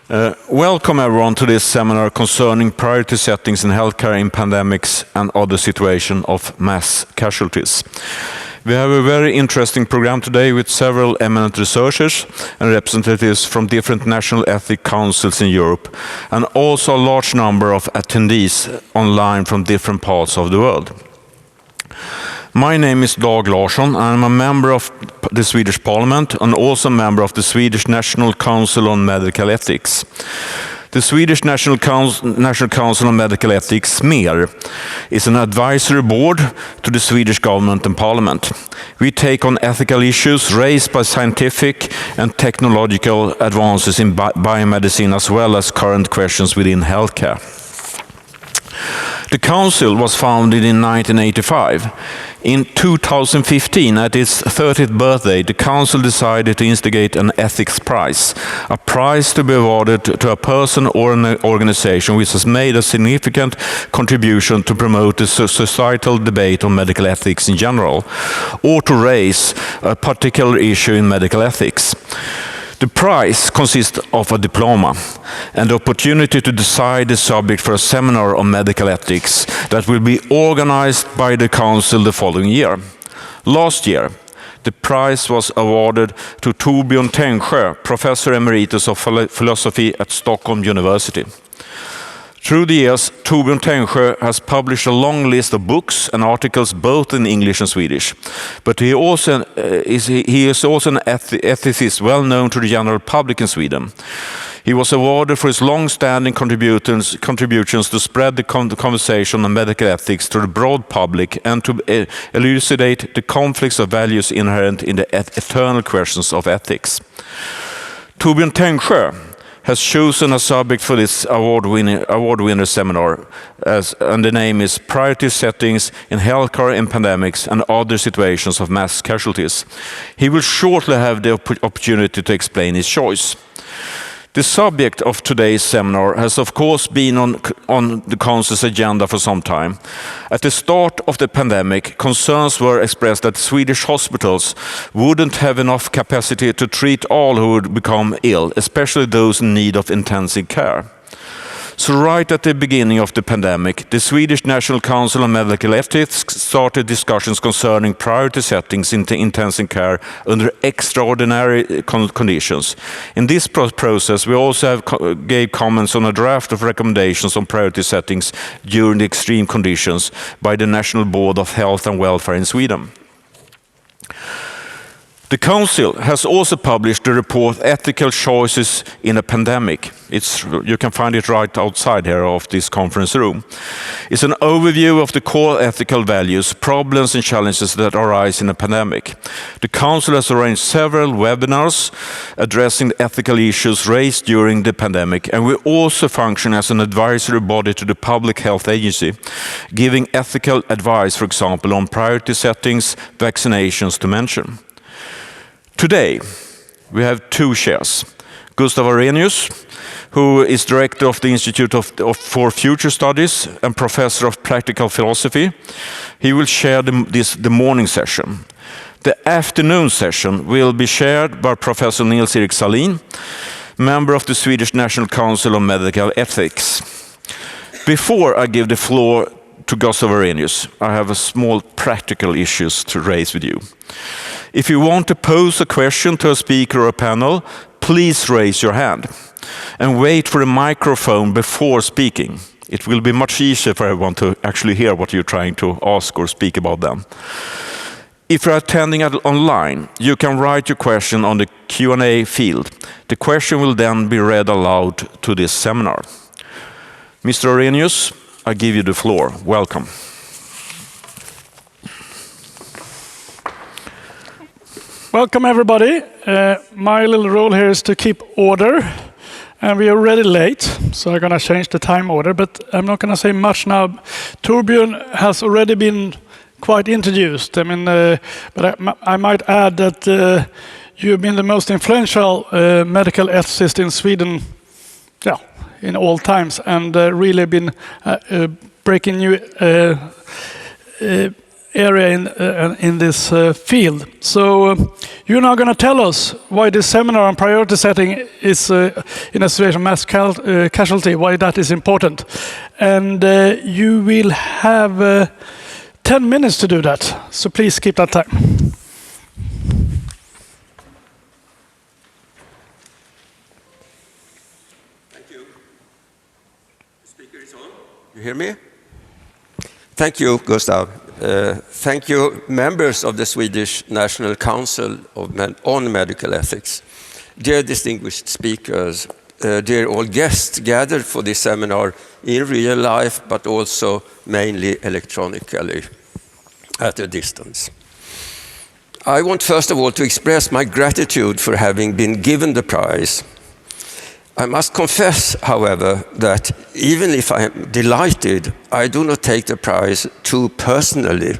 Welcome everyone to this seminar concerning priority settings in healthcare in pandemics and other situations of mass casualties. We have a very interesting program today with several eminent researchers and representatives from different national ethics councils in Europe, and also a large number of attendees online from different parts of the world. My name is Dag Larsson. I'm a member of the Swedish Parliament and also a member of the Swedish National Council on Medical Ethics. The Swedish National Council on Medical Ethics, SMER, is an advisory board to the Swedish government and parliament. We take on ethical issues raised by scientific and technological advances in biomedicine, as well as current questions within healthcare. The Council was founded in 1985. In 2015, at its 30th birthday, the Council decided to instigate an ethics prize, a prize to be awarded to a person or an organization which has made a significant contribution to promote the societal debate on medical ethics in general, or to raise a particular issue in medical ethics. The prize consists of a diploma and the opportunity to decide the subject for a seminar on medical ethics that will be organized by the Council the following year. Last year, the prize was awarded to Torbjörn Tännsjö, Professor Emeritus of Philosophy at Stockholm University. Through the years, Torbjörn Tännsjö has published a long list of books and articles both in English and Swedish. But he is also an ethicist well known to the general public in Sweden. He was awarded for his long-standing contributions to spread the conversation on medical ethics to the broad public and to elucidate the conflicts of values inherent in the eternal questions of ethics. Torbjörn Tännsjö has chosen a subject for this award winner seminar, and the name is Priority Settings in Healthcare in Pandemics and Other Situations of Mass Casualties. He will shortly have the opportunity to explain his choice. The subject of today's seminar has of course been on the Council's agenda for some time. At the start of the pandemic, concerns were expressed that Swedish hospitals wouldn't have enough capacity to treat all who would become ill, especially those in need of intensive care. So right at the beginning of the pandemic, the Swedish National Council on Medical Ethics started discussions concerning priority settings in intensive care under extraordinary conditions. In this process, we also gave comments on a draft of recommendations on priority settings during the extreme conditions by the National Board of Health and Welfare in Sweden. The Council has also published the report Ethical Choices in a Pandemic. You can find it right outside here of this conference room. It's an overview of the core ethical values, problems and challenges that arise in a pandemic. The Council has arranged several webinars addressing the ethical issues raised during the pandemic, and we also function as an advisory body to the Public Health Agency, giving ethical advice, for example, on priority settings, vaccinations to mention. Today, we have two chairs. Gustav Arrhenius, who is director of the Institute for Future Studies and professor of practical philosophy. He will chair the morning session. The afternoon session will be chaired by Professor Nils-Erik Sahlin, member of the Swedish National Council on Medical Ethics. Before I give the floor to Gustav Arrhenius, I have a small practical issues to raise with you. If you want to pose a question to a speaker or a panel, please raise your hand and wait for a microphone before speaking. It will be much easier for everyone to actually hear what you're trying to ask or speak about them. If you're attending online, you can write your question on the Q&A field. The question will then be read aloud to this seminar. Mr. Arrhenius, I give you the floor. Welcome. Welcome everybody. My little role here is to keep order, and we are already late, so I'm going to change the time order, but I'm not going to say much now. Torbjörn has already been quite introduced. But I might add that you've been the most influential medical ethicist in Sweden, in all times, and really been breaking new area in this field. So you're now going to tell us why this seminar on priority setting is in a situation of mass casualty, why that is important. And you will have 10 minutes to do that. So please keep that time. Thank you. The speaker is on. You hear me? Thank you, Gustav. Thank you, members of the Swedish National Council on Medical Ethics. Dear distinguished speakers, dear all guests gathered for this seminar in real life, but also mainly electronically at a distance. I want first of all to express my gratitude for having been given the prize. I must confess, however, that even if I am delighted, I do not take the prize too personally.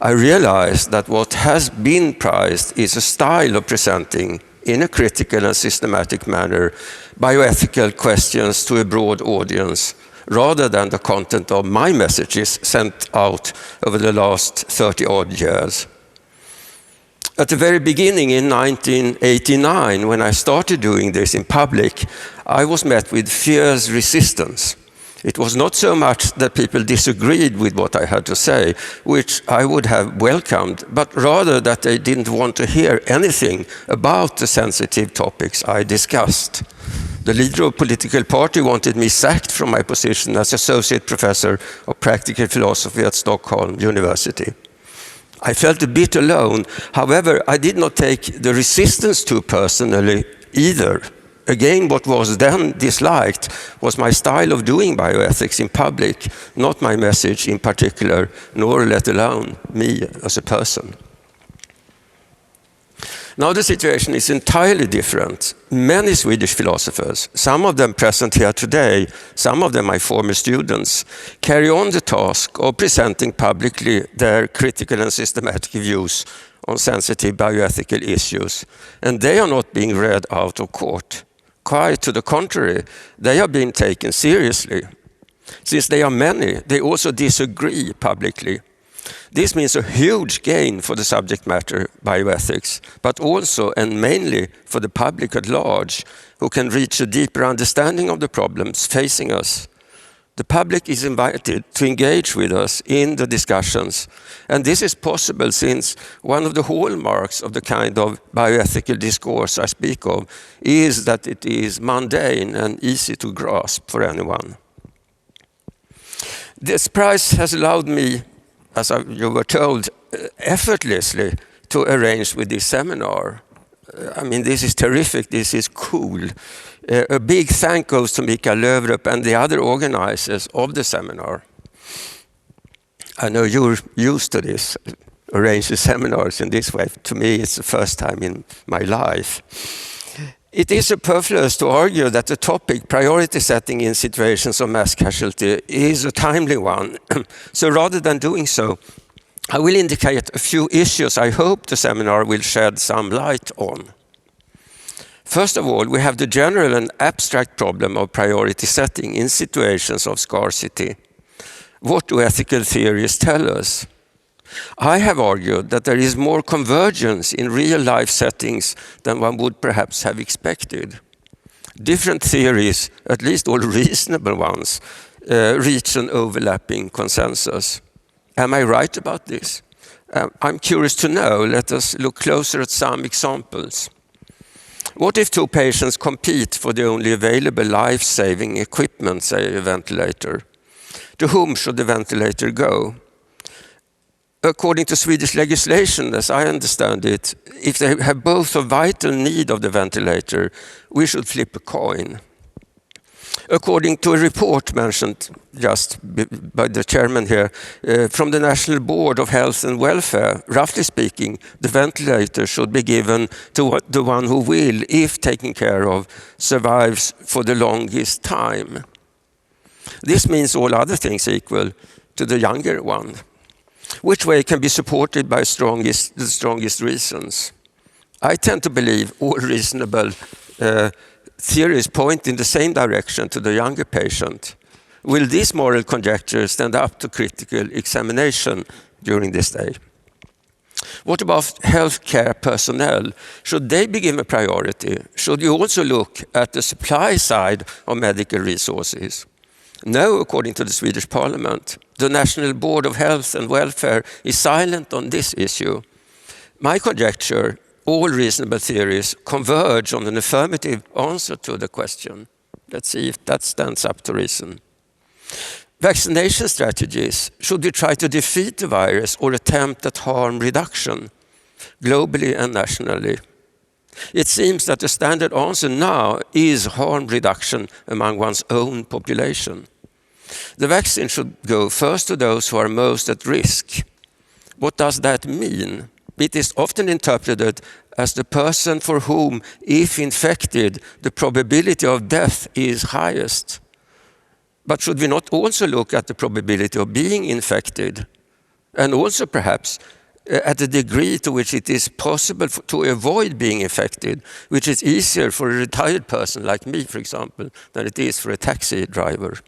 I realize that what has been prized is a style of presenting, in a critical and systematic manner, bioethical questions to a broad audience, rather than the content of my messages sent out over the last 30-odd years. At the very beginning in 1989, when I started doing this in public, I was met with fierce resistance. It was not so much that people disagreed with what I had to say, which I would have welcomed, but rather that they didn't want to hear anything about the sensitive topics I discussed. The leader of a political party wanted me sacked from my position as associate professor of practical philosophy at Stockholm University. I felt a bit alone. However, I did not take the resistance too personally either. Again, what was then disliked was my style of doing bioethics in public, not my message in particular, nor let alone me as a person. Now the situation is entirely different. Many Swedish philosophers, some of them present here today, some of them my former students, carry on the task of presenting publicly their critical and systematic views on sensitive bioethical issues, and they are not being read out of court. Quite to the contrary, they are being taken seriously. Since they are many, they also disagree publicly. This means a huge gain for the subject matter bioethics, but also and mainly for the public at large, who can reach a deeper understanding of the problems facing us. The public is invited to engage with us in the discussions, and this is possible since one of the hallmarks of the kind of bioethical discourse I speak of is that it is mundane and easy to grasp for anyone. This prize has allowed me, as you were told, effortlessly to arrange with this seminar. I mean, this is terrific, this is cool. A big thank goes to Mikael Löwrup and the other organizers of the seminar. I know you're used to this, arranging seminars in this way. To me, it's the first time in my life. It is superfluous to argue that the topic, priority setting in situations of mass casualty, is a timely one. So rather than doing so, I will indicate a few issues I hope the seminar will shed some light on. First of all, we have the general and abstract problem of priority setting in situations of scarcity. What do ethical theories tell us? I have argued that there is more convergence in real-life settings than one would perhaps have expected. Different theories, at least all reasonable ones, reach an overlapping consensus. Am I right about this? I'm curious to know. Let us look closer at some examples. What if two patients compete for the only available life-saving equipment, say a ventilator? To whom should the ventilator go? According to Swedish legislation, as I understand it, if they have both a vital need of the ventilator, we should flip a coin. According to a report mentioned just by the chairman here, from the National Board of Health and Welfare, roughly speaking, the ventilator should be given to the one who will, if taken care of, survives for the longest time. This means all other things equal to the younger one. Which way can be supported by the strongest reasons? I tend to believe all reasonable theories point in the same direction to the younger patient. Will this moral conjecture stand up to critical examination during this day. What about healthcare personnel? Should they be given priority? Should you also look at the supply side of medical resources? No, according to the Swedish Parliament. The National Board of Health and Welfare is silent on this issue. My conjecture, all reasonable theories converge on an affirmative answer to the question. Let's see if that stands up to reason. Vaccination strategies. Should we try to defeat the virus or attempt at harm reduction, globally and nationally? It seems that the standard answer now is harm reduction among one's own population. The vaccine should go first to those who are most at risk. What does that mean? It is often interpreted as the person for whom, if infected, the probability of death is highest. But should we not also look at the probability of being infected, and also perhaps at the degree to which it is possible to avoid being infected, which is easier for a retired person like me, for example, than it is for a taxi driver?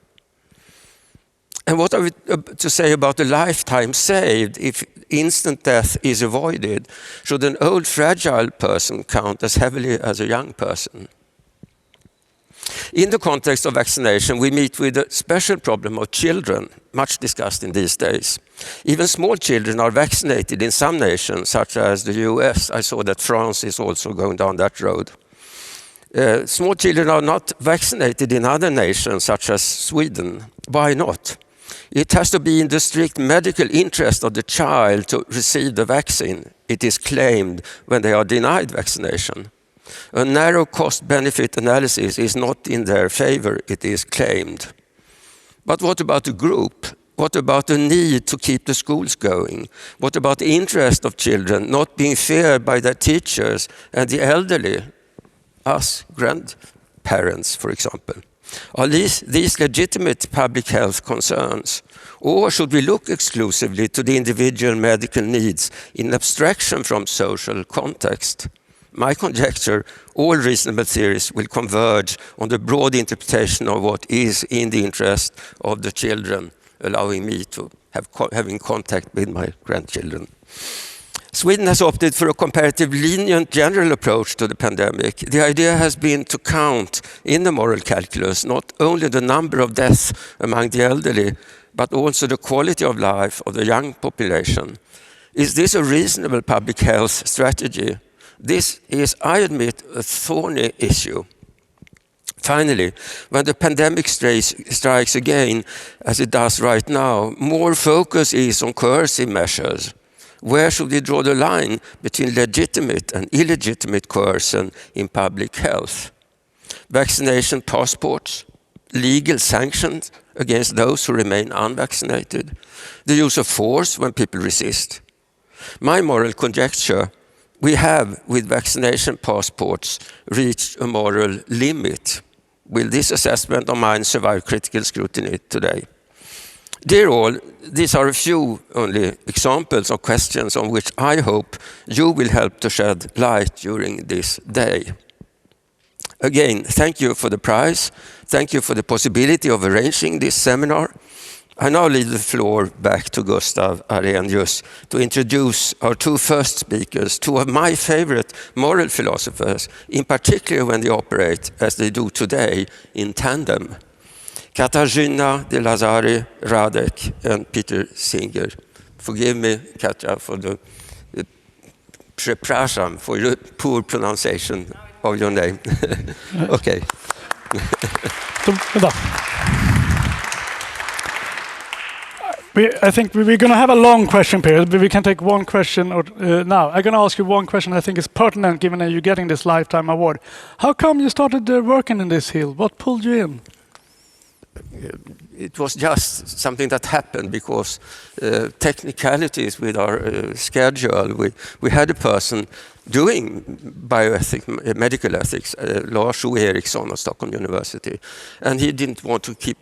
And what are we to say about the lifetime saved if instant death is avoided? Should an old, fragile person count as heavily as a young person? In the context of vaccination, we meet with a special problem of children, much discussed in these days. Even small children are vaccinated in some nations, such as the US. I saw that France is also going down that road. Small children are not vaccinated in other nations, such as Sweden. Why not? It has to be in the strict medical interest of the child to receive the vaccine, it is claimed, when they are denied vaccination. A narrow cost-benefit analysis is not in their favor, it is claimed. But what about the group? What about the need to keep the schools going? What about the interest of children not being feared by their teachers and the elderly, us grandparents, for example? Are these legitimate public health concerns? Or should we look exclusively to the individual medical needs in abstraction from social context? My conjecture, all reasonable theories will converge on the broad interpretation of what is in the interest of the children, allowing me to having contact with my grandchildren. Sweden has opted for a comparatively lenient general approach to the pandemic. The idea has been to count in the moral calculus not only the number of deaths among the elderly, but also the quality of life of the young population. Is this a reasonable public health strategy? This is, I admit, a thorny issue. Finally, when the pandemic strikes again, as it does right now, more focus is on coercive measures. Where should we draw the line between legitimate and illegitimate coercion in public health? Vaccination passports, legal sanctions against those who remain unvaccinated, the use of force when people resist. My moral conjecture, we have, with vaccination passports, reached a moral limit. Will this assessment of mine survive critical scrutiny today? Dear all, these are a few only examples of questions on which I hope you will help to shed light during this day. Again, thank you for the prize. Thank you for the possibility of arranging this seminar. I now leave the floor back to Gustav Arrhenius to introduce our two first speakers, two of my favorite moral philosophers, in particular when they operate, as they do today, in tandem. Katarzyna de Lazari Radek and Peter Singer. Forgive me, Katja, for the przepraszam for your poor pronunciation of your name. Okay. I think we're going to have a long question period, but we can take one question now. I'm going to ask you one question I think is pertinent given that you're getting this Lifetime Award. How come you started working in this field? What pulled you in? It was just something that happened because technicalities with our schedule. We had a person doing bioethics, medical ethics, Lars O. Eriksson of Stockholm University, and he didn't want to keep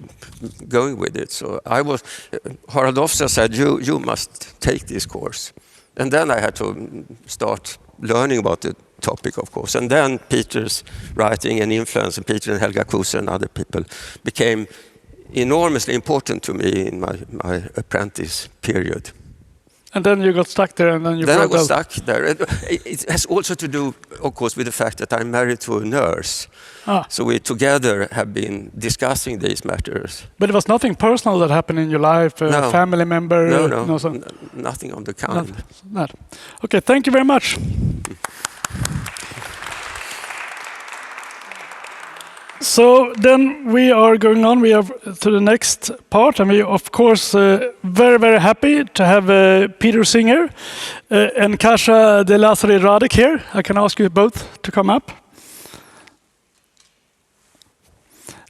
going with it. So Harald Ofsa said, you must take this course. And then I had to start learning about the topic, of course. And then Peter's writing and influence, and Peter and Helga Kuser and other people became enormously important to me in my apprentice period. And then you got stuck there, and then you Then I broke got out. stuck there. It has also to do, of course, with the fact that I'm married to a nurse. Ah. So we together have been discussing these matters. But it was nothing personal that happened in your life, a No. family member? Nothing of the kind. Not. Okay, thank you very much. So then we are going on. We are to the next part, and we of course very, very happy to have Peter Singer and Kasia de Lazari Radek here. I can ask you both to come up.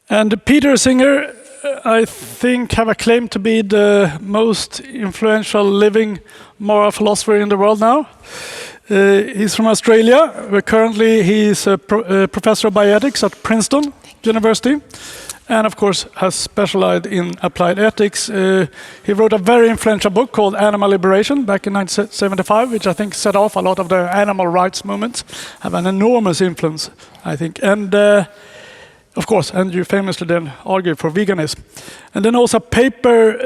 And Peter Singer, I think, have a claim to be the most influential living moral philosopher in the world now. He's from Australia. Currently, he's a professor of bioethics at Princeton University, and of course has specialized in applied ethics. He wrote a very influential book called Animal Liberation back in 1975, which I think set off a lot of the animal rights movement, have an enormous influence, I think. And of course, and you famously then argued for veganism. And then also a paper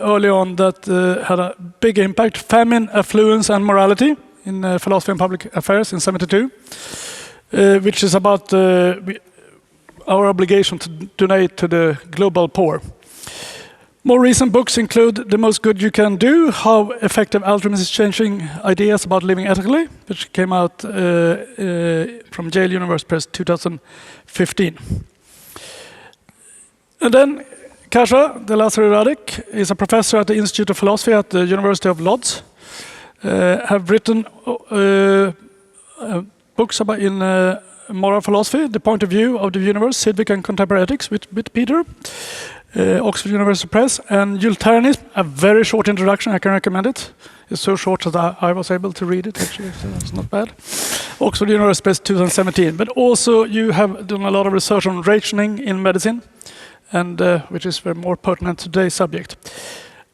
early on that had a big impact, Famine, Affluence and Morality in Philosophy and Public Affairs in 1972, which is about our obligation to donate to the global poor. More recent books include The Most Good You Can Do, How Effective Altruism is Changing Ideas About Living Ethically, which came out from Yale University Press 2015. And then Kasia de Lazari Radek is a professor at the Institute of Philosophy at the University of Lodz. Have written books about in moral philosophy, the point of view of the universe, civic and contemporary ethics with Peter, Oxford University Press, and Utilitarianism, a very short introduction, I can recommend it. It's so short that I was able to read it, actually, so it's not bad. Oxford University Press 2017. But also you have done a lot of research on rationing in medicine, and which is very more pertinent to today's subject.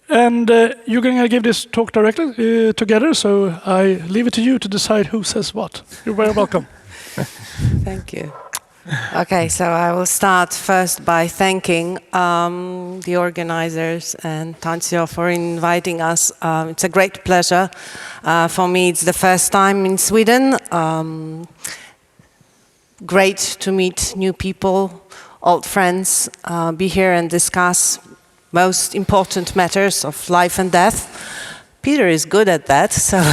And you're going to give this talk directly together, so I leave it to you to decide who says what. You're very welcome. Thank you. Okay, so I will start first by thanking the organizers and Tansio for inviting us. It's a great pleasure. For me, it's the first time in Sweden. Great to meet new people, old friends, be here and discuss most important matters of life and death. Peter is good at that, so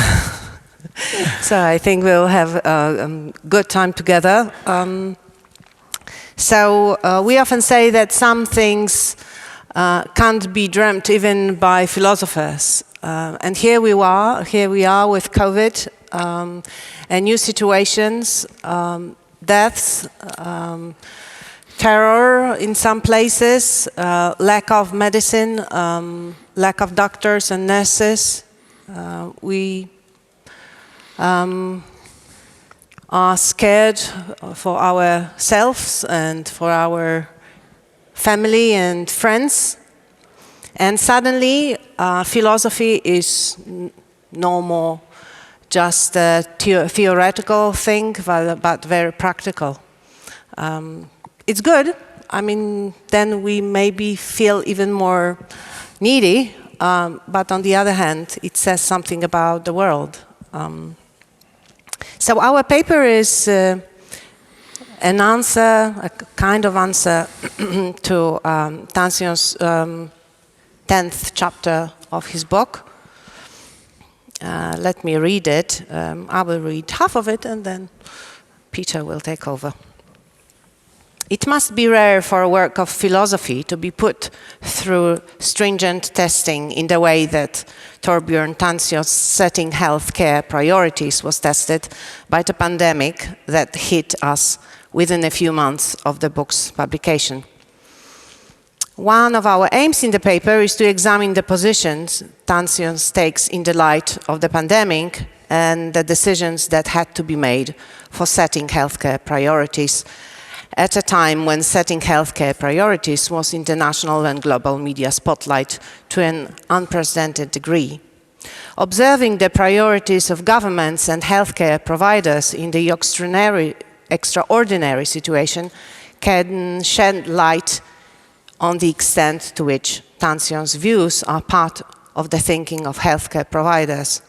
so I think we'll have a good time together. We often say that some things can't be dreamt even by philosophers. And here we are with COVID and new situations, deaths, terror in some places, lack of medicine, lack of doctors and nurses. We are scared for ourselves and for our family and friends. And suddenly, philosophy is no more just a theoretical thing, but very practical. It's good. I mean, then we maybe feel even more needy, but on the other hand, it says something about the world. So our paper is an answer, a kind of answer to Tansio's 10th chapter of his book. Let me read it. I will read half of it and then Peter will take over. It must be rare for a work of philosophy to be put through stringent testing in the way that Torbjörn Tansio's setting healthcare priorities was tested by the pandemic that hit us within a few months of the book's publication. One of our aims in the paper is to examine the positions Tansio takes in the light of the pandemic and the decisions that had to be made for setting healthcare priorities at a time when setting healthcare priorities was in the national and global media spotlight to an unprecedented degree. Observing the priorities of governments and healthcare providers in the extraordinary situation can shed light on the extent to which Tansio's views are part of the thinking of healthcare providers.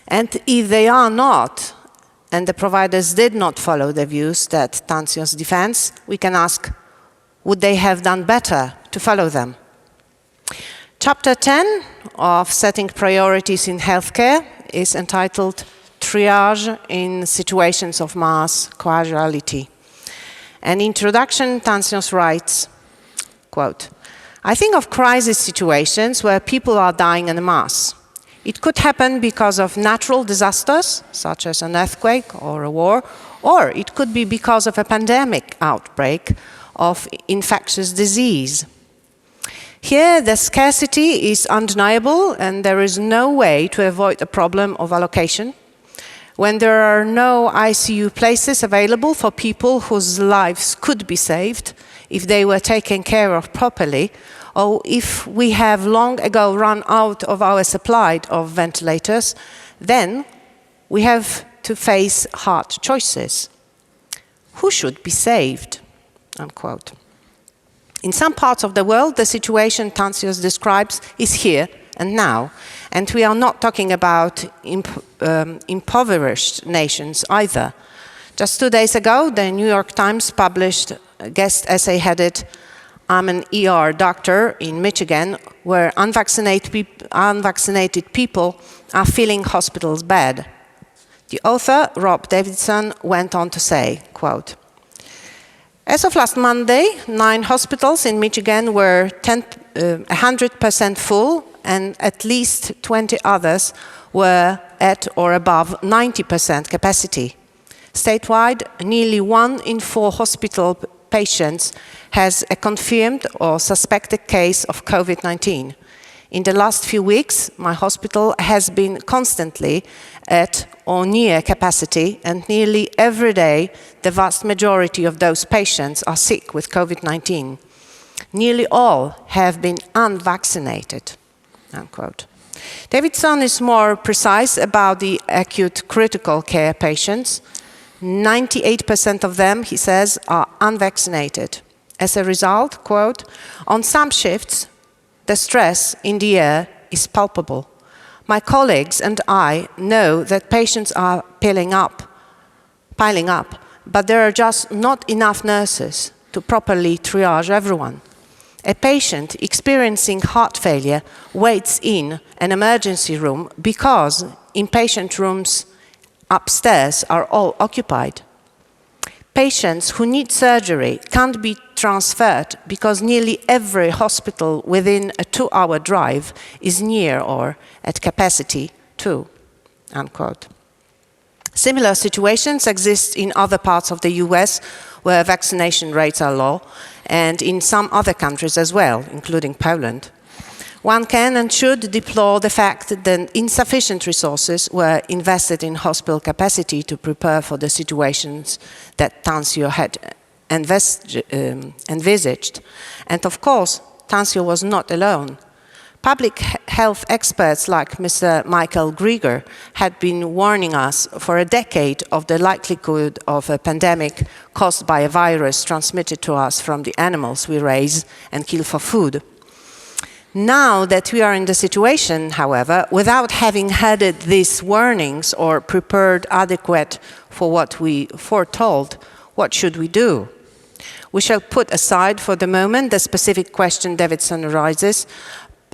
And if they are not, and the providers did not follow the views that Tancios defends, we can ask, would they have done better to follow them? Chapter 10 of Setting Priorities in Healthcare is entitled Triage in Situations of Mass Casualty. An introduction, Tancios writes, quote, I think of crisis situations where people are dying en masse. It could happen because of natural disasters, such as an earthquake or a war, or it could be because of a pandemic outbreak of infectious disease. Here, the scarcity is undeniable, and there is no way to avoid the problem of allocation. When there are no ICU places available for people whose lives could be saved if they were taken care of properly, or if we have long ago run out of our supply of ventilators, then we have to face hard choices. Who should be saved? Unquote. In some parts of the world, the situation Tancios describes is here and now, and we are not talking about impoverished nations either. Just 2 days ago, the New York Times published a guest essay headed, I'm an ER doctor in Michigan, where unvaccinated people are filling hospitals' bed. The author, Rob Davidson, went on to say, quote, as of last Monday, 9 hospitals in Michigan were 100% full, and at least 20 others were at or above 90% capacity. Statewide, nearly 1 in 4 hospital patients has a confirmed or suspected case of COVID-19. In the last few weeks, my hospital has been constantly at or near capacity, and nearly every day, the vast majority of those patients are sick with COVID-19. Nearly all have been unvaccinated, unquote. Davidson is more precise about the acute critical care patients. 98% of them, he says, are unvaccinated. As a result, quote, on some shifts, the stress in the air is palpable. My colleagues and I know that patients are piling up, but there are just not enough nurses to properly triage everyone. A patient experiencing heart failure waits in an emergency room because inpatient rooms upstairs are all occupied. Patients who need surgery can't be transferred because nearly every hospital within a 2-hour drive is near or at capacity too, unquote. Similar situations exist in other parts of the US where vaccination rates are low, and in some other countries as well, including Poland. One can and should deplore the fact that insufficient resources were invested in hospital capacity to prepare for the situations that Tansio had envisaged. And of course, Tansio was not alone. Public health experts like Mr. Michael Grieger had been warning us for a decade of the likelihood of a pandemic caused by a virus transmitted to us from the animals we raise and kill for food. Now that we are in the situation, however, without having heeded these warnings or prepared adequate for what we foretold, what should we do? We shall put aside for the moment the specific question Davidson raises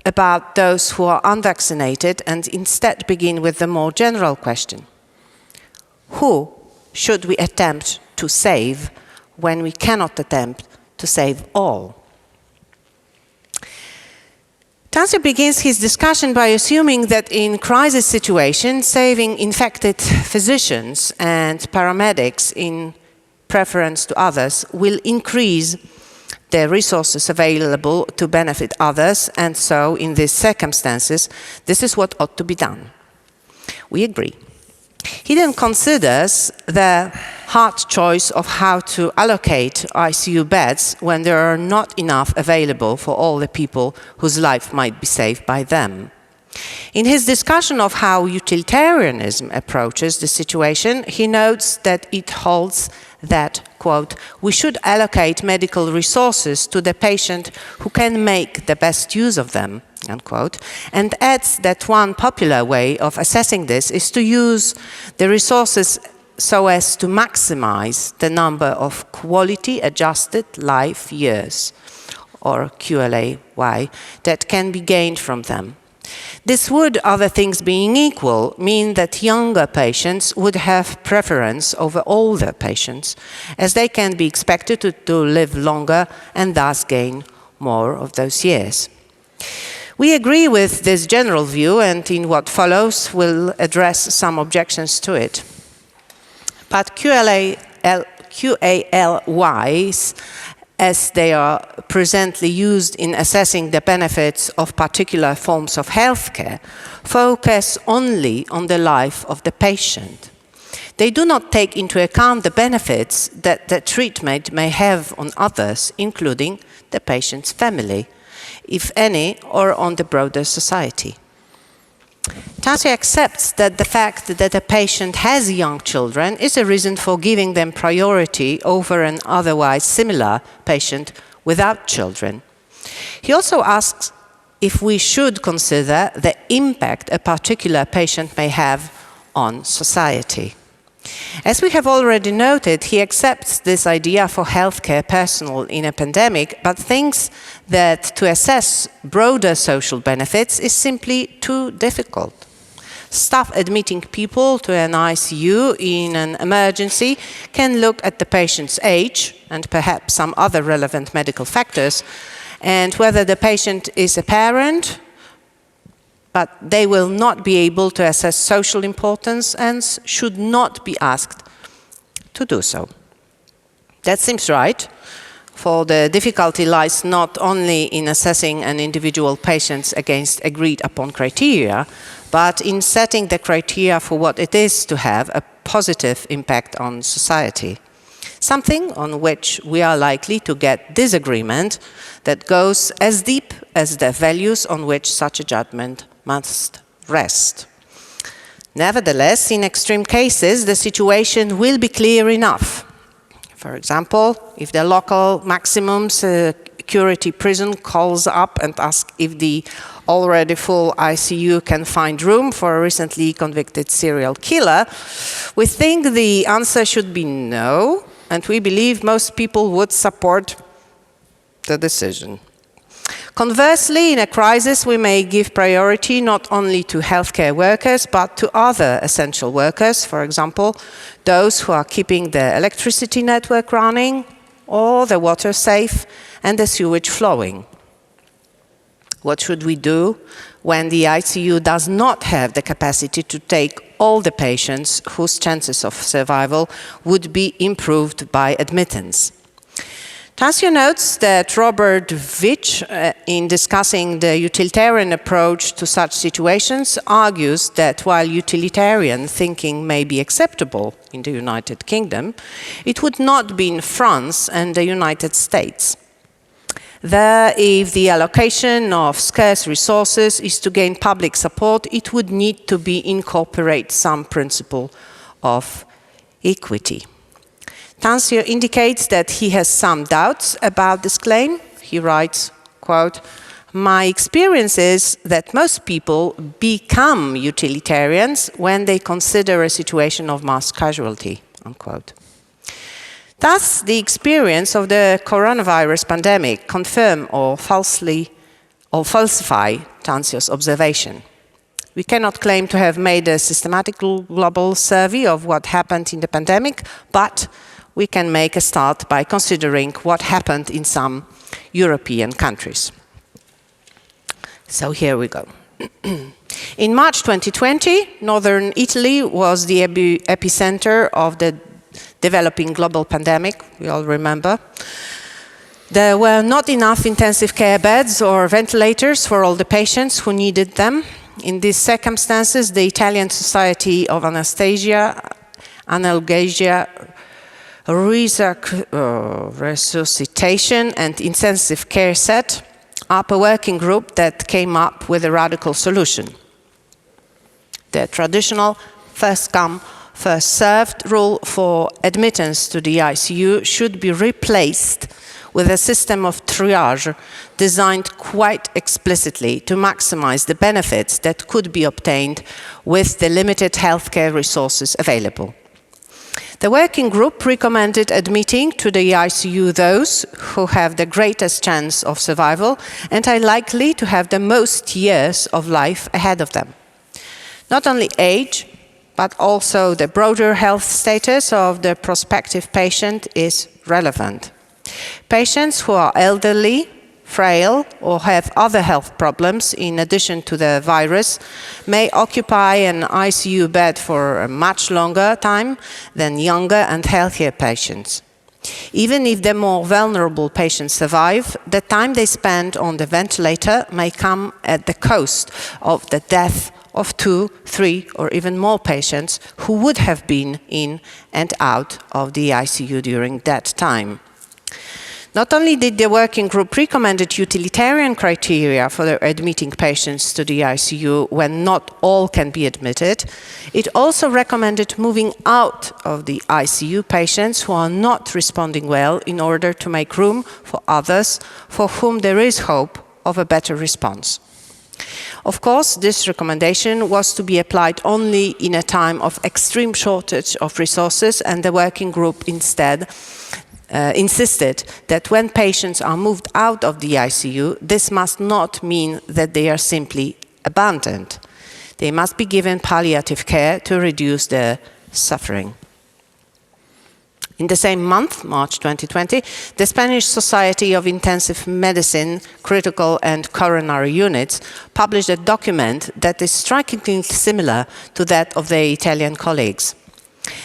about those who are unvaccinated and instead begin with the more general question. Who should we attempt to save when we cannot attempt to save all? Tansio begins his discussion by assuming that in crisis situations, saving infected physicians and paramedics in preference to others will increase the resources available to benefit others, and so in these circumstances, this is what ought to be done. We agree. He then considers the hard choice of how to allocate ICU beds when there are not enough available for all the people whose life might be saved by them. In his discussion of how utilitarianism approaches the situation, he notes that it holds that, quote, we should allocate medical resources to the patient who can make the best use of them, unquote, and adds that one popular way of assessing this is to use the resources so as to maximize the number of quality-adjusted life years, or QLAY, that can be gained from them. This would, other things being equal, mean that younger patients would have preference over older patients, as they can be expected to live longer and thus gain more of those years. We agree with this general view, and in what follows we'll address some objections to it. But QALYs, as they are presently used in assessing the benefits of particular forms of healthcare, focus only on the life of the patient. They do not take into account the benefits that the treatment may have on others, including the patient's family, if any, or on the broader society. Tansio accepts that the fact that a patient has young children is a reason for giving them priority over an otherwise similar patient without children. He also asks if we should consider the impact a particular patient may have on society. As we have already noted, he accepts this idea for healthcare personnel in a pandemic, but thinks that to assess broader social benefits is simply too difficult. Staff admitting people to an ICU in an emergency can look at the patient's age and perhaps some other relevant medical factors, and whether the patient is a parent, but they will not be able to assess social importance and should not be asked to do so. That seems right, for the difficulty lies not only in assessing an individual patient against agreed upon criteria, but in setting the criteria for what it is to have a positive impact on society. Something on which we are likely to get disagreement that goes as deep as the values on which such a judgment must rest. Nevertheless, in extreme cases, the situation will be clear enough. For example, if the local maximum security prison calls up and asks if the already full ICU can find room for a recently convicted serial killer, we think the answer should be no, and we believe most people would support the decision. Conversely, in a crisis, we may give priority not only to healthcare workers, but to other essential workers, for example, those who are keeping the electricity network running, or the water safe, and the sewage flowing. What should we do when the ICU does not have the capacity to take all the patients whose chances of survival would be improved by admittance? Tansio notes that Robert Vich, in discussing the utilitarian approach to such situations, argues that while utilitarian thinking may be acceptable in the United Kingdom, it would not be in France and the United States. There, if the allocation of scarce resources is to gain public support, it would need to incorporate some principle of equity. Tansio indicates that he has some doubts about this claim. He writes, quote, "My experience is that most people become utilitarians when they consider a situation of mass casualty," unquote. Thus, the experience of the coronavirus pandemic confirm or falsify Tansio's observation. We cannot claim to have made a systematic global survey of what happened in the pandemic, but we can make a start by considering what happened in some European countries. So here we go. In March 2020, northern Italy was the epicenter of the developing global pandemic, we all remember. There were not enough intensive care beds or ventilators for all the patients who needed them. In these circumstances, the Italian Society of Anesthesia, Analgesia, Resuscitation and Intensive Care set up a working group that came up with a radical solution. The traditional first come, first served rule for admittance to the ICU should be replaced with a system of triage designed quite explicitly to maximize the benefits that could be obtained with the limited healthcare resources available. The working group recommended admitting to the ICU those who have the greatest chance of survival and are likely to have the most years of life ahead of them. Not only age, but also the broader health status of the prospective patient is relevant. Patients who are elderly, frail, or have other health problems in addition to the virus may occupy an ICU bed for a much longer time than younger and healthier patients. Even if the more vulnerable patients survive, the time they spend on the ventilator may come at the cost of the death of 2, 3, or even more patients who would have been in and out of the ICU during that time. Not only did the working group recommend utilitarian criteria for admitting patients to the ICU when not all can be admitted, it also recommended moving out of the ICU patients who are not responding well in order to make room for others for whom there is hope of a better response. Of course, this recommendation was to be applied only in a time of extreme shortage of resources, and the working group instead insisted that when patients are moved out of the ICU, this must not mean that they are simply abandoned. They must be given palliative care to reduce their suffering. In the same month, March 2020, the Spanish Society of Intensive Medicine, Critical and Coronary Units published a document that is strikingly similar to that of their Italian colleagues.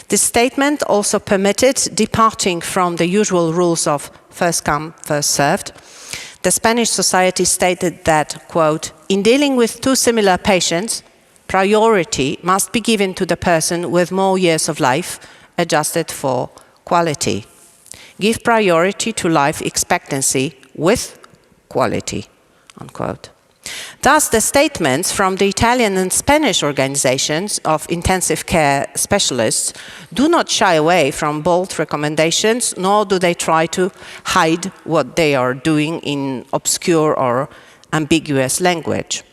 This statement also permitted departing from the usual rules of first come, first served. The Spanish Society stated that, quote, in dealing with two similar patients, priority must be given to the person with more years of life, adjusted for quality. Give priority to life expectancy with quality, unquote. Thus, the statements from the Italian and Spanish organizations of intensive care specialists do not shy away from bold recommendations, nor do they try to hide what they are doing in obscure or ambiguous language.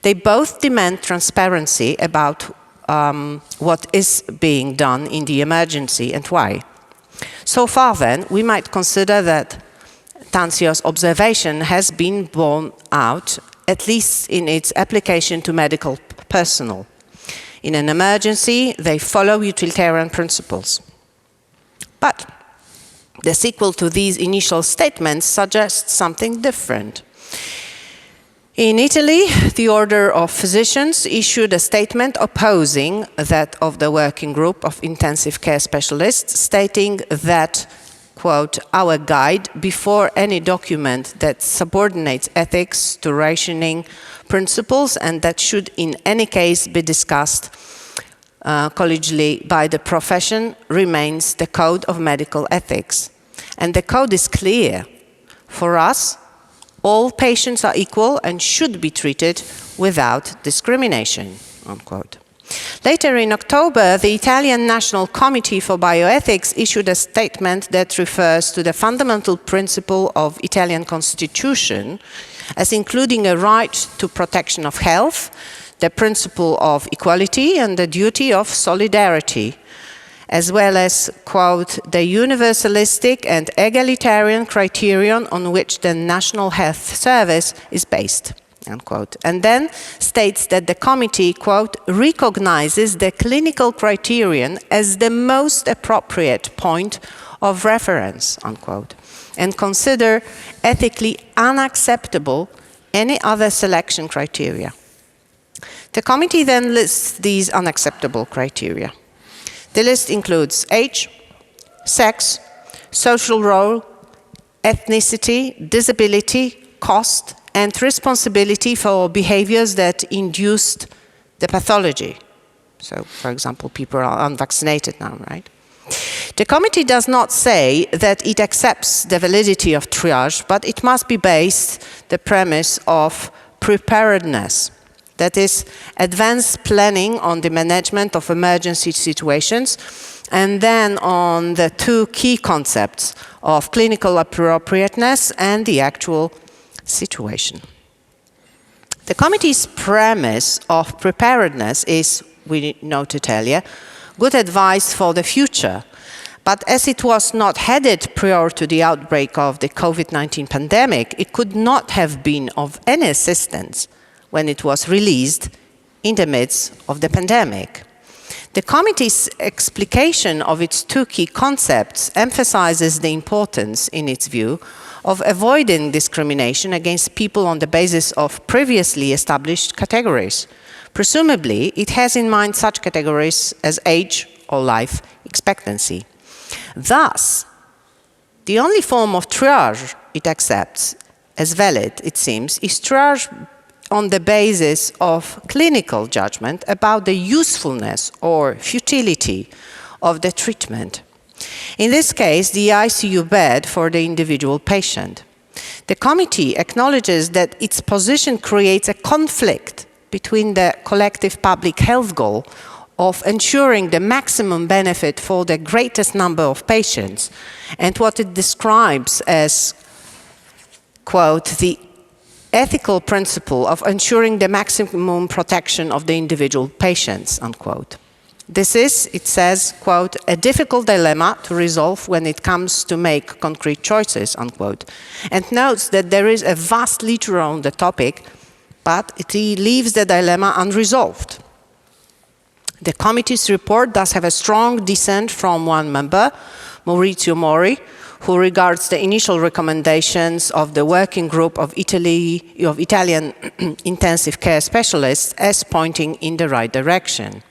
They both demand transparency about what is being done in the emergency and why. So far, then, we might consider that Tansio's observation has been borne out, at least in its application to medical personnel. In an emergency, they follow utilitarian principles. But the sequel to these initial statements suggests something different. In Italy, the Order of Physicians issued a statement opposing that of the working group of intensive care specialists, stating that, quote, our guide before any document that subordinates ethics to rationing principles and that should in any case be discussed collegially by the profession remains the Code of Medical Ethics. And the code is clear. For us, all patients are equal and should be treated without discrimination, unquote. Later in October, the Italian National Committee for Bioethics issued a statement that refers to the fundamental principle of Italian Constitution as including a right to protection of health, the principle of equality and the duty of solidarity, as well as, quote, the universalistic and egalitarian criterion on which the National Health Service is based, unquote. And then states that the committee, quote, recognizes the clinical criterion as the most appropriate point of reference, unquote, and consider ethically unacceptable any other selection criteria. The committee then lists these unacceptable criteria. The list includes age, sex, social role, ethnicity, disability, cost, and responsibility for behaviors that induced the pathology. So, for example, people are unvaccinated now, right? The committee does not say that it accepts the validity of triage, but it must be based the premise of preparedness. That is, advanced planning on the management of emergency situations, and then on the two key concepts of clinical appropriateness and the actual situation. The committee's premise of preparedness is, we noted earlier, good advice for the future. But as it was not headed prior to the outbreak of the COVID-19 pandemic, it could not have been of any assistance when it was released in the midst of the pandemic. The committee's explication of its two key concepts emphasizes the importance, in its view, of avoiding discrimination against people on the basis of previously established categories. Presumably, it has in mind such categories as age or life expectancy. Thus, the only form of triage it accepts as valid, it seems, is triage on the basis of clinical judgment about the usefulness or futility of the treatment. In this case, the ICU bed for the individual patient. The committee acknowledges that its position creates a conflict between the collective public health goal of ensuring the maximum benefit for the greatest number of patients and what it describes as, quote, the ethical principle of ensuring the maximum protection of the individual patients, unquote. This is, it says, quote, a difficult dilemma to resolve when it comes to make concrete choices, unquote, and notes that there is a vast literature on the topic, but it leaves the dilemma unresolved. The committee's report does have a strong dissent from one member, Maurizio Mori, who regards the initial recommendations of the working group of Italian intensive care specialists as pointing in the right direction.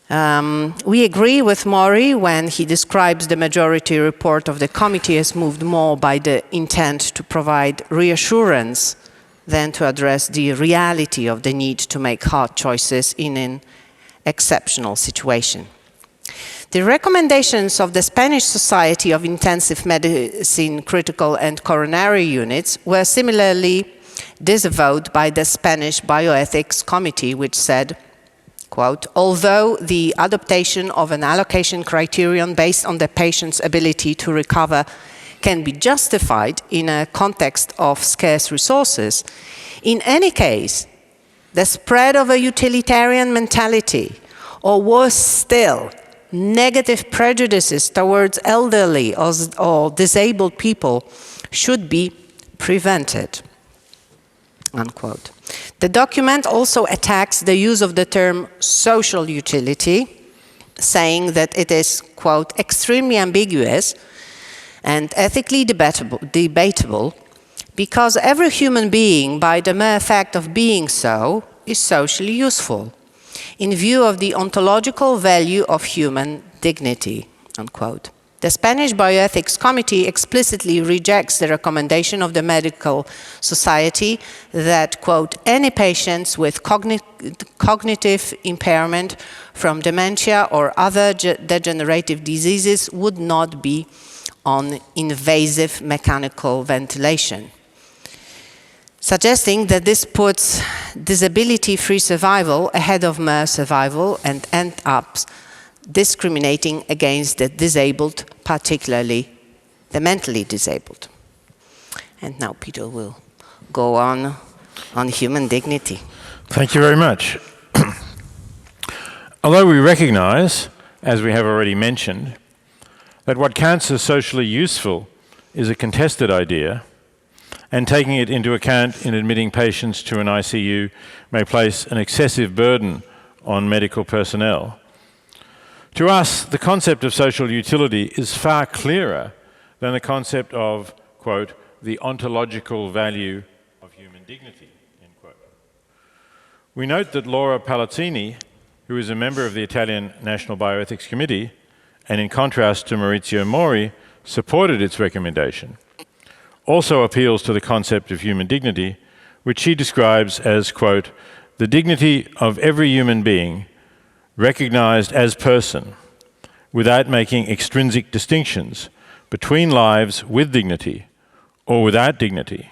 We agree with Mori when he describes the majority report of the committee as moved more by the intent to provide reassurance than to address the reality of the need to make hard choices in an exceptional situation. The recommendations of the Spanish Society of Intensive Medicine Critical and Coronary Units were similarly disavowed by the Spanish Bioethics Committee, which said, quote, although the adoption of an allocation criterion based on the patient's ability to recover can be justified in a context of scarce resources, in any case, the spread of a utilitarian mentality, or worse still, negative prejudices towards elderly or disabled people should be prevented, unquote. The document also attacks the use of the term social utility, saying that it is, quote, extremely ambiguous and ethically debatable because every human being, by the mere fact of being so, is socially useful in view of the ontological value of human dignity, unquote. The Spanish Bioethics Committee explicitly rejects the recommendation of the Medical Society that, quote, any patients with cognitive impairment from dementia or other degenerative diseases would not be on invasive mechanical ventilation, suggesting that this puts disability-free survival ahead of mere survival and ends up discriminating against the disabled, particularly the mentally disabled. And now Peter will go on human dignity. Thank you very much. Although we recognize, as we have already mentioned, that what counts as socially useful is a contested idea, and taking it into account in admitting patients to an ICU may place an excessive burden on medical personnel. To us, the concept of social utility is far clearer than the concept of, quote, the ontological value of human dignity, end quote. We note that Laura Palazzini, who is a member of the Italian National Bioethics Committee, and in contrast to Maurizio Mori, supported its recommendation, also appeals to the concept of human dignity, which she describes as, quote, the dignity of every human being recognized as person without making extrinsic distinctions between lives with dignity or without dignity,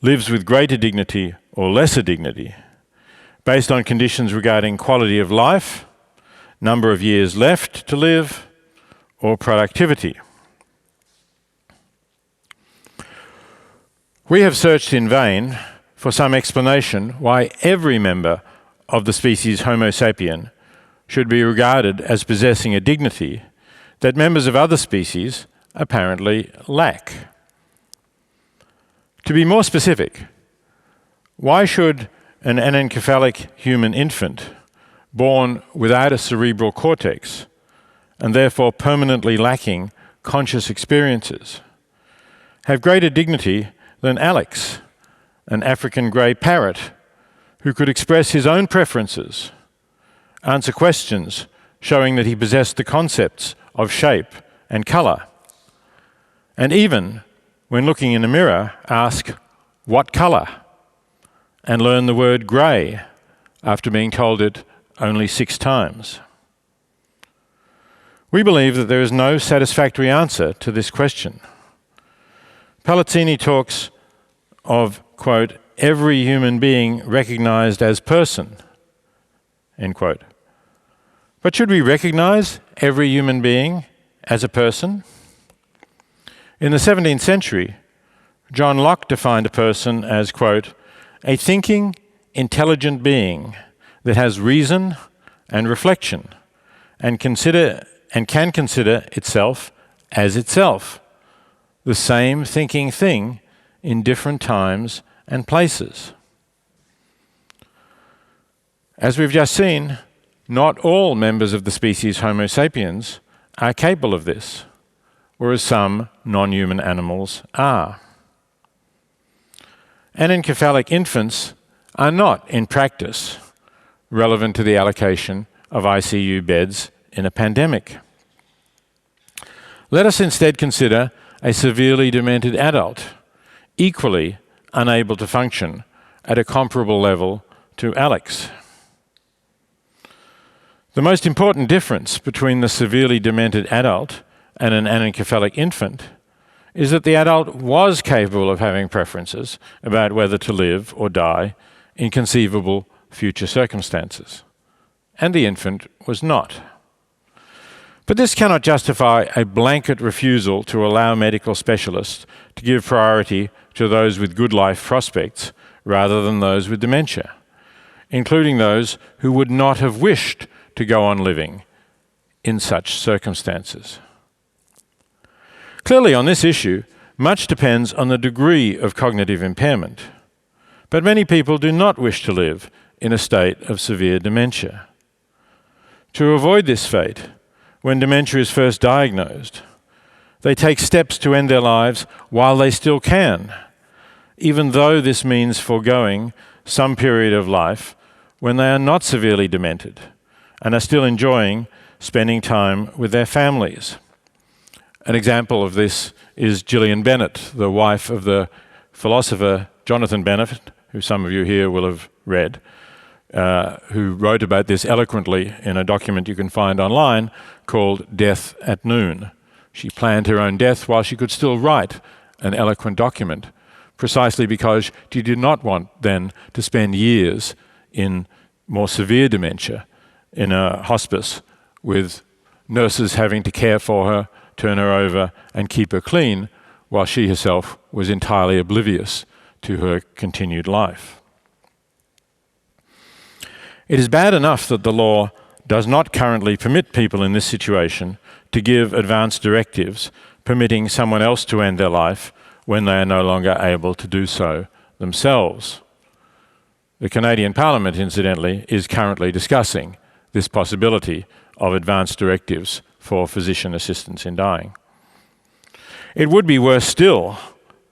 lives with greater dignity or lesser dignity based on conditions regarding quality of life, number of years left to live, or productivity. We have searched in vain for some explanation why every member of the species Homo sapien should be regarded as possessing a dignity that members of other species apparently lack. To be more specific, why should an anencephalic human infant born without a cerebral cortex and therefore permanently lacking conscious experiences have greater dignity than Alex, an African grey parrot who could express his own preferences, answer questions showing that he possessed the concepts of shape and colour, and even, when looking in a mirror, ask, "What colour?" and learn the word grey after being told it only 6 times? We believe that there is no satisfactory answer to this question. Palazzini talks of, quote, every human being recognized as person, end quote. But should we recognize every human being as a person? In the 17th century, John Locke defined a person as, quote, a thinking, intelligent being that has reason and reflection and can consider itself as itself, the same thinking thing in different times and places. As we've just seen, not all members of the species Homo sapiens are capable of this, whereas some non-human animals are. Anencephalic infants are not, in practice, relevant to the allocation of ICU beds in a pandemic. Let us instead consider a severely demented adult, equally unable to function at a comparable level to Alex. The most important difference between the severely demented adult and an anencephalic infant is that the adult was capable of having preferences about whether to live or die in conceivable future circumstances, and the infant was not. But this cannot justify a blanket refusal to allow medical specialists to give priority to those with good life prospects rather than those with dementia, including those who would not have wished to go on living in such circumstances. Clearly, on this issue, much depends on the degree of cognitive impairment, but many people do not wish to live in a state of severe dementia. To avoid this fate, when dementia is first diagnosed, they take steps to end their lives while they still can, even though this means foregoing some period of life when they are not severely demented and are still enjoying spending time with their families. An example of this is Gillian Bennett, the wife of the philosopher Jonathan Bennett, who some of you here will have read, who wrote about this eloquently in a document you can find online called Death at Noon. She planned her own death while she could still write an eloquent document, precisely because she did not want then to spend years in more severe dementia in a hospice with nurses having to care for her, turn her over and keep her clean, while she herself was entirely oblivious to her continued life. It is bad enough that the law does not currently permit people in this situation to give advance directives permitting someone else to end their life when they are no longer able to do so themselves. The Canadian Parliament, incidentally, is currently discussing this possibility of advance directives for physician assistance in dying. It would be worse still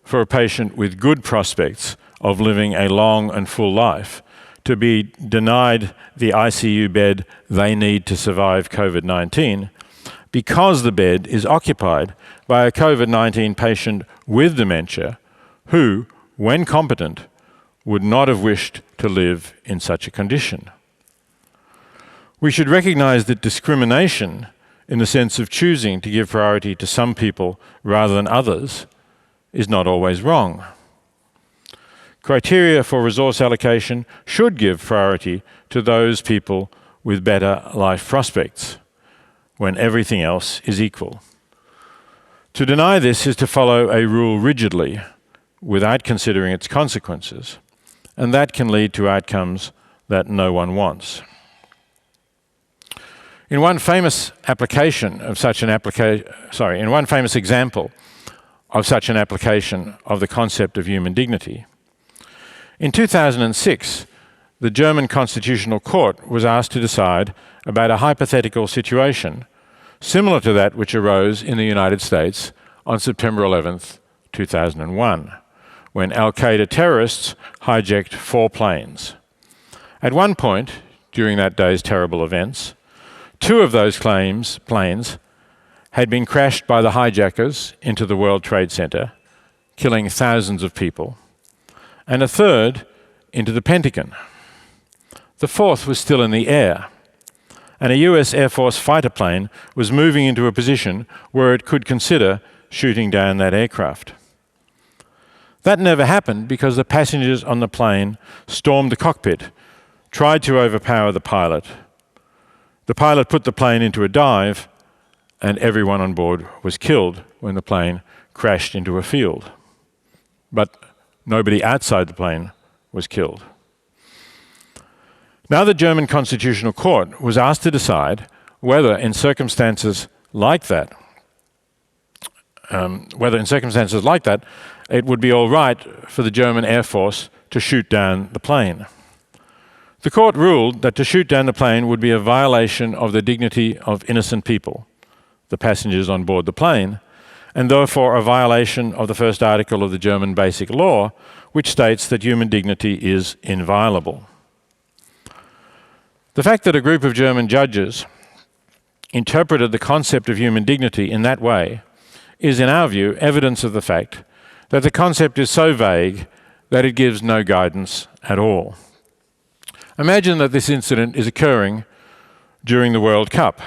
for a patient with good prospects of living a long and full life to be denied the ICU bed they need to survive COVID-19 because the bed is occupied by a COVID-19 patient with dementia who, when competent, would not have wished to live in such a condition. We should recognize that discrimination, in the sense of choosing to give priority to some people rather than others, is not always wrong. criteria for resource allocation should give priority to those people with better life prospects when everything else is equal. To deny this is to follow a rule rigidly without considering its consequences, and that can lead to outcomes that no one wants. In one famous example of such an application of the concept of human dignity, in 2006, the German Constitutional Court was asked to decide about a hypothetical situation similar to that which arose in the United States on September 11th, 2001, when Al-Qaeda terrorists hijacked 4 planes. At one point, during that day's terrible events, 2 of those planes had been crashed by the hijackers into the World Trade Center, killing thousands of people, and a third into the Pentagon. The 4th was still in the air, and a US Air Force fighter plane was moving into a position where it could consider shooting down that aircraft. That never happened because the passengers on the plane stormed the cockpit, tried to overpower the pilot. The pilot put the plane into a dive, and everyone on board was killed when the plane crashed into a field. But nobody outside the plane was killed. Now the German Constitutional Court was asked to decide whether in circumstances like that, it would be all right for the German Air Force to shoot down the plane. The court ruled that to shoot down the plane would be a violation of the dignity of innocent people, the passengers on board the plane, and therefore a violation of the first article of the German Basic Law, which states that human dignity is inviolable. The fact that a group of German judges interpreted the concept of human dignity in that way is, in our view, evidence of the fact that the concept is so vague that it gives no guidance at all. Imagine that this incident is occurring during the World Cup,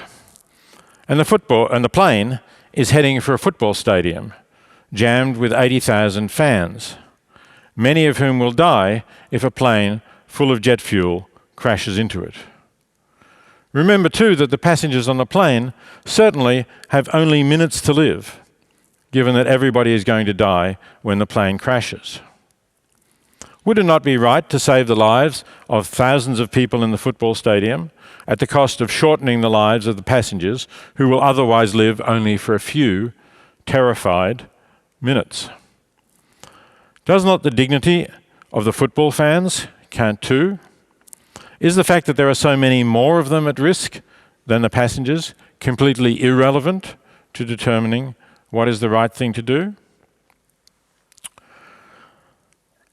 and the plane is heading for a football stadium jammed with 80,000 fans, many of whom will die if a plane full of jet fuel crashes into it. Remember too that the passengers on the plane certainly have only minutes to live, given that everybody is going to die when the plane crashes. Would it not be right to save the lives of thousands of people in the football stadium at the cost of shortening the lives of the passengers who will otherwise live only for a few terrified minutes? Does not the dignity of the football fans count too? Is the fact that there are so many more of them at risk than the passengers completely irrelevant to determining what is the right thing to do?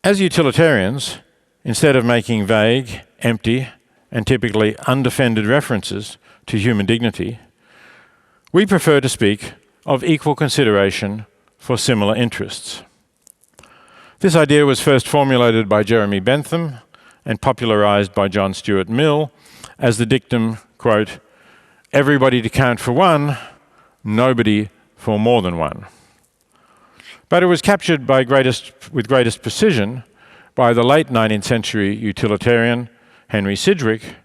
As utilitarians, instead of making vague, empty, and typically undefended references to human dignity, we prefer to speak of equal consideration for similar interests. This idea was first formulated by Jeremy Bentham and popularized by John Stuart Mill as the dictum, quote, "Everybody to count for one, nobody for more than one." But it was captured with greatest precision by the late 19th century utilitarian Henry Sidgwick,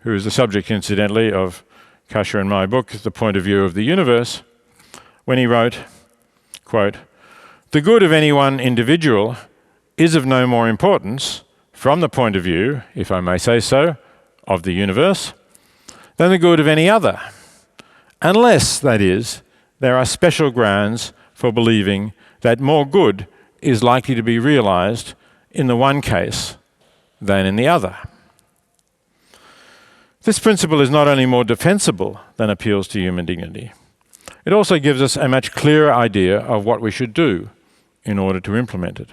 who is the subject, incidentally, of Kasha and my book, The Point of View of the Universe, when he wrote, quote, "The good of any one individual is of no more importance from the point of view, if I may say so, of the universe, than the good of any other, unless, that is, there are special grounds for believing that more good is likely to be realized in the one case than in the other." This principle is not only more defensible than appeals to human dignity, it also gives us a much clearer idea of what we should do in order to implement it.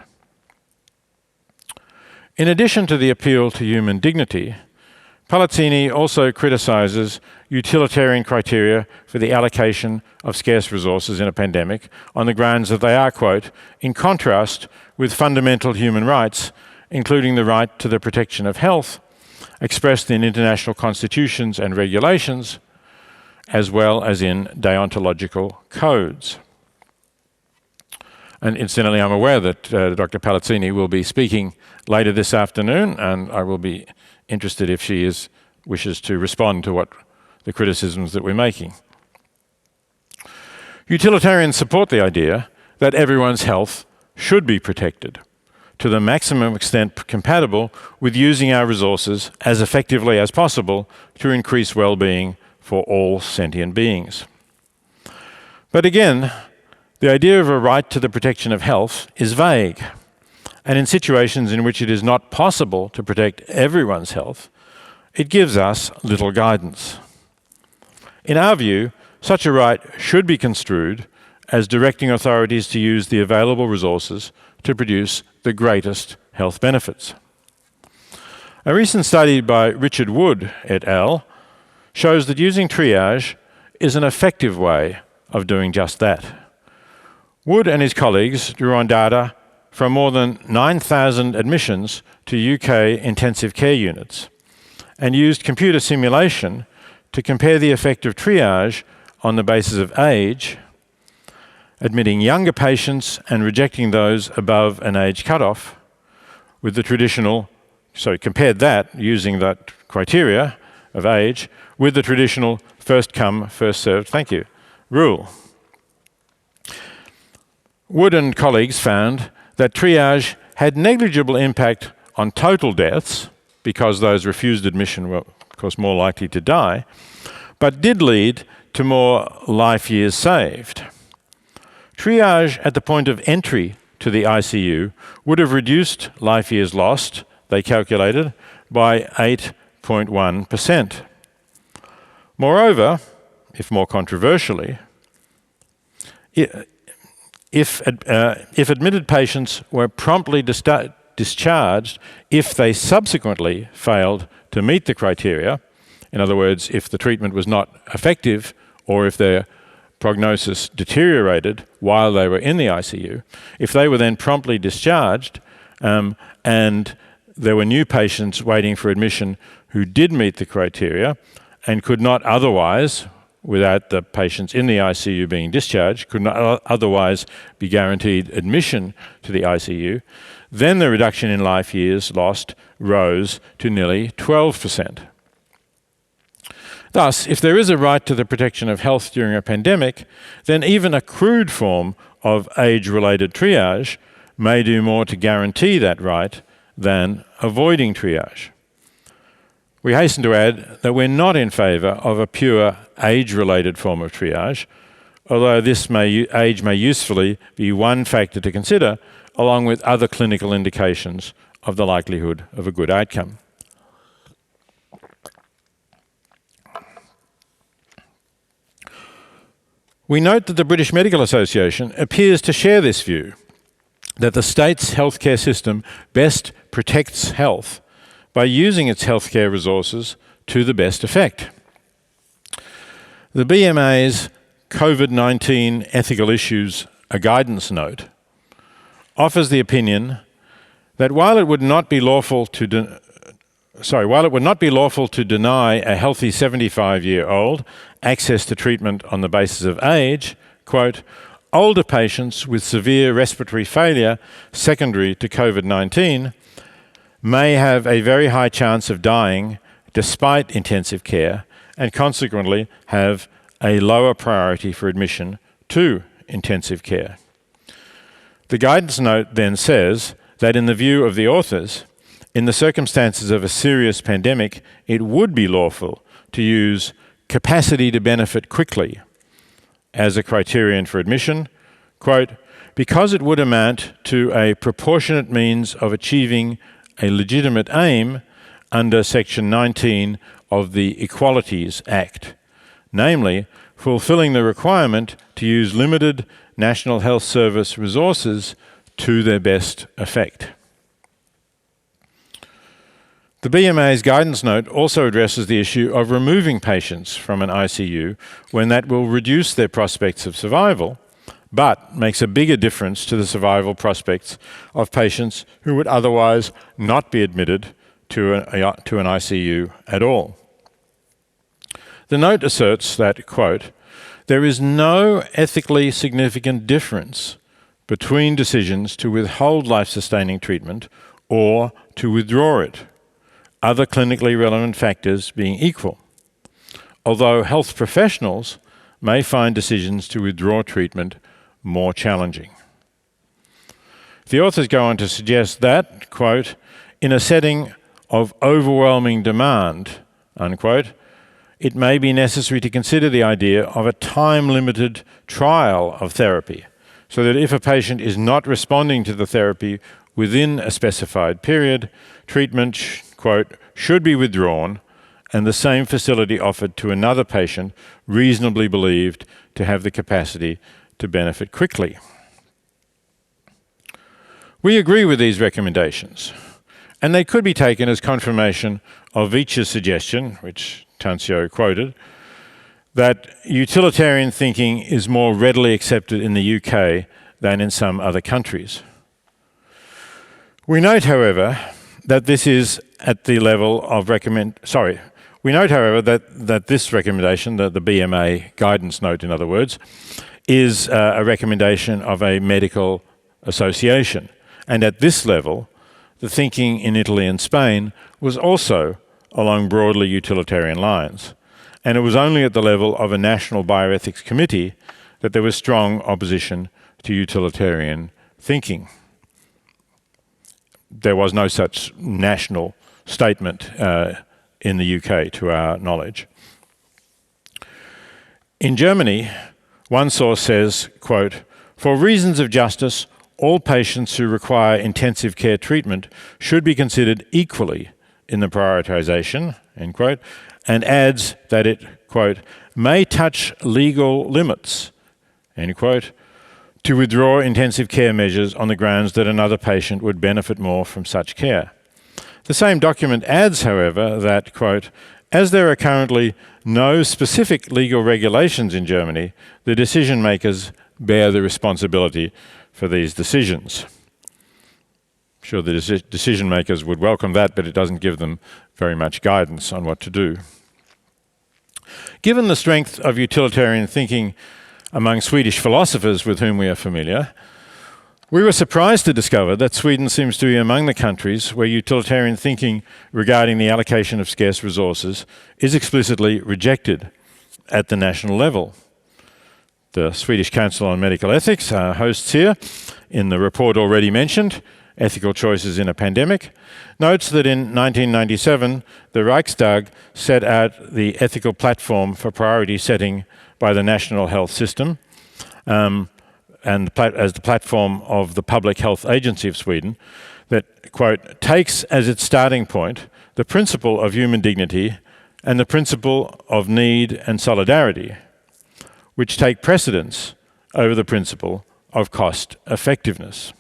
In addition to the appeal to human dignity, Palazzini also criticizes utilitarian criteria for the allocation of scarce resources in a pandemic on the grounds that they are, quote, "in contrast with fundamental human rights, including the right to the protection of health, expressed in international constitutions and regulations, as well as in deontological codes." And incidentally, I'm aware that Dr. Palazzini will be speaking later this afternoon, and I will be interested if she wishes to respond to what the criticisms that we're making. Utilitarians support the idea that everyone's health should be protected to the maximum extent compatible with using our resources as effectively as possible to increase well-being for all sentient beings. But again, the idea of a right to the protection of health is vague, and in situations in which it is not possible to protect everyone's health, it gives us little guidance. In our view, such a right should be construed as directing authorities to use the available resources to produce the greatest health benefits. A recent study by Richard Wood et al. Shows that using triage is an effective way of doing just that. Wood and his colleagues drew on data from more than 9,000 admissions to UK intensive care units and used computer simulation to compare the effect of triage on the basis of age, admitting younger patients and rejecting those above an age cutoff with the traditional, so compared that using that criteria of age with the traditional first come, first served, thank you, rule. Wood and colleagues found that triage had negligible impact on total deaths, because those refused admission were, of course, more likely to die, but did lead to more life years saved. Triage at the point of entry to the ICU would have reduced life years lost, they calculated, by 8.1%. Moreover, if more controversially, if admitted patients were promptly discharged if they subsequently failed to meet the criteria, in other words, if the treatment was not effective or if their prognosis deteriorated while they were in the ICU, if they were then promptly discharged and there were new patients waiting for admission who did meet the criteria and could not otherwise, without the patients in the ICU being discharged, could not otherwise be guaranteed admission to the ICU, then the reduction in life years lost rose to nearly 12%. Thus, if there is a right to the protection of health during a pandemic, then even a crude form of age-related triage may do more to guarantee that right than avoiding triage. We hasten to add that we're not in favour of a pure age-related form of triage, although age may usefully be one factor to consider, along with other clinical indications of the likelihood of a good outcome. We note that the British Medical Association appears to share this view, that the state's healthcare system best protects health by using its healthcare resources to the best effect. The BMA's COVID-19 Ethical Issues, a Guidance Note, offers the opinion that while it would not be lawful to deny a healthy 75-year-old access to treatment on the basis of age, quote, older patients with severe respiratory failure secondary to COVID-19 may have a very high chance of dying despite intensive care and consequently have a lower priority for admission to intensive care. The guidance note then says that in the view of the authors, in the circumstances of a serious pandemic, it would be lawful to use capacity to benefit quickly as a criterion for admission, quote, because it would amount to a proportionate means of achieving a legitimate aim under Section 19 of the Equalities Act, namely, fulfilling the requirement to use limited National Health Service resources to their best effect. The BMA's guidance note also addresses the issue of removing patients from an ICU when that will reduce their prospects of survival, but makes a bigger difference to the survival prospects of patients who would otherwise not be admitted to an ICU at all. The note asserts that, quote, there is no ethically significant difference between decisions to withhold life-sustaining treatment or to withdraw it, other clinically relevant factors being equal, although health professionals may find decisions to withdraw treatment more challenging. The authors go on to suggest that, quote, in a setting of overwhelming demand, unquote, it may be necessary to consider the idea of a time-limited trial of therapy, so that if a patient is not responding to the therapy within a specified period, treatment, quote, should be withdrawn and the same facility offered to another patient reasonably believed to have the capacity to benefit quickly. We agree with these recommendations, and they could be taken as confirmation of Veitch's suggestion, which Tancio quoted, that utilitarian thinking is more readily accepted in the UK than in some other countries. We note, however, that this is at the level of We note, however, that this recommendation, the BMA guidance note, in other words, is a recommendation of a medical association. And at this level, the thinking in Italy and Spain was also along broadly utilitarian lines. And it was only at the level of a national bioethics committee that there was strong opposition to utilitarian thinking. There was no such national statement in the UK, to our knowledge. In Germany, one source says, quote, for reasons of justice, all patients who require intensive care treatment should be considered equally in the prioritisation, end quote, and adds that it, quote, may touch legal limits, end quote, to withdraw intensive care measures on the grounds that another patient would benefit more from such care. The same document adds, however, that, quote, as there are currently no specific legal regulations in Germany, the decision makers bear the responsibility for these decisions. I'm sure the decision makers would welcome that, but it doesn't give them very much guidance on what to do. Given the strength of utilitarian thinking among Swedish philosophers with whom we are familiar, we were surprised to discover that Sweden seems to be among the countries where utilitarian thinking regarding the allocation of scarce resources is explicitly rejected at the national level. The Swedish Council on Medical Ethics, our hosts here, in the report already mentioned, Ethical Choices in a Pandemic, notes that in 1997, the Riksdag set out the ethical platform for priority setting by the national health system, and as the platform of the Public Health Agency of Sweden, that, quote, takes as its starting point the principle of human dignity and the principle of need and solidarity, which take precedence over the principle of cost effectiveness.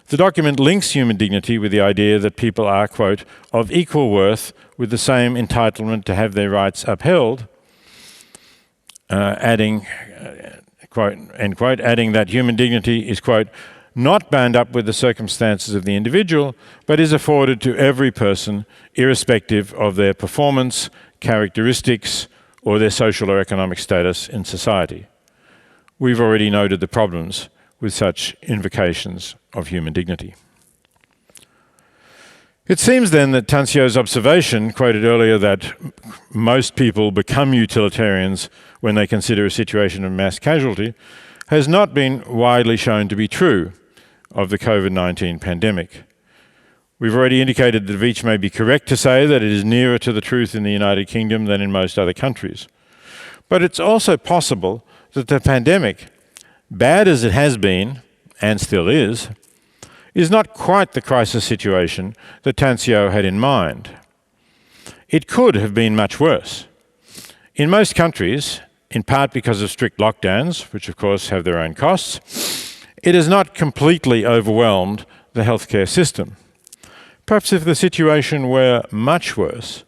The document links human dignity with the idea that people are, quote, of equal worth with the same entitlement to have their rights upheld, adding, quote, end quote, adding that human dignity is, quote, not bound up with the circumstances of the individual, but is afforded to every person, irrespective of their performance, characteristics, or their social or economic status in society. We've already noted the problems with such invocations of human dignity. It seems then that Tancio's observation, quoted earlier, that most people become utilitarians when they consider a situation of mass casualty, has not been widely shown to be true of the COVID-19 pandemic. We've already indicated that Veitch may be correct to say that it is nearer to the truth in the United Kingdom than in most other countries. But it's also possible that the pandemic, bad as it has been, and still is not quite the crisis situation that Tancio had in mind. It could have been much worse. In most countries, in part because of strict lockdowns, which of course have their own costs, it has not completely overwhelmed the healthcare system. Perhaps if the situation were much worse,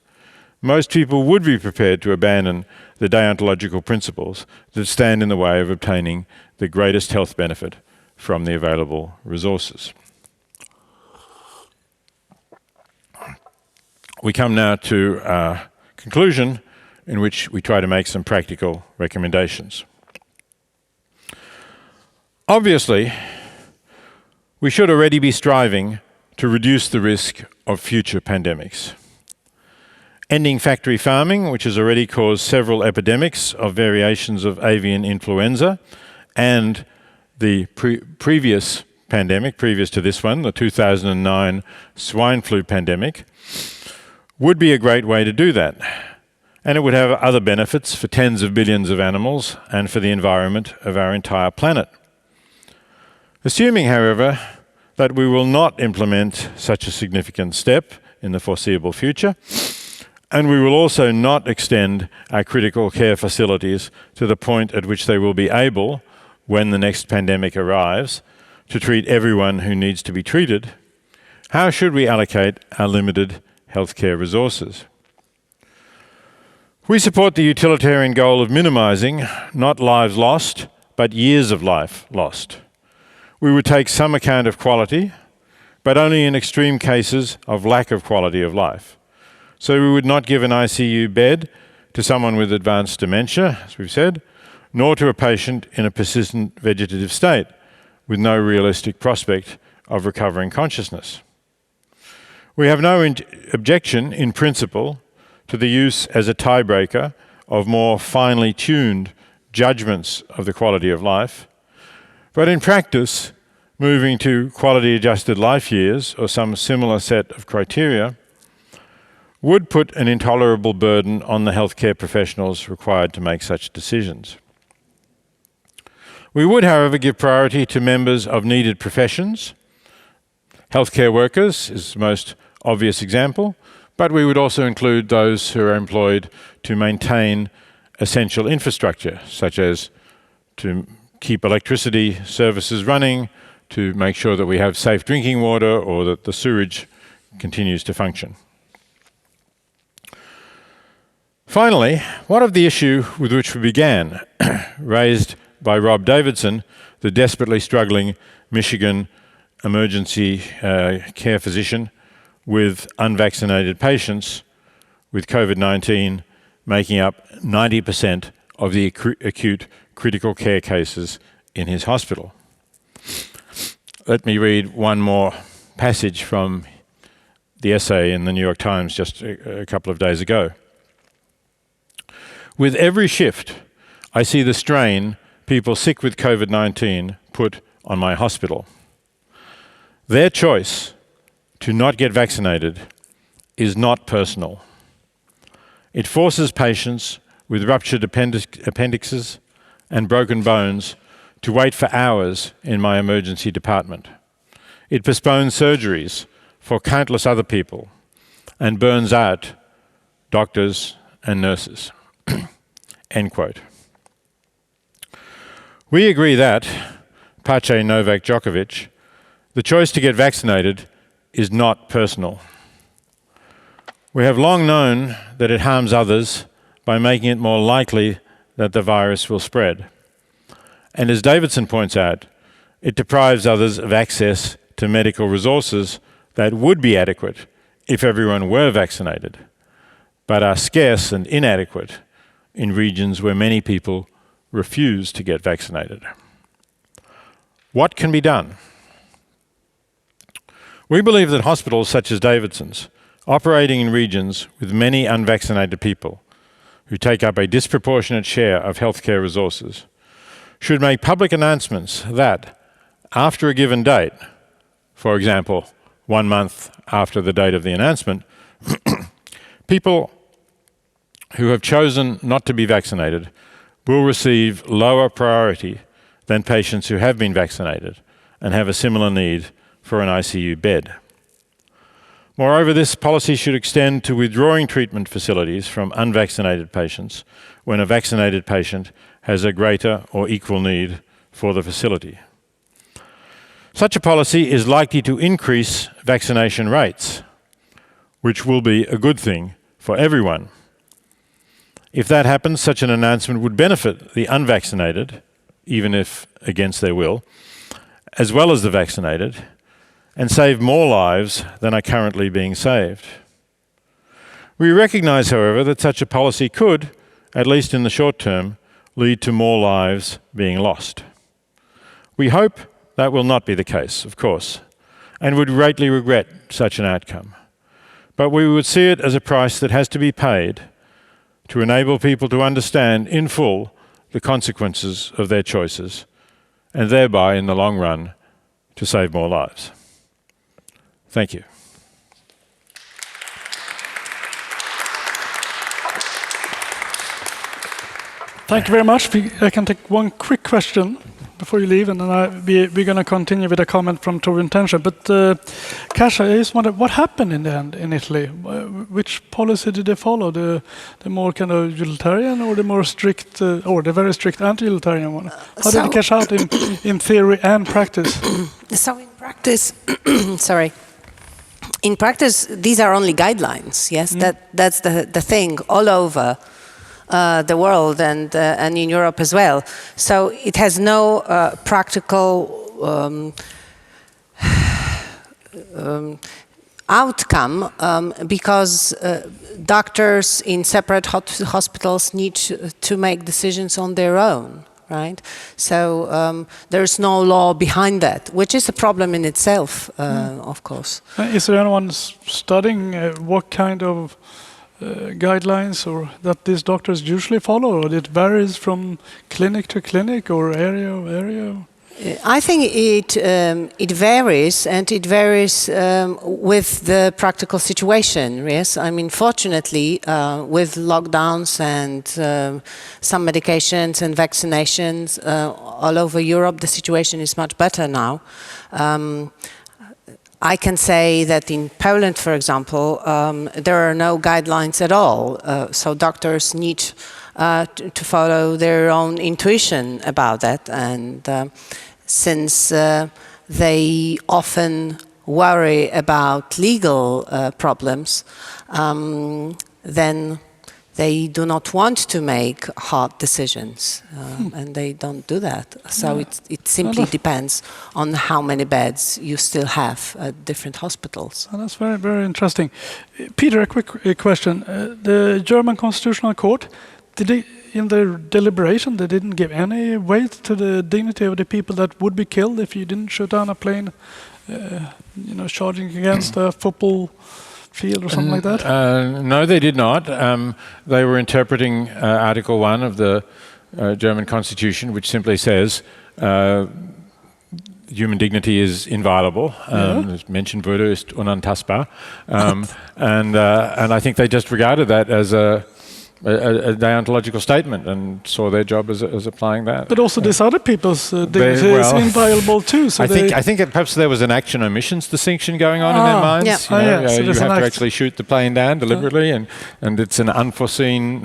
most people would be prepared to abandon the deontological principles that stand in the way of obtaining the greatest health benefit from the available resources. We come now to a conclusion in which we try to make some practical recommendations. Obviously, we should already be striving to reduce the risk of future pandemics. Ending factory farming, which has already caused several epidemics of variations of avian influenza, and the previous pandemic, previous to this one, the 2009 swine flu pandemic, would be a great way to do that. And it would have other benefits for tens of billions of animals and for the environment of our entire planet. Assuming, however, that we will not implement such a significant step in the foreseeable future, and we will also not extend our critical care facilities to the point at which they will be able, when the next pandemic arrives, to treat everyone who needs to be treated, how should we allocate our limited healthcare resources? We support the utilitarian goal of minimising not lives lost, but years of life lost. We would take some account of quality, but only in extreme cases of lack of quality of life. So we would not give an ICU bed to someone with advanced dementia, as we've said, nor to a patient in a persistent vegetative state with no realistic prospect of recovering consciousness. We have no objection in principle to the use as a tiebreaker of more finely tuned judgments of the quality of life, but in practice, moving to quality-adjusted life years or some similar set of criteria would put an intolerable burden on the healthcare professionals required to make such decisions. We would, however, give priority to members of needed professions. Healthcare workers is the most obvious example, but we would also include those who are employed to maintain essential infrastructure, such as to keep electricity services running, to make sure that we have safe drinking water or that the sewerage continues to function. Finally, what of the issue with which we began, raised by Rob Davidson, the desperately struggling Michigan emergency care physician with unvaccinated patients with COVID-19 making up 90% of the acute critical care cases in his hospital. Let me read one more passage from the essay in the New York Times just a couple of days ago. With every shift, I see the strain people sick with COVID-19 put on my hospital. Their choice to not get vaccinated is not personal. It forces patients with ruptured appendixes and broken bones to wait for hours in my emergency department. It postpones surgeries for countless other people and burns out doctors and nurses. End quote. We agree that, Pace Novak Djokovic, the choice to get vaccinated is not personal. We have long known that it harms others by making it more likely that the virus will spread. And as Davidson points out, it deprives others of access to medical resources that would be adequate if everyone were vaccinated, but are scarce and inadequate in regions where many people refuse to get vaccinated. What can be done? We believe that hospitals such as Davidson's, operating in regions with many unvaccinated people who take up a disproportionate share of healthcare resources, should make public announcements that, after a given date, for example, 1 month after the date of the announcement, people who have chosen not to be vaccinated will receive lower priority than patients who have been vaccinated and have a similar need for an ICU bed. Moreover, this policy should extend to withdrawing treatment facilities from unvaccinated patients when a vaccinated patient has a greater or equal need for the facility. Such a policy is likely to increase vaccination rates, which will be a good thing for everyone. If that happens, such an announcement would benefit the unvaccinated, even if against their will, as well as the vaccinated, and save more lives than are currently being saved. We recognize, however, that such a policy could, at least in the short term, lead to more lives being lost. We hope that will not be the case, of course, and would greatly regret such an outcome. But we would see it as a price that has to be paid to enable people to understand in full the consequences of their choices, and thereby, in the long run, to save more lives. Thank you. Thank you very much. I can take one quick question before you leave, and then we're going to continue with a comment from Torbjörn Tännsjö. But Kasia, I just wonder, what happened in the end in Italy? Which policy did they follow? The more kind of utilitarian, or the more strict, or the very strict anti-utilitarian one? How did it cash out in theory and practice? So in practice, sorry. In practice, these are only guidelines. Yes, that's the thing all over the world and in Europe as well. So it has no practical outcome because doctors in separate hospitals need to make decisions on their own. Right, so there's no law behind that, which is a problem in itself, of course. Is there anyone studying what kind of guidelines or that these doctors usually follow, or it varies from clinic to clinic or area to area? I think it varies, and it varies with the practical situation. Yes, I mean, fortunately, with lockdowns and some medications and vaccinations all over Europe, the situation is much better now. I can say that in Poland, for example, there are no guidelines at all. So doctors need to follow their own intuition about that. And since they often worry about legal problems, then they do not want to make hard decisions, and they don't do that. So it simply depends on how many beds you still have at different hospitals. Oh, that's very, very interesting. Peter, a quick question. The German Constitutional Court, in their deliberation, they didn't give any weight to the dignity of the people that would be killed if you didn't shoot down a plane, charging against a football field or something like that? No, they did not. They were interpreting Article 1 of the German Constitution, which simply says human dignity is inviolable. As mentioned, Würde ist unantastbar. And I think they just regarded that as a deontological statement and saw their job as applying that. But also this other people's dignity is inviolable too. So I think perhaps there was an action omissions distinction going on in their minds. Yeah. You have to actually shoot the plane down deliberately, and it's an foreseen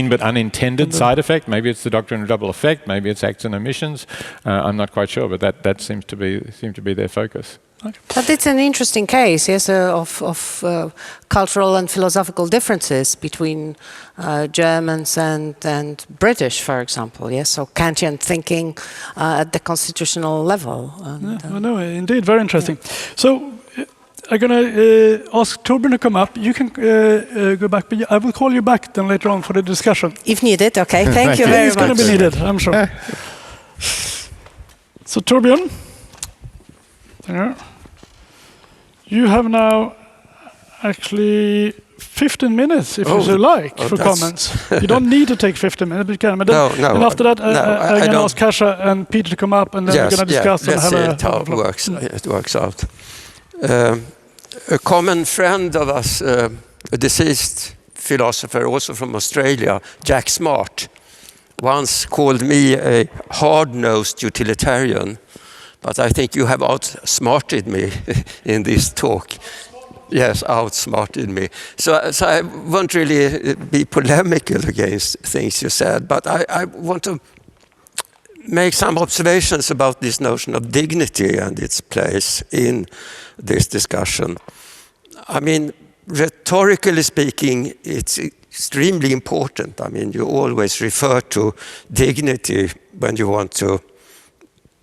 but unintended side effect. Maybe it's the doctrine of double effect. Maybe it's acts and omissions. I'm not quite sure, but that seemed to be their focus. Okay. But it's an interesting case, yes, of cultural and philosophical differences between Germans and British, for example. Yes, so Kantian thinking at the constitutional level. No, indeed, very interesting. Yeah. So I'm going to ask Torbjörn to come up. You can go back, but I will call you back then later on for the discussion. If needed, okay. Thank you very much. It's going to be needed, I'm sure. So Torbjörn. There. You have now actually 15 minutes, if you so like, for comments. You don't need to take 15 minutes, but you can. But then, and after that, I'm going to ask Kasia and Peter to come up, and then we're going to discuss and have it works out. A common friend of us, a deceased philosopher, also from Australia, Jack Smart, once called me a hard-nosed utilitarian. But I think you have outsmarted me in this talk. Yes, outsmarted me. So I won't really be polemical against things you said, but I want to make some observations about this notion of dignity and its place in this discussion. I mean, rhetorically speaking, it's extremely important. I mean, you always refer to dignity when you want to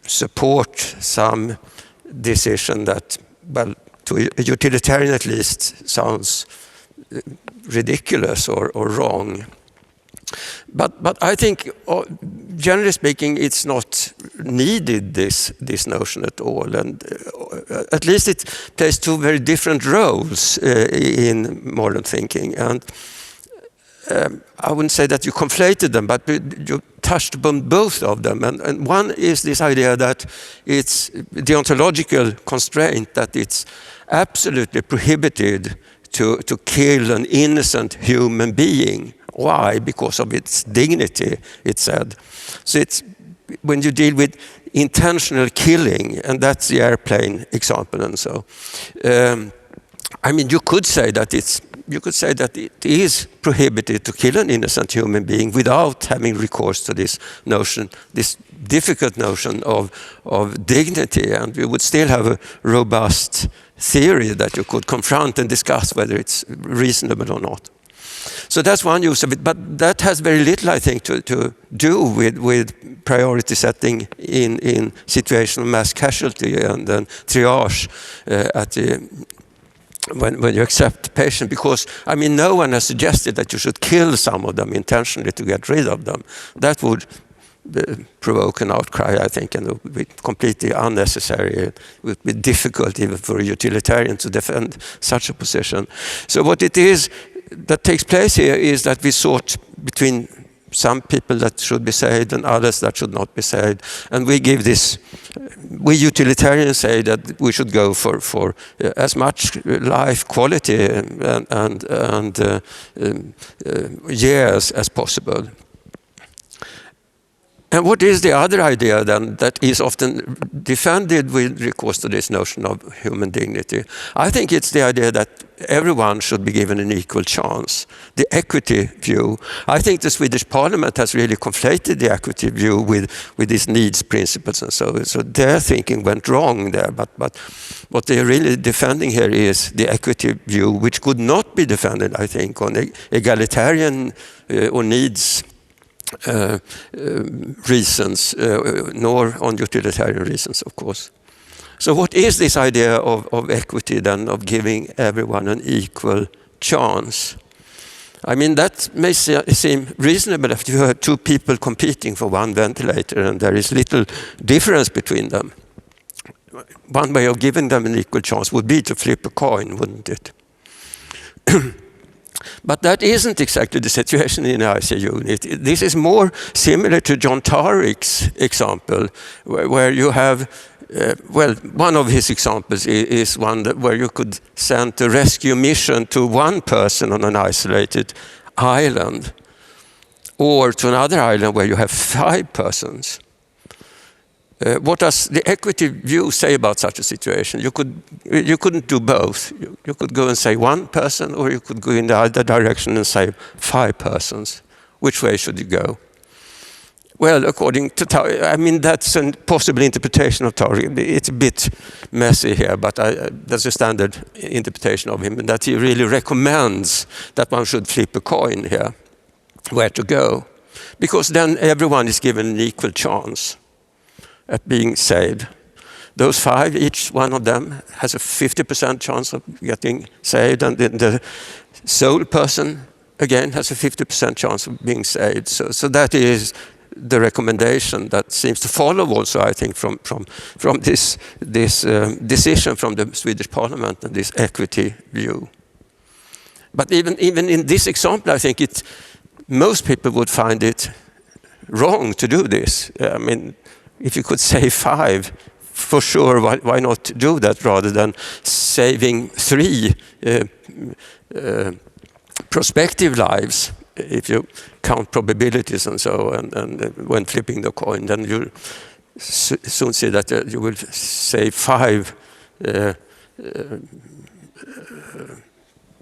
support some decision that, well, to a utilitarian at least, sounds ridiculous or wrong. But I think, generally speaking, it's not needed, this notion at all. And at least it plays two very different roles in modern thinking. And I wouldn't say that you conflated them, but you touched upon both of them. And one is this idea that it's the ontological constraint, that it's absolutely prohibited to kill an innocent human being. Why? Because of its dignity, it said. So it's when you deal with intentional killing, and that's the airplane example, and so. I mean, you could say that it is prohibited to kill an innocent human being without having recourse to this notion, this difficult notion of dignity, and we would still have a robust theory that you could confront and discuss whether it's reasonable or not. So that's one use of it, but that has very little, I think, to do with priority setting in situational mass casualty and then triage when you accept the patient, because I mean no one has suggested that you should kill some of them intentionally to get rid of them. That would provoke an outcry, I think, and it would be completely unnecessary. It would be difficult even for a utilitarian to defend such a position. So what it is that takes place here is that we sort between some people that should be saved and others that should not be saved. And we give this, we utilitarians say that we should go for as much life quality and years as possible. And what is the other idea then that is often defended with recourse to this notion of human dignity? I think it's the idea that everyone should be given an equal chance, the equity view. I think the Swedish Parliament has really conflated the equity view with these needs principles and so their thinking went wrong there. But what they're really defending here is the equity view, which could not be defended, I think, on egalitarian or needs reasons, nor on utilitarian reasons, of course. So what is this idea of equity then, of giving everyone an equal chance? I mean, that may seem reasonable if you have two people competing for one ventilator and there is little difference between them. One way of giving them an equal chance would be to flip a coin, wouldn't it? But that isn't exactly the situation in the ICU. This is more similar to John Tariq's example, where you have, well, one of his examples is one where you could send a rescue mission to one person on an isolated island, or to another island where you have 5 persons. What does the equity view say about such a situation? You couldn't do both. You could go and say 1 person, or you could go in the other direction and say 5 persons. Which way should you go? Well, according to Tariq, I mean, that's a possible interpretation of Tariq. It's a bit messy here, but that's a standard interpretation of him, and that he really recommends that one should flip a coin here, where to go. Because then everyone is given an equal chance at being saved. Those 5, each one of them has a 50% chance of getting saved, and the sole person, again, has a 50% chance of being saved. So that is the recommendation that seems to follow also, I think, from this decision from the Swedish Parliament and this equity view. But even in this example, I think most people would find it wrong to do this. I mean, if you could save 5, for sure, why not do that rather than saving 3 prospective lives? If you count probabilities and so, and when flipping the coin, then you soon see that you will save 5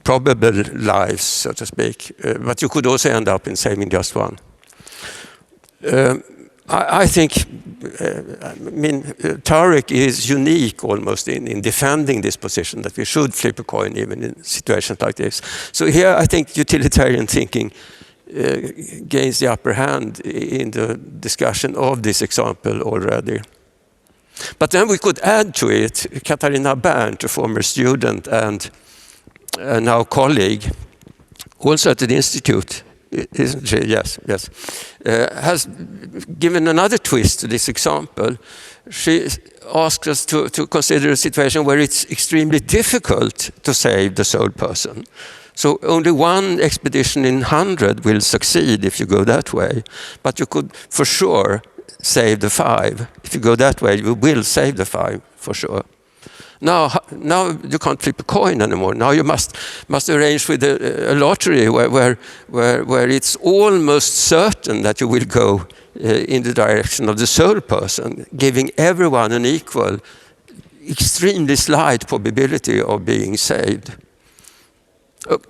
probable lives, so to speak. But you could also end up in saving just 1. I think, Tariq is unique almost in defending this position that we should flip a coin even in situations like this. So here I think utilitarian thinking gains the upper hand in the discussion of this example already. But then we could add to it Katarina Berndt, a former student and now colleague, also at the Institute isn't she? Yes, yes. Has given another twist to this example. She asks us to consider a situation where it's extremely difficult to save the sole person. So only one expedition in 100 will succeed if you go that way. But you could for sure save the 5. If you go that way, you will save the 5 for sure. Now you can't flip a coin anymore. Now you must arrange with a lottery where it's almost certain that you will go in the direction of the sole person, giving everyone an equal, extremely slight probability of being saved.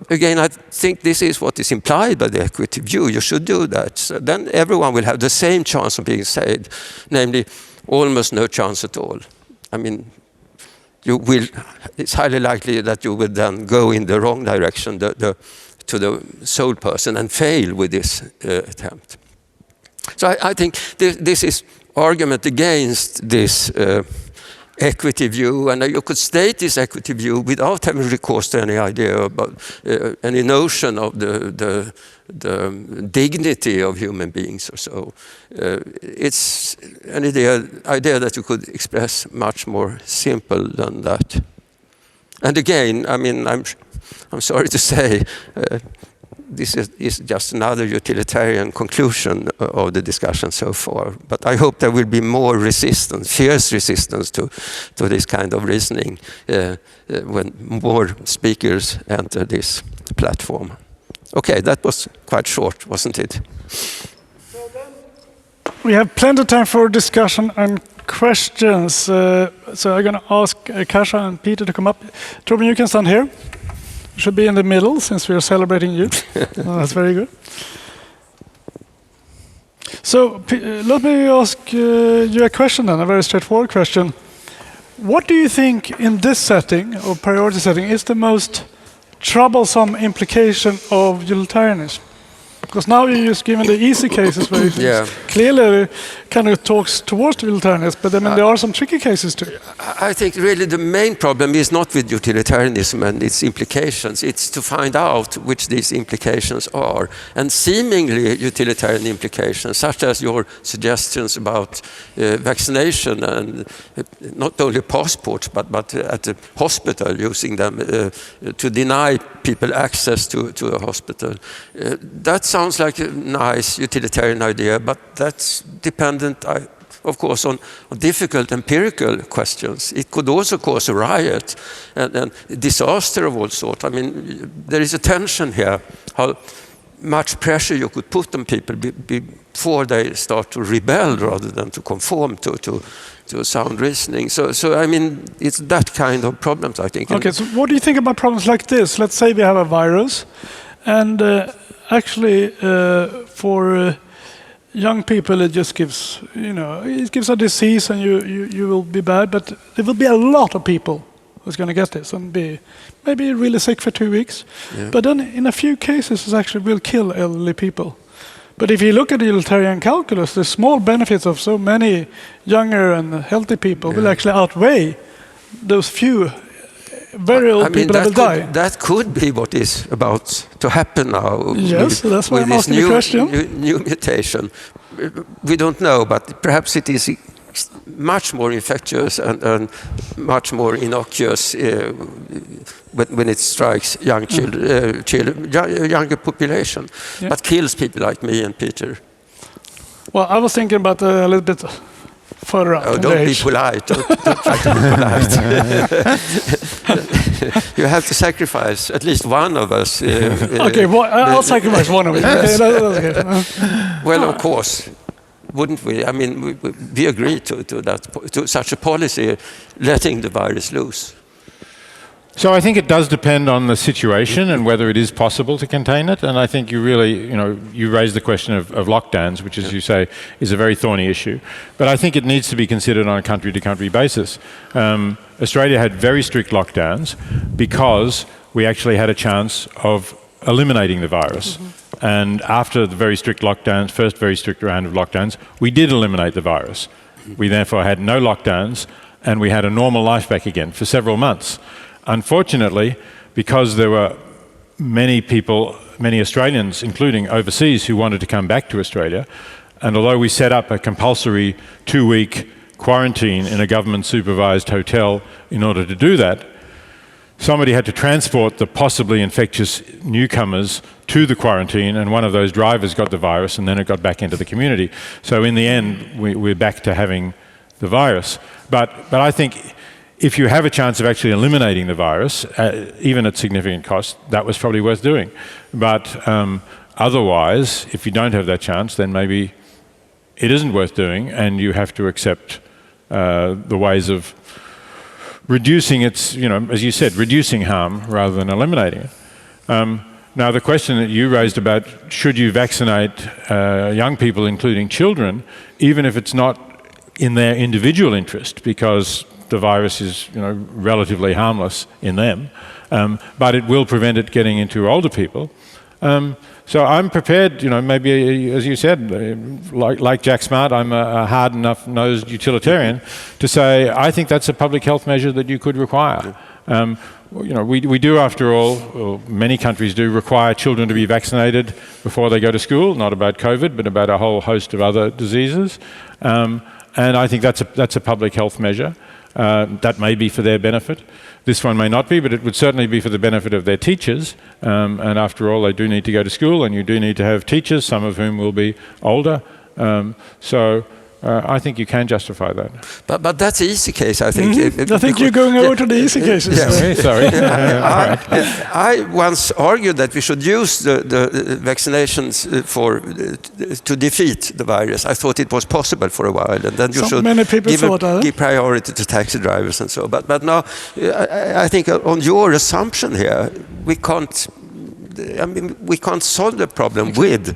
Again, I think this is what is implied by the equity view. You should do that. So then everyone will have the same chance of being saved, namely almost no chance at all. I mean, it's highly likely that you will then go in the wrong direction to the sole person and fail with this attempt. So I think this is argument against this equity view, and you could state this equity view without having recourse to any idea about any notion of the dignity of human beings or so. It's an idea that you could express much more simple than that. And again, I mean, I'm sorry to say, this is just another utilitarian conclusion of the discussion so far. But I hope there will be more resistance, fierce resistance to this kind of reasoning when more speakers enter this platform. Okay, that was quite short, wasn't it? We have plenty of time for discussion and questions. So I'm going to ask Kasia and Peter to come up. Torbjörn, you can stand here. You should be in the middle since we are celebrating you. That's very good. So let me ask you a question then, a very straightforward question. What do you think in this setting, or priority setting, is the most troublesome implication of utilitarianism? Because now you're just given the easy cases where it clearly kind of talks towards utilitarianism, but I mean, there are some tricky cases too. I think really the main problem is not with utilitarianism and its implications. It's to find out which these implications are. And seemingly utilitarian implications, such as your suggestions about vaccination and not only passports, but at the hospital, using them to deny people access to a hospital. That sounds like a nice utilitarian idea, but that's dependent, of course, on difficult empirical questions. It could also cause a riot and disaster of all sorts. I mean, there is a tension here, how much pressure you could put on people before they start to rebel rather than to conform to sound reasoning. So I mean, it's that kind of problems, I think. Okay, so what do you think about problems like this? Let's say we have a virus, and actually for young people it just gives, it gives a disease and you will be bad, but there will be a lot of people who's going to get this and be maybe really sick for 2 weeks. Yeah. But then in a few cases it actually will kill elderly people. But if you look at the utilitarian calculus, the small benefits of so many younger and healthy people will actually outweigh those few very old people that will die. That could be what is about to happen now. Yes, so that's why I'm asking the question. New mutation. We don't know, but perhaps it is much more infectious and much more innocuous when it strikes young children, younger population, but kills people like me and Peter. Well, I was thinking about a little bit further up. Oh, don't be polite. Don't try to be polite. You have to sacrifice at least one of us. Okay, well, I'll sacrifice one of you. Okay. Well, of course. Wouldn't we? I mean, we agree to such a policy, letting the virus loose. So I think it does depend on the situation and whether it is possible to contain it. And I think you really, you raised the question of lockdowns, which, as you say, is a very thorny issue. But I think it needs to be considered on a country-to-country basis. Australia had very strict lockdowns because we actually had a chance of eliminating the virus. Mm-hmm. And after the very strict lockdowns, first very strict round of lockdowns, we did eliminate the virus. We therefore had no lockdowns and we had a normal life back again for several months. Unfortunately, because there were many people, many Australians, including overseas, who wanted to come back to Australia. And although we set up a compulsory 2-week quarantine in a government-supervised hotel in order to do that, somebody had to transport the possibly infectious newcomers to the quarantine, and one of those drivers got the virus, and then it got back into the community. So in the end, we're back to having the virus. But I think if you have a chance of actually eliminating the virus, even at significant cost, that was probably worth doing. But otherwise, if you don't have that chance, then maybe it isn't worth doing, and you have to accept the ways of reducing its, as you said, reducing harm rather than eliminating it. Now, the question that you raised about should you vaccinate young people, including children, even if it's not in their individual interest, because the virus is, relatively harmless in them, but it will prevent it getting into older people. So I'm prepared, maybe, as you said, like Jack Smart, I'm a hard enough-nosed utilitarian to say, I think that's a public health measure that you could require. We do, after all, or many countries do, require children to be vaccinated before they go to school, not about COVID, but about a whole host of other diseases. And I think that's a public health measure. That may be for their benefit. This one may not be, but it would certainly be for the benefit of their teachers. And after all, they do need to go to school, and you do need to have teachers, some of whom will be older. So I think you can justify that. But that's the easy case, I think. I think you're going over to the easy cases. Yes. Okay, sorry. I once argued that we should use the vaccinations to defeat the virus. I thought it was possible for a while, and then you should give priority to taxi drivers and so. But now, I think on your assumption here, we can't solve the problem with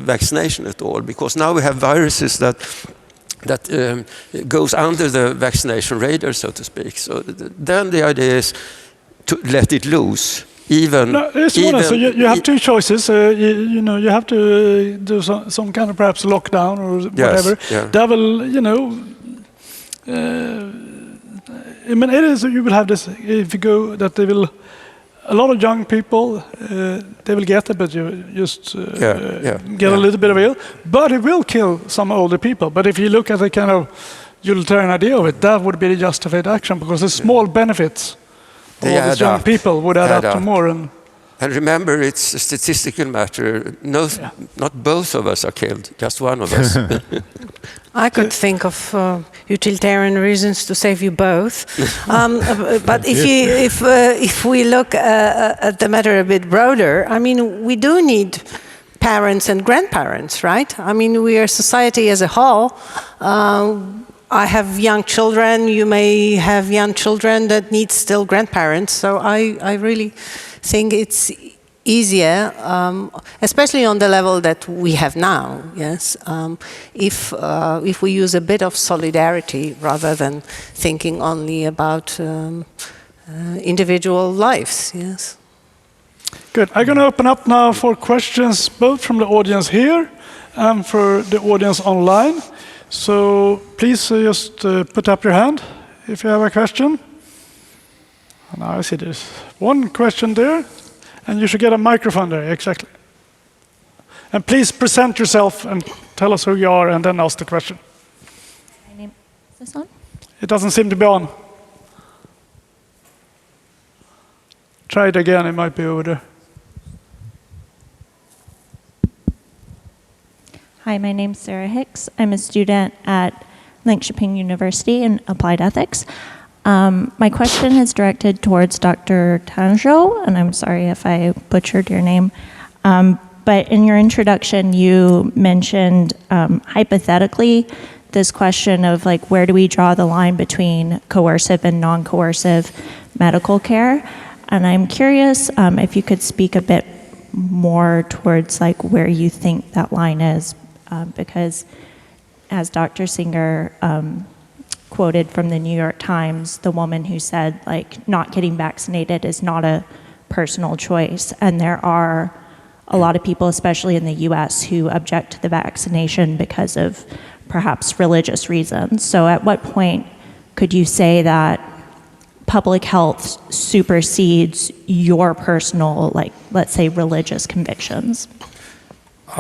vaccination at all, because now we have viruses that goes under the vaccination radar, so to speak. So then the idea is to let it loose. So you have two choices. You have to do some kind of perhaps lockdown or whatever. Yeah. That will, it is. You will have this if you go that they will. A lot of young people, they will get it, but you just get a little bit of it. But it will kill some older people. But if you look at the kind of utilitarian idea of it, that would be the justified action, because the small benefits of all these young people would add up to more. And remember, it's a statistical matter. Not both of us are killed, just one of us. I could think of utilitarian reasons to save you both. But if we look at the matter a bit broader, I mean, we do need parents and grandparents, right? I mean, we are society as a whole. I have young children. You may have young children that need still grandparents. So I really think it's easier, especially on the level that we have now, yes, if we use a bit of solidarity rather than thinking only about individual lives, yes. Good. I'm going to open up now for questions both from the audience here and for the audience online. So please just put up your hand if you have a question. Now I see there's one question there, and you should get a microphone there, exactly. And please present yourself and tell us who you are, and then ask the question. My name is this on? It doesn't seem to be on. Try it again, it might be over there. Hi, my name's Sarah Hicks. I'm a student at Linköping University in Applied Ethics. My question is directed towards Dr. Tanjo, and I'm sorry if I butchered your name. But in your introduction, you mentioned hypothetically this question of like, where do we draw the line between coercive and non-coercive medical care? And I'm curious if you could speak a bit more towards like where you think that line is, because as Dr. Singer quoted from the New York Times, the woman who said like not getting vaccinated is not a personal choice, and there are a lot of people, especially in the US, who object to the vaccination because of perhaps religious reasons. So at what point could you say that public health supersedes your personal, like, let's say, religious convictions?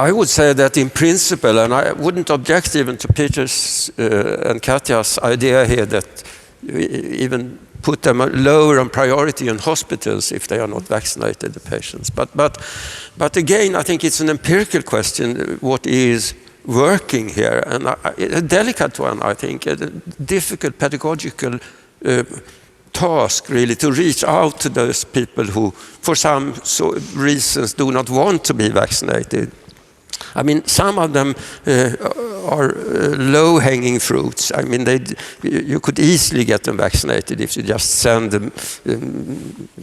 I would say that in principle, and I wouldn't object even to Peter's and Katja's idea here that we even put them lower on priority in hospitals if they are not vaccinated, the patients. But again, I think it's an empirical question, what is working here, and a delicate one, I think, a difficult pedagogical task really to reach out to those people who, for some reasons, do not want to be vaccinated. I mean, some of them are low-hanging fruits. I mean, you could easily get them vaccinated if you just send them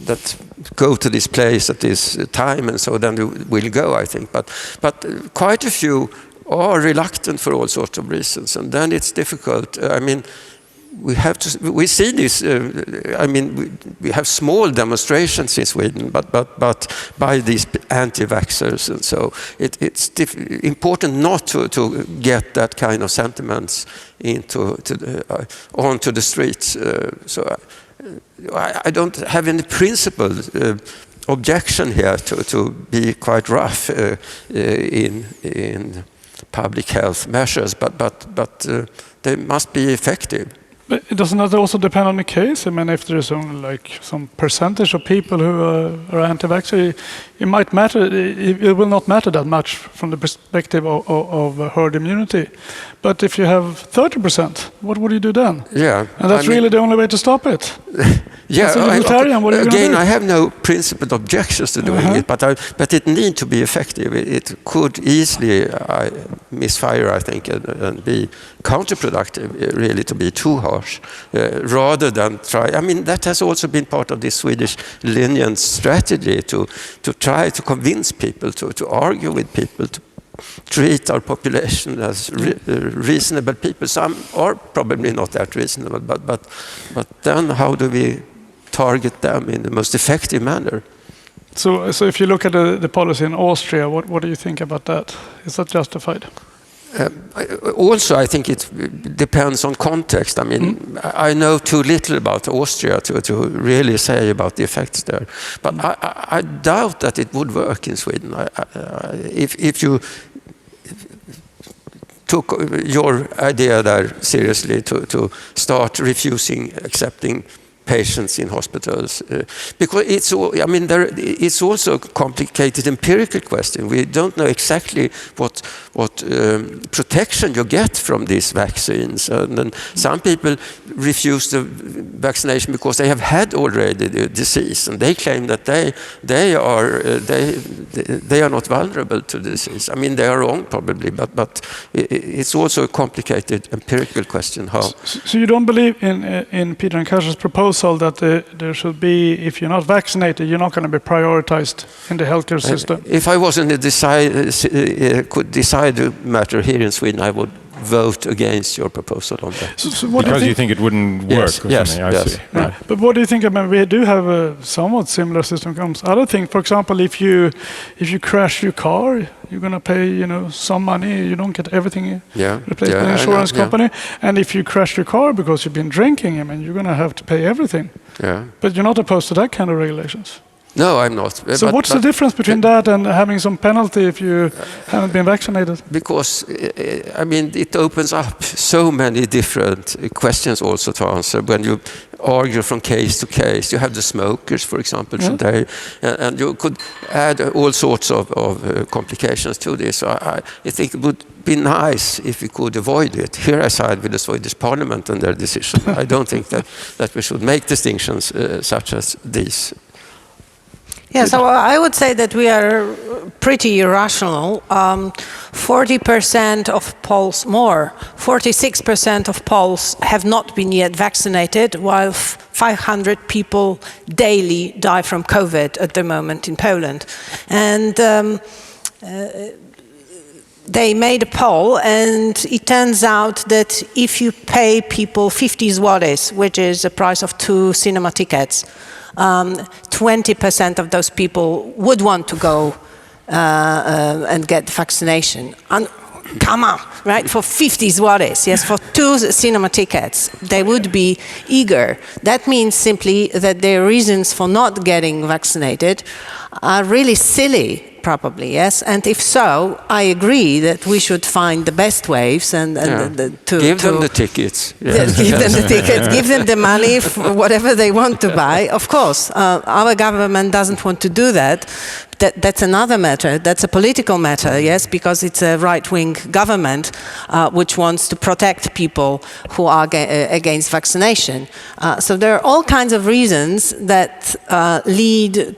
that go to this place at this time, and so then they will go, I think. But quite a few are reluctant for all sorts of reasons, and then it's difficult. I mean, we see this. I mean, we have small demonstrations in Sweden, but by these anti-vaxxers, and so it's important not to get that kind of sentiments onto the streets. So I don't have any principled objection here to be quite rough in public health measures, but they must be effective. But doesn't that also depend on the case? I mean, if there is only like some percentage of people who are anti-vaxxer, it might matter. It will not matter that much from the perspective of herd immunity. But if you have 30%, what would you do then? Yeah, and that's really the only way to stop it. Yeah, again, I have no principled objections to doing it, but it needs to be effective. It could easily misfire, I think, and be counterproductive, really, to be too harsh, rather than try. I mean, that has also been part of the Swedish lenient strategy to try to convince people, to argue with people, to treat our population as reasonable people. Some are probably not that reasonable, but then how do we target them in the most effective manner? So if you look at the policy in Austria, what do you think about that? Is that justified? Also, I think it depends on context. I mean, I know too little about Austria to really say about the effects there. But I doubt that it would work in Sweden. If you took your idea there seriously to start refusing accepting patients in hospitals, because it's also a complicated empirical question. We don't know exactly what protection you get from these vaccines, and then some people refuse the vaccination because they have had already the disease, and they claim that they are not vulnerable to the disease. I mean, they are wrong probably, but it's also a complicated empirical question. How? So you don't believe in Peter and Katja's proposal that there should be, if you're not vaccinated, you're not going to be prioritized in the healthcare system? If I wasn't could decide the matter here in Sweden, I would vote against your proposal on that. So what because do you think it wouldn't work? Yes, or yes, something, I see. Yeah. Right. But what do you think? I mean, we do have a somewhat similar system. Comes other things. For example, if you crash your car, you're going to pay some money. You don't get everything replaced by an insurance company. And if you crash your car because you've been drinking, I mean, you're going to have to pay everything. Yeah. But you're not opposed to that kind of regulations. No, I'm not. So what's the difference between that and having some penalty if you haven't been vaccinated? Because, I mean, it opens up so many different questions also to answer when you argue from case to case. You have the smokers, for example, today, and you could add all sorts of complications to this. So I think it would be nice if we could avoid it. Here I side with the Swedish Parliament and their decision. I don't think that we should make distinctions such as these. Yeah, so I would say that we are pretty irrational. 40% of Poles, 46% of Poles have not been yet vaccinated, while 500 people daily die from COVID at the moment in Poland. And they made a poll, and it turns out that if you pay people 50 zlotys, which is the price of 2 cinema tickets, 20% of those people would want to go and get vaccination. come on, right? For 50 zlotys, yes, for 2 cinema tickets, they would be eager. That means simply that their reasons for not getting vaccinated are really silly, probably, yes. And if so, I agree that we should find the best ways and give them the tickets. Give them the tickets, give them the money for whatever they want to buy. Of course, our government doesn't want to do that. That's another matter. That's a political matter, yes, because it's a right-wing government which wants to protect people who are against vaccination. So there are all kinds of reasons that lead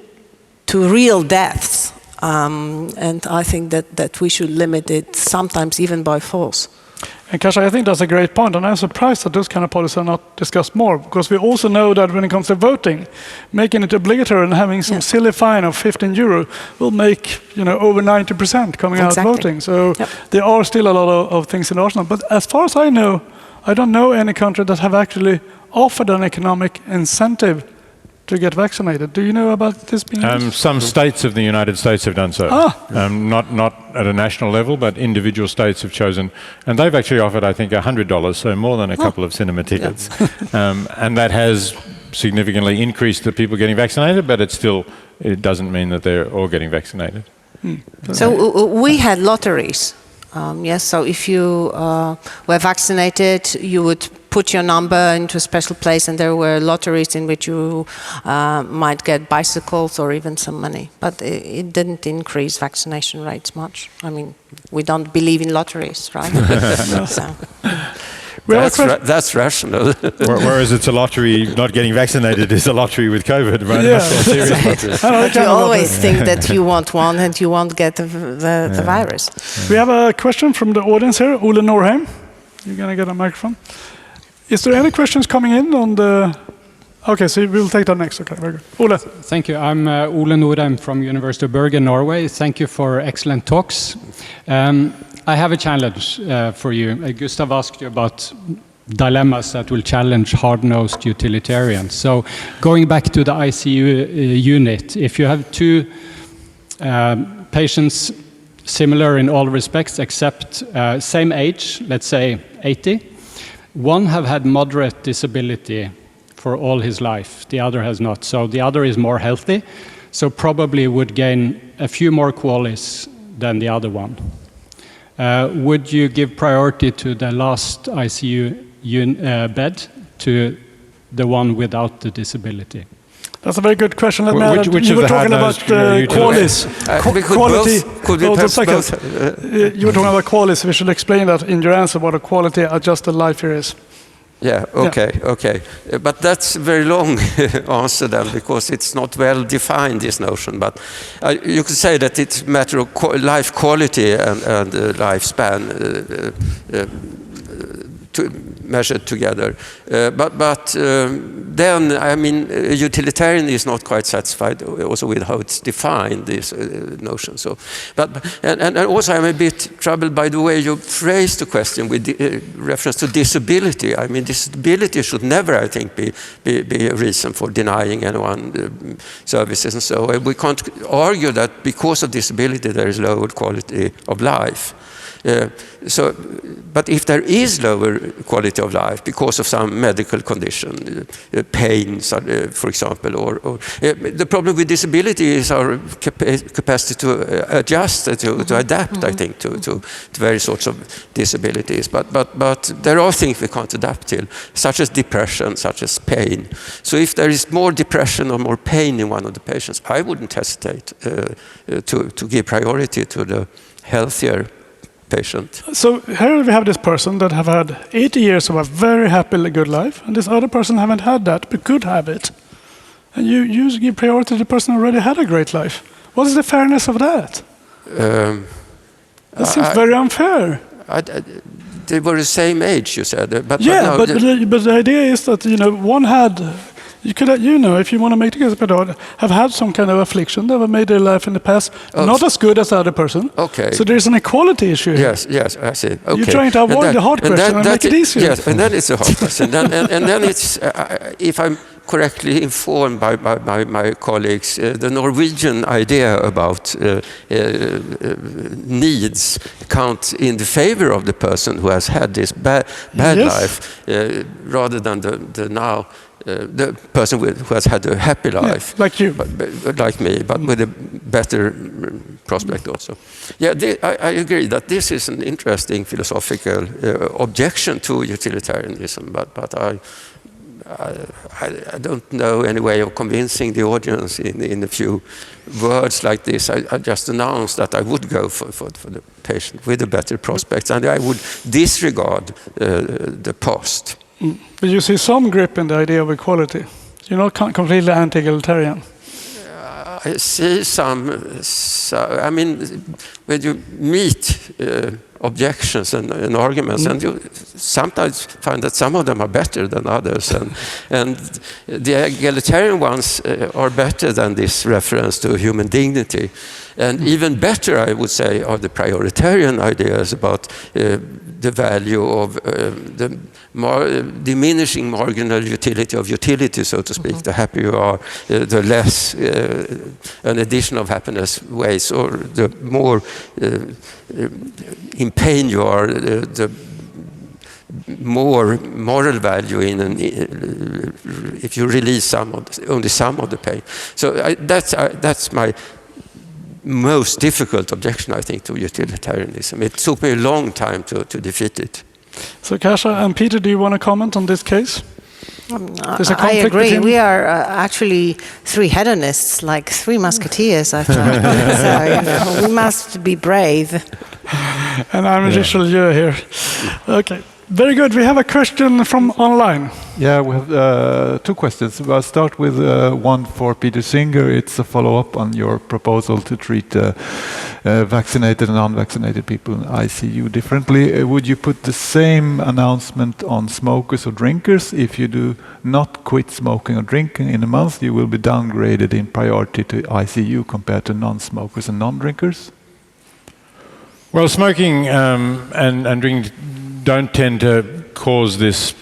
to real deaths. And I think that we should limit it sometimes even by force. And Kasia, I think that's a great point, and I'm surprised that those kind of policies are not discussed more, because we also know that when it comes to voting, making it obligatory and having some silly fine of 15 euro will make over 90% coming out voting. So there are still a lot of things in the arsenal. But as far as I know, I don't know any country that have actually offered an economic incentive to get vaccinated. Do you know about this being used? Some states of the United States have done so. Not at a national level, but individual states have chosen. And they've actually offered, I think, $100, so more than a couple of cinema tickets. And that has significantly increased the people getting vaccinated, but it doesn't mean that they're all getting vaccinated. So we had lotteries. Yes, so if you were vaccinated, you would put your number into a special place, and there were lotteries in which you might get bicycles or even some money. But it didn't increase vaccination rates much. I mean, we don't believe in lotteries, right? So. That's rational. Whereas it's a lottery, not getting vaccinated is a lottery with COVID. Right? But you always think that you want one and you won't get the virus. We have a question from the audience here. Ole Norheim, you're going to get a microphone. Is there any questions coming in on the... Okay, so we'll take that next. Okay, very good. Ole. Thank you. I'm Ole Norheim from University of Bergen, Norway. Thank you for excellent talks. I have a challenge for you. Gustav asked you about dilemmas that will challenge hard-nosed utilitarians. So going back to the ICU unit, if you have 2 patients similar in all respects except same age, let's say 80, one have had moderate disability for all his life, the other has not. So the other is more healthy, so probably would gain a few more QALYs than the other one. Would you give priority to the last ICU bed to the one without the disability? That's a very good question. Let me add, you were talking about QALYs. You were talking about QALYs. We should explain that in your answer, what a quality adjusted life year is. Yeah, okay. But that's a very long answer then, because it's not well defined, this notion. But you could say that it's a matter of life quality and lifespan measured together. But then, I mean, utilitarian is not quite satisfied also with how it's defined, this notion. So, and also I'm a bit troubled by the way you phrase the question with reference to disability. I mean, disability should never, I think, be a reason for denying anyone services and so on. We can't argue that because of disability there is lower quality of life. But if there is lower quality of life because of some medical condition, pain, for example, or the problem with disability is our capacity to adjust, to adapt, I think, to various sorts of disabilities. But there are things we can't adapt to, such as depression, such as pain. So if there is more depression or more pain in one of the patients, I wouldn't hesitate to give priority to the healthier patient. So here we have this person that have had 80 years of a very happy, good life, and this other person haven't had that, but could have it. And you give priority to the person who already had a great life. What is the fairness of that? That seems very unfair. They were the same age, you said. But the idea is that one had. You could, if you want to make the case, have had some kind of affliction that have made their life in the past not as good as the other person. Okay. So there's an equality issue here. Yes, I see. Okay. You're trying to avoid the hard question and make it easier. Yes, and then it's a hard question. And then it's, if I'm correctly informed by my colleagues, the Norwegian idea about needs count in the favor of the person who has had this bad life, rather than the person who has had a happy life, like you, like me, but with a better prospect also. Yeah, I agree that this is an interesting philosophical objection to utilitarianism, but I don't know any way of convincing the audience in a few words like this. I just announced that I would go for the patient with a better prospects, and I would disregard the past. But you see some grip in the idea of equality. You're not completely anti-egalitarian. I see some. I mean, when you meet objections and arguments, and you sometimes find that some of them are better than others, and the egalitarian ones are better than this reference to human dignity. And even better, I would say, are the prioritarian ideas about the value of the diminishing marginal utility of utility, so to speak. The happier you are, the less an addition of happiness weighs, or the more in pain you are, the more moral value if you release only some of the pain. So that's my most difficult objection, I think, to utilitarianism. It took me a long time to defeat it. So Kasia and Peter, do you want to comment on this case? I agree. We are actually three hedonists, like three musketeers, I thought. So we must be brave. And I'm Richelieu here. Okay, very good. We have a question from online. Yeah, we have two questions. I'll start with one for Peter Singer. It's a follow-up on your proposal to treat vaccinated and unvaccinated people in ICU differently. Would you put the same announcement on smokers or drinkers? If you do not quit smoking or drinking in a month, you will be downgraded in priority to ICU compared to non-smokers and non-drinkers? Well, smoking and drinking don't tend to cause this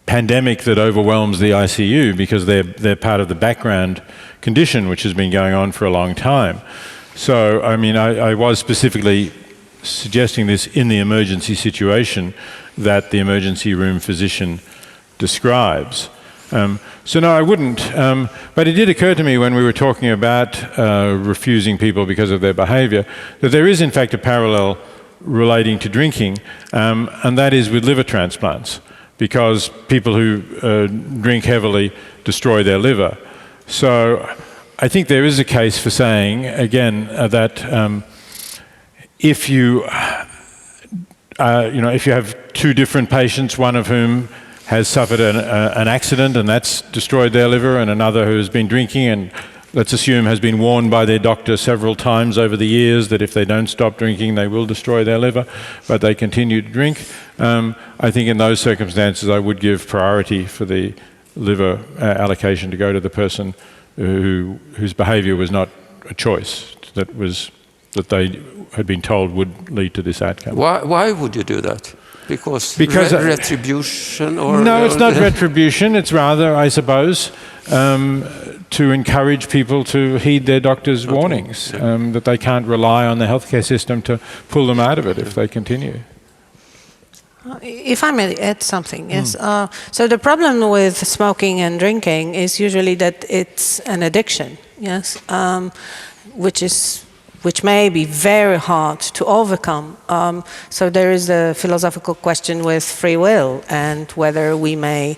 pandemic that overwhelms the ICU, because they're part of the background condition which has been going on for a long time. So, I mean, I was specifically suggesting this in the emergency situation that the emergency room physician describes. So no, I wouldn't. But it did occur to me when we were talking about refusing people because of their behaviour that there is in fact a parallel relating to drinking, and that is with liver transplants, because people who drink heavily destroy their liver. So I think there is a case for saying, again, that if you have two different patients, one of whom has suffered an accident and that's destroyed their liver, and another who has been drinking and, let's assume, has been warned by their doctor several times over the years that if they don't stop drinking they will destroy their liver, but they continue to drink. I think in those circumstances I would give priority for the liver allocation to go to the person whose behaviour was not a choice, that they had been told would lead to this outcome. Why would you do that? Because retribution, or no, it's not retribution. It's rather, I suppose, to encourage people to heed their doctor's warnings, that they can't rely on the healthcare system to pull them out of it if they continue. If I may add something, yes. So the problem with smoking and drinking is usually that it's an addiction, yes, which may be very hard to overcome. So there is a philosophical question with free will and whether we may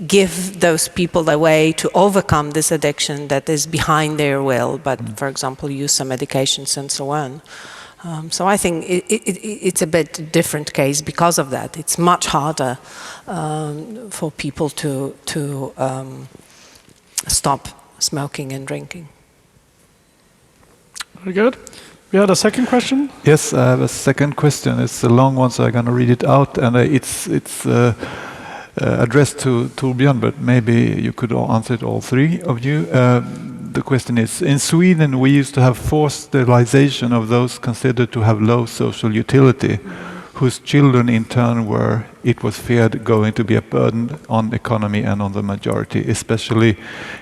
give those people the way to overcome this addiction that is behind their will, but for example, use some medications and so on. So I think it's a bit different case because of that. It's much harder for people to stop smoking and drinking. Very good. We had a second question? Yes, I have a second question. It's a long one, so I'm going to read it out, and it's addressed to Torbjörn, but maybe you could all answer it, all three of you. The question is, in Sweden we used to have forced sterilization of those considered to have low social utility. whose children in turn were, it was feared, going to be a burden on the economy and on the majority, especially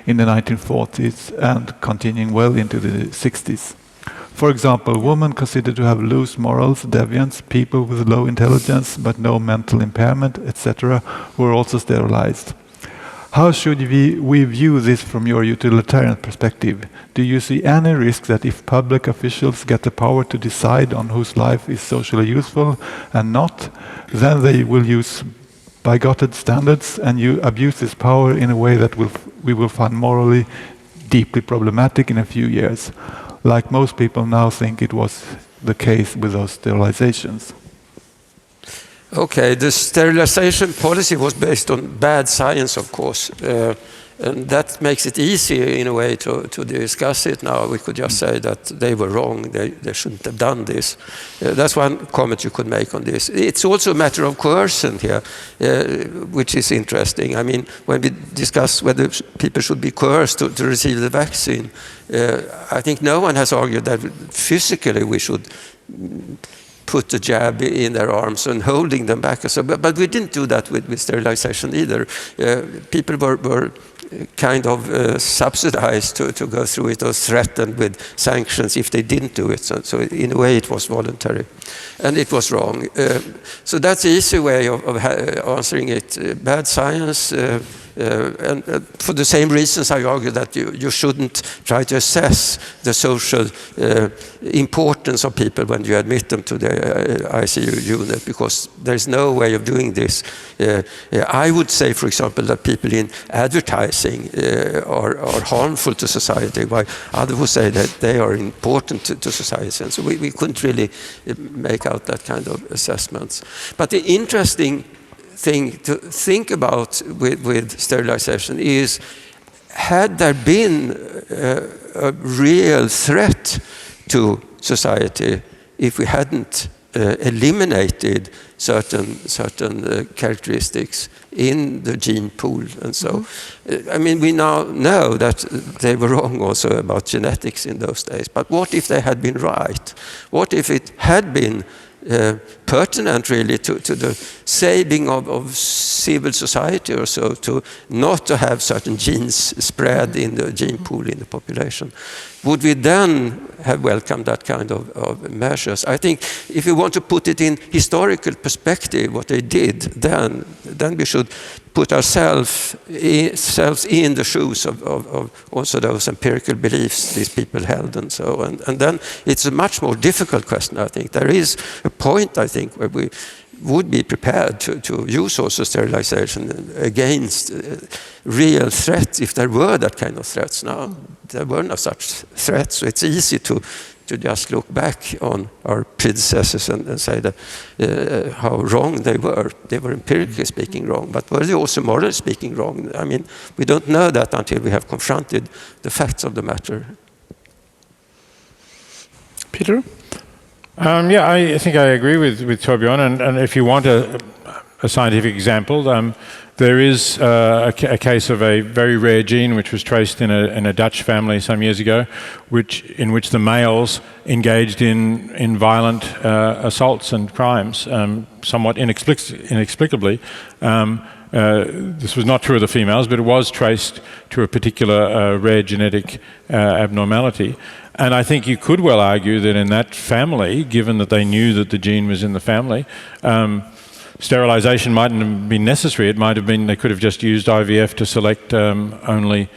in the 1940s and continuing well into the 60s. For example, women considered to have loose morals, deviants, people with low intelligence but no mental impairment, etc., were also sterilized. How should we view this from your utilitarian perspective? Do you see any risk that if public officials get the power to decide on whose life is socially useful and not, then they will use bigoted standards and you abuse this power in a way that we will find morally deeply problematic in a few years, like most people now think it was the case with those sterilizations? Okay, the sterilization policy was based on bad science, of course, and that makes it easier in a way to discuss it now. We could just say that they were wrong, they shouldn't have done this. That's one comment you could make on this. It's also a matter of coercion here, which is interesting. I mean, when we discuss whether people should be coerced to receive the vaccine, I think no one has argued that physically we should put the jab in their arms and holding them back. So, but we didn't do that with sterilization either. People were kind of subsidized to go through it or threatened with sanctions if they didn't do it. So in a way it was voluntary. And it was wrong. So that's the easy way of answering it. Bad science, and for the same reasons I argue that you shouldn't try to assess the social importance of people when you admit them to the ICU unit, because there's no way of doing this. I would say, for example, that people in advertising are harmful to society, while others would say that they are important to society. And so we couldn't really make out that kind of assessments. But the interesting thing to think about with sterilization is, had there been a real threat to society if we hadn't eliminated certain characteristics in the gene pool and so. I mean, we now know that they were wrong also about genetics in those days. But what if they had been right? What if it had been pertinent really to the saving of civil society or so, to not to have certain genes spread in the gene pool in the population? Would we then have welcomed that kind of measures? I think if we want to put it in historical perspective, what they did, then we should put ourselves in the shoes of also those empirical beliefs these people held and so on. And then it's a much more difficult question, I think. There is a point, I think, where we would be prepared to use also sterilization against real threats, if there were that kind of threats. Now, there were no such threats, so it's easy to just look back on our predecessors and say that how wrong they were. They were empirically speaking wrong, but were they also morally speaking wrong? I mean, we don't know that until we have confronted the facts of the matter. Peter? Yeah, I think I agree with Torbjörn, and if you want a scientific example, there is a case of a very rare gene which was traced in a Dutch family some years ago, in which the males engaged in violent assaults and crimes, somewhat inexplicably. This was not true of the females, but it was traced to a particular rare genetic abnormality. And I think you could well argue that in that family, given that they knew that the gene was in the family, sterilization mightn't have been necessary. It might have been they could have just used IVF to select only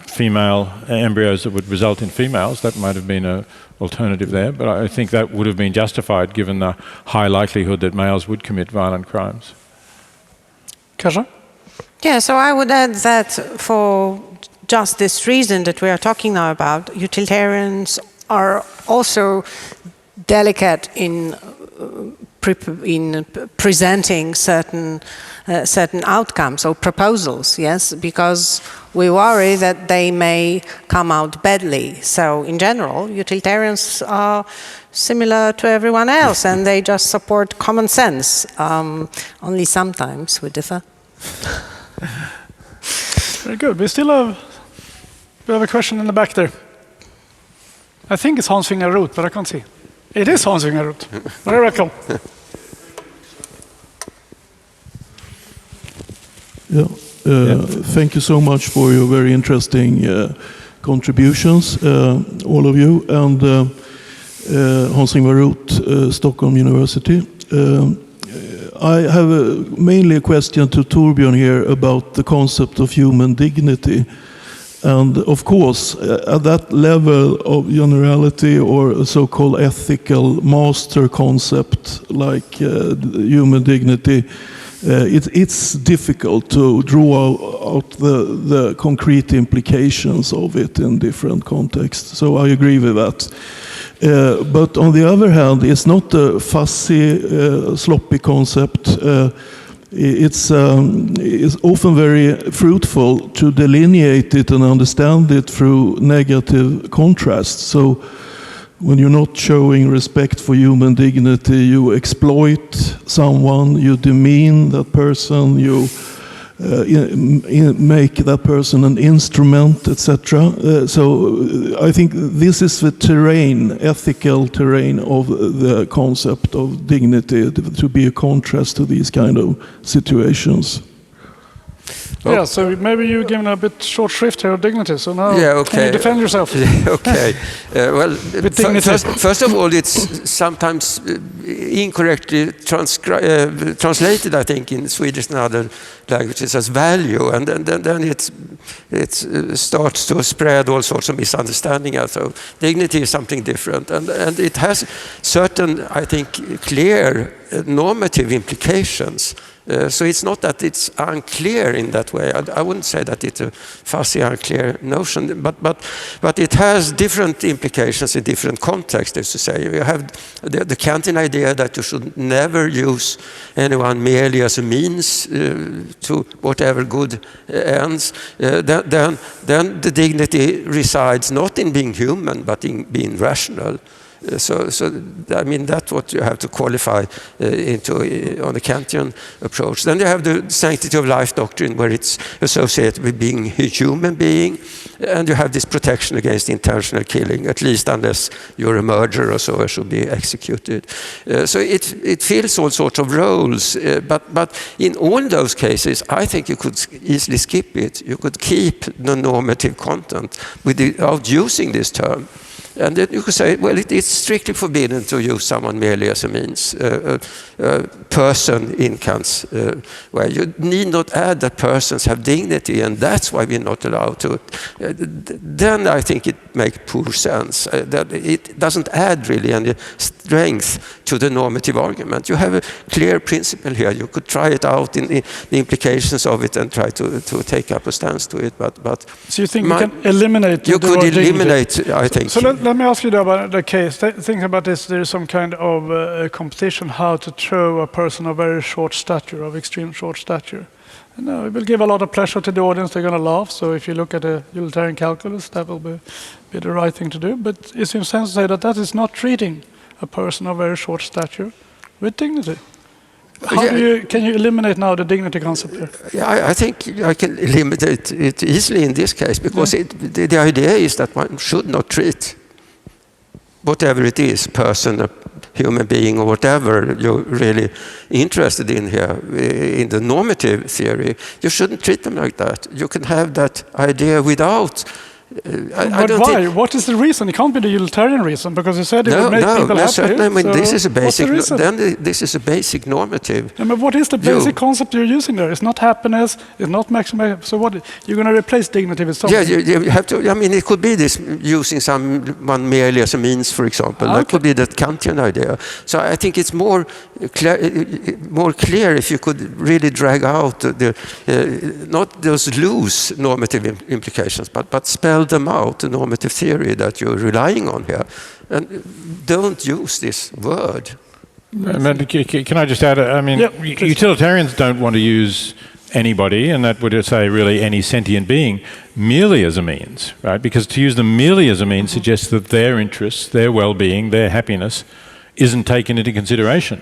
female embryos that would result in females. That might have been an alternative there. But I think that would have been justified given the high likelihood that males would commit violent crimes. Kaja? Yeah, so I would add that for just this reason that we are talking now about, utilitarians are also delicate in presenting certain outcomes or proposals, yes, because we worry that they may come out badly. So in general, utilitarians are similar to everyone else, and they just support common sense. Only sometimes we differ. Very good. We have a question in the back there. I think it's Hans Fingerroth, but I can't see. It is Hans Fingerroth. Very welcome. Yeah. Thank you so much for your very interesting contributions, all of you, and Hans-Ingvar Roth, Stockholm University. I have mainly a question to Torbjörn here about the concept of human dignity. And of course, at that level of generality or a so-called ethical master concept like human dignity, it's difficult to draw out the concrete implications of it in different contexts. So I agree with that. But on the other hand, it's not a fussy, sloppy concept. It's often very fruitful to delineate it and understand it through negative contrast. So when you're not showing respect for human dignity, you exploit someone, you demean that person, you make that person an instrument, etc. So I think this is the terrain, ethical terrain of the concept of dignity, to be a contrast to these kind of situations. Yeah, so maybe you're given a bit short shrift here of dignity, so now okay. can you defend yourself? Okay. Well, With dignity. first of all, it's sometimes incorrectly translated, I think, in Swedish and other languages as value, and then it starts to spread all sorts of misunderstanding. So dignity is something different, and it has certain, I think, clear normative implications. So it's not that it's unclear in that way. I wouldn't say that it's a fuzzy, unclear notion, but it has different implications in different contexts, as to say. You have the Kantian idea that you should never use anyone merely as a means to whatever good ends. Then the dignity resides not in being human, but in being rational. So I mean, that's what you have to qualify into on the Kantian approach. Then you have the sanctity of life doctrine, where it's associated with being a human being, and you have this protection against intentional killing, at least unless you're a murderer or so, or should be executed. So it fills all sorts of roles, but in all those cases, I think you could easily skip it. You could keep the normative content without using this term. And then you could say, well, it's strictly forbidden to use someone merely as a means, person in Kant's way. You need not add that persons have dignity, and that's why we're not allowed to. Then I think it makes poor sense. That it doesn't add really any strength to the normative argument. You have a clear principle here. You could try it out in the implications of it and try to take up a stance to it. But so you think you can eliminate? You could eliminate, I think. So let me ask you about the case. Think about this. There is some kind of competition how to throw a person of very short stature, of extreme short stature. And it will give a lot of pleasure to the audience. They're going to laugh. So if you look at the utilitarian calculus, that will be the right thing to do. But it seems sense to say that is not treating a person of very short stature with dignity. Can you eliminate now the dignity concept here? Yeah, I think I can eliminate it easily in this case, because the idea is that one should not treat whatever it is, person, a human being, or whatever you're really interested in here, in the normative theory. You shouldn't treat them like that. You can have that idea without. But why? What is the reason? It can't be the utilitarian reason, because you said it would make people happy. Certainly. I mean, so this is a basic. what's the reason? This is a basic normative. Yeah, but what is the basic concept you're using there? It's not happiness. It's not maximum. So what? You're going to replace dignity with something? Yeah, you have to. I mean, it could be this using someone merely as a means, for example. That could be that Kantian idea. So I think it's more clear if you could really drag out not those loose normative implications, but spell them out, the normative theory that you're relying on here, and don't use this word. Can I just add? I mean, utilitarians don't want to use anybody, and that would say really any sentient being, merely as a means, right? Because to use them merely as a means suggests that their interests, their well-being, their happiness isn't taken into consideration.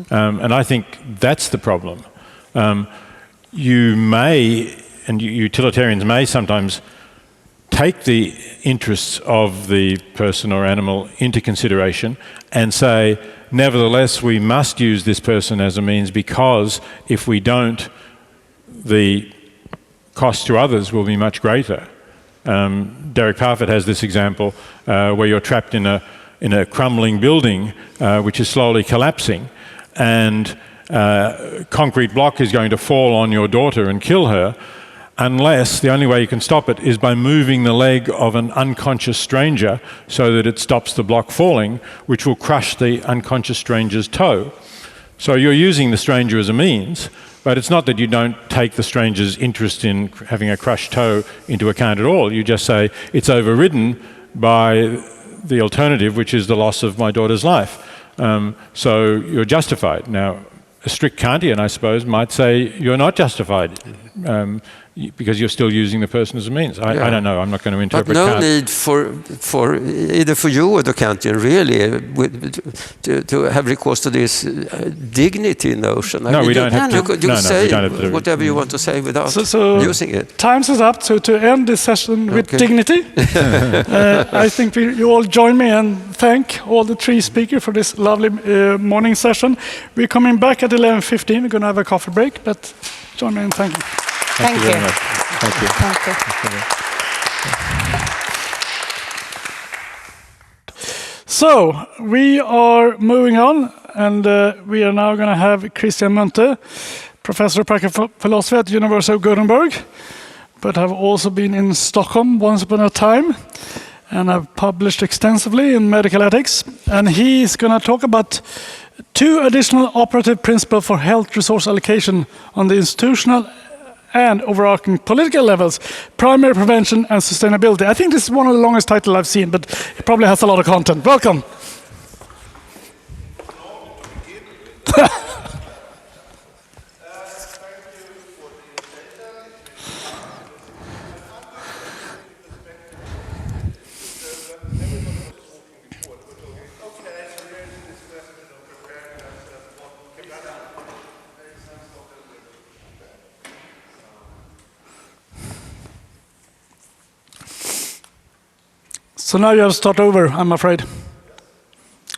And I think that's the problem. You may, and utilitarians may sometimes take the interests of the person or animal into consideration and say, nevertheless, we must use this person as a means, because if we don't, the cost to others will be much greater. Derek Parfit has this example where you're trapped in a crumbling building which is slowly collapsing, and concrete block is going to fall on your daughter and kill her, unless the only way you can stop it is by moving the leg of an unconscious stranger so that it stops the block falling, which will crush the unconscious stranger's toe. So you're using the stranger as a means, but it's not that you don't take the stranger's interest in having a crushed toe into account at all. You just say it's overridden by the alternative, which is the loss of my daughter's life. So you're justified. Now, a strict Kantian, I suppose, might say you're not justified because you're still using the person as a means. I don't know. I'm not going to interpret But no Kant. need for either for you or the Kantian really to have recourse to this dignity notion. No, we don't have to. You could No, say we don't have to. whatever you want to say without So using it. Time's is up. So to end this session with Okay. dignity, I think you all join me and thank all the three speakers for this lovely morning session. We're coming back at 11:15. We're going to have a coffee break, but join me and thank you. Thank you. very much. Thank you. Thank you. So we are moving on, and we are now going to have Christian Munthe, professor of practical philosophy at the University of Gothenburg, but have also been in Stockholm once upon a time, and have published extensively in medical ethics. And he's going to talk about two additional operative principles for health resource allocation on the institutional and overarching political levels: primary prevention and sustainability. I think this is one of the longest titles I've seen, but it probably has a lot of content. Welcome. So now you have to start over, I'm afraid,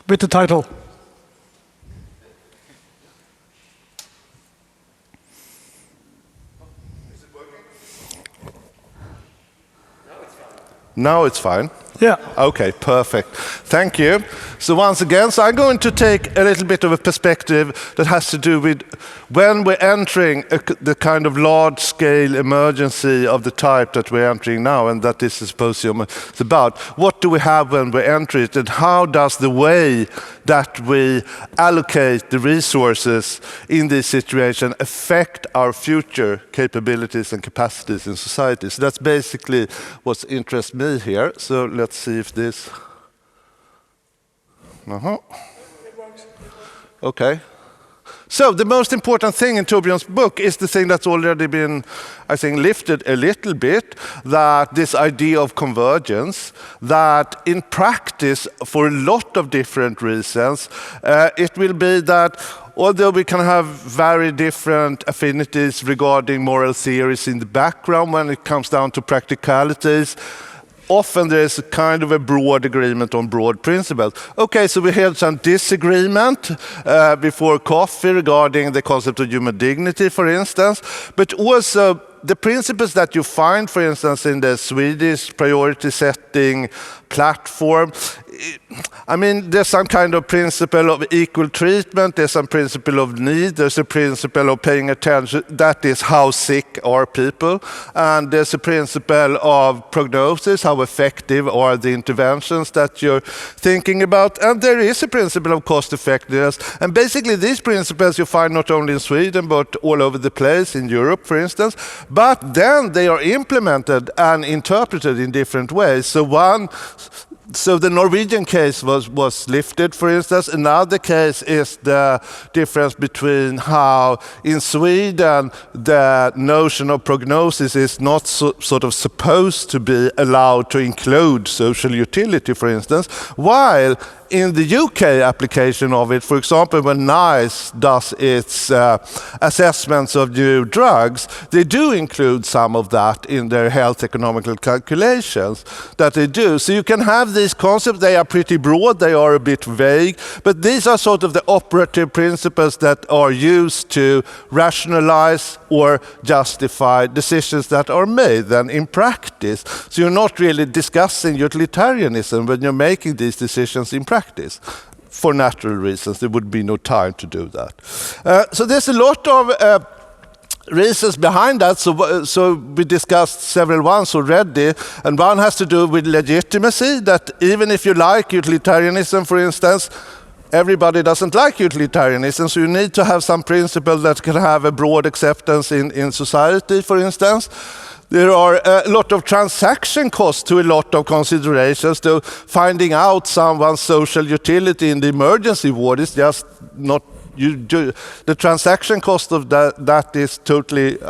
with the title. Now it's fine. Yeah. Okay, perfect. Thank you. So once again, I'm going to take a little bit of a perspective that has to do with when we're entering the kind of large-scale emergency of the type that we're entering now, and that this symposium is about. What do we have when we enter it, and how does the way that we allocate the resources in this situation affect our future capabilities and capacities in society? So that's basically what interests me here. So let's see if this... Okay. So the most important thing in Torbjörn's book is the thing that's already been, I think, lifted a little bit, that this idea of convergence, that in practice, for a lot of different reasons, it will be that although we can have very different affinities regarding moral theories in the background when it comes down to practicalities, often there is a kind of a broad agreement on broad principles. Okay, so we had some disagreement before coffee regarding the concept of human dignity, for instance, but also the principles that you find, for instance, in the Swedish priority setting platform. I mean, there's some kind of principle of equal treatment, there's some principle of need, there's a principle of paying attention, that is how sick are people, and there's a principle of prognosis, how effective are the interventions that you're thinking about, and there is a principle of cost effectiveness, and basically these principles you find not only in Sweden but all over the place, in Europe for instance, but then they are implemented and interpreted in different ways. So the Norwegian case was lifted, for instance. Another case is the difference between how in Sweden the notion of prognosis is not sort of supposed to be allowed to include social utility, for instance, while in the UK application of it, for example, when NICE does its assessments of new drugs, they do include some of that in their health economical calculations that they do. So you can have these concepts, they are pretty broad, they are a bit vague, but these are sort of the operative principles that are used to rationalize or justify decisions that are made then in practice. So you're not really discussing utilitarianism when you're making these decisions in practice. For natural reasons, there would be no time to do that. So there's a lot of reasons behind that, so we discussed several ones already, and one has to do with legitimacy, that even if you like utilitarianism, for instance, everybody doesn't like utilitarianism, so you need to have some principle that can have a broad acceptance in society, for instance. There are a lot of transaction costs to a lot of considerations. To finding out someone's social utility in the emergency ward is just not. The transaction cost of that is totally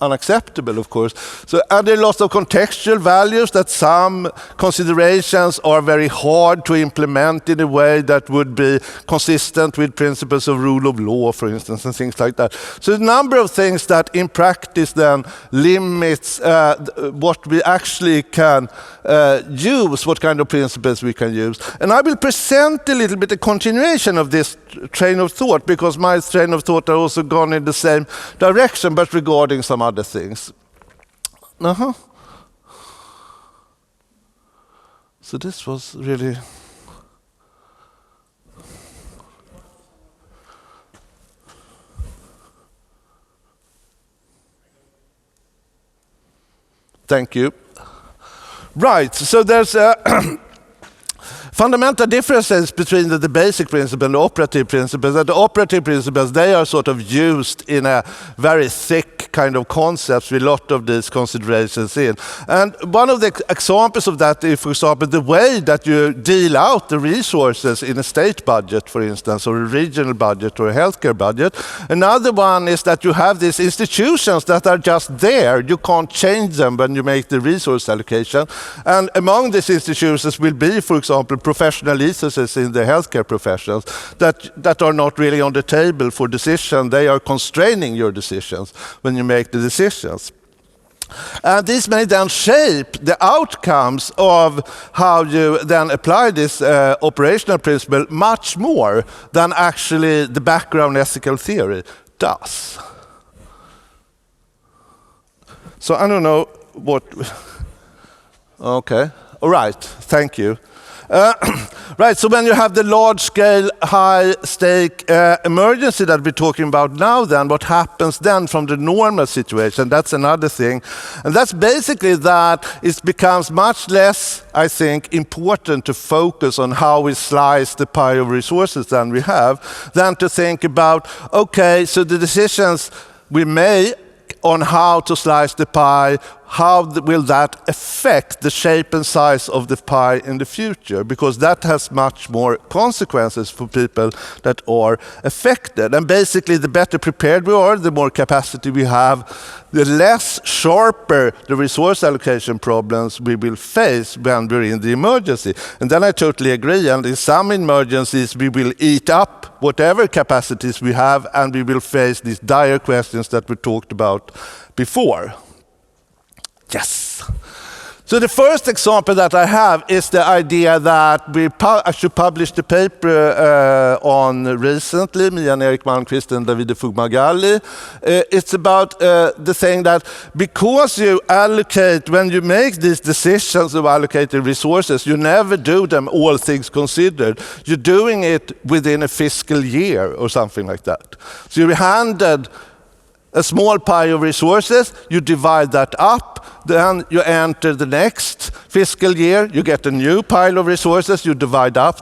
unacceptable, of course. So, and there are lots of contextual values that some considerations are very hard to implement in a way that would be consistent with principles of rule of law, for instance, and things like that. So a number of things that in practice then limits what we actually can use, what kind of principles we can use. And I will present a little bit a continuation of this train of thought, because my train of thought has also gone in the same direction, but regarding some other things. So this was really... Thank you. Right, so there's fundamental differences between the basic principle and the operative principles. And the operative principles, they are sort of used in a very thick kind of concepts with a lot of these considerations in. And one of the examples of that is, for example, the way that you deal out the resources in a state budget, for instance, or a regional budget or a healthcare budget. Another one is that you have these institutions that are just there. You can't change them when you make the resource allocation. And among these institutions will be, for example, professional licenses in the healthcare professions that are not really on the table for decision. They are constraining your decisions when you make the decisions. And this may then shape the outcomes of how you then apply this operational principle much more than actually the background ethical theory does. So I don't know what... Okay, all right, thank you. Right, so when you have the large-scale, high-stake emergency that we're talking about now, then what happens then from the normal situation? That's another thing. And that's basically that it becomes much less, I think, important to focus on how we slice the pie of resources than we have, than to think about, okay, so the decisions we make on how to slice the pie, how will that affect the shape and size of the pie in the future? Because that has much more consequences for people that are affected. And basically, the better prepared we are, the more capacity we have, the less sharper the resource allocation problems we will face when we're in the emergency. And then I totally agree. And in some emergencies, we will eat up whatever capacities we have, and we will face these dire questions that we talked about before. Yes. So the first example that I have is the idea that we actually published a paper on recently, me and Erik Malmqvist and Davide Fugmagalli. It's about the thing that because you allocate, when you make these decisions of allocating resources, you never do them all things considered. You're doing it within a fiscal year or something like that. So you're handed a small pie of resources, you divide that up, then you enter the next fiscal year, you get a new pile of resources, you divide up,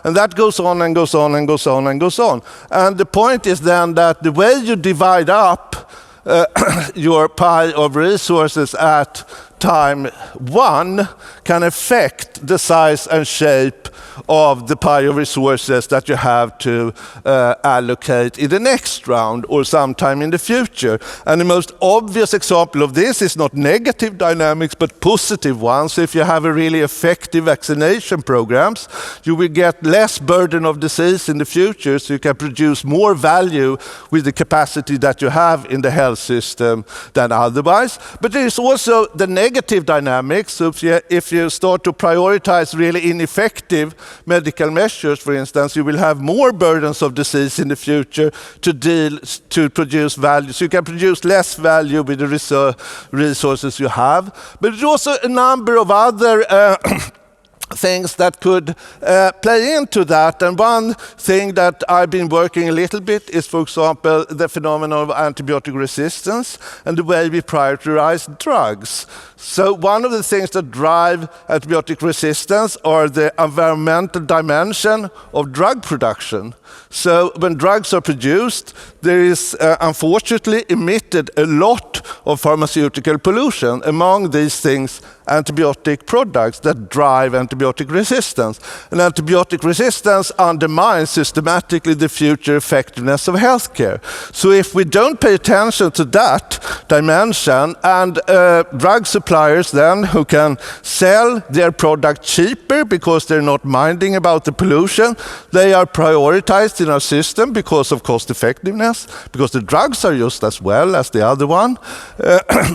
and that goes on and goes on and goes on and goes on. And the point is then that the way you divide up your pie of resources at time one can affect the size and shape of the pie of resources that you have to allocate in the next round or sometime in the future. And the most obvious example of this is not negative dynamics, but positive ones. So if you have a really effective vaccination programs, you will get less burden of disease in the future, so you can produce more value with the capacity that you have in the health health system than otherwise. But there is also the negative dynamics. So if you start to prioritize really ineffective medical measures, for instance, you will have more burdens of disease in the future to produce value. So you can produce less value with the resources you have. But there's also a number of other things that could play into that. And one thing that I've been working a little bit is, for example, the phenomenon of antibiotic resistance and the way we prioritize drugs. So one of the things that drive antibiotic resistance are the environmental dimension of drug production. So when drugs are produced, there is unfortunately emitted a lot of pharmaceutical pollution. Among these things, antibiotic products that drive antibiotic resistance. And antibiotic resistance undermines systematically the future effectiveness of healthcare. So if we don't pay attention to that dimension, and drug suppliers then who can sell their product cheaper because they're not minding about the pollution, they are prioritized in our system because of cost effectiveness, because the drugs are used as well as the other one,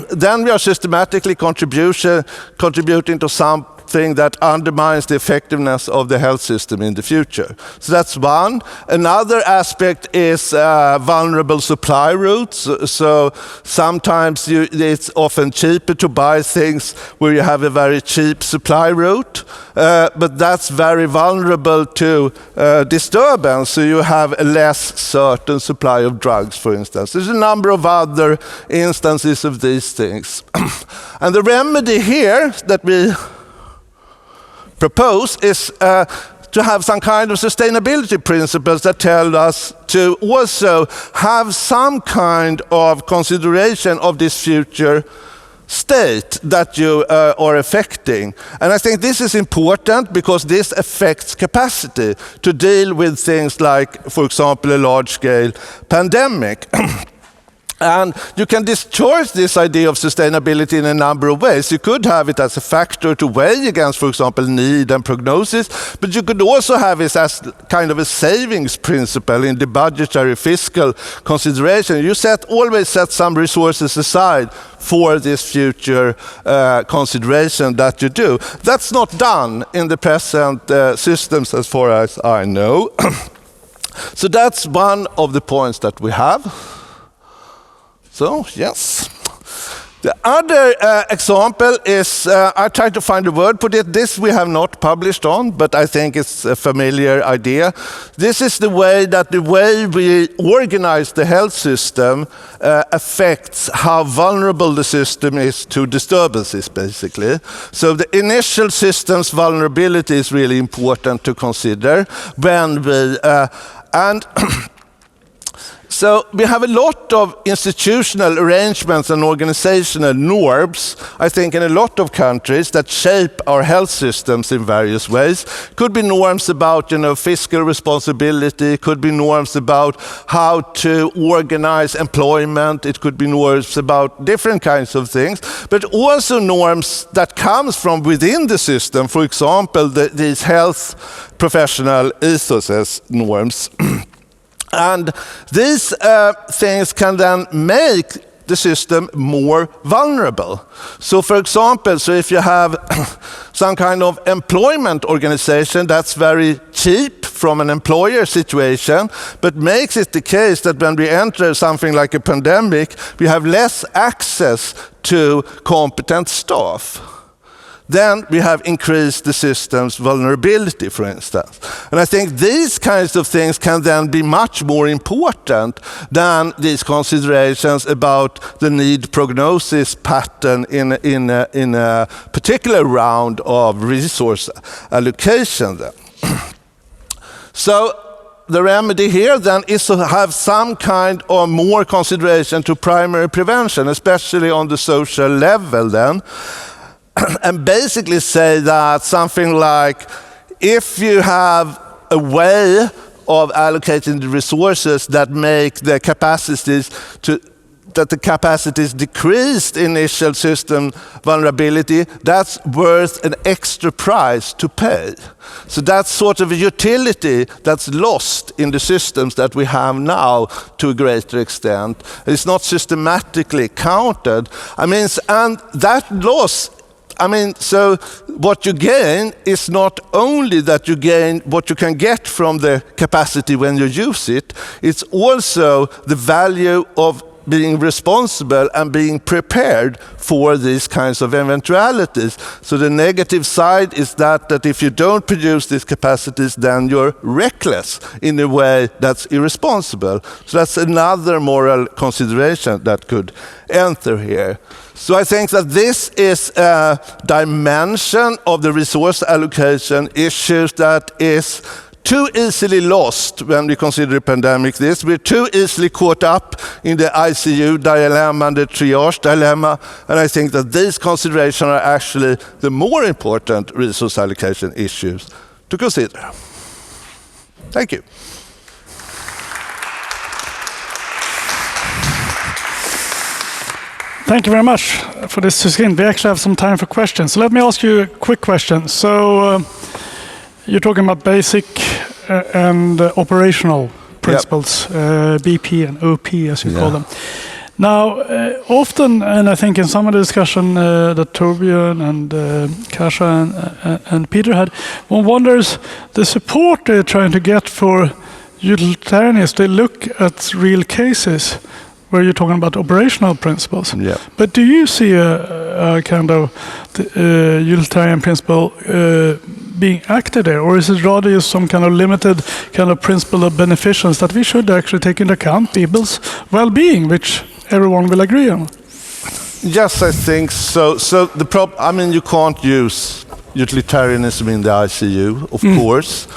then we are systematically contributing to something that undermines the effectiveness of the health system in the future. So that's one. Another aspect is vulnerable supply routes. So sometimes it's often cheaper to buy things where you have a very cheap supply route, but that's very vulnerable to disturbance. So you have a less certain supply of drugs, for instance. There's a number of other instances of these things. And the remedy here that we propose is to have some kind of sustainability principles that tell us to also have some kind of consideration of this future state that you are affecting. And I think this is important because this affects capacity to deal with things like, for example, a large-scale pandemic. And you can discharge this idea of sustainability in a number of ways. You could have it as a factor to weigh against, for example, need and prognosis, but you could also have it as kind of a savings principle in the budgetary fiscal consideration. You always set some resources aside for this future consideration that you do. That's not done in the present systems as far as I know. So that's one of the points that we have. So, yes. The other example is, I tried to find a word for it. This we have not published on, but I think it's a familiar idea. This is the way we organize the health system affects how vulnerable the system is to disturbances, basically. So the initial system's vulnerability is really important to consider when we, so we have a lot of institutional arrangements and organizational norms, I think, in a lot of countries that shape our health systems in various ways. Could be norms about, fiscal responsibility. Could be norms about how to organize employment. It could be norms about different kinds of things, but also norms that comes from within the system. For example, these health professional ethos norms. And these things can then make the system more vulnerable. So for example, if you have some kind of employment organization that's very cheap from an employer situation, but makes it the case that when we enter something like a pandemic, we have less access to competent staff. Then we have increased the system's vulnerability, for instance. And I think these kinds of things can then be much more important than these considerations about the need prognosis pattern in a particular round of resource allocation. Then. So the remedy here then is to have some kind of more consideration to primary prevention, especially on the social level then. And basically say that something like, if you have a way of allocating the resources that make the capacities that the capacity is decreased initial system vulnerability, that's worth an extra price to pay. So that's sort of a utility that's lost in the systems that we have now to a greater extent. It's not systematically counted. I mean, and that loss, I mean, so what you gain is not only that you gain what you can get from the capacity when you use it, it's also the value of being responsible and being prepared for these kinds of eventualities. So the negative side is that if you don't produce these capacities, then you're reckless in a way that's irresponsible. So that's another moral consideration that could enter here. So I think that this is a dimension of the resource allocation issues that is too easily lost when we consider the pandemic. We're too easily caught up in the ICU dilemma and the triage dilemma, and I think that these considerations are actually the more important resource allocation issues to consider. Thank you. Thank you very much for this discussion. We actually have some time for questions. So let me ask you a quick question. So you're talking about basic and operational principles, BP and OP, as you call them. Now, often, and I think in some of the discussion that Torbjörn and Kasia and Peter had, one wonders the support they're trying to get for utilitarianists. They look at real cases where you're talking about operational principles. Yeah. But do you see a kind of utilitarian principle being acted there, or is it rather just some kind of limited kind of principle of beneficence that we should actually take into account people's well-being, which everyone will agree on? Yes, I think so. So I mean, you can't use utilitarianism in the ICU, of course.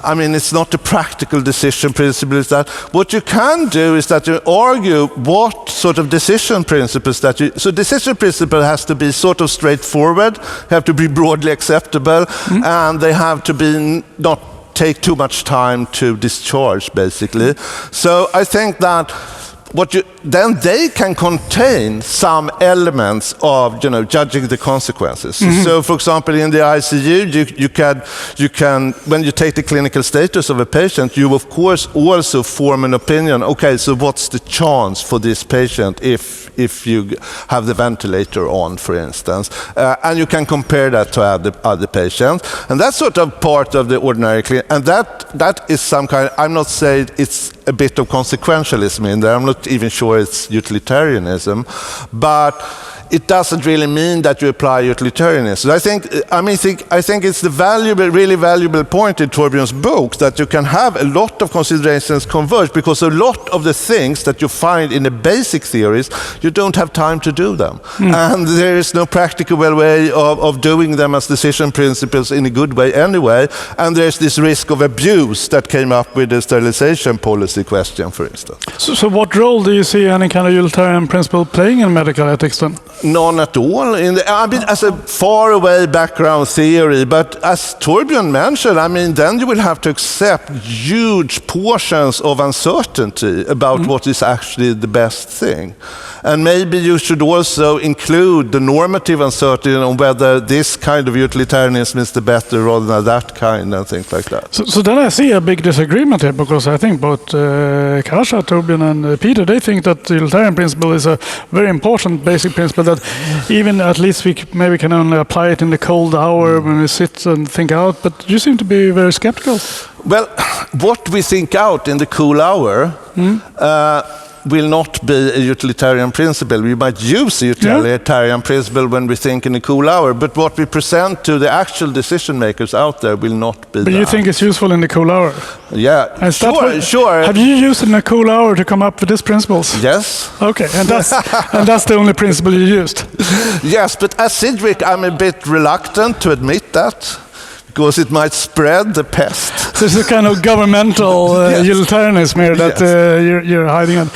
I mean, it's not a practical decision principle. Is that what you can do is that you argue what sort of decision principles that you. So decision principle has to be sort of straightforward, have to be broadly acceptable, and they have to be not take too much time to discharge, basically. So I think that then they can contain some elements of judging the consequences. So for example, in the ICU, you can when you take the clinical status of a patient, you of course also form an opinion. Okay, so what's the chance for this patient if you have the ventilator on, for instance, and you can compare that to other patients, and that's sort of part of the ordinary clinic, and that is some kind. I'm not saying it's a bit of consequentialism in there. I'm not even sure it's utilitarianism, but it doesn't really mean that you apply utilitarianism. I think it's the really valuable point in Torbjörn's book that you can have a lot of considerations converge, because a lot of the things that you find in the basic theories, you don't have time to do them. And there is no practical way of doing them as decision principles in a good way anyway. And there's this risk of abuse that came up with the sterilization policy question, for instance. So what role do you see any kind of utilitarian principle playing in medical ethics then? None at all. I mean, as a far-away background theory, but as Torbjörn mentioned, I mean, then you will have to accept huge portions of uncertainty about what is actually the best thing. And maybe you should also include the normative uncertainty on whether this kind of utilitarianism is the better rather than that kind, and things like that. So then I see a big disagreement here, because I think both Kasia, Torbjörn, and Peter, they think that the utilitarian principle is a very important basic principle that even at least we maybe can only apply it in the cold hour when we sit and think out, but you seem to be very skeptical. Well, what we think out in the cool hour will not be a utilitarian principle. We might use a utilitarian principle when we think in a cool hour, but what we present to the actual decision makers out there will not be But you think it's useful in the cool hour? Yeah, sure. Have you used it in a cool hour to come up with these principles? Yes. Okay, and that's the only principle you used? Yes, but as Sidgwick, I'm a bit reluctant to admit that. because it might spread the pest. There's a kind of governmental utilitarianism here that you're hiding at.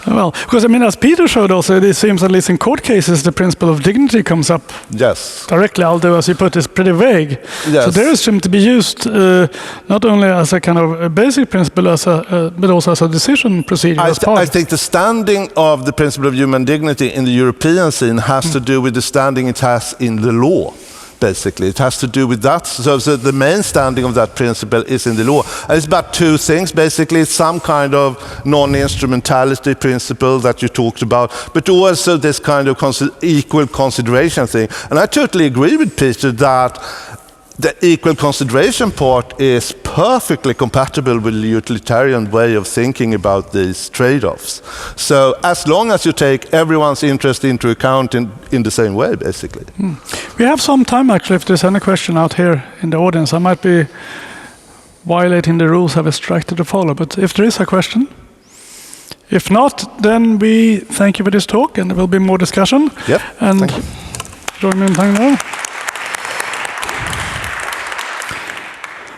Well, because I mean, as Peter showed also, it seems at least in court cases the principle of dignity comes up directly, although as you put it's pretty vague. So there is seem to be used not only as a kind of a basic principle, but also as a decision procedure. I think the standing of the principle of human dignity in the European scene has to do with the standing it has in the law. Basically, it has to do with that. So the main standing of that principle is in the law. And it's about two things. Basically, it's some kind of non-instrumentality principle that you talked about, but also this kind of equal consideration thing. And I totally agree with Peter that the equal consideration part is perfectly compatible with the utilitarian way of thinking about these trade-offs. So as long as you take everyone's interest into account in the same way, basically. We have some time, actually, if there's any question out here in the audience. I might be violating the rules I've instructed to follow, but if there is a question. If not, then we thank you for this talk, and there will be more discussion. Yep, and thank you. Join me in time now.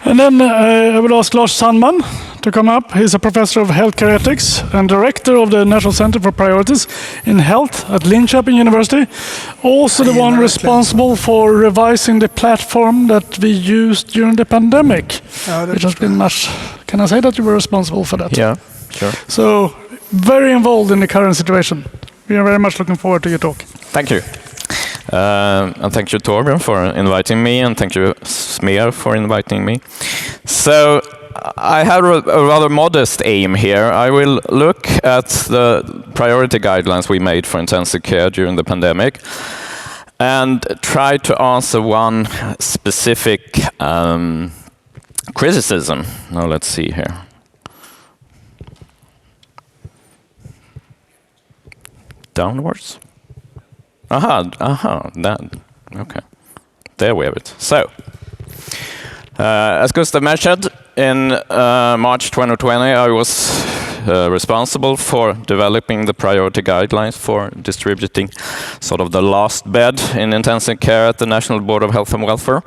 And then I will ask Lars Sandman to come up. He's a professor of healthcare ethics and director of the National Center for Priorities in Health at Linköping University. Also the one responsible for revising the platform that we used during the pandemic. Which has been much. Can I say that you were responsible for that? Yeah, sure. So very involved in the current situation. We are very much looking forward to your talk. Thank you. And thank you, Torbjörn, for inviting me, and thank you, Smear, for inviting me. So I have a rather modest aim here. I will look at the priority guidelines we made for intensive care during the pandemic and try to answer one specific criticism. Now let's see here. Downwards? That, okay. There we have it. So, as Gustav mentioned, in March 2020, I was responsible for developing the priority guidelines for distributing sort of the last bed in intensive care at the National Board of Health and Welfare.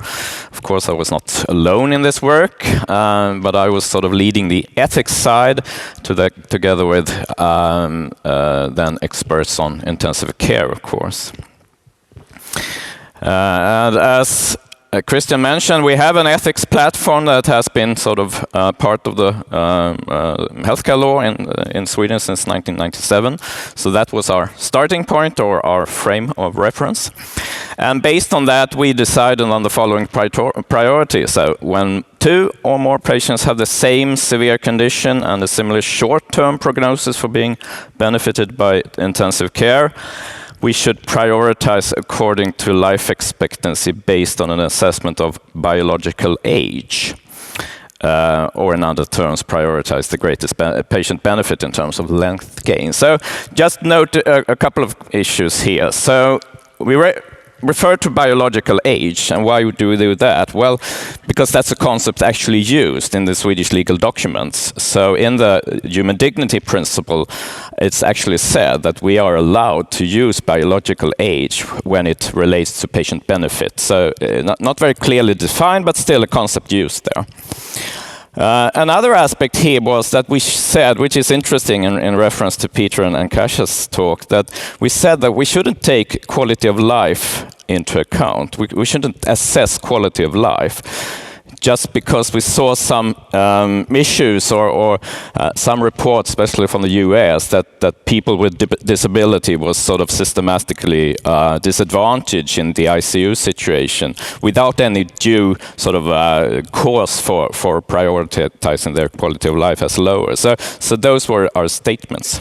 Of course, I was not alone in this work, but I was sort of leading the ethics side together with then experts on intensive care, of course. And as Christian mentioned, we have an ethics platform that has been sort of part of the healthcare law in Sweden since 1997. So that was our starting point, or our frame of reference. And based on that, we decided on the following priorities. So when 2 or more patients have the same severe condition and a similar short-term prognosis for being benefited by intensive care, we should prioritize according to life expectancy based on an assessment of biological age. Or in other terms, prioritize the greatest patient benefit in terms of length gain. So just note a couple of issues here. So we refer to biological age, and why do we do that? Well, because that's a concept actually used in the Swedish legal documents. So in the human dignity principle, it's actually said that we are allowed to use biological age when it relates to patient benefit. So not very clearly defined, but still a concept used there. Another aspect here was that we said, which is interesting in reference to Peter and Kasia's talk, that we said that we shouldn't take quality of life into account. We shouldn't assess quality of life just because we saw some issues or some reports, especially from the US, that people with disability was sort of systematically disadvantaged in the ICU situation without any due sort of cause for prioritizing their quality of life as lower. So those were our statements.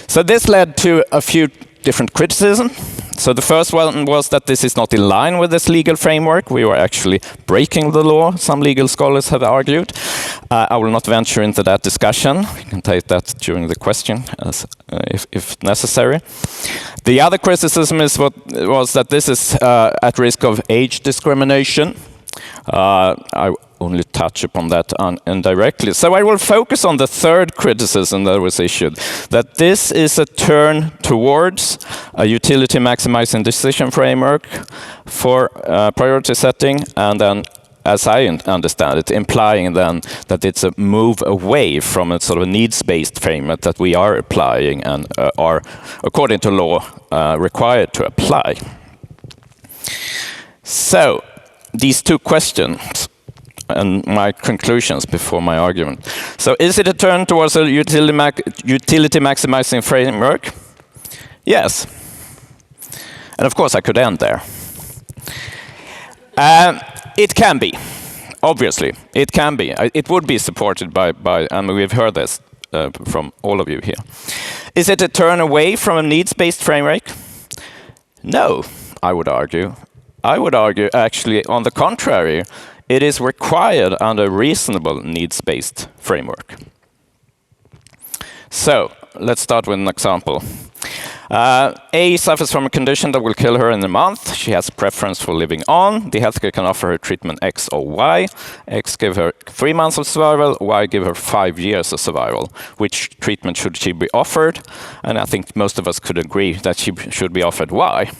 So this led to a few different criticisms. So the first one was that this is not in line with this legal framework. We were actually breaking the law, some legal scholars have argued. I will not venture into that discussion. You can take that during the question if necessary. The other criticism was that this is at risk of age discrimination. I only touch upon that indirectly. So I will focus on the third criticism that was issued, that this is a turn towards a utility maximizing decision framework for priority setting, and then as I understand it, implying then that it's a move away from a sort of needs-based framework that we are applying and are, according to law, required to apply. So, these two questions and my conclusions before my argument. So, is it a turn towards a utility maximizing framework? Yes. And of course, I could end there. It can be, obviously. It can be. It would be supported by and we've heard this from all of you here. Is it a turn away from a needs-based framework? No, I would argue. I would argue, actually, on the contrary, it is required under a reasonable needs-based framework. So, let's start with an example. A suffers from a condition that will kill her in a month. She has a preference for living on. The healthcare can offer her treatment X or Y. X give her 3 months of survival, Y give her 5 years of survival. Which treatment should she be offered? And I think most of us could agree that she should be offered Y.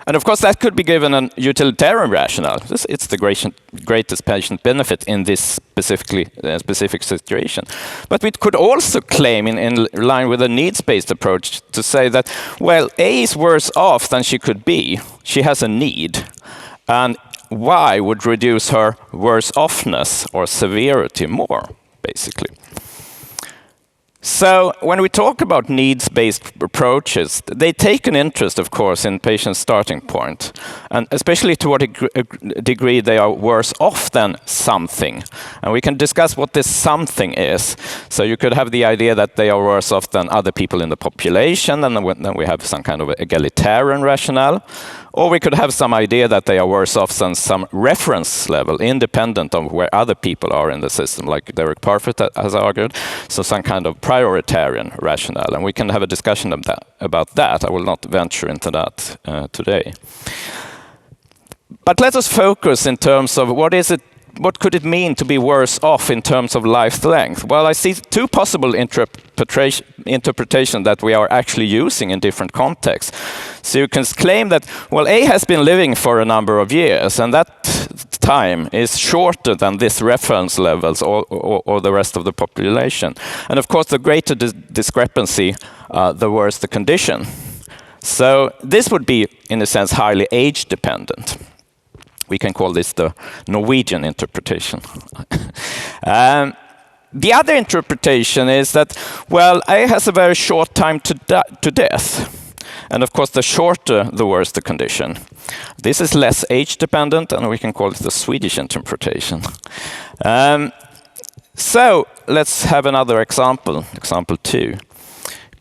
And of course, that could be given an utilitarian rationale. It's the greatest patient benefit in this specific situation. But we could also claim, in line with a needs-based approach, to say that, well, A is worse off than she could be. She has a need. And Y would reduce her worse offness or severity more, basically. So when we talk about needs-based approaches, they take an interest, of course, in patient's starting point, and especially to what degree they are worse off than something. And we can discuss what this something is. So you could have the idea that they are worse off than other people in the population, and then we have some kind of egalitarian rationale. Or we could have some idea that they are worse off than some reference level, independent of where other people are in the system, like Derek Parfit has argued. So some kind of prioritarian rationale. And we can have a discussion about that. I will not venture into that today. But let us focus in terms of what could it mean to be worse off in terms of life length? Well, I see two possible interpretations that we are actually using in different contexts. So you can claim that, well, A has been living for a number of years, and that time is shorter than this reference levels or the rest of the population. And of course, the greater discrepancy, the worse the condition. So this would be, in a sense, highly age dependent. We can call this the Norwegian interpretation. The other interpretation is that, well, A has a very short time to death. And of course, the shorter, the worse the condition. This is less age dependent, and we can call it the Swedish interpretation. So let's have another example, example 2.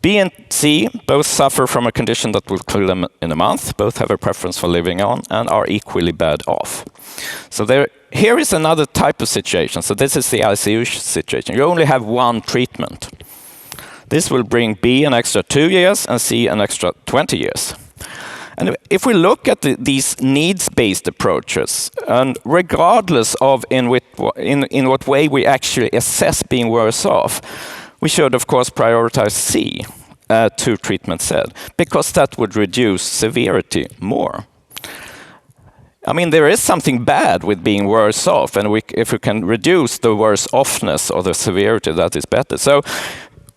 B and C both suffer from a condition that will kill them in a month, both have a preference for living on, and are equally bad off. So here is another type of situation. So this is the ICU situation. You only have one treatment. This will bring B an extra 2 years and C an extra 20 years. And if we look at these needs-based approaches, and regardless of in what way we actually assess being worse off, we should, of course, prioritize C to treatment Z, because that would reduce severity more. I mean, there is something bad with being worse off, and if we can reduce the worse offness or the severity, that is better. So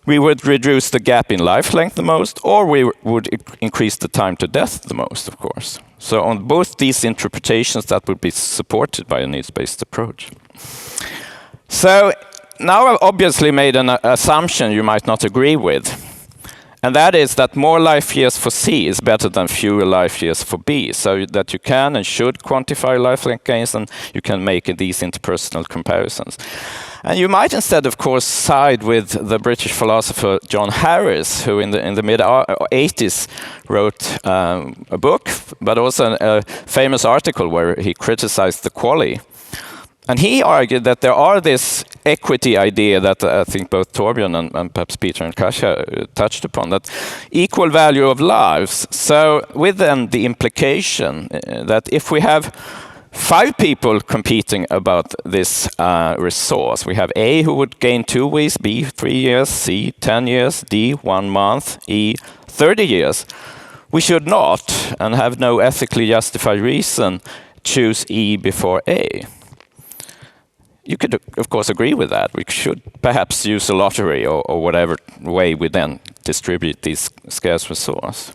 we would reduce the gap in life length the most, or we would increase the time to death the most, of course. So on both these interpretations, that would be supported by a needs-based approach. So now I've obviously made an assumption you might not agree with, and that is that more life years for C is better than fewer life years for B, so that you can and should quantify life length gains, and you can make these interpersonal comparisons. And you might instead, of course, side with the British philosopher John Harris, who in the mid-80s wrote a book, but also a famous article where he criticized the QALY. And he argued that there are this equity idea that I think both Torbjörn and perhaps Peter and Kasia touched upon, that equal value of lives. So with then the implication that if we have 5 people competing about this resource, we have A who would gain 2 weeks, B 3 years, C 10 years, D 1 month, E 30 years. We should not, and have no ethically justified reason, choose E before A. you could, of course, agree with that. We should perhaps use a lottery or whatever way we then distribute these scarce resources.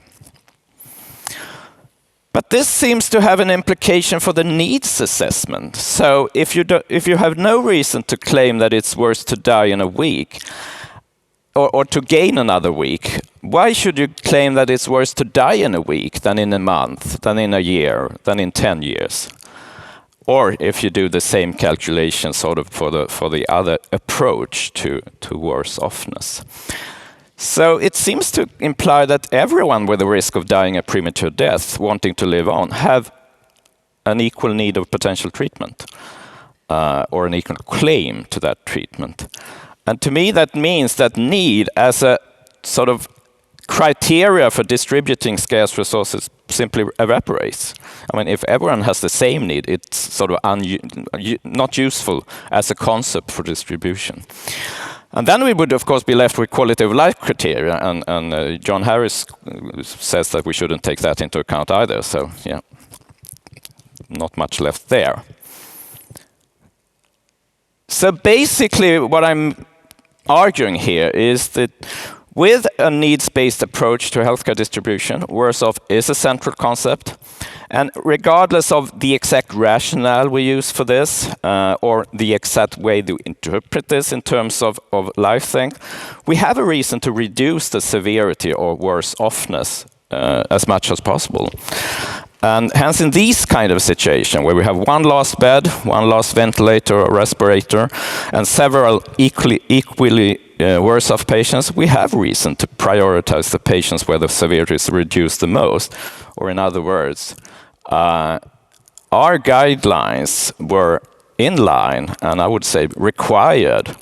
But this seems to have an implication for the needs assessment. So if you have no reason to claim that it's worse to die in a week or to gain another week, why should you claim that it's worse to die in a week than in a month, than in a year, than in 10 years? Or if you do the same calculation sort of for the other approach to worse offness. So it seems to imply that everyone with a risk of dying a premature death, wanting to live on, have an equal need of potential treatment, or an equal claim to that treatment. And to me, that means that need as a sort of criteria for distributing scarce resources simply evaporates. I mean, if everyone has the same need, it's sort of not useful as a concept for distribution. And then we would, of course, be left with quality of life criteria, and John Harris says that we shouldn't take that into account either, so yeah, not much left there. So basically what I'm arguing here is that with a needs-based approach to healthcare distribution, worse off is a central concept. And regardless of the exact rationale we use for this, or the exact way to interpret this in terms of life length, we have a reason to reduce the severity or worse offness as much as possible. And hence, in these kind of situation, where we have one last bed, one last ventilator or respirator, and several equally worse off patients, we have reason to prioritize the patients where the severity is reduced the most. Or in other words, our guidelines were in line, and I would say required,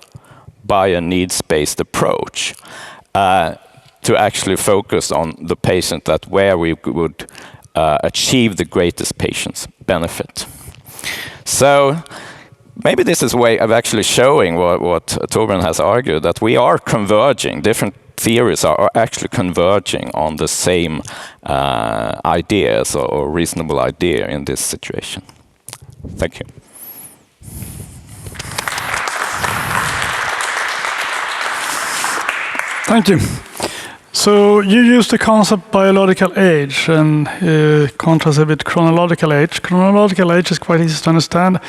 by a needs-based approach to actually focus on the patient that where we would achieve the greatest patient's benefit. So maybe this is a way of actually showing what Torbjörn has argued, that we are converging, different theories are actually converging on the same ideas or reasonable idea in this situation. Thank you. Thank you. So you use the concept biological age and contrast it with chronological age. Chronological age is quite easy to understand.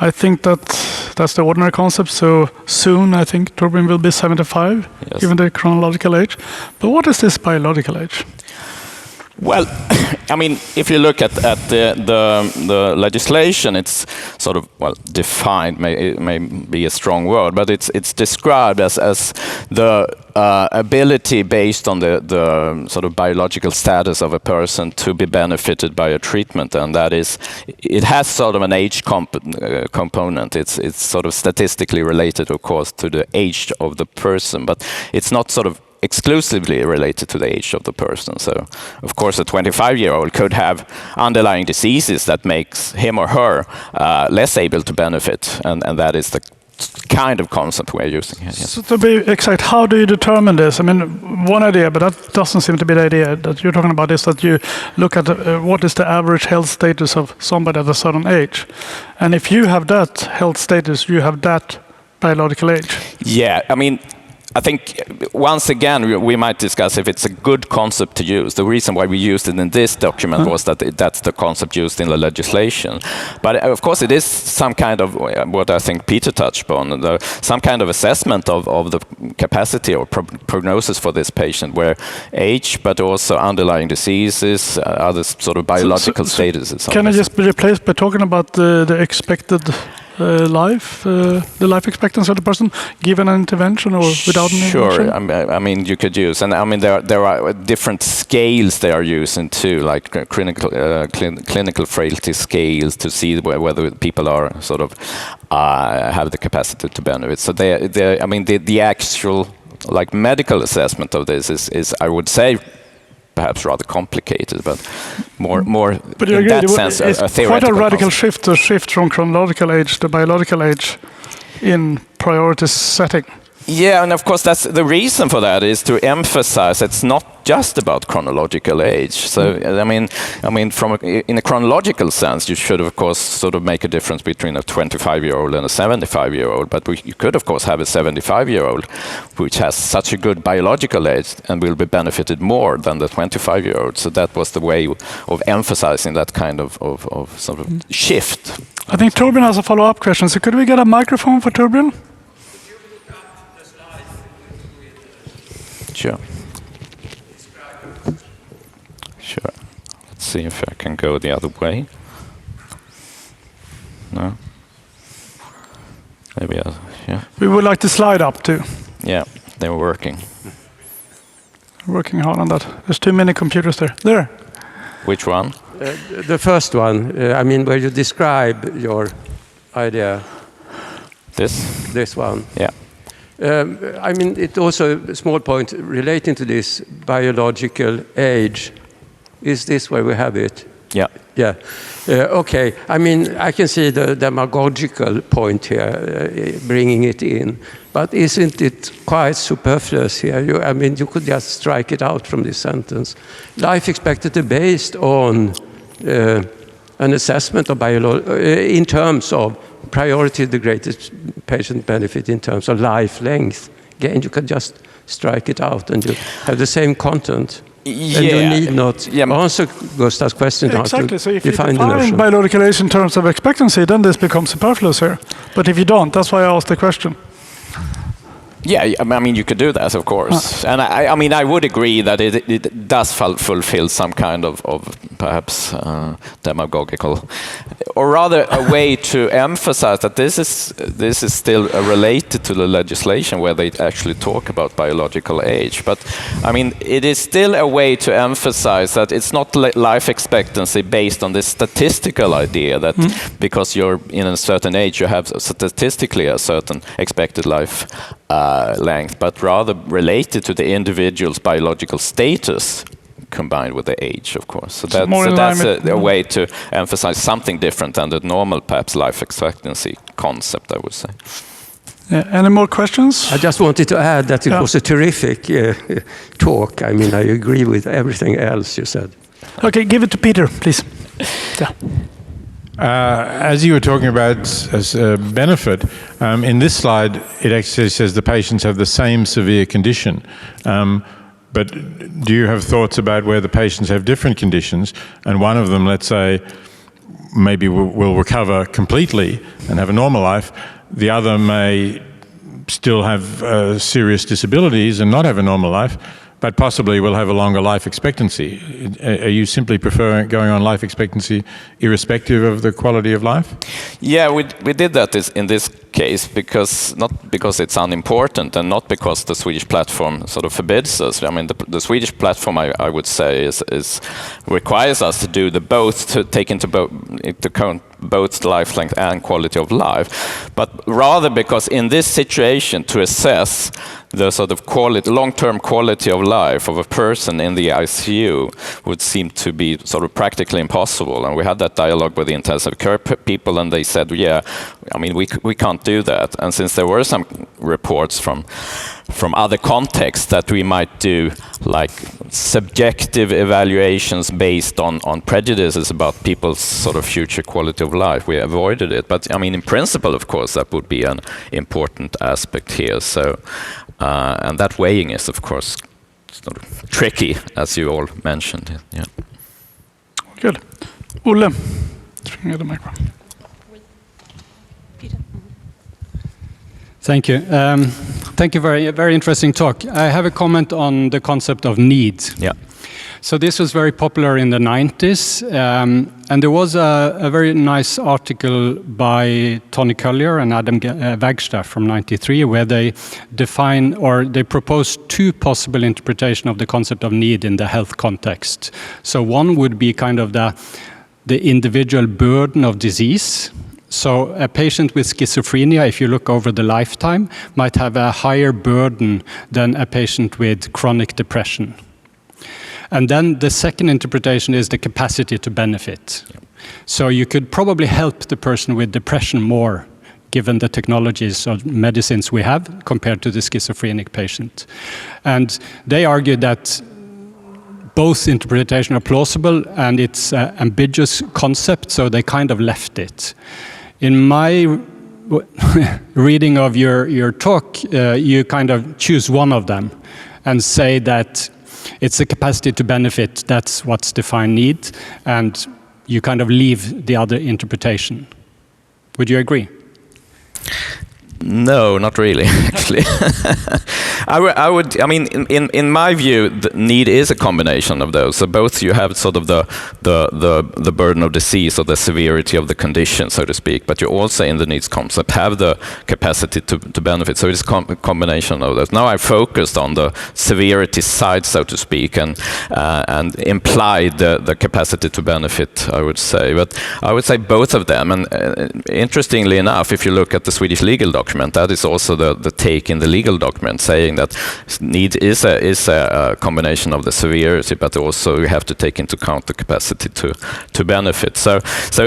I think that's the ordinary concept. So soon, I think Torbjörn will be 75, yes, given the chronological age. But what is this biological age? Well, I mean, if you look at the legislation, it's sort of, well, defined, it may be a strong word, but it's described as the ability based on the sort of biological status of a person to be benefited by a treatment, and that is, it has sort of an age component. It's sort of statistically related, of course, to the age of the person, but it's not sort of exclusively related to the age of the person. So, of course, a 25-year-old could have underlying diseases that makes him or her less able to benefit, and that is the kind of concept we're using here. Yes. So to be exact, how do you determine this? I mean, one idea, but that doesn't seem to be the idea that you're talking about, is that you look at what is the average health status of somebody at a certain age. And if you have that health status, you have that biological age. Yeah, I mean, I think, once again, we might discuss if it's a good concept to use. The reason why we used it in this document was that that's the concept used in the legislation. But of course, it is some kind of, what I think Peter touched on, some kind of assessment of the capacity or prognosis for this patient, where age, but also underlying diseases, other sort of biological statuses. Can it just be replaced by talking about the expected life, the life expectancy of the person, given an intervention or without an intervention? Sure, I mean, you could use, and I mean, there are different scales they are using too, like clinical frailty scales to see whether people are sort of have the capacity to benefit. So I mean, the actual like medical assessment of this is I would say, perhaps rather complicated, but more but in that sense, it's a theoretical quite a radical concept. shift from chronological age to biological age in priority setting. Yeah, and of course that's the reason for that is to emphasize it's not just about chronological age. So in a chronological sense, you should of course sort of make a difference between a 25-year-old and a 75-year-old. But you could of course have a 75-year-old which has such a good biological age and will be benefited more than the 25-year-old. So that was the way of emphasizing that kind of sort of shift. I think Torbjörn has a follow-up question. So could we get a microphone for Torbjörn? Sure. Let's see if I can go the other way. No. Maybe yeah. We would like the slide up too. Yeah, they're working. Working hard on that. There's too many computers there. There. Which one? The first one, where you describe your idea. This one. Yeah. It also a small point relating to this biological age. Is this where we have it? Yeah. Yeah. Okay. I can see the demagogical point here, bringing it in. But isn't it quite superfluous here? You could just strike it out from this sentence. Life expectancy based on an assessment of in terms of priority the greatest patient benefit in terms of life length. Again, you can just strike it out and you have the same content. Yeah. And you need not answer Gustav's question. Exactly. So if you define define biological age in terms of expectancy, then this becomes superfluous here. But if you don't, that's why I asked the question. Yeah, you could do that, of course. And I would agree that it does fulfill some kind of perhaps demagogical, or rather a way to emphasize that this is still related to the legislation where they actually talk about biological age. But it is still a way to emphasize that it's not life expectancy based on this statistical idea that because you're in a certain age, you have statistically a certain expected life length, but rather related to the individual's biological status combined with the age, of course. So that's a way to emphasize something different than the normal, perhaps, life expectancy concept, I would say. Yeah. Any more questions? I just wanted to add that it was a terrific talk. I agree with everything else you said. Okay, give it to Peter, please. Yeah. As you were talking about as a benefit, in this slide, it actually says the patients have the same severe condition. But do you have thoughts about where the patients have different conditions, and one of them, let's say, maybe will recover completely and have a normal life, the other may still have serious disabilities and not have a normal life, but possibly will have a longer life expectancy. Are you simply preferring going on life expectancy irrespective of the quality of life? Yeah, we did that in this case not because it's unimportant and not because the Swedish platform sort of forbids us. The Swedish platform, I would say, is requires us to do the both, to take into account both life length and quality of life, but rather because in this situation to assess the sort of long-term quality of life of a person in the ICU would seem to be sort of practically impossible. And we had that dialogue with the intensive care people, and they said, we can't do that. And since there were some reports from other contexts that we might do like subjective evaluations based on prejudices about people's sort of future quality of life, we avoided it. But in principle, of course, that would be an important aspect here. So, and that weighing is, of course, sort of tricky, as you all mentioned. Yeah. Good. Olle, bring the microphone. Thank you. Thank you. Very, very interesting talk. I have a comment on the concept of need. Yeah. So this was very popular in the 90s, and there was a very nice article by Tony Collier and Adam Wagstaff from '93, where they define, or they propose two possible interpretations of the concept of need in the health context. So one would be kind of the individual burden of disease. So a patient with schizophrenia, if you look over the lifetime, might have a higher burden than a patient with chronic depression. And then the second interpretation is the capacity to benefit. So you could probably help the person with depression more given the technologies of medicines we have compared to the schizophrenic patient. And they argued that both interpretations are plausible and it's an ambiguous concept, so they kind of left it. In my reading of your talk, you kind of choose one of them and say that it's the capacity to benefit, that's what's defined need, and you kind of leave the other interpretation. Would you agree? No, not really, actually. I mean, in my view, the need is a combination of those. So both you have sort of the burden of disease or the severity of the condition, so to speak, but you also, in the needs concept, have the capacity to benefit. So it's a combination of those. Now I focused on the severity side, so to speak, and implied the capacity to benefit, I would say. But I would say both of them. And interestingly enough, if you look at the Swedish legal document, that is also the take in the legal document, saying that need is a combination of the severity, but also you have to take into account the capacity to benefit. So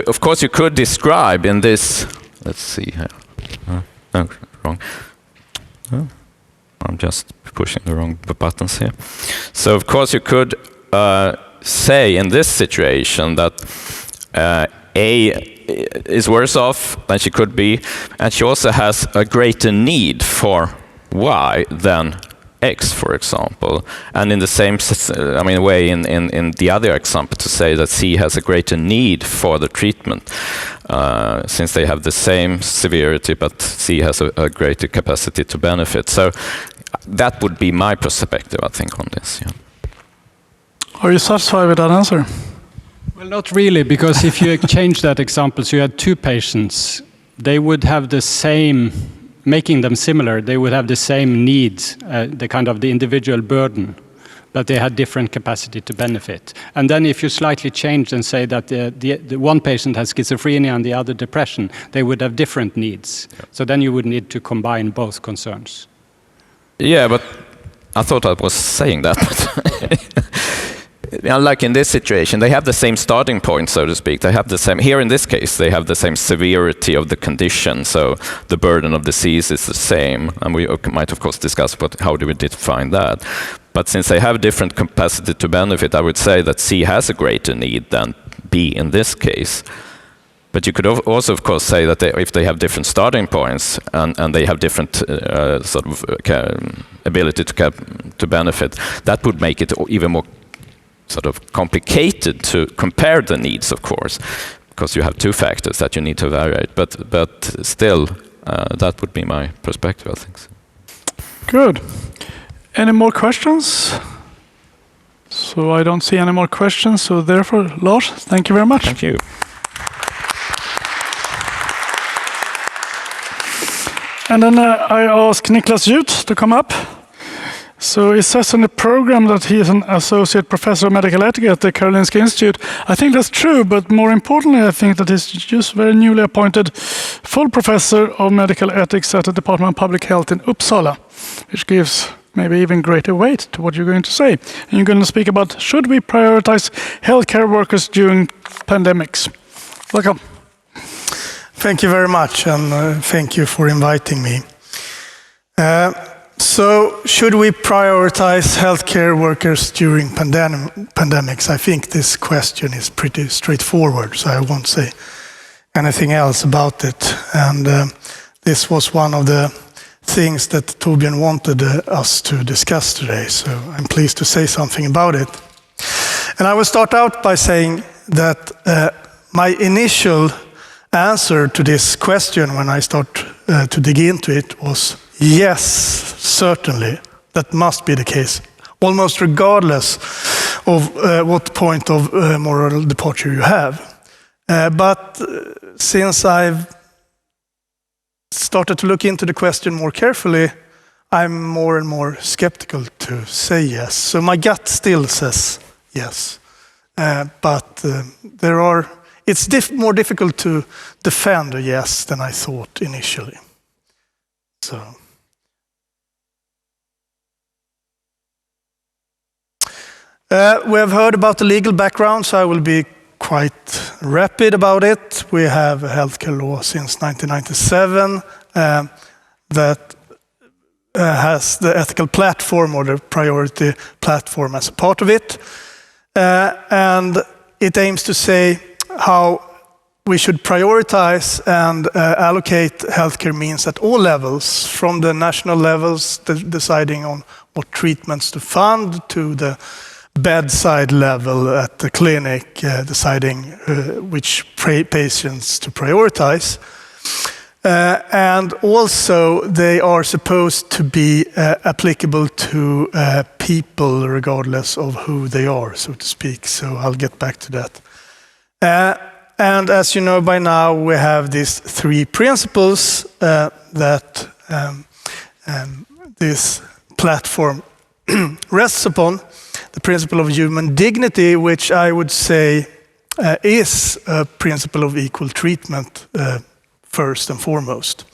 of course you could describe in this. Let's see here. No, wrong. Oh, I'm just pushing the wrong buttons here. So of course you could say in this situation that A is worse off than she could be, and she also has a greater need for Y than X, for example. And in the same way in the other example, to say that C has a greater need for the treatment, since they have the same severity, but C has a greater capacity to benefit. So that would be my perspective, I think, on this. Yeah. Are you satisfied with that answer? Well, not really, because if you change that example, so you had two patients, they would have the same, making them similar, they would have the same needs, the kind of the individual burden, but they had different capacity to benefit. And then if you slightly change and say that the one patient has schizophrenia and the other depression, they would have different needs. Yeah. So then you would need to combine both concerns. Yeah, but I thought I was saying that. Like in this situation, they have the same starting point, so to speak. They have the same, here in this case, they have the same severity of the condition, so the burden of disease is the same. And we might, of course, discuss how do we define that. But since they have different capacity to benefit, I would say that C has a greater need than B in this case. But you could also, of course, say that if they have different starting points and they have different ability to benefit, that would make it even more sort of complicated to compare the needs, of course, because you have two factors that you need to evaluate. But still, that would be my perspective, I think. So. Good. Any more questions? So I don't see any more questions. So therefore, Lars, thank you very much. Thank you. And then I ask Niklas Hjut to come up. So it says in the program that he is an associate professor of medical ethics at the Karolinska Institute. I think that's true, but more importantly, I think that he's just very newly appointed full professor of medical ethics at the Department of Public Health in Uppsala, which gives maybe even greater weight to what you're going to say. And you're going to speak about, should we prioritize healthcare workers during pandemics? Welcome. Thank you very much, and thank you for inviting me. So, should we prioritize healthcare workers during pandemics? I think this question is pretty straightforward, so I won't say anything else about it. And this was one of the things that Torbjörn wanted us to discuss today, so I'm pleased to say something about it. And I will start out by saying that my initial answer to this question when I start to dig into it was yes, certainly, that must be the case, almost regardless of what point of moral departure you have. But since I've started to look into the question more carefully, I'm more and more skeptical to say yes. So my gut still says yes, but it's more difficult to defend a yes than I thought initially. So. We have heard about the legal background, so I will be quite rapid about it. We have a healthcare law since 1997 that has the ethical platform or the priority platform as a part of it. And it aims to say how we should prioritize and allocate healthcare means at all levels, from the national levels deciding on what treatments to fund, to the bedside level at the clinic deciding which patients to prioritize. And also they are supposed to be applicable to people regardless of who they are, so to speak. So I'll get back to that. And as you know by now, we have these three principles that this platform rests upon. The principle of human dignity, which I would say is a principle of equal treatment first and foremost.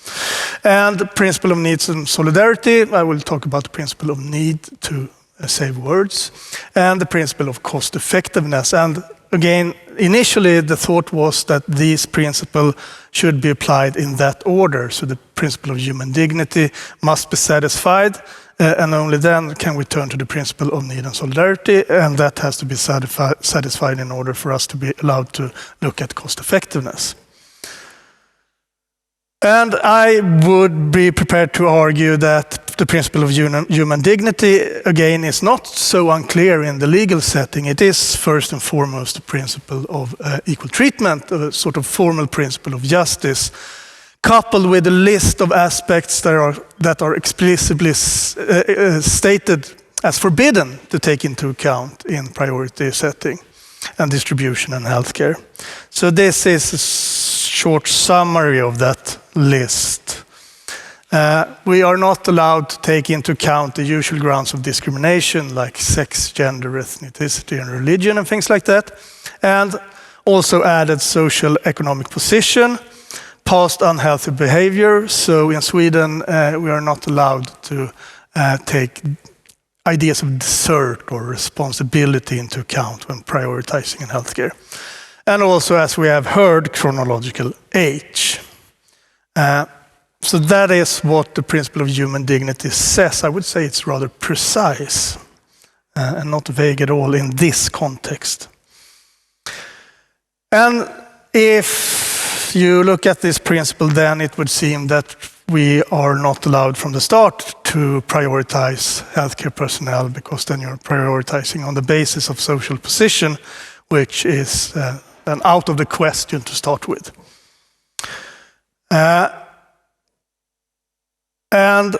And the principle of needs and solidarity, I will talk about the principle of need to save words, and the principle of cost effectiveness. And again, initially the thought was that these principles should be applied in that order. So the principle of human dignity must be satisfied, and only then can we turn to the principle of need and solidarity, and that has to be satisfied in order for us to be allowed to look at cost effectiveness. And I would be prepared to argue that the principle of human dignity, again, is not so unclear in the legal setting. It is first and foremost the principle of equal treatment, a sort of formal principle of justice, coupled with a list of aspects that are explicitly stated as forbidden to take into account in priority setting and distribution and healthcare. So this is a short summary of that list. We are not allowed to take into account the usual grounds of discrimination like sex, gender, ethnicity, and religion and things like that. And also added social economic position, past unhealthy behavior. So in Sweden, we are not allowed to take ideas of desert or responsibility into account when prioritizing in healthcare. And also, as we have heard, chronological age. So that is what the principle of human dignity says. I would say it's rather precise and not vague at all in this context. And if you look at this principle, then it would seem that we are not allowed from the start to prioritize healthcare personnel, because then you're prioritizing on the basis of social position, which is then out of the question to start with. And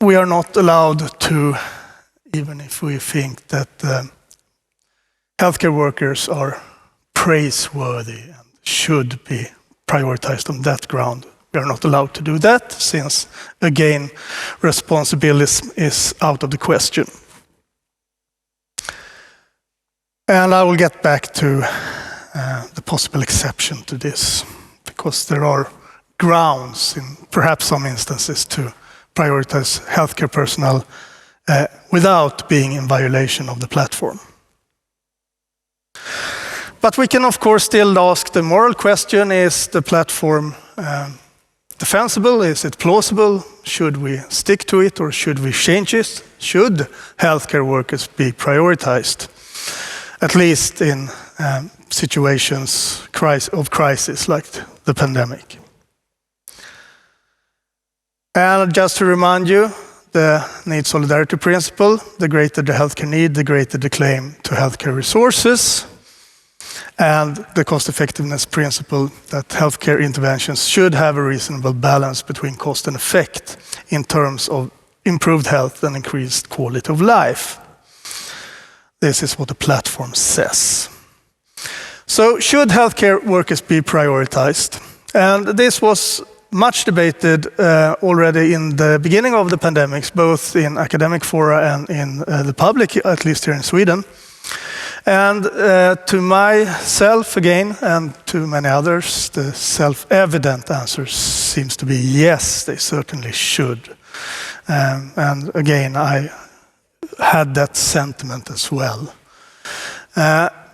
we are not allowed to, even if we think that healthcare workers are praiseworthy and should be prioritized on that ground, we are not allowed to do that, since, again, responsibility is out of the question. And I will get back to the possible exception to this, because there are grounds in perhaps some instances to prioritize healthcare personnel without being in violation of the platform. But we can of course still ask the moral question: is the platform defensible? Is it plausible? Should we stick to it or should we change it? Should healthcare workers be prioritized, at least in situations of crisis like the pandemic? And just to remind you, the need solidarity principle: the greater the healthcare need, the greater the claim to healthcare resources. And the cost effectiveness principle, that healthcare interventions should have a reasonable balance between cost and effect in terms of improved health and increased quality of life. This is what the platform says. So should healthcare workers be prioritized? And this was much debated already in the beginning of the pandemics, both in academic fora and in the public, at least here in Sweden. And to myself again, and to many others, the self-evident answer seems to be yes, they certainly should. And again, I had that sentiment as well.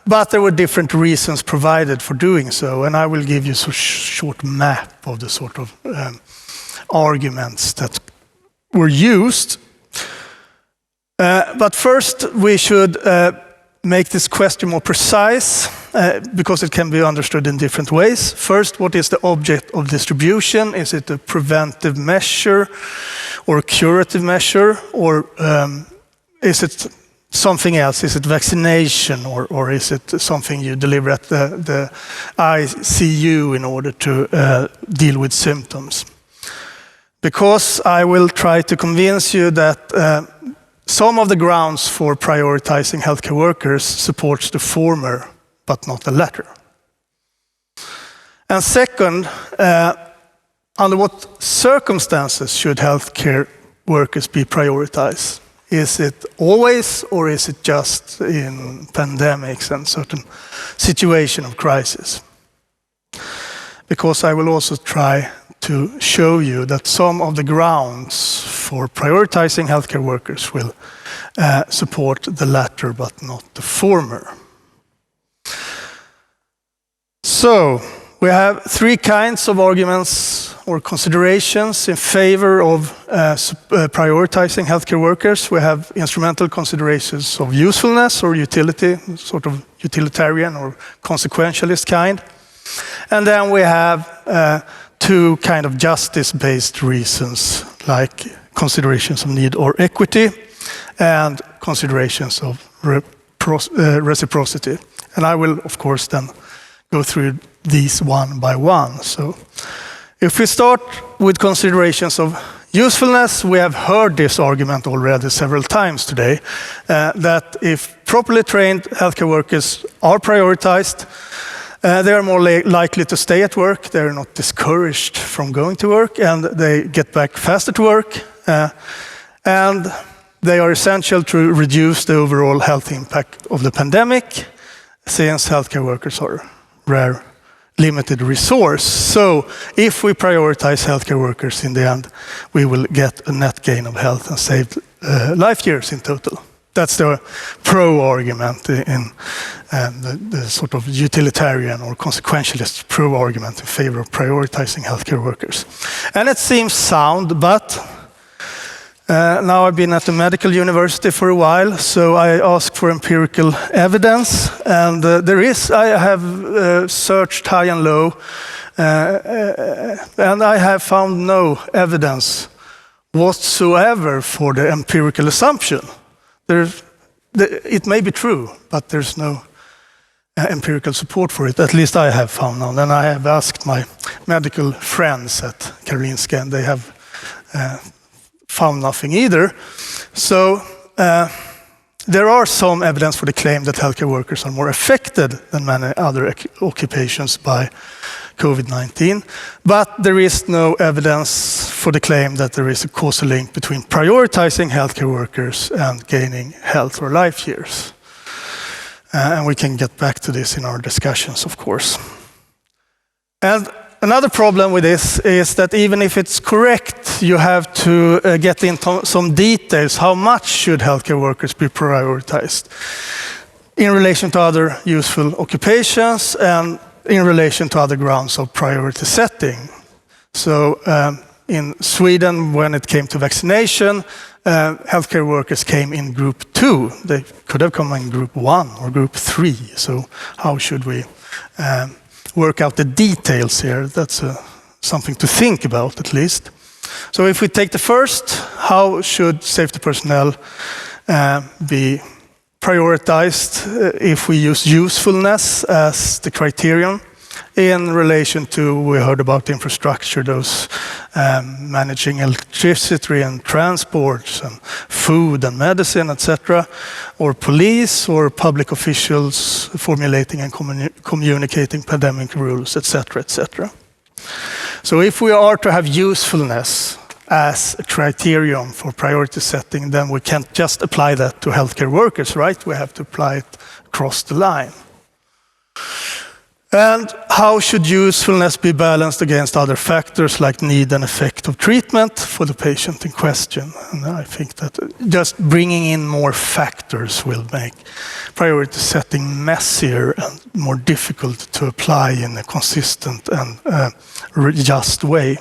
But there were different reasons provided for doing so, and I will give you a short map of the sort of arguments that were used. But first, we should make this question more precise, because it can be understood in different ways. First, what is the object of distribution? Is it a preventive measure or a curative measure, or is it something else? Is it vaccination, or is it something you deliver at the ICU in order to deal with symptoms? Because I will try to convince you that some of the grounds for prioritizing healthcare workers supports the former, but not the latter. And second, under what circumstances should healthcare workers be prioritized? Is it always, or is it just in pandemics and certain situation of crisis? Because I will also try to show you that some of the grounds for prioritizing healthcare workers will support the latter, but not the former. So, we have three kinds of arguments or considerations in favor of prioritizing healthcare workers. We have instrumental considerations of usefulness or utility, sort of utilitarian or consequentialist kind. And then we have two kind of justice-based reasons, like considerations of need or equity and considerations of reciprocity. And I will, of course, then go through these one by one. So if we start with considerations of usefulness, we have heard this argument already several times today, that if properly trained healthcare workers are prioritized, they are more likely to stay at work, they're not discouraged from going to work, and they get back faster to work, and they are essential to reduce the overall health impact of the pandemic, since healthcare workers are rare, limited resource. So if we prioritize healthcare workers in the end, we will get a net gain of health and saved life years in total. That's the pro-argument in the sort of utilitarian or consequentialist pro-argument in favor of prioritizing healthcare workers. And it seems sound, but now I've been at the medical university for a while, so I asked for empirical evidence, and I have searched high and low, and I have found no evidence whatsoever for the empirical assumption. It may be true, but there's no empirical support for it. At least I have found none. And I have asked my medical friends at Karolinska, and they have found nothing either. So there are some evidence for the claim that healthcare workers are more affected than many other occupations by COVID-19, but there is no evidence for the claim that there is a causal link between prioritizing healthcare workers and gaining health or life years. And we can get back to this in our discussions, of course. And another problem with this is that even if it's correct, you have to get into some details. How much should healthcare workers be prioritized in relation to other useful occupations and in relation to other grounds of priority setting? So in Sweden, when it came to vaccination, healthcare workers came in group 2. They could have come in group 1 or group 3. So how should we work out the details here? That's something to think about, at least. So if we take the first, how should safety personnel be prioritized if we use usefulness as the criterion in relation to, we heard about infrastructure, those managing electricity and transports and food and medicine, etc., or police or public officials formulating and communicating pandemic rules, etc., etc. So if we are to have usefulness as a criterion for priority setting, then we can't just apply that to healthcare workers, right? We have to apply it across the line. And how should usefulness be balanced against other factors like need and effect of treatment for the patient in question? And I think that just bringing in more factors will make priority setting messier and more difficult to apply in a consistent and just way.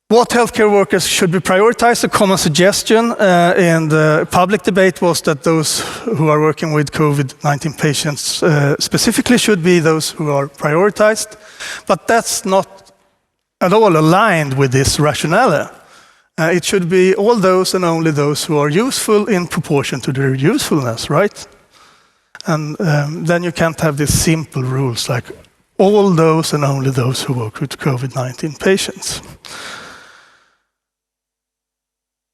What healthcare workers should be prioritized? A common suggestion in the public debate was that those who are working with COVID-19 patients specifically should be those who are prioritized. But that's not at all aligned with this rationale. It should be all those and only those who are useful in proportion to their usefulness, right? And then you can't have these simple rules like all those and only those who work with COVID-19 patients.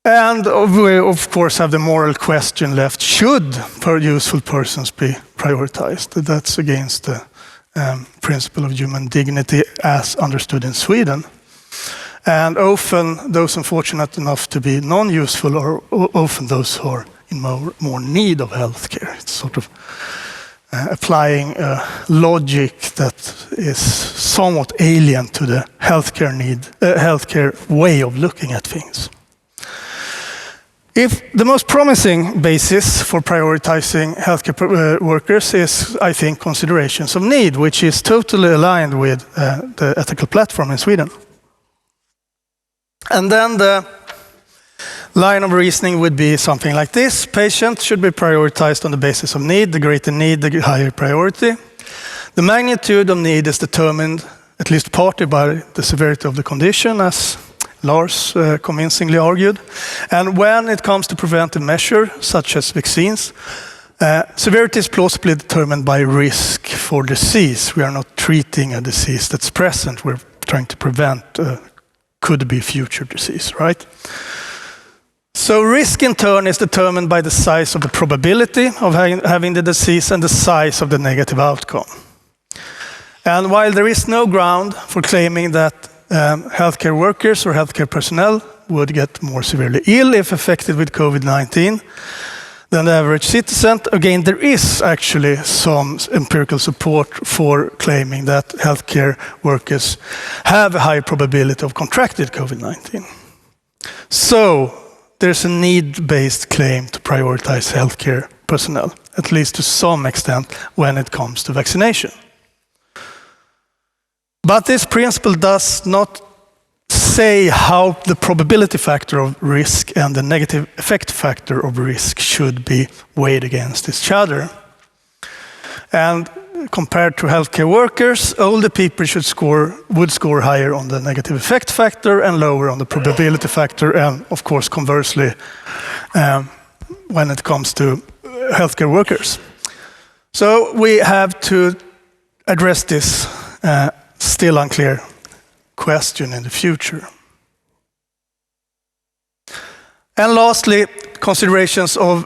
And we, of course, have the moral question left. Should useful persons be prioritized? That's against the principle of human dignity as understood in Sweden. And often those unfortunate enough to be non-useful are often those who are in more need of healthcare. It's sort of applying a logic that is somewhat alien to the healthcare way of looking at things. If the most promising basis for prioritizing healthcare workers is, I think, considerations of need, which is totally aligned with the ethical platform in Sweden. And then the line of reasoning would be something like this. Patients should be prioritized on the basis of need. The greater need, the higher priority. The magnitude of need is determined, at least partly, by the severity of the condition, as Lars convincingly argued. And when it comes to preventive measures, such as vaccines, severity is plausibly determined by risk for disease. We are not treating a disease that's present. We're trying to prevent could be future disease, right? So risk in turn is determined by the size of the probability of having the disease and the size of the negative outcome. And while there is no ground for claiming that healthcare workers or healthcare personnel would get more severely ill if affected with COVID-19 than the average citizen, again, there is actually some empirical support for claiming that healthcare workers have a high probability of contracting COVID-19. So there's a need-based claim to prioritize healthcare personnel, at least to some extent, when it comes to vaccination. But this principle does not say how the probability factor of risk and the negative effect factor of risk should be weighed against each other. And compared to healthcare workers, older people would score higher on the negative effect factor and lower on the probability factor, and of course, conversely, when it comes to healthcare workers. So we have to address this still unclear question in the future. And lastly, considerations of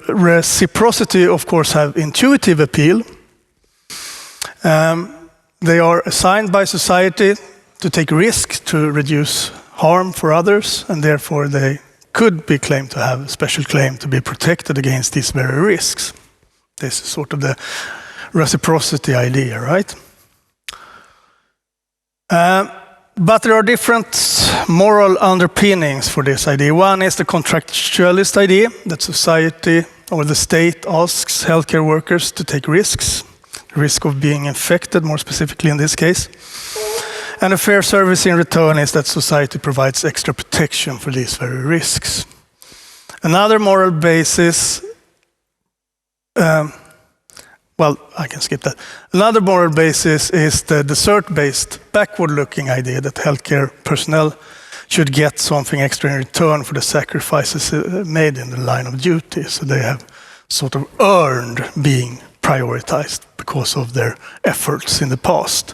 reciprocity, of course, have intuitive appeal. They are assigned by society to take risks to reduce harm for others, and therefore they could be claimed to have a special claim to be protected against these very risks. This is sort of the reciprocity idea, right? But there are different moral underpinnings for this idea. One is the contractualist idea that society or the state asks healthcare workers to take risks, risk of being infected, more specifically in this case. And a fair service in return is that society provides extra protection for these very risks. Another moral basis, well, I can skip that. Another moral basis is the desert-based, backward-looking idea that healthcare personnel should get something extra in return for the sacrifices made in the line of duty. So they have sort of earned being prioritized because of their efforts in the past.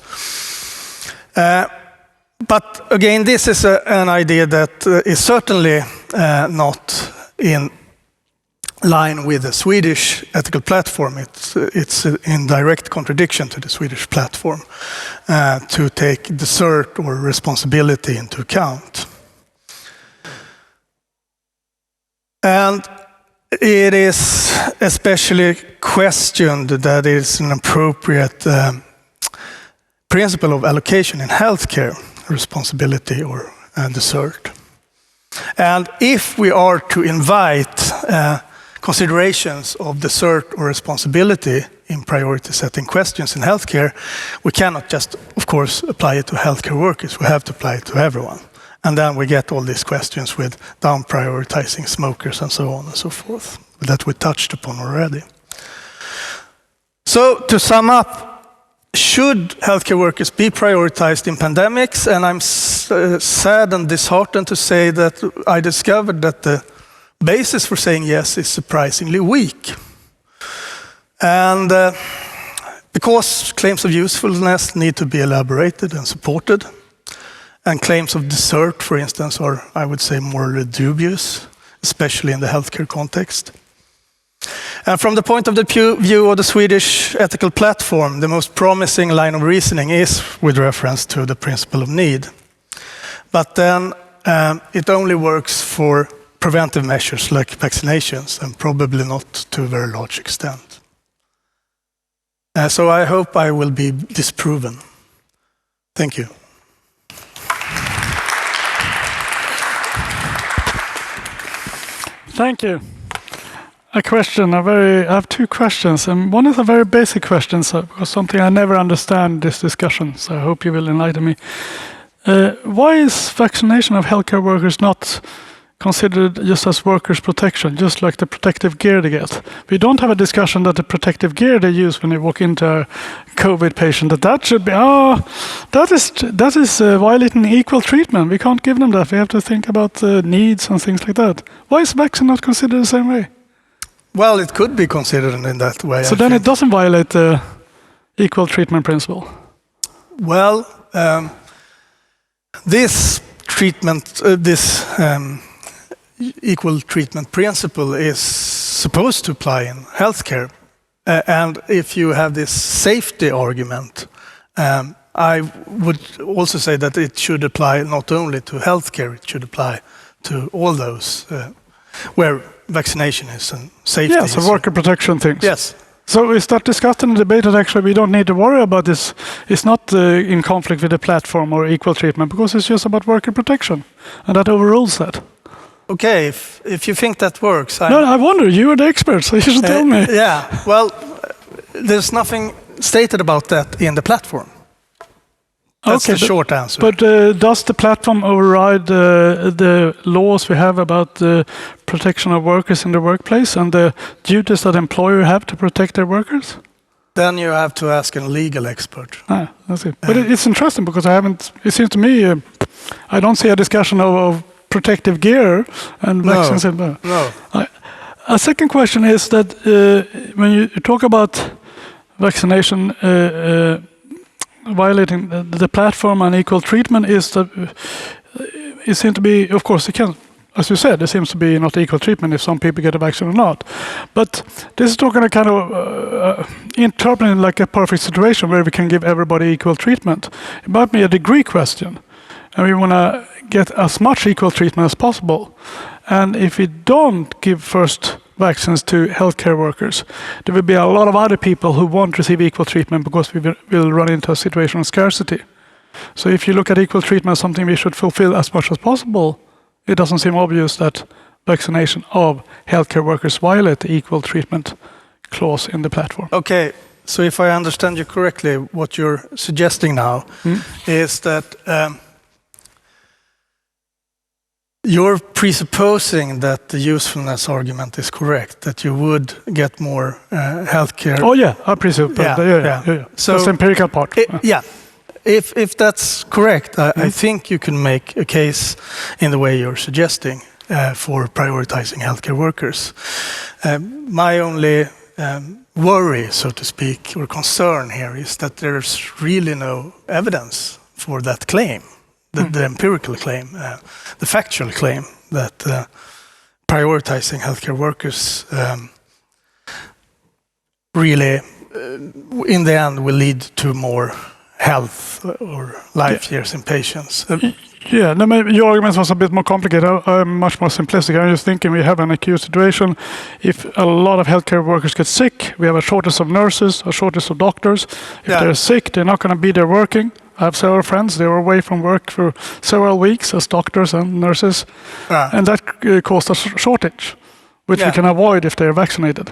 But again, this is an idea that is certainly not in line with the Swedish ethical platform. It's in direct contradiction to the Swedish platform to take desert or responsibility into account. And it is especially questioned that it's an appropriate principle of allocation in healthcare, responsibility or desert. And if we are to invite considerations of desert or responsibility in priority setting questions in healthcare, we cannot just, of course, apply it to healthcare workers. We have to apply it to everyone. And then we get all these questions with down prioritizing smokers and so on and so forth that we touched upon already. So to sum up, should healthcare workers be prioritized in pandemics? And I'm sad and disheartened to say that I discovered that the basis for saying yes is surprisingly weak. And because claims of usefulness need to be elaborated and supported, and claims of desert, for instance, are, I would say, morally dubious, especially in the healthcare context. And from the point of view of the Swedish ethical platform, the most promising line of reasoning is with reference to the principle of need. But then it only works for preventive measures like vaccinations, and probably not to a very large extent. So I hope I will be disproven. Thank you. Thank you. I have two questions, and one is a very basic question, because something I never understand this discussion, so I hope you will enlighten me. Why is vaccination of healthcare workers not considered just as workers' protection, just like the protective gear they get? We don't have a discussion that the protective gear they use when they walk into a COVID patient, that should be, that is violating equal treatment. We can't give them that. We have to think about needs and things like that. Why is vaccine not considered the same way? Well, it could be considered in that way. So then it doesn't violate the equal treatment principle? Well, this treatment, equal treatment principle is supposed to apply in healthcare. And if you have this safety argument, I would also say that it should apply not only to healthcare, it should apply to all those where vaccination is and safety is. Yes, worker protection things. Yes. So is that discussed in the debate that actually we don't need to worry about this? It's not in conflict with the platform or equal treatment, because it's just about worker protection, and that overrules that. Okay, if you think that works. No, I wonder, you are the expert, so you should tell me. Yeah, well, there's nothing stated about that in the platform. That's the short answer. But does the platform override the laws we have about the protection of workers in the workplace and the duties that employers have to protect their workers? Then you have to ask a legal expert. That's it. But it's interesting because it seems to me, I don't see a discussion of protective gear and vaccines. No. A second question is that when you talk about vaccination violating the platform and equal treatment, is that it seems to be, of course, it can, as you said, there seems to be not equal treatment if some people get a vaccine or not. But this is talking a kind of interpreting like a perfect situation where we can give everybody equal treatment. It might be a degree question, and we want to get as much equal treatment as possible. And if we don't give first vaccines to healthcare workers, there will be a lot of other people who won't receive equal treatment because we will run into a situation of scarcity. So if you look at equal treatment as something we should fulfill as much as possible, it doesn't seem obvious that vaccination of healthcare workers violate the equal treatment clause in the platform. Okay, so if I understand you correctly, what you're suggesting now is that you're presupposing that the usefulness argument is correct, that you would get more healthcare. Oh yeah, I presume. Yeah. So that's the empirical part. If that's correct, I think you can make a case in the way you're suggesting for prioritizing healthcare workers. My only worry, so to speak, or concern here is that there's really no evidence for that claim. The empirical claim, the factual claim that prioritizing healthcare workers really, in the end, will lead to more health or life years in patients. Yeah, no, maybe your argument was a bit more complicated. I'm much more simplistic. I'm just thinking we have an acute situation. If a lot of healthcare workers get sick, we have a shortage of nurses, a shortage of doctors. If they're sick, they're not going to be there working. I have several friends, they were away from work for several weeks as doctors and nurses. And that caused a shortage, which we can avoid if they're vaccinated.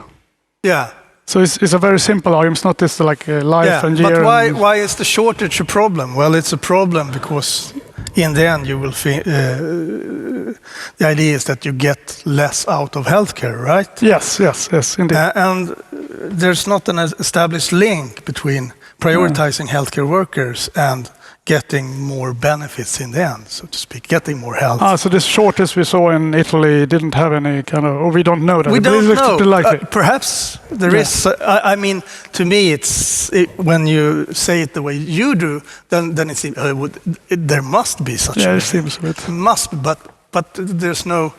Yeah. So it's a very simple argument. It's not this like life and year. But why is the shortage a problem? Well, it's a problem because in the end you will the idea is that you get less out of healthcare, right? Yes, indeed. And there's not an established link between prioritizing healthcare workers and getting more benefits in the end, so to speak, getting more health. So this shortage we saw in Italy didn't have any kind of, or we don't know that. We don't know. Likely. Perhaps there is. I mean, to me, when you say it the way you do, then it seems there must be such. Yeah, it seems a bit. Must be, but there's no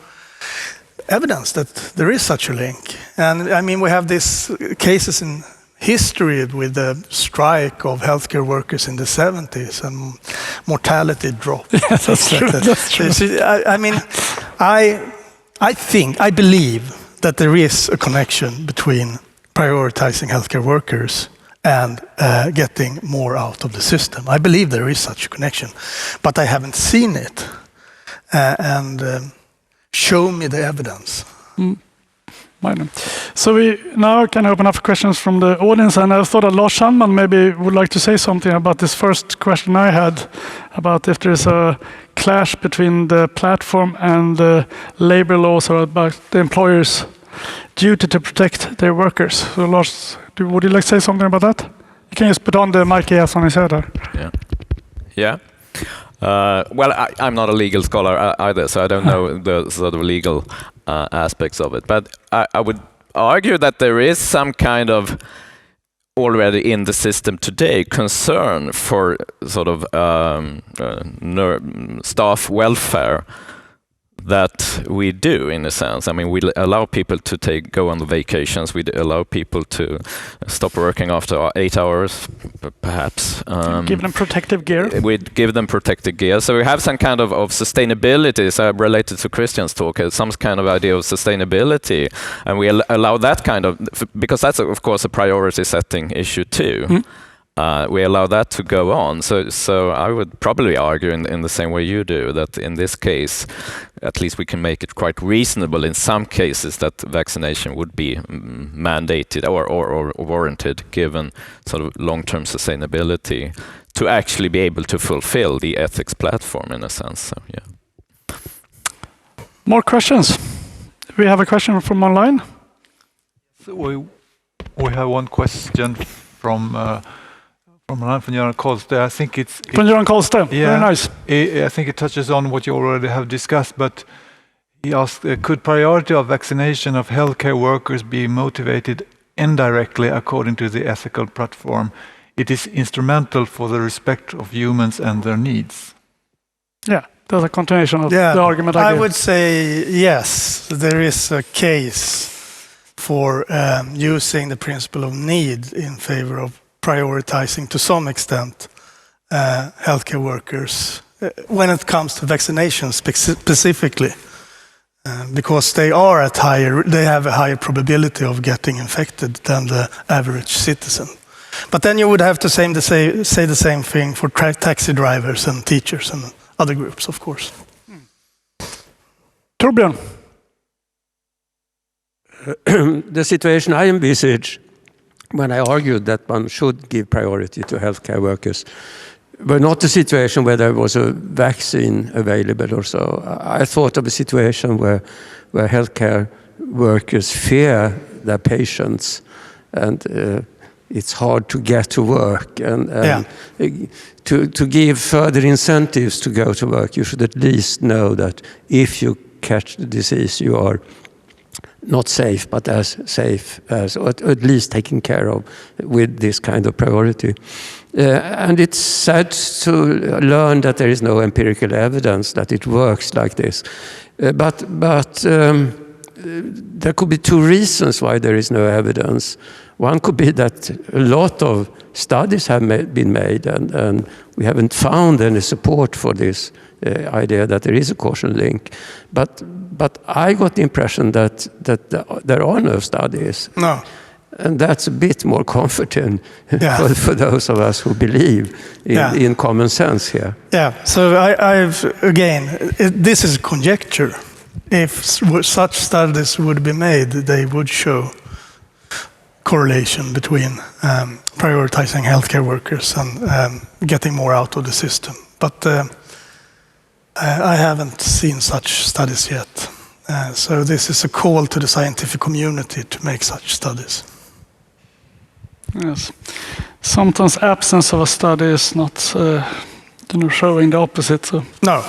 evidence that there is such a link. And I mean, we have these cases in history with the strike of healthcare workers in the 70s and mortality dropped. Yes, that's true. That's true. I mean, I believe that there is a connection between prioritizing healthcare workers and getting more out of the system. I believe there is such a connection, but I haven't seen it. Show me the evidence. So we now can open up for questions from the audience, and I thought that Lars Sandman maybe would like to say something about this first question I had about if there's a clash between the platform and the labor laws or about the employers' duty to protect their workers. So Lars, would you like to say something about that? You can just put on the mic he has on his head there. Yeah. Well, I'm not a legal scholar either, so I don't know the sort of legal aspects of it. But I would argue that there is some kind of already in the system today concern for sort of staff welfare that we do in a sense. I mean, we allow people to go on the vacations. We allow people to stop working after 8 hours, perhaps. Give them protective gear. We give them protective gear. So we have some kind of sustainability. So related to Christian's talk, some kind of idea of sustainability, and we allow that kind of, because that's of course a priority setting issue too. We allow that to go on. So I would probably argue in the same way you do, that in this case, at least we can make it quite reasonable in some cases that vaccination would be mandated or warranted given sort of long-term sustainability to actually be able to fulfill the ethics platform in a sense. So, yeah. More questions? We have a question from online. So we have one question from Göran Kolste. I think it's from Göran Kolste. Yeah, very nice. I think it touches on what you already have discussed, but he asked, could priority of vaccination of healthcare workers be motivated indirectly according to the ethical platform? It is instrumental for the respect of humans and their needs. Yeah, that's a continuation of the argument I gave. would say yes, there is a case for using the principle of need in favor of prioritizing to some extent healthcare workers when it comes to vaccination specifically, because they have a higher probability of getting infected than the average citizen. But then you would have to say the same thing for taxi drivers and teachers and other groups, of course. Torbjörn. The situation I envisage when I argued that one should give priority to healthcare workers were not a situation where there was a vaccine available or so. I thought of a situation where healthcare workers fear their patients and it's hard to get to work. And to give further incentives to go to work, you should at least know that if you catch the disease, you are not safe, but as safe as, or at least taken care of with this kind of priority. And it's sad to learn that there is no empirical evidence that it works like this. But there could be two reasons why there is no evidence. One could be that a lot of studies have been made, and we haven't found any support for this idea that there is a causal link. But I got the impression that there are no studies. No. And that's a bit more comforting for those of us who believe in common sense here. Yeah, so this is conjecture. If such studies would be made, they would show correlation between prioritizing healthcare workers and getting more out of the system. But I haven't seen such studies yet. So this is a call to the scientific community to make such studies. Yes. Sometimes absence of a study is not showing the opposite. So. No.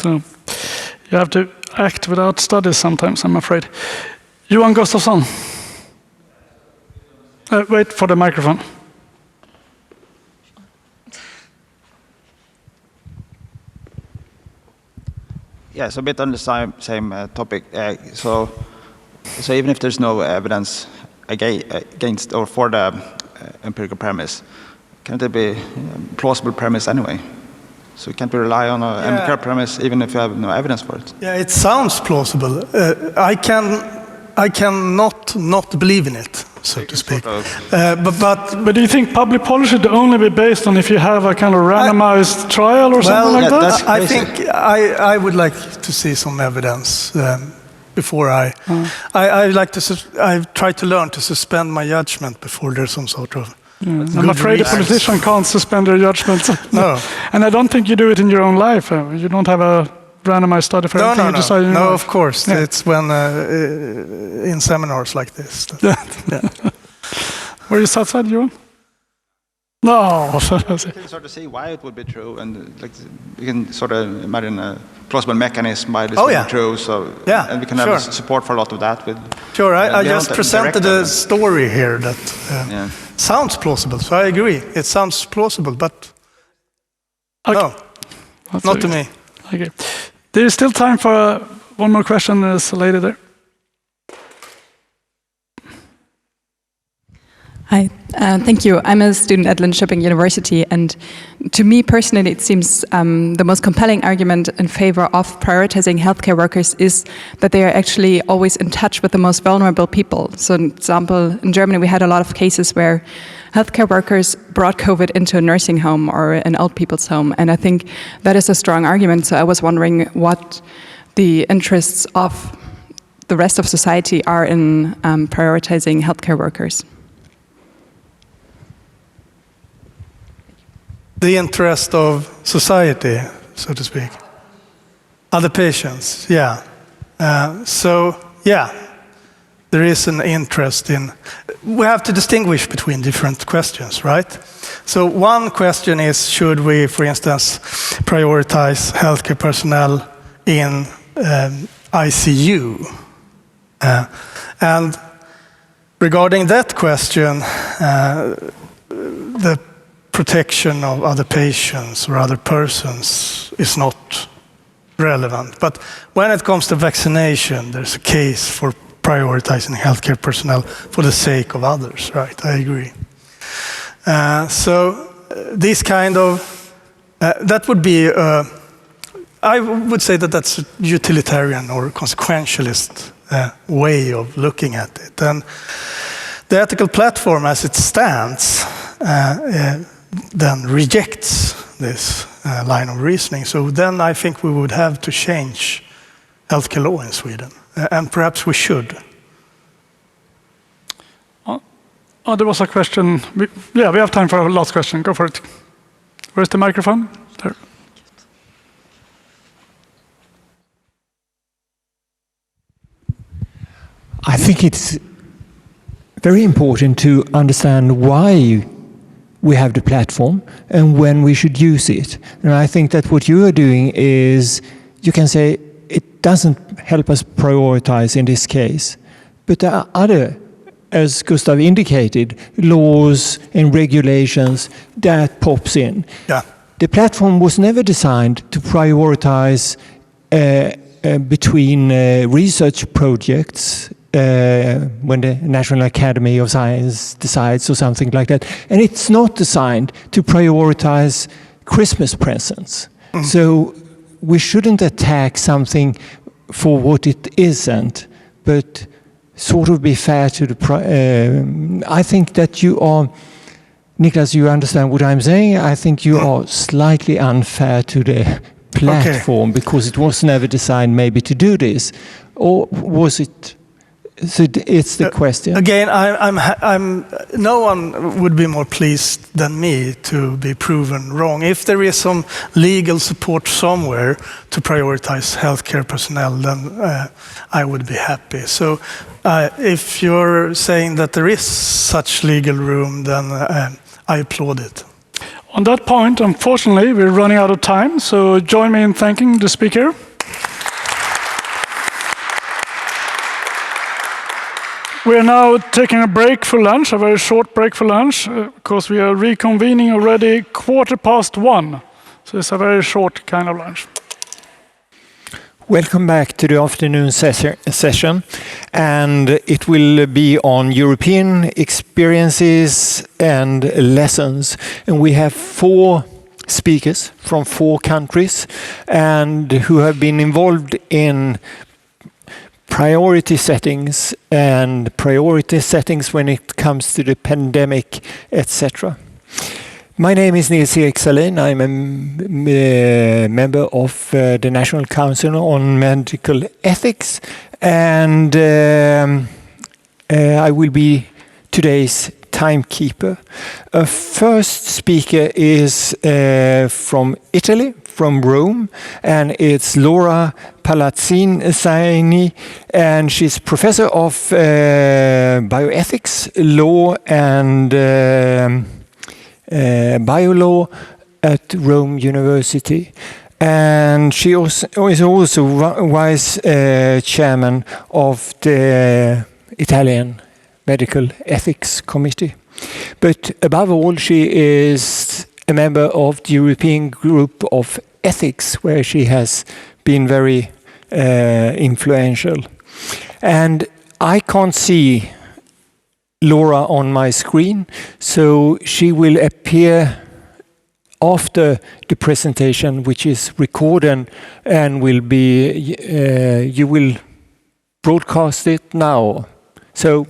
So you have to act without studies sometimes, I'm afraid. Johan Gustafsson. Wait for the microphone. Yes, a bit on the same topic. So even if there's no evidence against or for the empirical premise, can't it be a plausible premise anyway? So can't we rely on an empirical premise even if you have no evidence for it? Yeah, it sounds plausible. I cannot not believe in it, so to speak. But do you think public policy should only be based on if you have a kind of randomized trial or something like that? I think I would like to see some evidence before I try to learn to suspend my judgment before there's some sort of. I'm afraid a politician can't suspend their judgment. No. And I don't think you do it in your own life. You don't have a randomized study for everything you decide. No, of course. Yeah. It's when in seminars like this. Were you satisfied, Johan? No. You can sort of see why it would be true, and you can sort of imagine a plausible mechanism why this would be true. So and we can have support for a lot of that. Sure, I just presented a story here that sounds plausible. So I agree, it sounds plausible, but no, not to me. Okay, there is still time for one more question. There's a lady there. Hi, thank you. I'm a student at Linköping University, and to me personally, it seems the most compelling argument in favor of prioritizing healthcare workers is that they are actually always in touch with the most vulnerable people. So, for example, in Germany, we had a lot of cases where healthcare workers brought COVID into a nursing home or an old people's home, and I think that is a strong argument. So I was wondering what the interests of the rest of society are in prioritizing healthcare workers. The interest of society, so to speak. Other patients, there is an interest in. We have to distinguish between different questions, right? So one question is, should we, for instance, prioritize healthcare personnel in ICU? And regarding that question, the protection of other patients or other persons is not relevant. But when it comes to vaccination, there's a case for prioritizing healthcare personnel for the sake of others, right? I agree. So this kind of, that would be, I would say that that's a utilitarian or consequentialist way of looking at it. And the ethical platform as it stands then rejects this line of reasoning. So then I think we would have to change healthcare law in Sweden. And perhaps we should. Oh, there was a question. We have time for a last question. Go for it. Where's the microphone? There. I think it's very important to understand why we have the platform and when we should use it. And I think that what you are doing is, you can say, it doesn't help us prioritize in this case. But there are other, as Gustav indicated, laws and regulations that pops in. Yeah. The platform was never designed to prioritize between research projects when the National Academy of Science decides or something like that. And it's not designed to prioritize Christmas presents. So we shouldn't attack something for what it isn't, but sort of be fair to the... I think that you are... Niklas, you understand what I'm saying? I think you are slightly unfair to the platform because it was never designed maybe to do this. Or was it... So it's the question. Again, no one would be more pleased than me to be proven wrong. If there is some legal support somewhere to prioritize healthcare personnel, then I would be happy. So if you're saying that there is such legal room, then I applaud it. On that point, unfortunately, we're running out of time, so join me in thanking the speaker. We are now taking a break for lunch, a very short break for lunch, because we are reconvening already 1:15. So it's a very short kind of lunch. Welcome back to the afternoon session, and it will be on European experiences and lessons. And we have 4 speakers from 4 countries and who have been involved in priority settings when it comes to the pandemic, etc. My name is Nils Erik Salin. I'm a member of the National Council on Medical Ethics, and I will be today's timekeeper. A first speaker is from Italy, from Rome, and it's Laura Palazzini, and she's professor of bioethics, law, and biolaw at Rome University. And she is also vice chairman of the Italian Medical Ethics Committee. But above all, she is a member of the European Group of Ethics, where she has been very influential. And I can't see Laura on my screen, so she will appear after the presentation, which is recorded and will be, you will broadcast it now. So.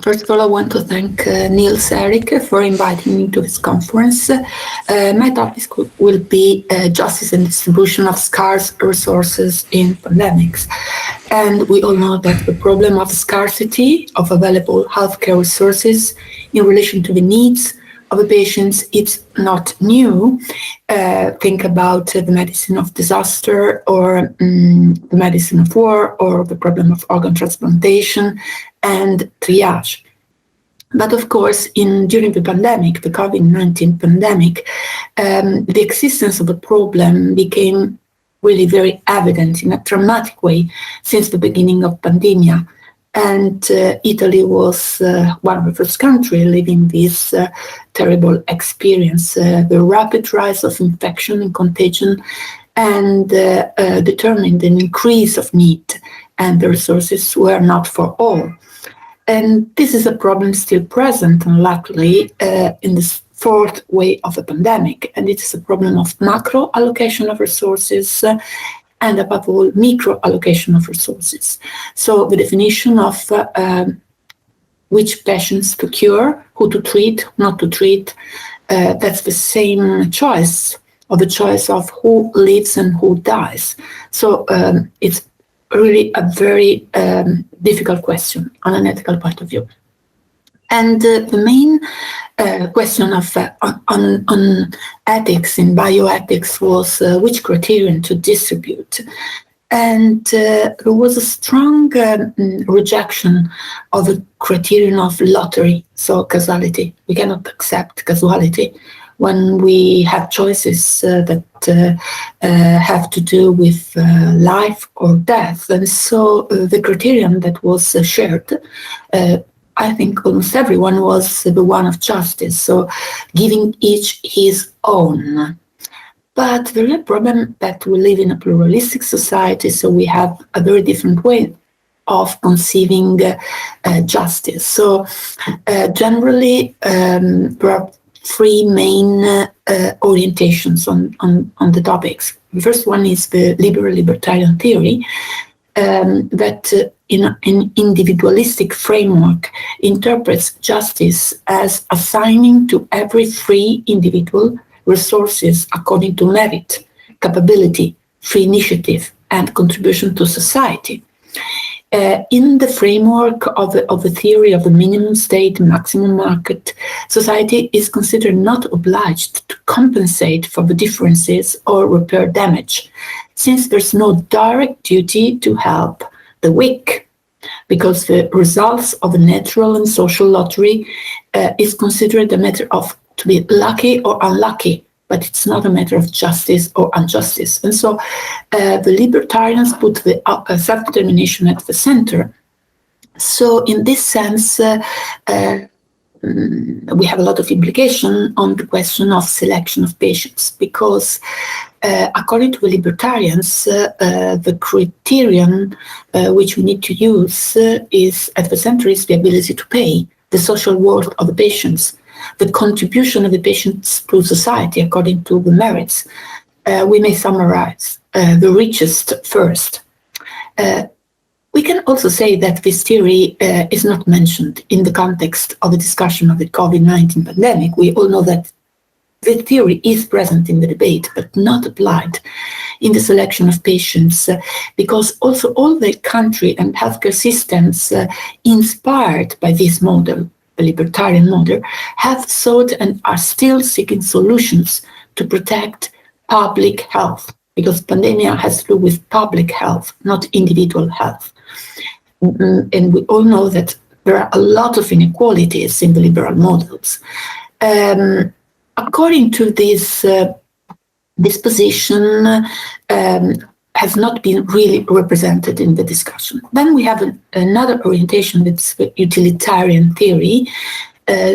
First of all, I want to thank Nils Erik for inviting me to this conference. My topic will be justice and distribution of scarce resources in pandemics. And we all know that the problem of scarcity of available healthcare resources in relation to the needs of the patients, it's not new. Think about the medicine of disaster, or the medicine of war, or the problem of organ transplantation and triage. But of course, during the pandemic, the COVID-19 pandemic, the existence of a problem became really very evident in a dramatic way since the beginning of pandemia. And Italy was one of the first countries living this terrible experience, the rapid rise of infection and contagion, and determined an increase of need, and the resources were not for all. And this is a problem still present, unluckily, in this 4th wave of the pandemic. And it is a problem of macro allocation of resources and, above all, micro allocation of resources. So the definition of which patients to cure, who to treat, not to treat, that's the same choice, or the choice of who lives and who dies. So it's really a very difficult question on an ethical point of view. And the main question of on ethics in bioethics was which criterion to distribute. And there was a strong rejection of the criterion of lottery, so causality. We cannot accept causality when we have choices that have to do with life or death. And so the criterion that was shared, I think almost everyone, was the one of justice, so giving each his own. But the real problem that we live in a pluralistic society, so we have a very different way of conceiving justice. So generally, there are three main orientations on the topics. The first one is the liberal libertarian theory, that in an individualistic framework interprets justice as assigning to every free individual resources according to merit, capability, free initiative, and contribution to society. In the framework of the theory of the minimum state, maximum market, society is considered not obliged to compensate for the differences or repair damage, since there's no direct duty to help the weak, because the results of a natural and social lottery is considered a matter of to be lucky or unlucky, but it's not a matter of justice or injustice. And so the libertarians put the self-determination at the center. So in this sense, we have a lot of implication on the question of selection of patients, because according to the libertarians, the criterion which we need to use is at the center is the ability to pay, the social worth of the patients, the contribution of the patients to society according to the merits. We may summarize the richest first. We can also say that this theory is not mentioned in the context of the discussion of the COVID-19 pandemic. We all know that the theory is present in the debate, but not applied in the selection of patients, because also all the country and healthcare systems inspired by this model, the libertarian model, have sought and are still seeking solutions to protect public health, because pandemia has to do with public health, not individual health. And we all know that there are a lot of inequalities in the liberal models. According to this, this position has not been really represented in the discussion. Then we have another orientation, it's the utilitarian theory,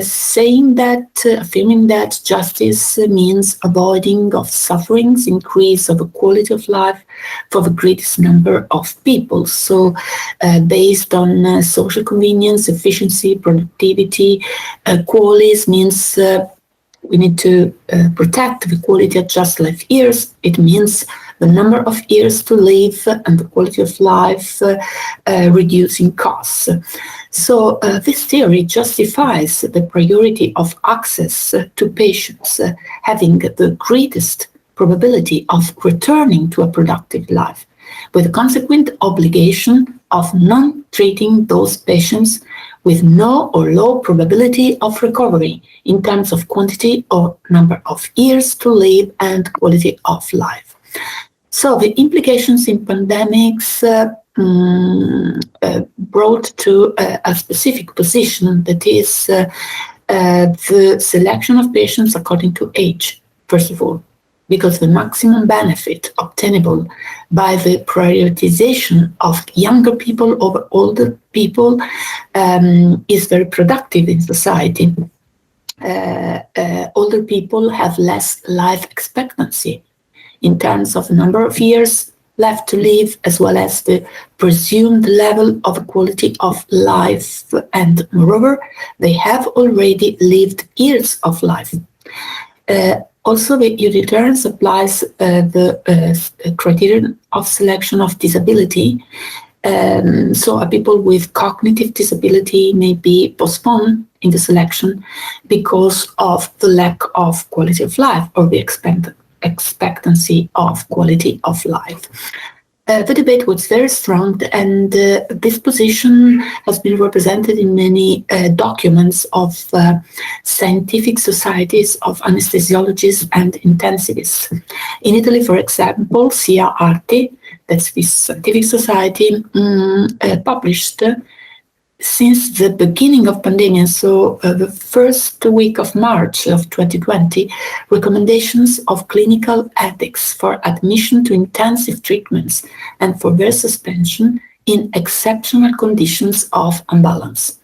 saying that, affirming that justice means avoiding of sufferings, increase of the quality of life for the greatest number of people. So based on social convenience, efficiency, productivity, qualis means we need to protect the quality of just life years. It means the number of years to live and the quality of life, reducing costs. So this theory justifies the priority of access to patients having the greatest probability of returning to a productive life, with a consequent obligation of non-treating those patients with no or low probability of recovery in terms of quantity or number of years to live and quality of life. So the implications in pandemics brought to a specific position, that is the selection of patients according to age, first of all, because the maximum benefit obtainable by the prioritization of younger people over older people is very productive in society. Older people have less life expectancy in terms of the number of years left to live, as well as the presumed level of quality of life. And moreover, they have already lived years of life. Also, the utilitarians applies the criterion of selection of disability. So people with cognitive disability may be postponed in the selection because of the lack of quality of life or the expectancy of quality of life. The debate was very strong, and this position has been represented in many documents of scientific societies of anesthesiologists and intensivists. In Italy, for example, SIA-ARTI, that's this scientific society, published since the beginning of pandemic, so the first week of March of 2020, recommendations of clinical ethics for admission to intensive treatments and for their suspension in exceptional conditions of imbalance.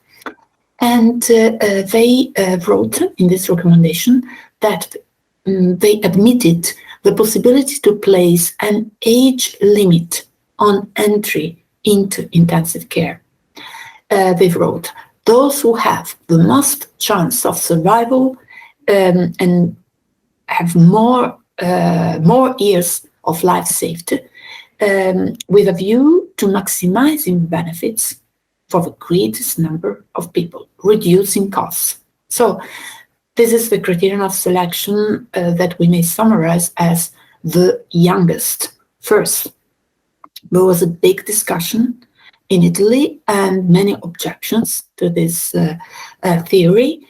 And they wrote in this recommendation that they admitted the possibility to place an age limit on entry into intensive care. They wrote, those who have the most chance of survival and have more years of life saved, with a view to maximizing benefits for the greatest number of people, reducing costs. So this is the criterion of selection that we may summarize as the youngest. First, there was a big discussion in Italy and many objections to this theory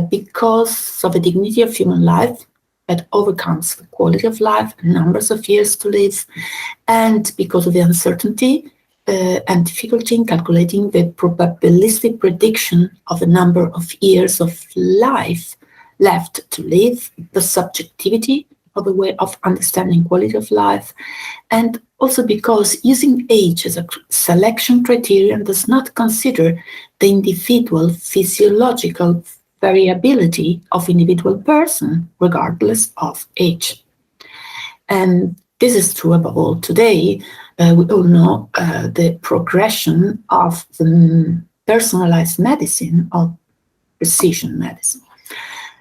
because of the dignity of human life that overcomes the quality of life, numbers of years to live, and because of the uncertainty and difficulty in calculating the probabilistic prediction of the number of years of life left to live, the subjectivity of the way of understanding quality of life, and also because using age as a selection criterion does not consider the individual physiological variability of individual person, regardless of age. And this is true above all today. We all know the progression of the personalized medicine, of precision medicine.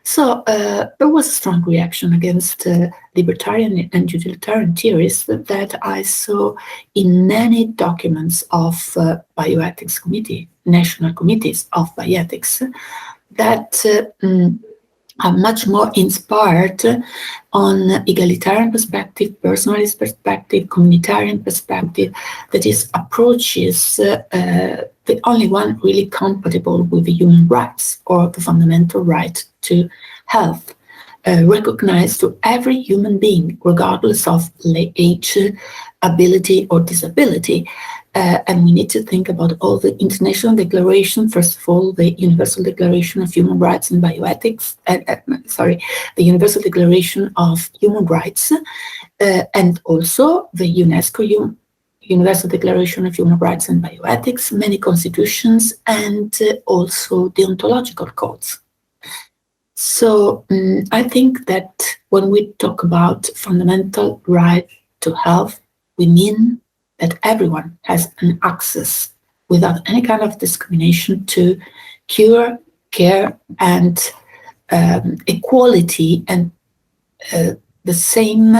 So there was a strong reaction against libertarian and utilitarian theories that I saw in many documents of bioethics committee, national committees of bioethics, that are much more inspired on egalitarian perspective, personalist perspective, communitarian perspective, that is, approaches the only one really compatible with the human rights or the fundamental right to health, recognized to every human being, regardless of age, ability, or disability. And we need to think about all the international declarations, first of all, the Universal Declaration of Human Rights and Bioethics, the Universal Declaration of Human Rights, and also the UNESCO Universal Declaration of Human Rights and Bioethics, many constitutions, and also deontological codes. So I think that when we talk about fundamental right to health, we mean that everyone has an access without any kind of discrimination to cure, care, and equality and the same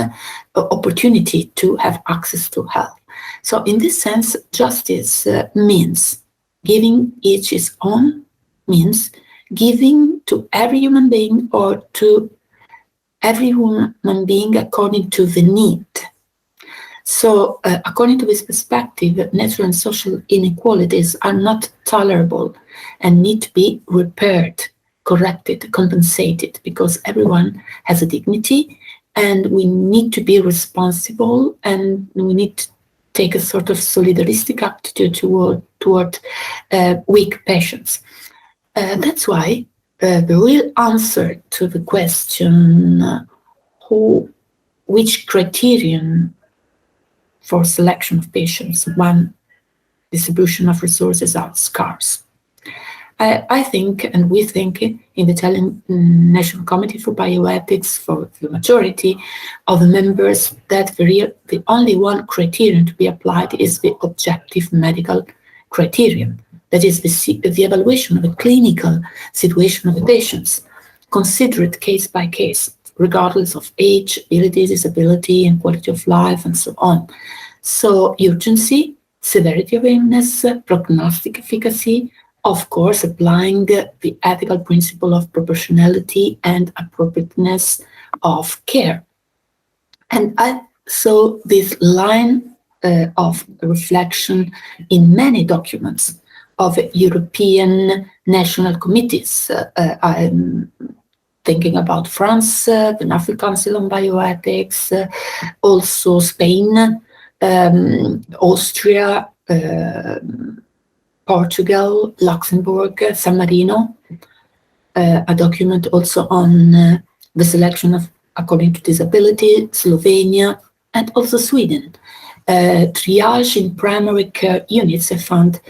opportunity to have access to health. So in this sense, justice means giving each his own, means giving to every human being or to every human being according to the need. So according to this perspective, natural and social inequalities are not tolerable and need to be repaired, corrected, compensated, because everyone has a dignity and we need to be responsible and we need to take a sort of solidaristic attitude toward weak patients. That's why the real answer to the question which criterion for selection of patients, one distribution of resources are scarce. I think, and we think in the Italian National Committee for Bioethics, for the majority of the members, that the only one criterion to be applied is the objective medical criterion. That is the evaluation of the clinical situation of the patients, considered case by case, regardless of age, ability, disability, and quality of life, and so on. So urgency, severity of illness, prognostic efficacy, of course, applying the ethical principle of proportionality and appropriateness of care. And I saw this line of reflection in many documents of European national committees. I'm thinking about France, the National Council on Bioethics, also Spain, Austria, Portugal, Luxembourg, San Marino, a document also on the selection of according to disability, Slovenia, and also Sweden. Triage in primary care units, I found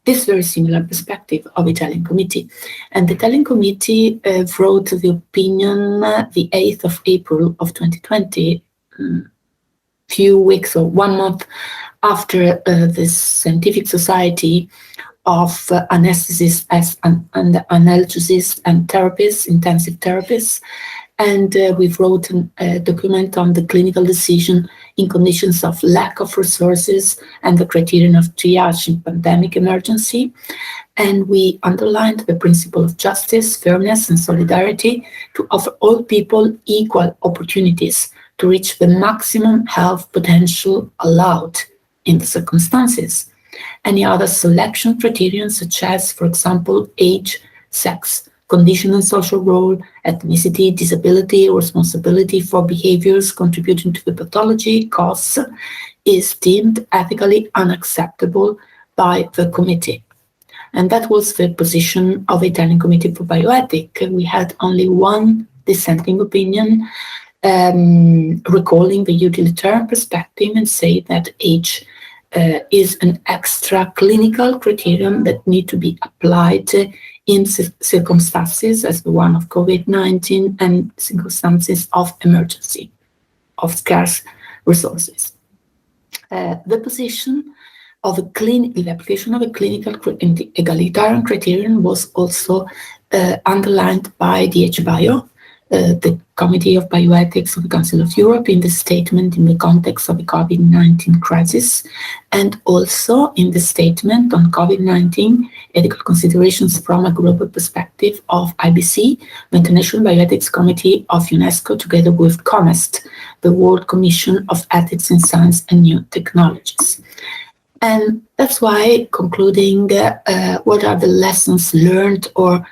this very similar perspective of Italian committee. And the Italian committee wrote the opinion the 8th of April of 2020, few weeks or 1 month after the Scientific Society of Anesthesists and Analgesists and Therapists, Intensive Therapists, and we wrote a document on the clinical decision in conditions of lack of resources and the criterion of triage in pandemic emergency. And we underlined the principle of justice, fairness, and solidarity to offer all people equal opportunities to reach the maximum health potential allowed in the circumstances. Any other selection criterion, such as, for example, age, sex, condition and social role, ethnicity, disability, or responsibility for behaviors contributing to the pathology cause, is deemed ethically unacceptable by the committee. And that was the position of the Italian Committee for Bioethics. We had only one dissenting opinion, recalling the utilitarian perspective and say that age is an extra clinical criterion that need to be applied in circumstances as the one of COVID-19 and circumstances of emergency, of scarce resources. The position of the application of a clinical egalitarian criterion was also underlined by DHBio, the Committee of Bioethics of the Council of Europe, in the statement in the context of the COVID-19 crisis, and also in the statement on COVID-19 ethical considerations from a global perspective of IBC, the International Bioethics Committee of UNESCO, together with COMEST, the World Commission of Ethics in Science and New Technologies. And that's why, concluding, what are the lessons learned, or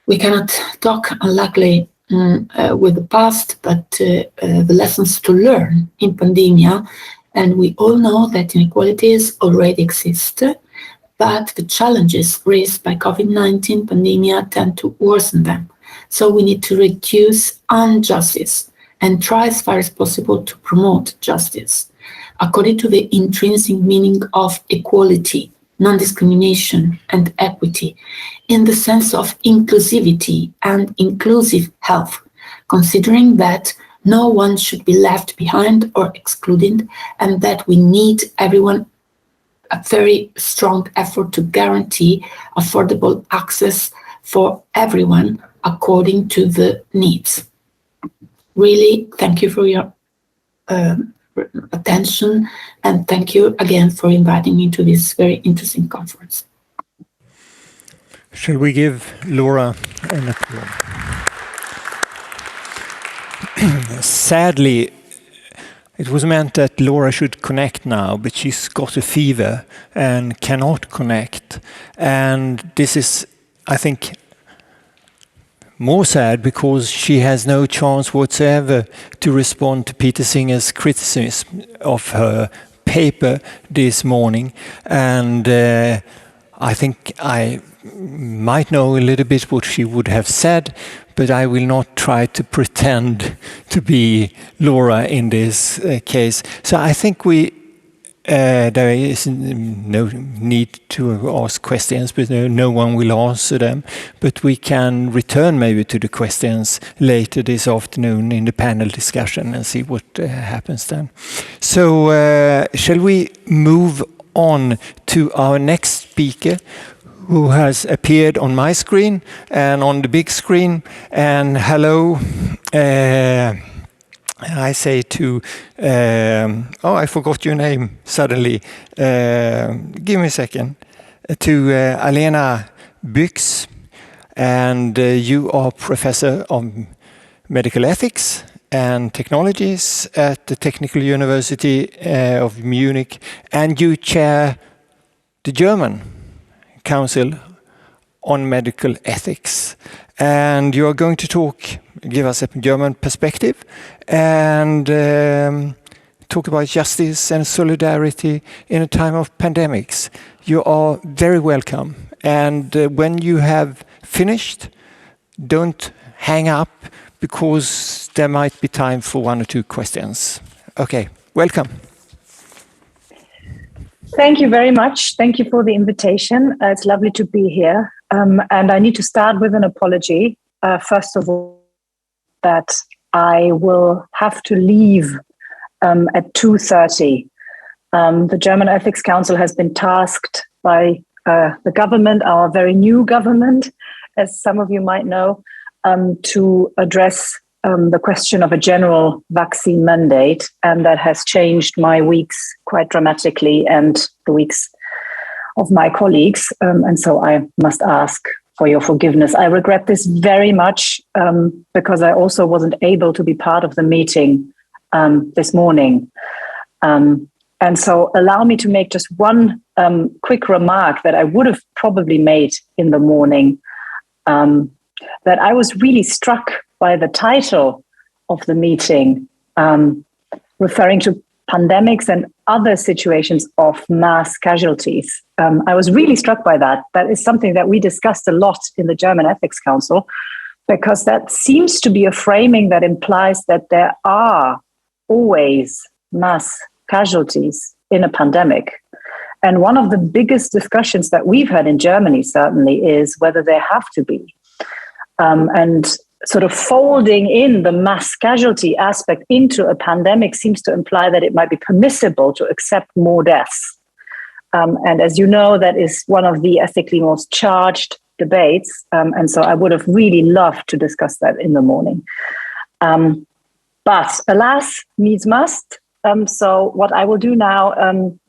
we cannot talk, unluckily, with the past, but the lessons to learn in pandemia. And we all know that inequalities already exist, but the challenges raised by COVID-19 pandemia tend to worsen them. So we need to reduce injustice and try as far as possible to promote justice, according to the intrinsic meaning of equality, non-discrimination, and equity, in the sense of inclusivity and inclusive health, considering that no one should be left behind or excluded, and that we need everyone a very strong effort to guarantee affordable access for everyone according to the needs. Really, thank you for your attention, and thank you again for inviting me to this very interesting conference. Shall we give Laura an applause? Sadly, it was meant that Laura should connect now, but she's got a fever and cannot connect. And this is, I think, more sad because she has no chance whatsoever to respond to Peter Singer's criticism of her paper this morning. And I think I might know a little bit what she would have said, but I will not try to pretend to be Laura in this case. So I think there is no need to ask questions, but no one will answer them. But we can return maybe to the questions later this afternoon in the panel discussion and see what happens then. So shall we move on to our next speaker, who has appeared on my screen and on the big screen. And hello, I say to, I forgot your name suddenly. Give me a second. To Alena Byx, and you are Professor of Medical Ethics and Technologies at the Technical University of Munich, and you chair the German Council on Medical Ethics. And you are going to give us a German perspective and talk about justice and solidarity in a time of pandemics. You are very welcome. And when you have finished, don't hang up, because there might be time for 1 or 2 questions. Okay, welcome. Thank you very much. Thank you for the invitation. It's lovely to be here. And I need to start with an apology. First of all, that I will have to leave at 2:30. The German Ethics Council has been tasked by the government, our very new government, as some of you might know, to address the question of a general vaccine mandate, and that has changed my weeks quite dramatically and the weeks of my colleagues. And so I must ask for your forgiveness. I regret this very much because I also wasn't able to be part of the meeting this morning. And so allow me to make just one quick remark that I would have probably made in the morning, that I was really struck by the title of the meeting, referring to pandemics and other situations of mass casualties. I was really struck by that. That is something that we discussed a lot in the German Ethics Council, because that seems to be a framing that implies that there are always mass casualties in a pandemic. And one of the biggest discussions that we've had in Germany certainly is whether there have to be. And sort of folding in the mass casualty aspect into a pandemic seems to imply that it might be permissible to accept more deaths. And as you know, that is one of the ethically most charged debates. And so I would have really loved to discuss that in the morning. But alas, needs must. So what I will do now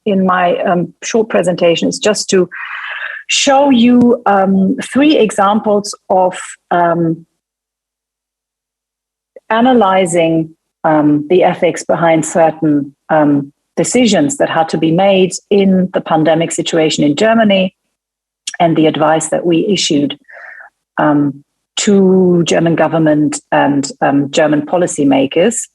in my short presentation is just to show you 3 examples of analyzing the ethics behind certain decisions that had to be made in the pandemic situation in Germany, and the advice that we issued to German government and German policymakers.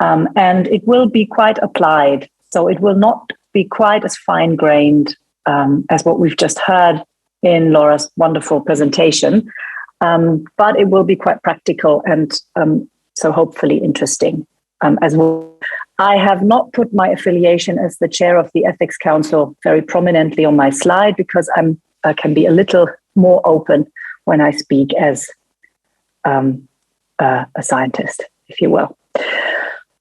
And it will be quite applied. So it will not be quite as fine-grained as what we've just heard in Laura's wonderful presentation, but it will be quite practical and so hopefully interesting as well. I have not put my affiliation as the chair of the Ethics Council very prominently on my slide because I can be a little more open when I speak as a scientist, if you will.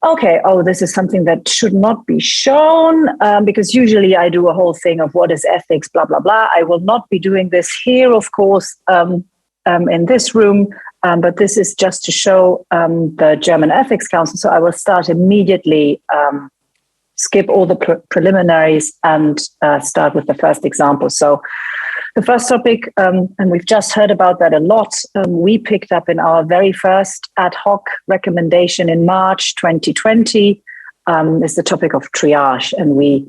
Okay, this is something that should not be shown because usually I do a whole thing of what is ethics, blah, blah, blah. I will not be doing this here, of course, in this room, but this is just to show the German Ethics Council. So I will start immediately, skip all the preliminaries and start with the first example. So the first topic, and we've just heard about that a lot, we picked up in our very first ad hoc recommendation in March 2020, is the topic of triage. And we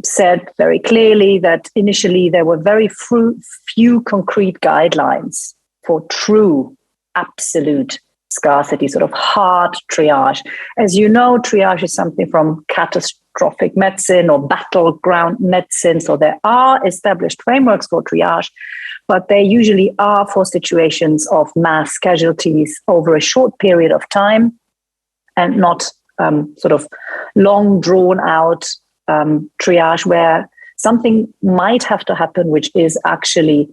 said very clearly that initially there were very few concrete guidelines for true, absolute scarcity, sort of hard triage. As you know, triage is something from catastrophic medicine or battleground medicine. So there are established frameworks for triage, but they usually are for situations of mass casualties over a short period of time and not sort of long drawn out triage where something might have to happen, which is actually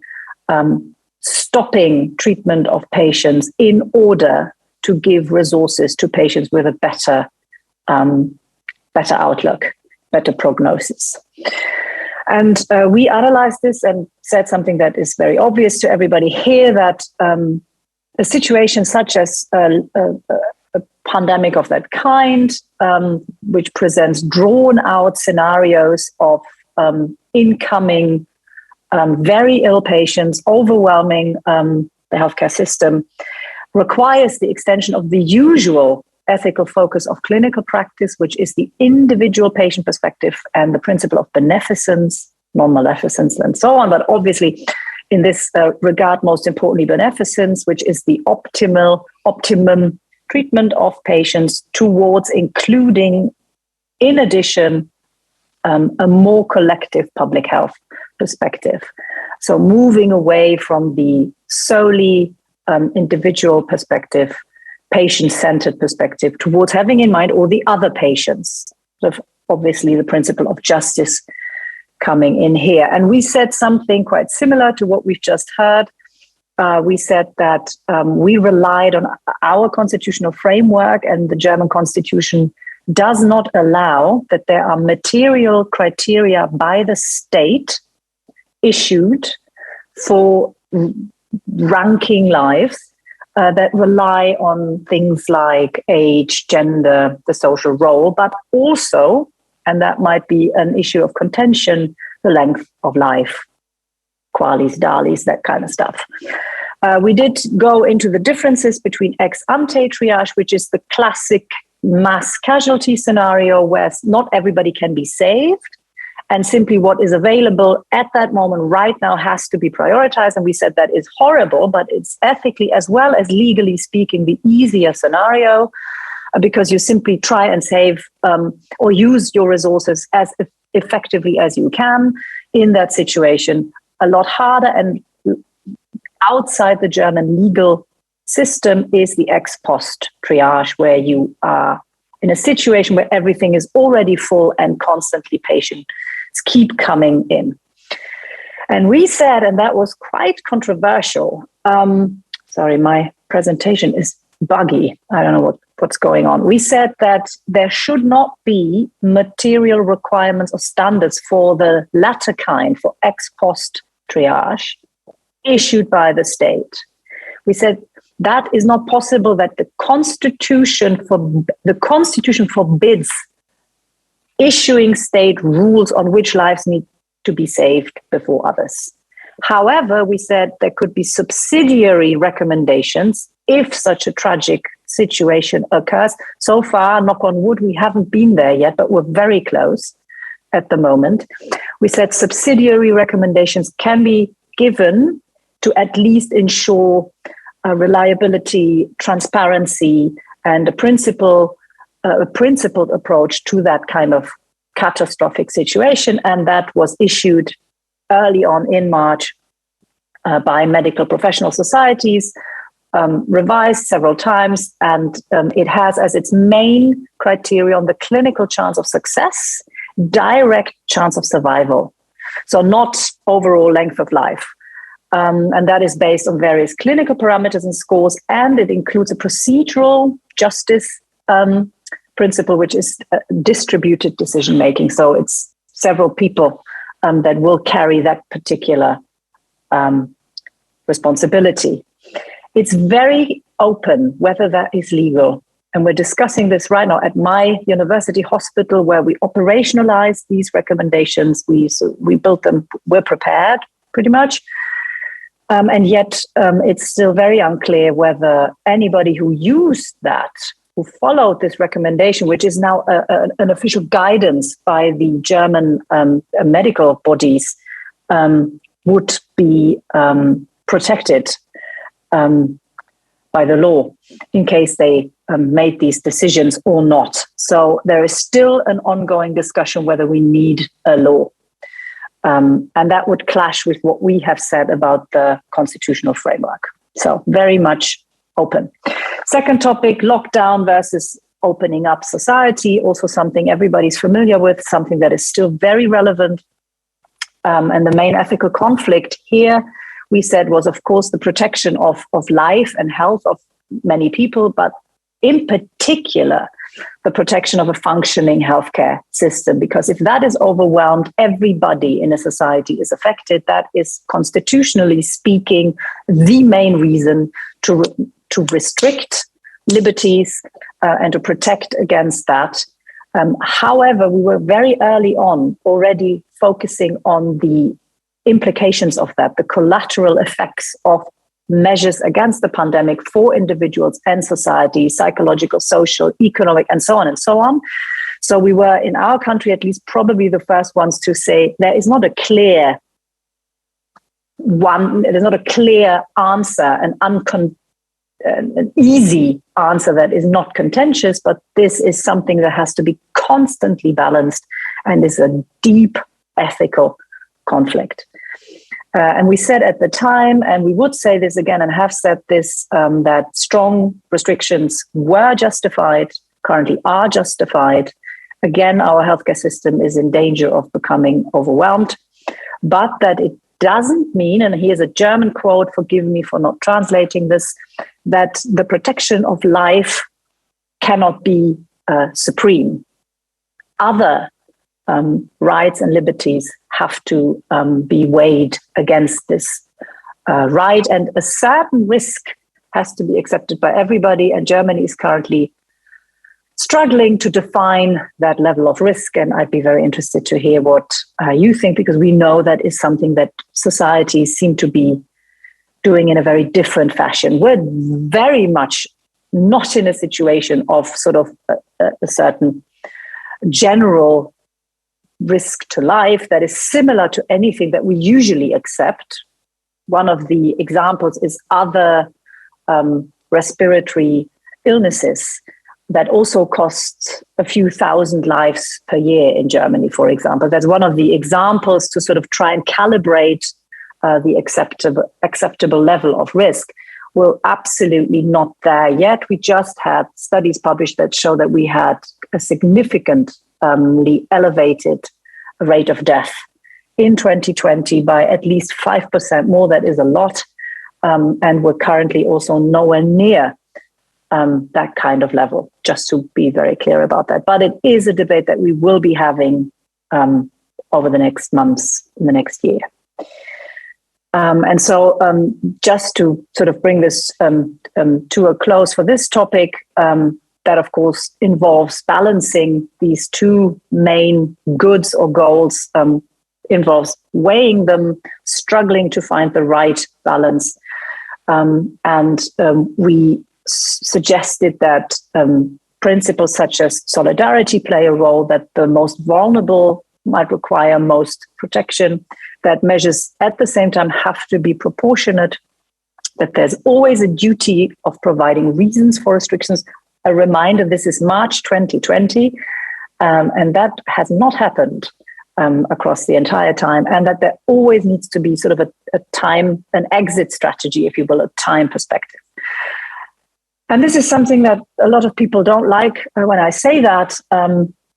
stopping treatment of patients in order to give resources to patients with a better outlook, better prognosis. And we analyzed this and said something that is very obvious to everybody here, that a situation such as a pandemic of that kind, which presents drawn out scenarios of incoming very ill patients, overwhelming the healthcare system, requires the extension of the usual ethical focus of clinical practice, which is the individual patient perspective and the principle of beneficence, non-maleficence, and so on. But obviously, in this regard, most importantly, beneficence, which is the optimum treatment of patients towards including, in addition, a more collective public health perspective. So moving away from the solely individual perspective, patient-centered perspective, towards having in mind all the other patients, sort of obviously the principle of justice coming in here. And we said something quite similar to what we've just heard. We said that we relied on our constitutional framework, and the German constitution does not allow that there are material criteria by the state issued for ranking lives that rely on things like age, gender, the social role, but also, and that might be an issue of contention, the length of life, qualis, dalis, that kind of stuff. We did go into the differences between ex ante triage, which is the classic mass casualty scenario where not everybody can be saved, and simply what is available at that moment right now has to be prioritized. And we said that is horrible, but it's ethically as well as legally speaking the easier scenario, because you simply try and save or use your resources as effectively as you can in that situation. A lot harder and outside the German legal system is the ex post triage, where you are in a situation where everything is already full and constantly patients keep coming in. And we said, and that was quite controversial. Sorry, my presentation is buggy. I don't know what's going on. We said that there should not be material requirements or standards for the latter kind, for ex post triage, issued by the state. We said that is not possible, that the Constitution forbids issuing state rules on which lives need to be saved before others. However, we said there could be subsidiary recommendations if such a tragic situation occurs. So far, knock on wood, we haven't been there yet, but we're very close at the moment. We said subsidiary recommendations can be given to at least ensure reliability, transparency, and a principled approach to that kind of catastrophic situation. And that was issued early on in March by medical professional societies, revised several times, and it has as its main criterion the clinical chance of success, direct chance of survival. So not overall length of life. And that is based on various clinical parameters and scores, and it includes a procedural justice principle, which is distributed decision making. So it's several people that will carry that particular responsibility. It's very open whether that is legal. And we're discussing this right now at my university hospital, where we operationalize these recommendations. We built them, we're prepared pretty much. And yet it's still very unclear whether anybody who used that, who followed this recommendation, which is now an official guidance by the German medical bodies, would be protected by the law in case they made these decisions or not. So there is still an ongoing discussion whether we need a law. And that would clash with what we have said about the constitutional framework. So very much open. Second topic, lockdown versus opening up society, also something everybody's familiar with, something that is still very relevant. And the main ethical conflict here, we said, was, of course, the protection of life and health of many people, but in particular, the protection of a functioning healthcare system. Because if that is overwhelmed, everybody in a society is affected. That is, constitutionally speaking, the main reason to restrict liberties and to protect against that. However, we were very early on already focusing on the implications of that, the collateral effects of measures against the pandemic for individuals and society, psychological, social, economic, and so on and so on. So we were, in our country at least, probably the first ones to say there is not a clear answer, an easy answer that is not contentious, but this is something that has to be constantly balanced and is a deep ethical conflict. And we said at the time, and we would say this again and have said this, that strong restrictions were justified, currently are justified, again, our healthcare system is in danger of becoming overwhelmed, but that it doesn't mean, and here's a German quote, forgive me for not translating this, that the protection of life cannot be supreme. Other rights and liberties have to be weighed against this right, and a certain risk has to be accepted by everybody, and Germany is currently struggling to define that level of risk, and I'd be very interested to hear what you think, because we know that is something that societies seem to be doing in a very different fashion. We're very much not in a situation of sort of a certain general risk to life that is similar to anything that we usually accept. One of the examples is other respiratory illnesses that also costs a few thousand lives per year in Germany, for example. That's one of the examples to sort of try and calibrate the acceptable level of risk. We're absolutely not there yet. We just had studies published that show that we had a significantly elevated rate of death in 2020 by at least 5% more. That is a lot. And we're currently also nowhere near that kind of level, just to be very clear about that. But it is a debate that we will be having over the next months, in the next year. And so just to sort of bring this to a close for this topic, that of course involves balancing these two main goods or goals, involves weighing them, struggling to find the right balance. And we suggested that principles such as solidarity play a role, that the most vulnerable might require most protection, that measures at the same time have to be proportionate, that there's always a duty of providing reasons for restrictions. A reminder, this is March 2020, and that has not happened across the entire time, and that there always needs to be sort of a time, an exit strategy, if you will, a time perspective. And this is something that a lot of people don't like when I say that,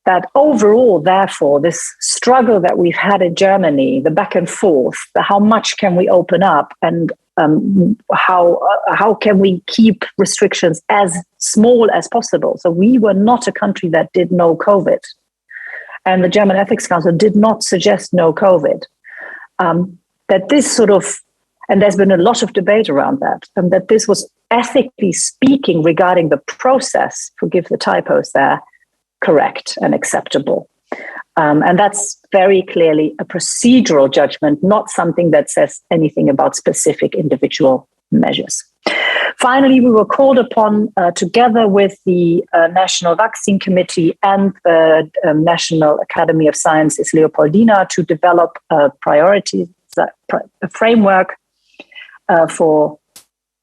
that overall, therefore, this struggle that we've had in Germany, the back and forth, the how much can we open up, and how can we keep restrictions as small as possible. So we were not a country that did no COVID. And the German Ethics Council did not suggest no COVID. That this sort of, and there's been a lot of debate around that, that this was ethically speaking regarding the process, forgive the typos there, correct and acceptable. And that's very clearly a procedural judgment, not something that says anything about specific individual measures. Finally, we were called upon, together with the National Vaccine Committee and the National Academy of Sciences Leopoldina, to develop a framework for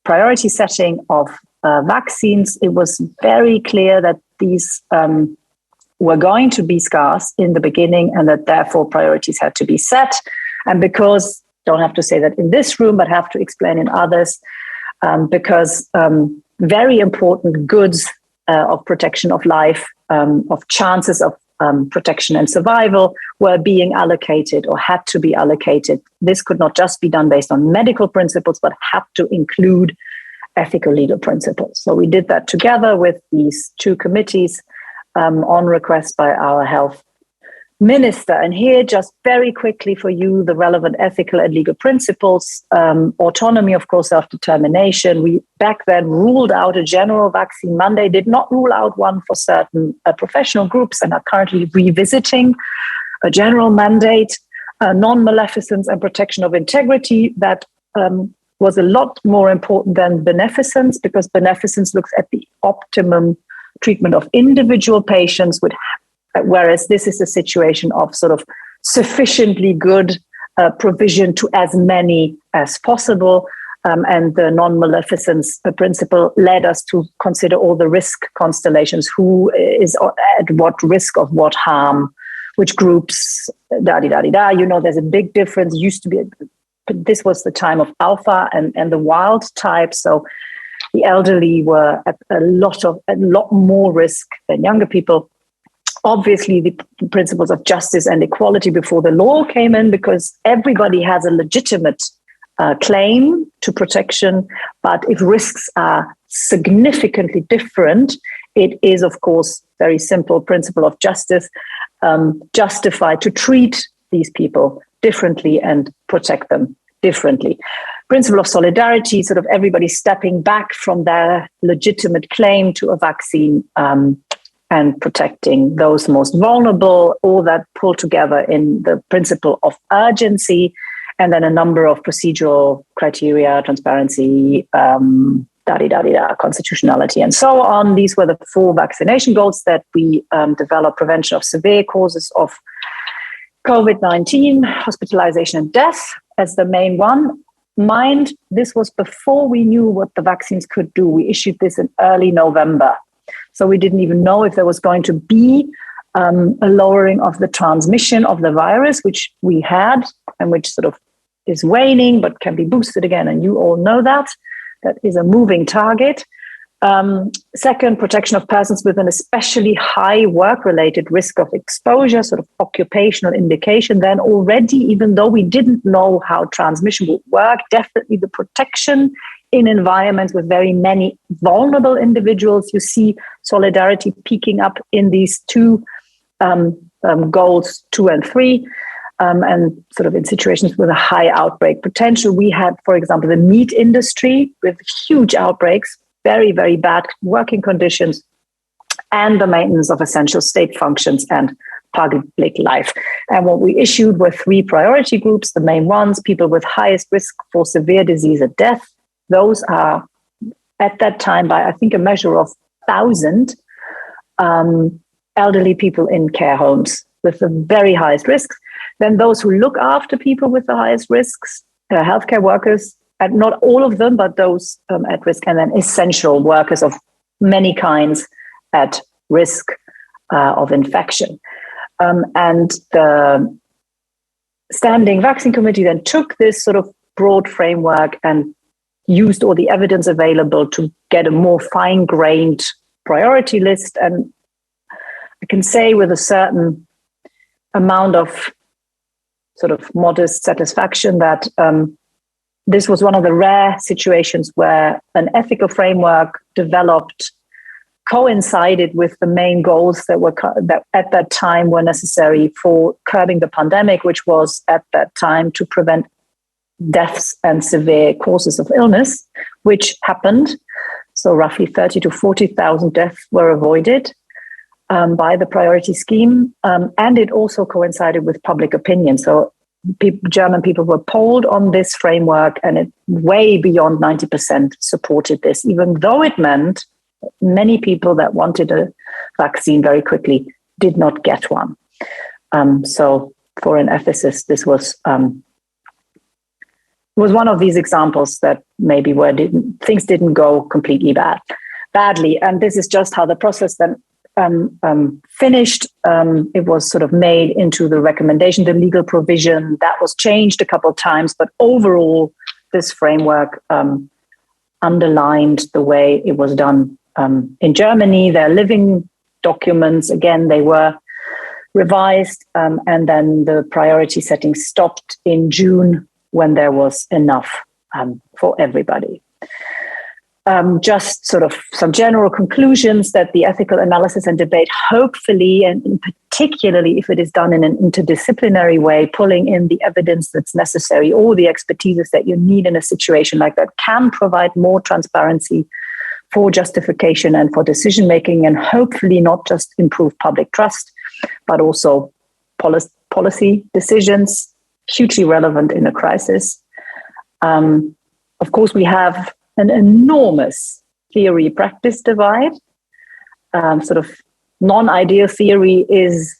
priority setting of vaccines. It was very clear that these were going to be scarce in the beginning, and that therefore priorities had to be set. And because, don't have to say that in this room, but have to explain in others, because very important goods of protection of life, of chances of protection and survival were being allocated or had to be allocated. This could not just be done based on medical principles, but had to include ethical legal principles. So we did that together with these two committees on request by our health minister. And here, just very quickly for you, the relevant ethical and legal principles, autonomy, of course, self-determination. We back then ruled out a general vaccine mandate, did not rule out one for certain professional groups, and are currently revisiting a general mandate, non-maleficence and protection of integrity. That was a lot more important than beneficence, because beneficence looks at the optimum treatment of individual patients, whereas this is a situation of sort of sufficiently good provision to as many as possible. And the non-maleficence principle led us to consider all the risk constellations, who is at what risk of what harm, which groups, da-di-da-di-da. You know, there's a big difference. Used to be, this was the time of alpha and the wild type. So the elderly were at a lot more risk than younger people. Obviously, the principles of justice and equality before the law came in because everybody has a legitimate claim to protection. But if risks are significantly different, it is, of course, very simple principle of justice, justified to treat these people differently and protect them differently. Principle of solidarity, sort of everybody stepping back from their legitimate claim to a vaccine and protecting those most vulnerable, all that pulled together in the principle of urgency, and then a number of procedural criteria, transparency, constitutionality, and so on. These were the 4 vaccination goals that we developed: prevention of severe causes of COVID-19, hospitalization and death as the main one. Mind, this was before we knew what the vaccines could do. We issued this in early November. So we didn't even know if there was going to be a lowering of the transmission of the virus, which we had and which sort of is waning but can be boosted again. And you all know that. That is a moving target. Second, protection of persons with an especially high work-related risk of exposure, sort of occupational indication. Then already, even though we didn't know how transmission would work, definitely the protection in environments with very many vulnerable individuals. You see solidarity peaking up in these 2 goals 2 and 3. And sort of in situations with a high outbreak potential. We had, for example, the meat industry with huge outbreaks, very, very bad working conditions, and the maintenance of essential state functions and public life. And what we issued were 3 priority groups, the main ones: people with highest risk for severe disease and death. Those are, at that time, by I think a measure of 1,000, elderly people in care homes with the very highest risks. Then those who look after people with the highest risks, healthcare workers, and not all of them, but those at risk, and then essential workers of many kinds at risk of infection. And the Standing Vaccine Committee then took this sort of broad framework and used all the evidence available to get a more fine-grained priority list. And I can say with a certain amount of sort of modest satisfaction that this was one of the rare situations where an ethical framework developed coincided with the main goals that at that time were necessary for curbing the pandemic, which was at that time to prevent deaths and severe causes of illness, which happened. So roughly 30 to 40,000 deaths were avoided by the priority scheme. And it also coincided with public opinion. So German people were polled on this framework, and it way beyond 90% supported this, even though it meant many people that wanted a vaccine very quickly did not get one. So for an ethicist, this was one of these examples that maybe where things didn't go completely badly. And this is just how the process then finished. It was sort of made into the recommendation, the legal provision that was changed a couple of times, but overall, this framework underlined the way it was done in Germany. Their living documents, again, they were revised, and then the priority setting stopped in June when there was enough for everybody. Just sort of some general conclusions that the ethical analysis and debate, hopefully, and particularly if it is done in an interdisciplinary way, pulling in the evidence that's necessary, all the expertises that you need in a situation like that, can provide more transparency for justification and for decision making, and hopefully not just improve public trust, but also policy decisions, hugely relevant in a crisis. Of course, we have an enormous theory-practice divide. Sort of non-ideal theory is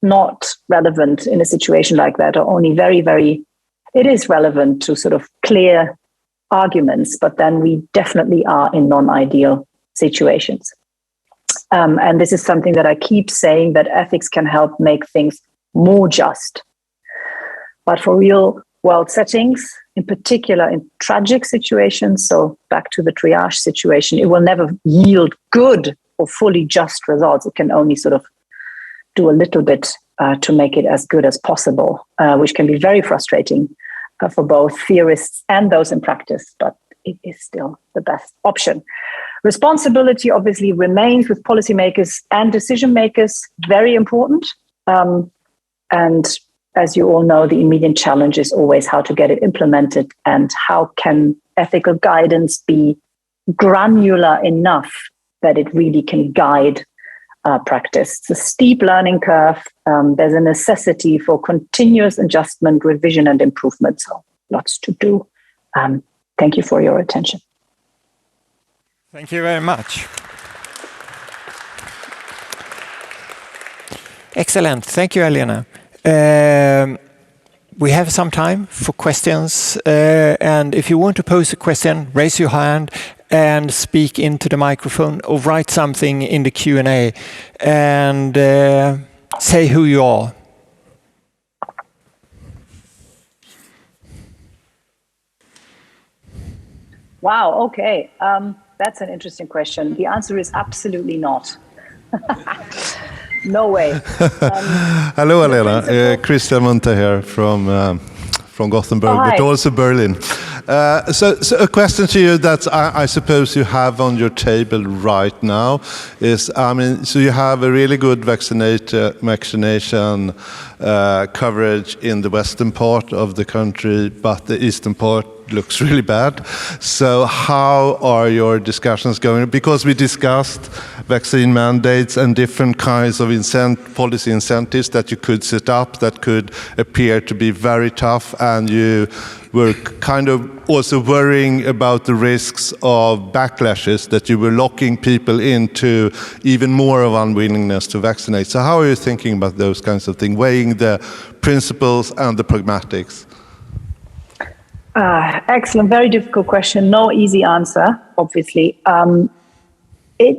not relevant in a situation like that, or only very, very, it is relevant to sort of clear arguments, but then we definitely are in non-ideal situations. And this is something that I keep saying, that ethics can help make things more just. But for real world settings, in particular in tragic situations, so back to the triage situation, it will never yield good or fully just results. It can only sort of do a little bit to make it as good as possible, which can be very frustrating for both theorists and those in practice, but it is still the best option. Responsibility obviously remains with policymakers and decision makers, very important. And as you all know, the immediate challenge is always how to get it implemented and how can ethical guidance be granular enough that it really can guide practice. It's a steep learning curve. There's a necessity for continuous adjustment, revision, and improvement. So lots to do. Thank you for your attention. Thank you very much. Excellent. Thank you, Elena. We have some time for questions. And if you want to pose a question, raise your hand and speak into the microphone or write something in the Q&A and say who you are. Wow, okay. That's an interesting question. The answer is absolutely not. No way. Hello, Elena. Christian Munthe here from Gothenburg, but also Berlin. So a question to you that I suppose you have on your table right now is, so you have a really good vaccination coverage in the western part of the country, but the eastern part looks really bad. So how are your discussions going? Because we discussed vaccine mandates and different kinds of policy incentives that you could set up that could appear to be very tough, and you were kind of also worrying about the risks of backlashes, that you were locking people into even more of unwillingness to vaccinate. So how are you thinking about those kinds of things, weighing the principles and the pragmatics? Excellent, very difficult question. No easy answer, obviously.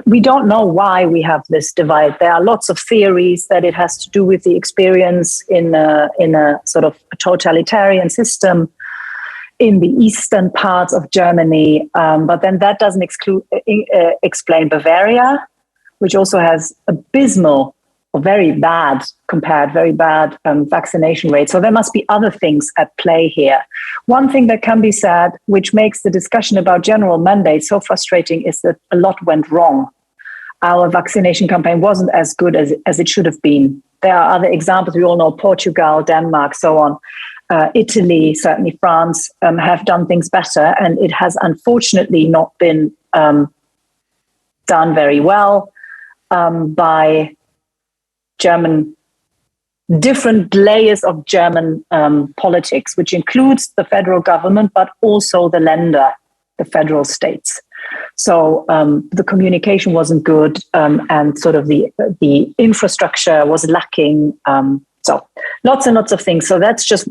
We don't know why we have this divide. There are lots of theories that it has to do with the experience in a sort of a totalitarian system in the eastern parts of Germany. But then that doesn't explain Bavaria, which also has abysmal or very bad vaccination rates. So there must be other things at play here. One thing that can be said, which makes the discussion about general mandates so frustrating, is that a lot went wrong. Our vaccination campaign wasn't as good as it should have been. There are other examples. We all know Portugal, Denmark, so on. Italy, certainly France, have done things better, and it has unfortunately not been done very well by different layers of German politics, which includes the federal government, but also the Länder, the federal states. So the communication wasn't good, and sort of the infrastructure was lacking. So lots and lots of things. So that's just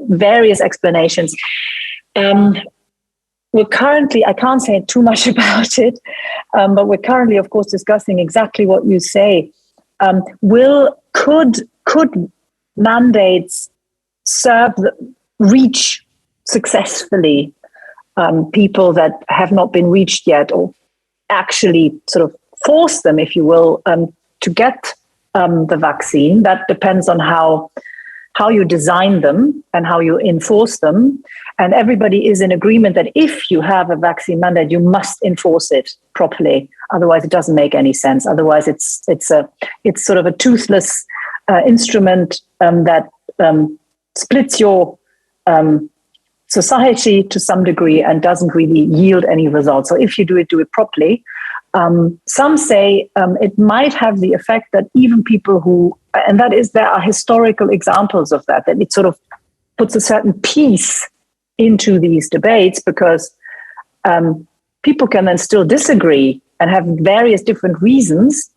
various explanations. We're currently, I can't say too much about it, but we're currently, of course, discussing exactly what you say. Could mandates reach successfully people that have not been reached yet, or actually sort of force them, if you will, to get the vaccine? That depends on how you design them and how you enforce them. And everybody is in agreement that if you have a vaccine mandate, you must enforce it properly. Otherwise, it doesn't make any sense. Otherwise, it's sort of a toothless instrument that splits your society to some degree and doesn't really yield any results. So if you do it properly. Some say it might have the effect that even people who, and that is, there are historical examples of that it sort of puts a certain peace into these debates, because people can then still disagree and have various different reasons,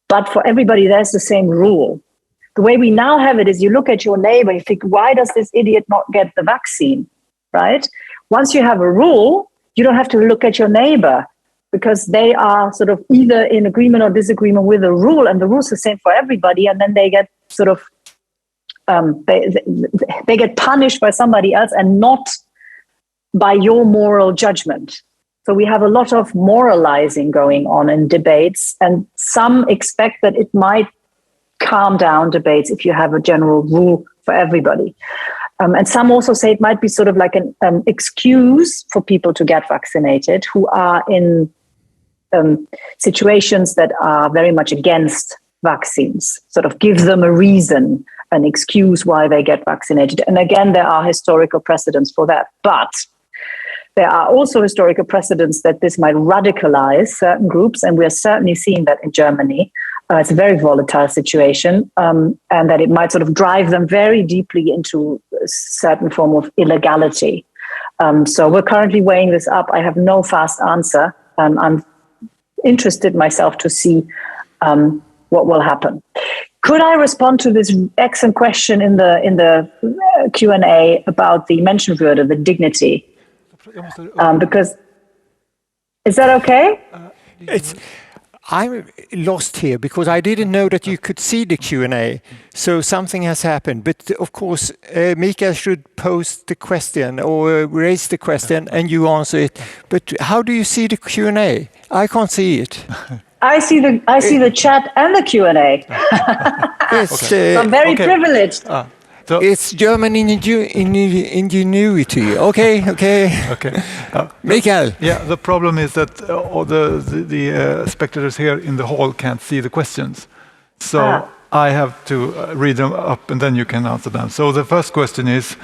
but for everybody there's the same rule. The way we now have it is you look at your neighbor and you think, why does this idiot not get the vaccine, right? Once you have a rule, you don't have to look at your neighbor, because they are sort of either in agreement or disagreement with the rule, and the rule's the same for everybody, and then they get sort of, they get punished by somebody else and not by your moral judgment. So we have a lot of moralizing going on in debates, and some expect that it might calm down debates if you have a general rule for everybody. And some also say it might be sort of like an excuse for people to get vaccinated who are in situations that are very much against vaccines, sort of gives them a reason, an excuse why they get vaccinated. And again, there are historical precedents for that. But there are also historical precedents that this might radicalize certain groups, and we are certainly seeing that in Germany. It's a very volatile situation, and that it might sort of drive them very deeply into a certain form of illegality. So we're currently weighing this up. I have no fast answer. I'm interested myself to see what will happen. Could I respond to this excellent question in the Q&A about the Menschenwürde, the dignity? Because is that okay? I'm lost here because I didn't know that you could see the Q&A. So something has happened. But of course, Mikael should pose the question or raise the question and you answer it. But how do you see the Q&A? I can't see it. I see the chat and the Q&A. So I'm very privileged. So it's German ingenuity. Okay. Mikael. Yeah, the problem is that all the spectators here in the hall can't see the questions. So I have to read them up and then you can answer them. So the first question is,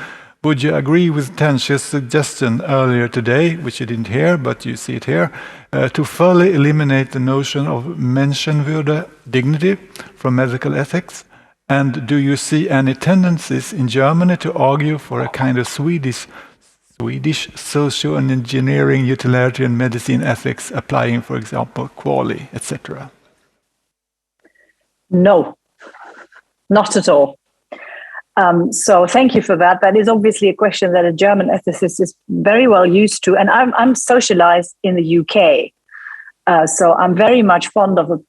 would you agree with Tenche's suggestion earlier today, which you didn't hear, but you see it here, to fully eliminate the notion of Menschenwürde, dignity, from medical ethics? And do you see any tendencies in Germany to argue for a kind of Swedish socio-engineering utilitarian medicine ethics applying, for example, QALY, etc.? No, not at all. So thank you for that. That is obviously a question that a German ethicist is very well used to. And I'm socialized in the UK. So I'm very much fond of a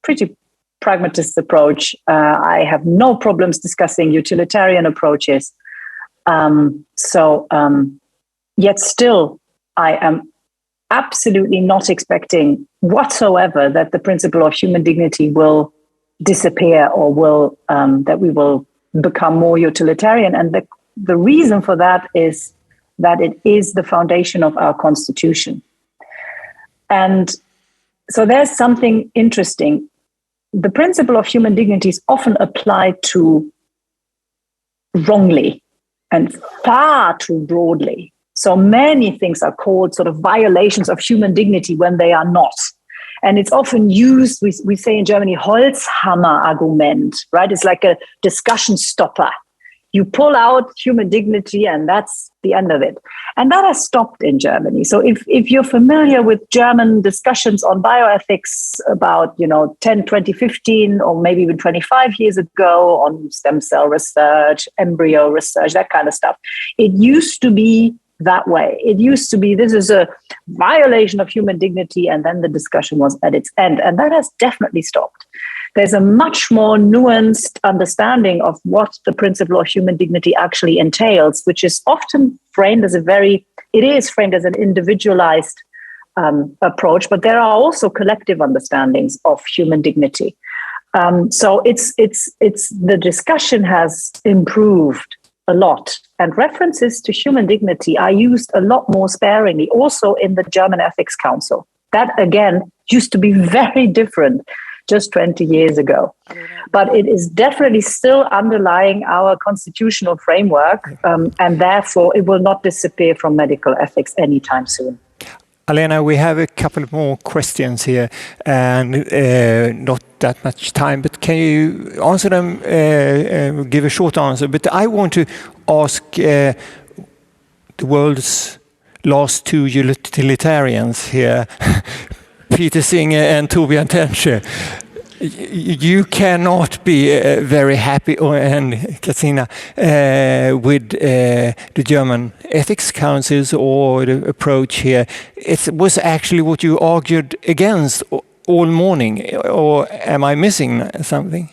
pretty pragmatist approach. I have no problems discussing utilitarian approaches. Yet still, I am absolutely not expecting whatsoever that the principle of human dignity will disappear or will that we will become more utilitarian. And the reason for that is that it is the foundation of our constitution. And so there's something interesting. The principle of human dignity is often applied to wrongly and far too broadly. So many things are called sort of violations of human dignity when they are not. And it's often used, we say in Germany, Holzhammer argument, right? It's like a discussion stopper. You pull out human dignity and that's the end of it. And that has stopped in Germany. So if you're familiar with German discussions on bioethics about, 10, 20, 15, or maybe even 25 years ago on stem cell research, embryo research, that kind of stuff, it used to be that way. It used to be, this is a violation of human dignity, and then the discussion was at its end. And that has definitely stopped. There's a much more nuanced understanding of what the principle of human dignity actually entails, which is often framed as it is framed as an individualized approach, but there are also collective understandings of human dignity. So the discussion has improved a lot, and references to human dignity are used a lot more sparingly, also in the German Ethics Council. That, again, used to be very different just 20 years ago. But it is definitely still underlying our constitutional framework, and therefore it will not disappear from medical ethics anytime soon. Alena, we have a couple more questions here, and not that much time, but can you answer them, give a short answer? But I want to ask the world's last two utilitarians here, Peter Singer and Torbjörn Tännsjö. You cannot be very happy, and Katarina, with the German Ethics Councils or the approach here. It was actually what you argued against all morning, or am I missing something?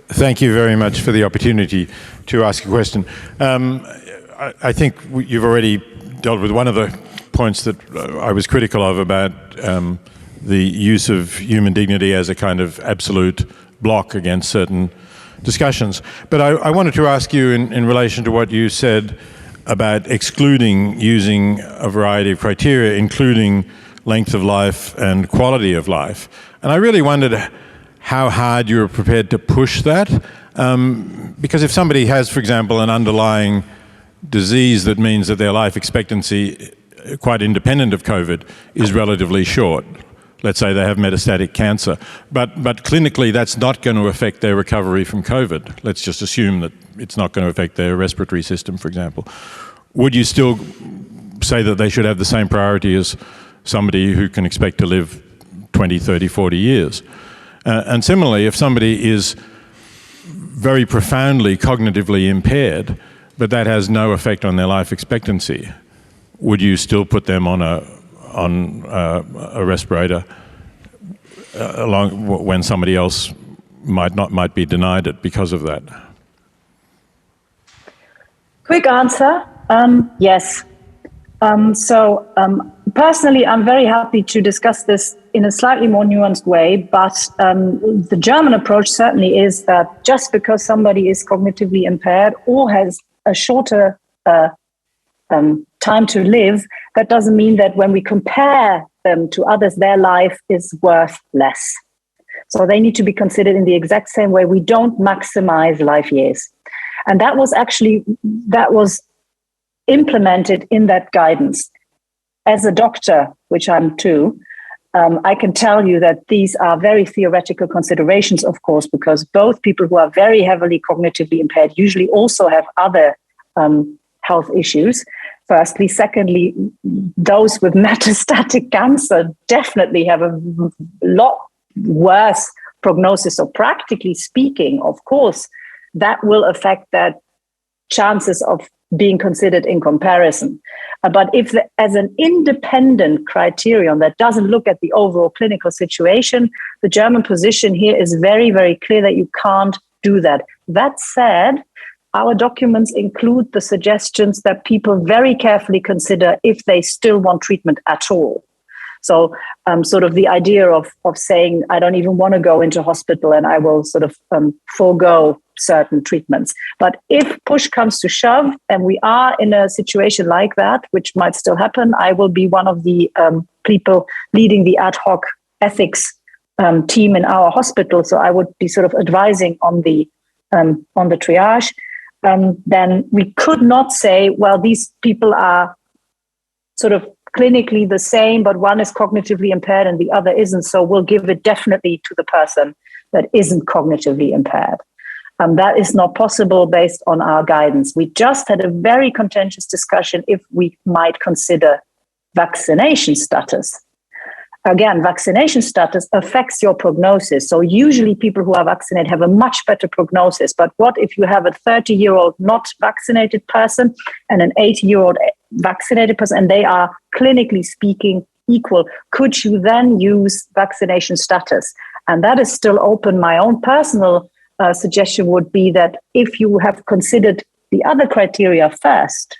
Thank you very much for the opportunity to ask a question. I think you've already dealt with one of the points that I was critical of about the use of human dignity as a kind of absolute block against certain discussions. But I wanted to ask you in relation to what you said about excluding using a variety of criteria, including length of life and quality of life. And I really wondered how hard you were prepared to push that. Because if somebody has, for example, an underlying disease that means that their life expectancy, quite independent of COVID, is relatively short. Let's say they have metastatic cancer. But clinically, that's not going to affect their recovery from COVID. Let's just assume that it's not going to affect their respiratory system, for example. Would you still say that they should have the same priority as somebody who can expect to live 20, 30, 40 years? And similarly, if somebody is very profoundly cognitively impaired, but that has no effect on their life expectancy, would you still put them on a respirator along when somebody else might be denied it because of that? Quick answer, yes. Personally, I'm very happy to discuss this in a slightly more nuanced way, but the German approach certainly is that just because somebody is cognitively impaired or has a shorter time to live, that doesn't mean that when we compare them to others, their life is worth less. So they need to be considered in the exact same way. We don't maximize life years. And that was implemented in that guidance. As a doctor, which I'm too, I can tell you that these are very theoretical considerations, of course, because both people who are very heavily cognitively impaired usually also have other health issues. Firstly. Secondly, those with metastatic cancer definitely have a lot worse prognosis. So practically speaking, of course, that will affect their chances of being considered in comparison. But if as an independent criterion that doesn't look at the overall clinical situation, the German position here is very, very clear that you can't do that. That said, our documents include the suggestions that people very carefully consider if they still want treatment at all. So sort of the idea of saying, I don't even want to go into hospital and I will sort of forego certain treatments. But if push comes to shove and we are in a situation like that, which might still happen, I will be one of the people leading the ad hoc ethics team in our hospital. So I would be sort of advising on the triage. Then we could not say, well, these people are sort of clinically the same, but one is cognitively impaired and the other isn't. So we'll give it definitely to the person that isn't cognitively impaired. That is not possible based on our guidance. We just had a very contentious discussion if we might consider vaccination status. Again, vaccination status affects your prognosis. So usually people who are vaccinated have a much better prognosis. But what if you have a 30-year-old not vaccinated person and an 80-year-old vaccinated person, and they are clinically speaking equal? Could you then use vaccination status? And that is still open. My own personal suggestion would be that if you have considered the other criteria first,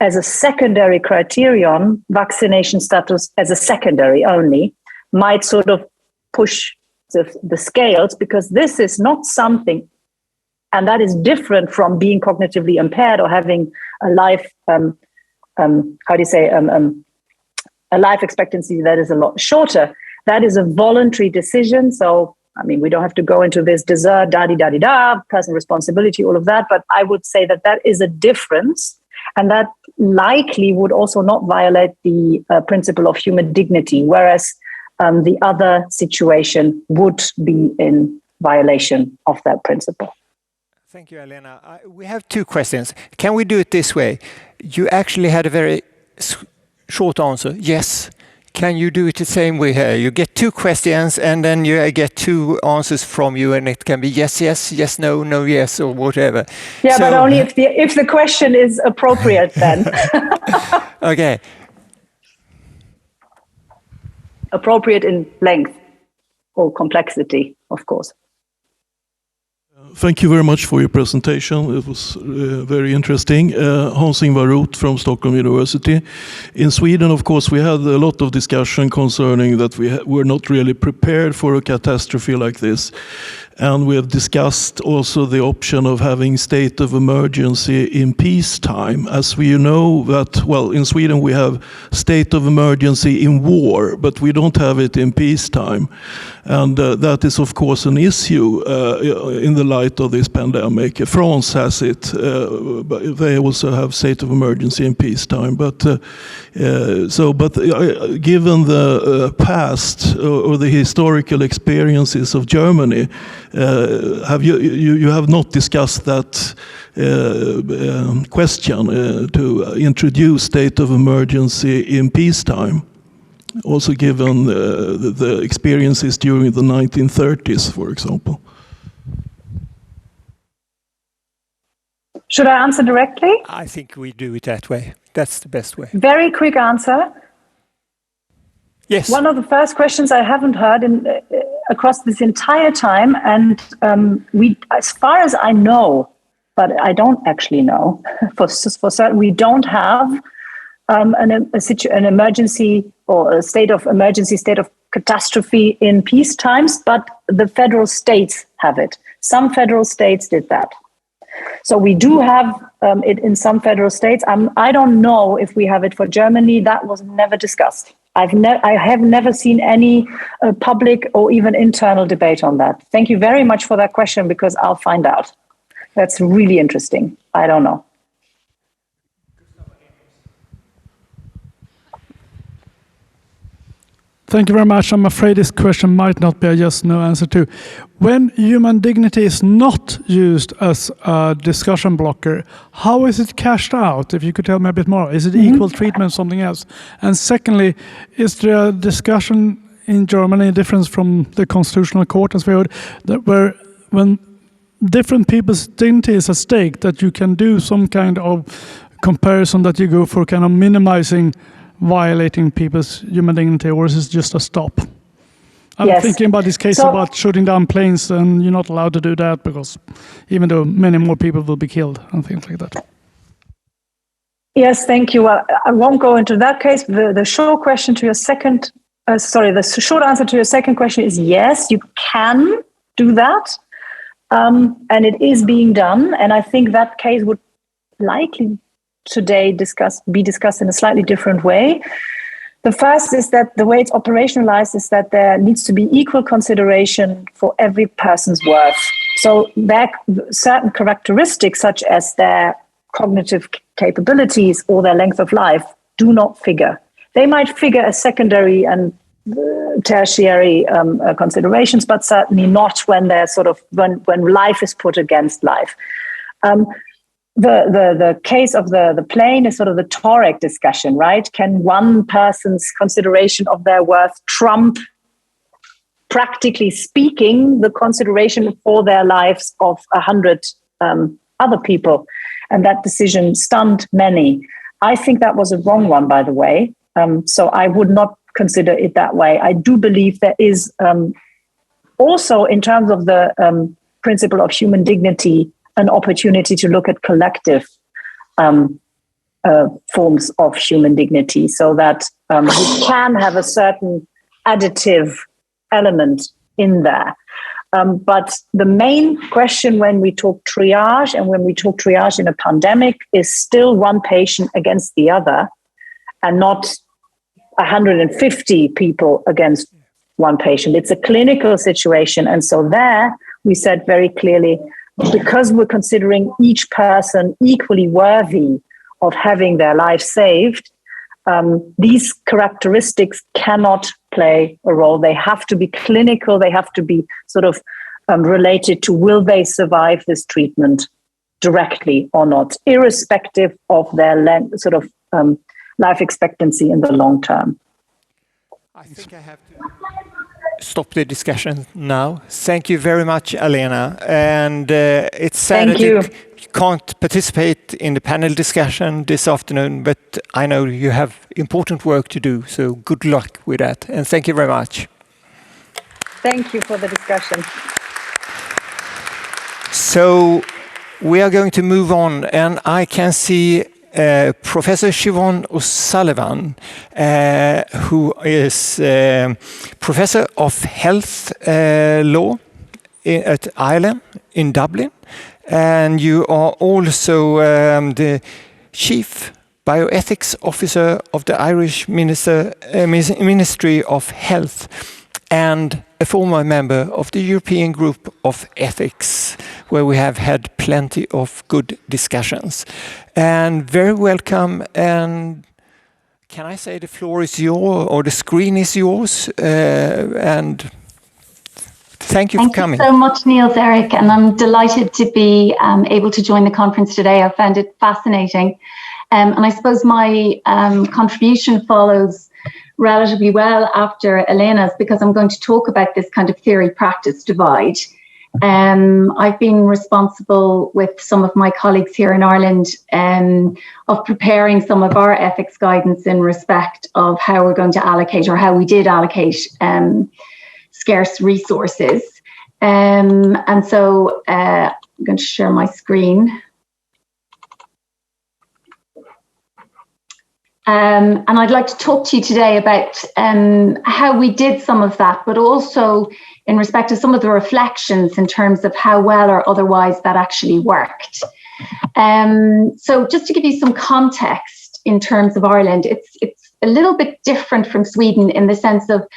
as a secondary criterion, vaccination status as a secondary only might sort of push the scales, because this is not something, and that is different from being cognitively impaired or having a life, a life expectancy that is a lot shorter. That is a voluntary decision. So, I mean, we don't have to go into this desert, personal responsibility, all of that, but I would say that that is a difference. And that likely would also not violate the principle of human dignity, whereas the other situation would be in violation of that principle. Thank you, Elena. We have two questions. Can we do it this way? You actually had a very short answer, yes. Can you do it the same way here? You get two questions and then you get two answers from you, and it can be yes, yes, yes, no, no, yes, or whatever. Yeah, so, but only if the question is appropriate then. Okay. Appropriate in length or complexity, of course. Thank you very much for your presentation. It was very interesting. Hans-Ingvar Roth from Stockholm University. In Sweden, of course, we had a lot of discussion concerning that we were not really prepared for a catastrophe like this. And we have discussed also the option of having state of emergency in peacetime. As we know that, well, in Sweden we have state of emergency in war, but we don't have it in peacetime. And that is, of course, an issue in the light of this pandemic. France has it. But they also have state of emergency in peacetime. But given the past or the historical experiences of Germany, you have not discussed that question to introduce state of emergency in peacetime? Also given the experiences during the 1930s, for example. Should I answer directly? I think we do it that way. That's the best way. Very quick answer. Yes. One of the first questions I haven't heard across this entire time, and we, as far as I know, but I don't actually know for certain, we don't have an emergency or a state of emergency, state of catastrophe in peace times, but the federal states have it. Some federal states did that. So we do have it in some federal states. I don't know if we have it for Germany. That was never discussed. I have never seen any public or even internal debate on that. Thank you very much for that question, because I'll find out. That's really interesting. I don't know. Thank you very much. I'm afraid this question might not be a yes/no answer to. When human dignity is not used as a discussion blocker, how is it cashed out? If you could tell me a bit more. Is it equal treatment, something else? And secondly, is there a discussion in Germany, a difference from the Constitutional Court, as we heard, that where when different people's dignity is at stake, that you can do some kind of comparison, that you go for kind of minimizing violating people's human dignity, or is it just a stop? I'm thinking about this case about shooting down planes, and you're not allowed to do that because even though many more people will be killed and things like that. Yes, thank you. I won't go into that case. The short question to your second, the short answer to your second question is yes, you can do that, and it is being done. And I think that case would likely today be discussed in a slightly different way. The first is that the way it's operationalized is that there needs to be equal consideration for every person's worth. So there certain characteristics, such as their cognitive capabilities or their length of life, do not figure. They might figure as secondary and tertiary considerations, but certainly not when they're when life is put against life. The case of the plane is sort of the Torek discussion, right? Can one person's consideration of their worth trump, practically speaking, the consideration for their lives of 100 other people? And that decision stunned many. I think that was a wrong one, by the way. So I would not consider it that way. I do believe there is also, in terms of the principle of human dignity, an opportunity to look at collective forms of human dignity, so that we can have a certain additive element in there. But the main question when we talk triage, and when we talk triage in a pandemic, is still one patient against the other, and not 150 people against one patient. It's a clinical situation. And so there we said very clearly, because we're considering each person equally worthy of having their life saved, these characteristics cannot play a role. They have to be clinical. They have to be sort of related to, will they survive this treatment directly or not, irrespective of their life expectancy in the long term. I think I have to stop the discussion now. Thank you very much, Alena. And it's sad that you can't participate in the panel discussion this afternoon, but I know you have important work to do, so good luck with that. And thank you very much. Thank you for the discussion. So we are going to move on, and I can see Professor Siobhan O'Sullivan, who is Professor of Health Law at Ireland in Dublin, and you are also the Chief Bioethics Officer of the Irish Ministry of Health, and a former member of the European Group of Ethics, where we have had plenty of good discussions. And very welcome, and can I say the floor is yours, or the screen is yours, and thank you for coming. Thank you so much, Niels Erik, and I'm delighted to be able to join the conference today. I found it fascinating, and I suppose my contribution follows relatively well after Elena's, because I'm going to talk about this kind of theory-practice divide. I've been responsible with some of my colleagues here in Ireland of preparing some of our ethics guidance in respect of how we're going to allocate, or how we did allocate, scarce resources. And so I'm going to share my screen. And I'd like to talk to you today about how we did some of that, but also in respect to some of the reflections in terms of how well or otherwise that actually worked. So just to give you some context in terms of Ireland, it's a little bit different from Sweden in the sense of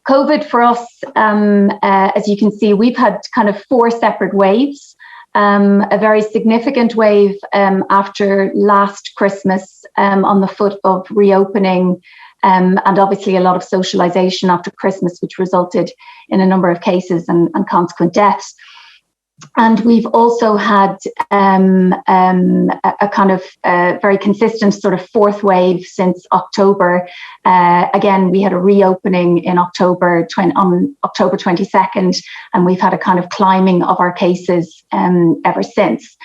COVID for us. As you can see, we've had kind of 4 separate waves. A very significant wave after last Christmas on the foot of reopening, and obviously a lot of socialization after Christmas, which resulted in a number of cases and consequent deaths. And we've also had a kind of very consistent sort of 4th wave since October. Again, we had a reopening in on October 22nd, and we've had a kind of climbing of our cases ever since.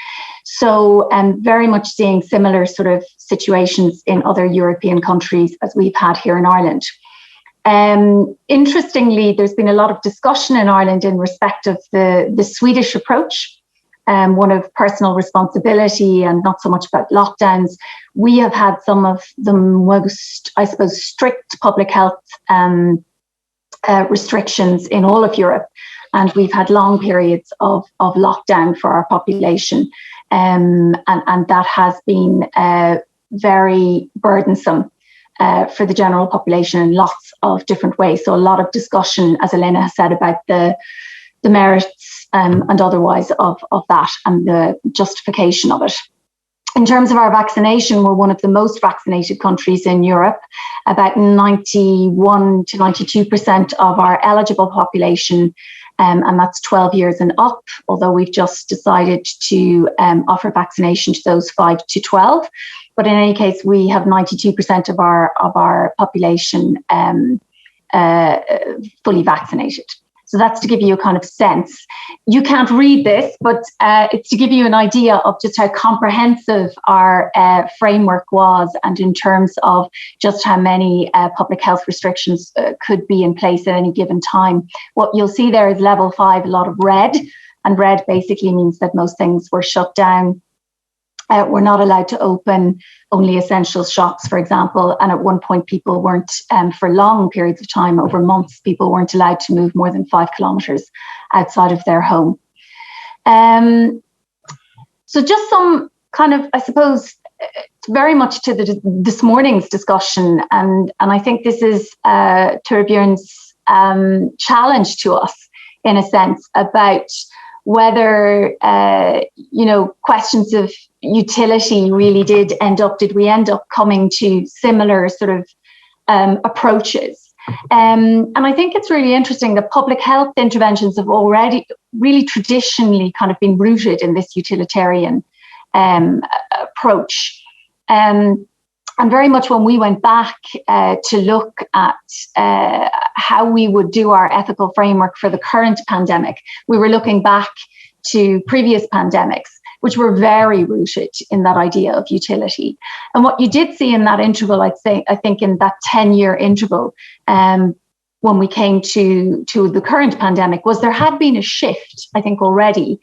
So very much seeing similar sort of situations in other European countries as we've had here in Ireland. Interestingly, there's been a lot of discussion in Ireland in respect of the Swedish approach, one of personal responsibility and not so much about lockdowns. We have had some of the most, I suppose, strict public health restrictions in all of Europe, and we've had long periods of lockdown for our population, and that has been very burdensome for the general population in lots of different ways. So a lot of discussion, as Elena has said, about the merits and otherwise of that and the justification of it. In terms of our vaccination, we're one of the most vaccinated countries in Europe. About 91 to 92% of our eligible population, and that's 12 years and up, although we've just decided to offer vaccination to those 5 to 12. But in any case, we have 92% of our population fully vaccinated. So that's to give you a kind of sense. You can't read this, but it's to give you an idea of just how comprehensive our framework was, and in terms of just how many public health restrictions could be in place at any given time. What you'll see there is level 5, a lot of red, and red basically means that most things were shut down. We're not allowed to open, only essential shops, for example. And at one point, people weren't, for long periods of time, over months, people weren't allowed to move more than 5 kilometres outside of their home. So just some kind of, I suppose, very much to this morning's discussion. And I think this is Torbjörn's challenge to us, in a sense, about whether, questions of utility really did we end up coming to similar sort of approaches. And I think it's really interesting that public health interventions have already really traditionally kind of been rooted in this utilitarian approach. And very much when we went back to look at how we would do our ethical framework for the current pandemic, we were looking back to previous pandemics, which were very rooted in that idea of utility. And what you did see in that interval, I think in that 10-year interval, when we came to the current pandemic, was there had been a shift, I think already,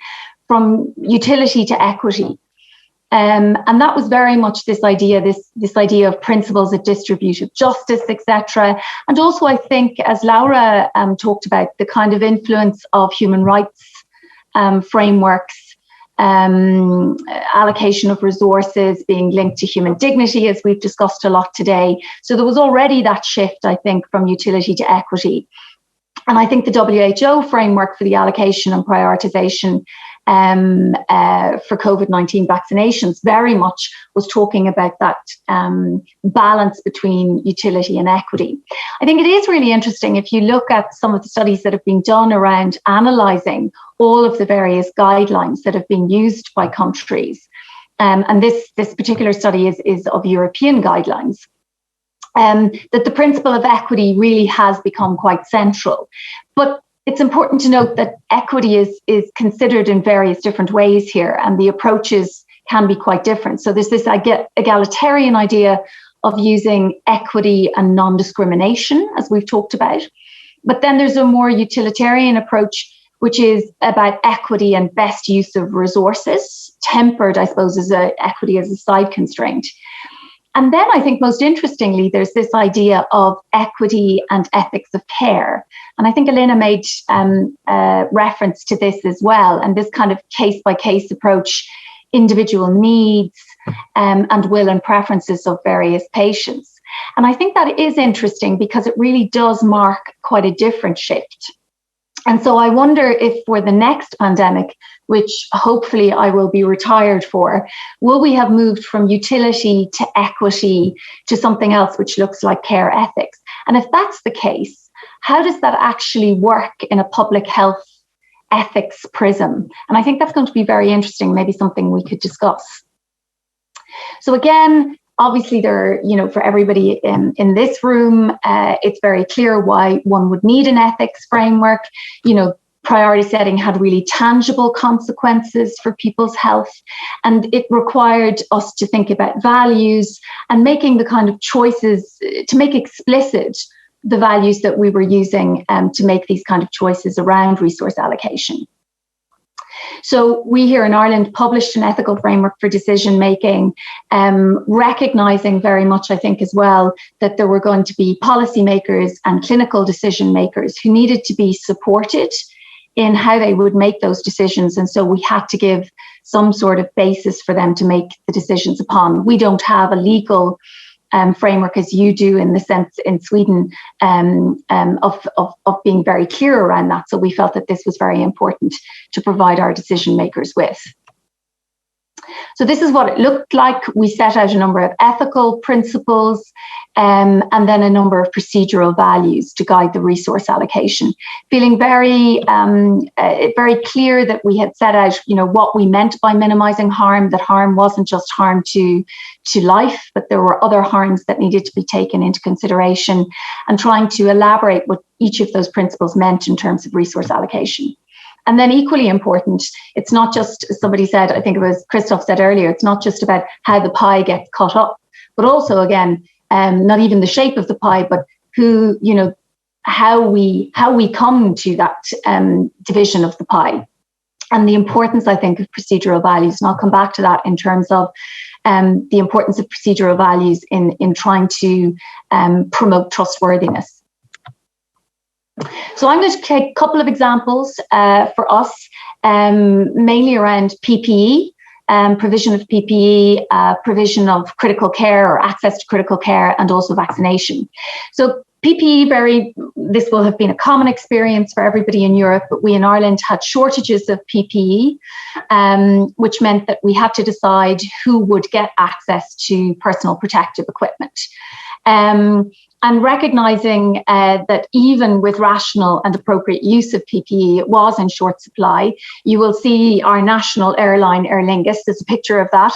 from utility to equity. And that was very much this idea of principles of distributive justice, etc. And also, I think, as Laura talked about, the kind of influence of human rights frameworks, allocation of resources being linked to human dignity, as we've discussed a lot today. So there was already that shift, I think, from utility to equity. And I think the WHO framework for the allocation and prioritization for COVID-19 vaccinations very much was talking about that balance between utility and equity. I think it is really interesting if you look at some of the studies that have been done around analysing all of the various guidelines that have been used by countries. And this particular study is of European guidelines. That the principle of equity really has become quite central. But it's important to note that equity is considered in various different ways here, and the approaches can be quite different. So there's this egalitarian idea of using equity and non-discrimination, as we've talked about. But then there's a more utilitarian approach, which is about equity and best use of resources, tempered, I suppose, as equity as a side constraint. And then I think most interestingly, there's this idea of equity and ethics of care. And I think Elena made reference to this as well, and this kind of case-by-case approach, individual needs and will and preferences of various patients. And I think that is interesting because it really does mark quite a different shift. And so I wonder if for the next pandemic, which hopefully I will be retired for, will we have moved from utility to equity to something else which looks like care ethics? And if that's the case, how does that actually work in a public health ethics prism? And I think that's going to be very interesting, maybe something we could discuss. So again, obviously, for everybody in this room, it's very clear why one would need an ethics framework. Priority setting had really tangible consequences for people's health, and it required us to think about values and making the kind of choices to make explicit the values that we were using to make these kind of choices around resource allocation. So we here in Ireland published an ethical framework for decision making, recognising very much, I think, as well, that there were going to be policymakers and clinical decision makers who needed to be supported in how they would make those decisions. And so we had to give some sort of basis for them to make the decisions upon. We don't have a legal framework as you do in the sense in Sweden of being very clear around that. So we felt that this was very important to provide our decision makers with. So this is what it looked like. We set out a number of ethical principles and then a number of procedural values to guide the resource allocation, feeling very clear that we had set out, what we meant by minimizing harm, that harm wasn't just harm to life, but there were other harms that needed to be taken into consideration, and trying to elaborate what each of those principles meant in terms of resource allocation. And then equally important, it's not just, as somebody said, I think it was Christoph said earlier, it's not just about how the pie gets cut up, but also, again, not even the shape of the pie, but how we come to that division of the pie. And the importance, I think, of procedural values. And I'll come back to that in terms of the importance of procedural values in trying to promote trustworthiness. So I'm going to take a couple of examples for us, mainly around PPE, provision of PPE, provision of critical care or access to critical care, and also vaccination. So PPE, this will have been a common experience for everybody in Europe, but we in Ireland had shortages of PPE, which meant that we had to decide who would get access to personal protective equipment. And recognising that even with rational and appropriate use of PPE, it was in short supply. You will see our national airline, Aer Lingus, there's a picture of that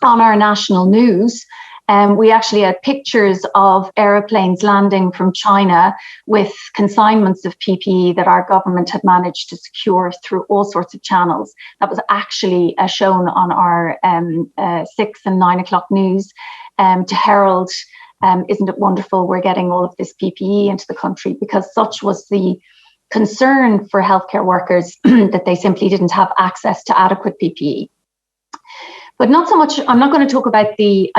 on our national news. We actually had pictures of aeroplanes landing from China with consignments of PPE that our government had managed to secure through all sorts of channels. That was actually shown on our 6 and 9 o'clock news to herald, isn't it wonderful, we're getting all of this PPE into the country, because such was the concern for healthcare workers that they simply didn't have access to adequate PPE. But not so much, I'm not going to talk about the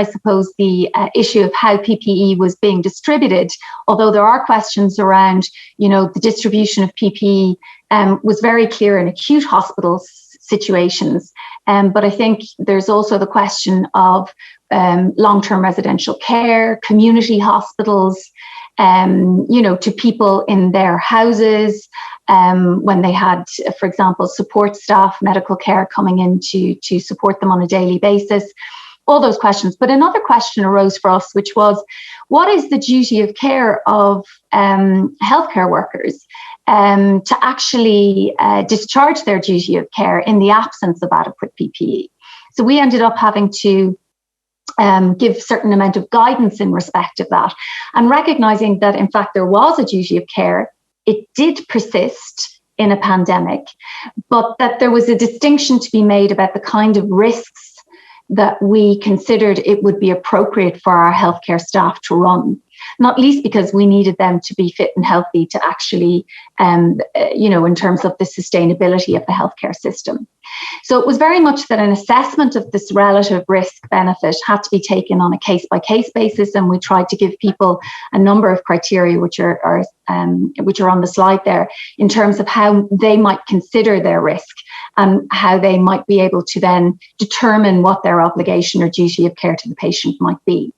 issue of how PPE was being distributed, although there are questions around, the distribution of PPE was very clear in acute hospital situations. But I think there's also the question of long-term residential care, community hospitals, to people in their houses, when they had, for example, support staff, medical care coming in to support them on a daily basis, all those questions. But another question arose for us, which was, what is the duty of care of healthcare workers to actually discharge their duty of care in the absence of adequate PPE? So we ended up having to give a certain amount of guidance in respect of that, and recognizing that in fact there was a duty of care. It did persist in a pandemic, but that there was a distinction to be made about the kind of risks that we considered it would be appropriate for our healthcare staff to run, not least because we needed them to be fit and healthy to actually, in terms of the sustainability of the healthcare system. So it was very much that an assessment of this relative risk benefit had to be taken on a case-by-case basis, and we tried to give people a number of criteria which are on the slide there, in terms of how they might consider their risk and how they might be able to then determine what their obligation or duty of care to the patient might be.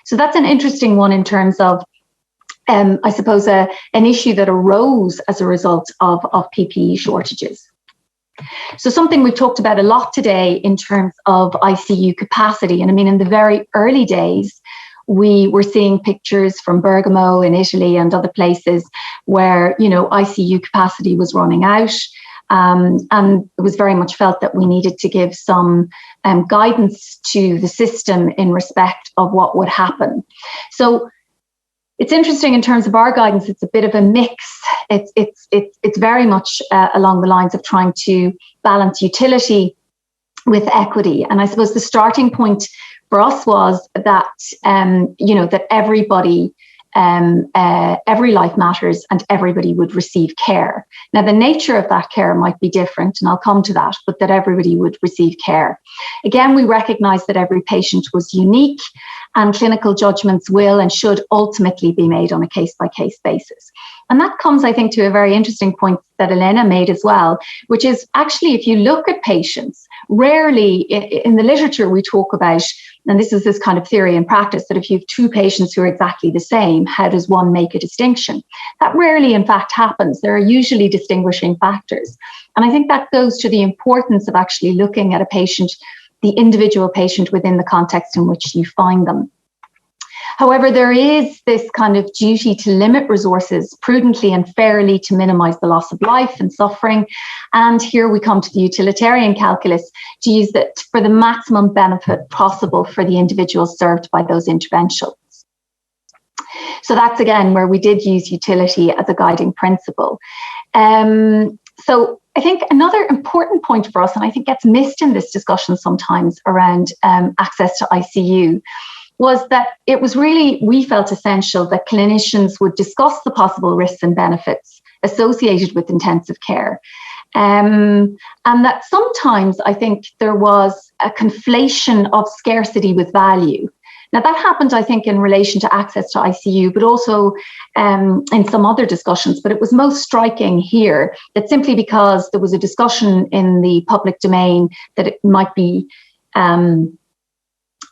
So that's an interesting one in terms of, an issue that arose as a result of PPE shortages. So something we've talked about a lot today in terms of ICU capacity. And I mean, in the very early days, we were seeing pictures from Bergamo in Italy and other places where, ICU capacity was running out. And it was very much felt that we needed to give some guidance to the system in respect of what would happen. So it's interesting in terms of our guidance. It's a bit of a mix. It's very much along the lines of trying to balance utility with equity. And I suppose the starting point for us was that that everybody. Every life matters and everybody would receive care. Now, the nature of that care might be different, and I'll come to that, but that everybody would receive care. Again, we recognize that every patient was unique, and clinical judgments will and should ultimately be made on a case-by-case basis. And that comes, I think, to a very interesting point that Elena made as well, which is actually, if you look at patients, rarely in the literature we talk about, and this is this kind of theory and practice, that if you have two patients who are exactly the same, how does one make a distinction? That rarely, in fact, happens. There are usually distinguishing factors. And I think that goes to the importance of actually looking at a patient, the individual patient within the context in which you find them. However, there is this kind of duty to limit resources prudently and fairly to minimize the loss of life and suffering. And here we come to the utilitarian calculus, to use that for the maximum benefit possible for the individuals served by those interventions. So that's again where we did use utility as a guiding principle. So I think another important point for us, and I think gets missed in this discussion sometimes around access to ICU, was that it was really, we felt essential that clinicians would discuss the possible risks and benefits associated with intensive care. And that sometimes I think there was a conflation of scarcity with value. Now that happened, I think, in relation to access to ICU, but also in some other discussions. But it was most striking here that simply because there was a discussion in the public domain that it might be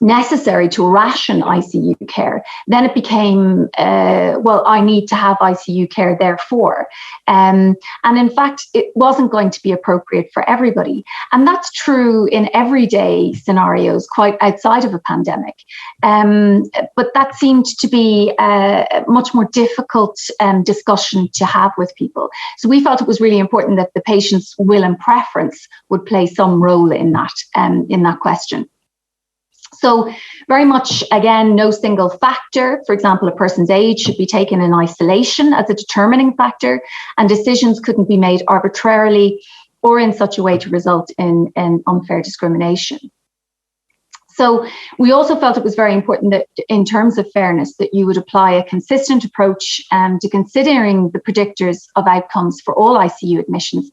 necessary to ration ICU care, then it became, I need to have ICU care therefore. And in fact, it wasn't going to be appropriate for everybody. And that's true in everyday scenarios, quite outside of a pandemic. But that seemed to be a much more difficult discussion to have with people. So we felt it was really important that the patient's will and preference would play some role in that question. So very much, again, no single factor. For example, a person's age should be taken in isolation as a determining factor, and decisions couldn't be made arbitrarily or in such a way to result in unfair discrimination. So we also felt it was very important that in terms of fairness, that you would apply a consistent approach to considering the predictors of outcomes for all ICU admissions.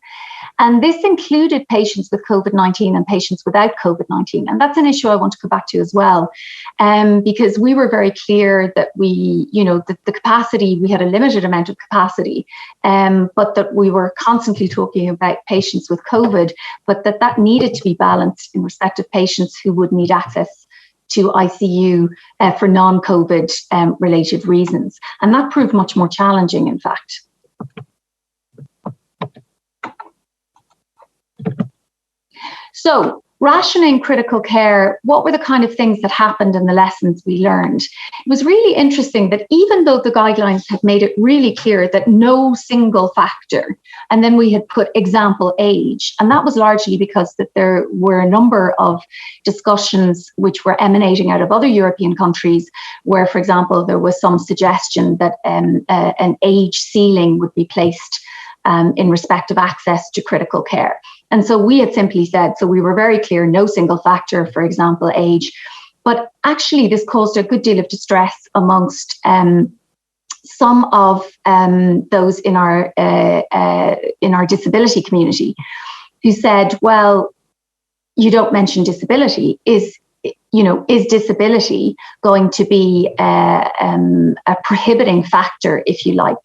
And this included patients with COVID-19 and patients without COVID-19. And that's an issue I want to come back to as well, because we were very clear that the capacity, we had a limited amount of capacity, but that we were constantly talking about patients with COVID, but that needed to be balanced in respect of patients who would need access to ICU for non-COVID related reasons. And that proved much more challenging, in fact. So, rationing critical care, what were the kind of things that happened and the lessons we learned? It was really interesting that even though the guidelines had made it really clear that no single factor, and then we had put example age, and that was largely because that there were a number of discussions which were emanating out of other European countries where, for example, there was some suggestion that an age ceiling would be placed in respect of access to critical care. And so we had simply said, so we were very clear, no single factor, for example, age. But actually, this caused a good deal of distress amongst some of those in our disability community, who said, well, you don't mention disability. Is disability going to be a prohibiting factor, if you like?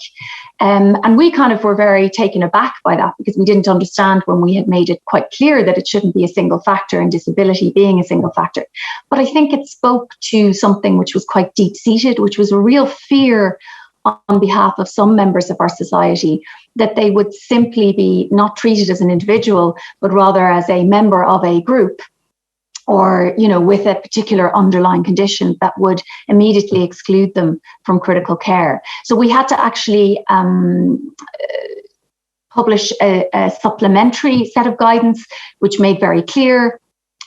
And we kind of were very taken aback by that, because we didn't understand when we had made it quite clear that it shouldn't be a single factor and disability being a single factor. But I think it spoke to something which was quite deep-seated, which was a real fear on behalf of some members of our society that they would simply be not treated as an individual, but rather as a member of a group, or, with a particular underlying condition that would immediately exclude them from critical care. So we had to actually publish a supplementary set of guidance, which made very clear.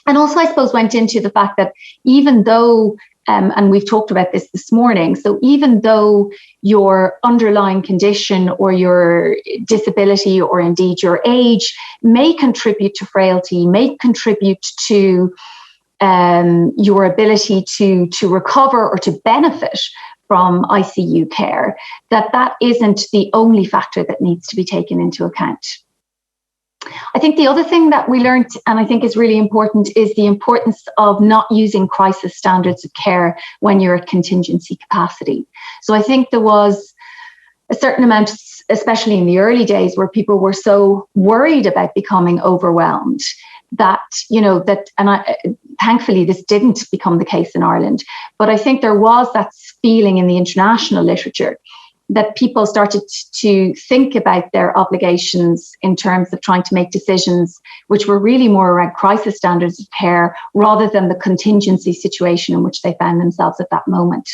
And also, I suppose, went into the fact that even though, and we've talked about this morning, so even though your underlying condition or your disability or indeed your age may contribute to frailty, may contribute to your ability to recover or to benefit from ICU care, that isn't the only factor that needs to be taken into account. I think the other thing that we learned, and I think is really important, is the importance of not using crisis standards of care when you're at contingency capacity. So I think there was a certain amount, especially in the early days, where people were so worried about becoming overwhelmed that, thankfully this didn't become the case in Ireland. But I think there was that feeling in the international literature that people started to think about their obligations in terms of trying to make decisions which were really more around crisis standards of care rather than the contingency situation in which they found themselves at that moment.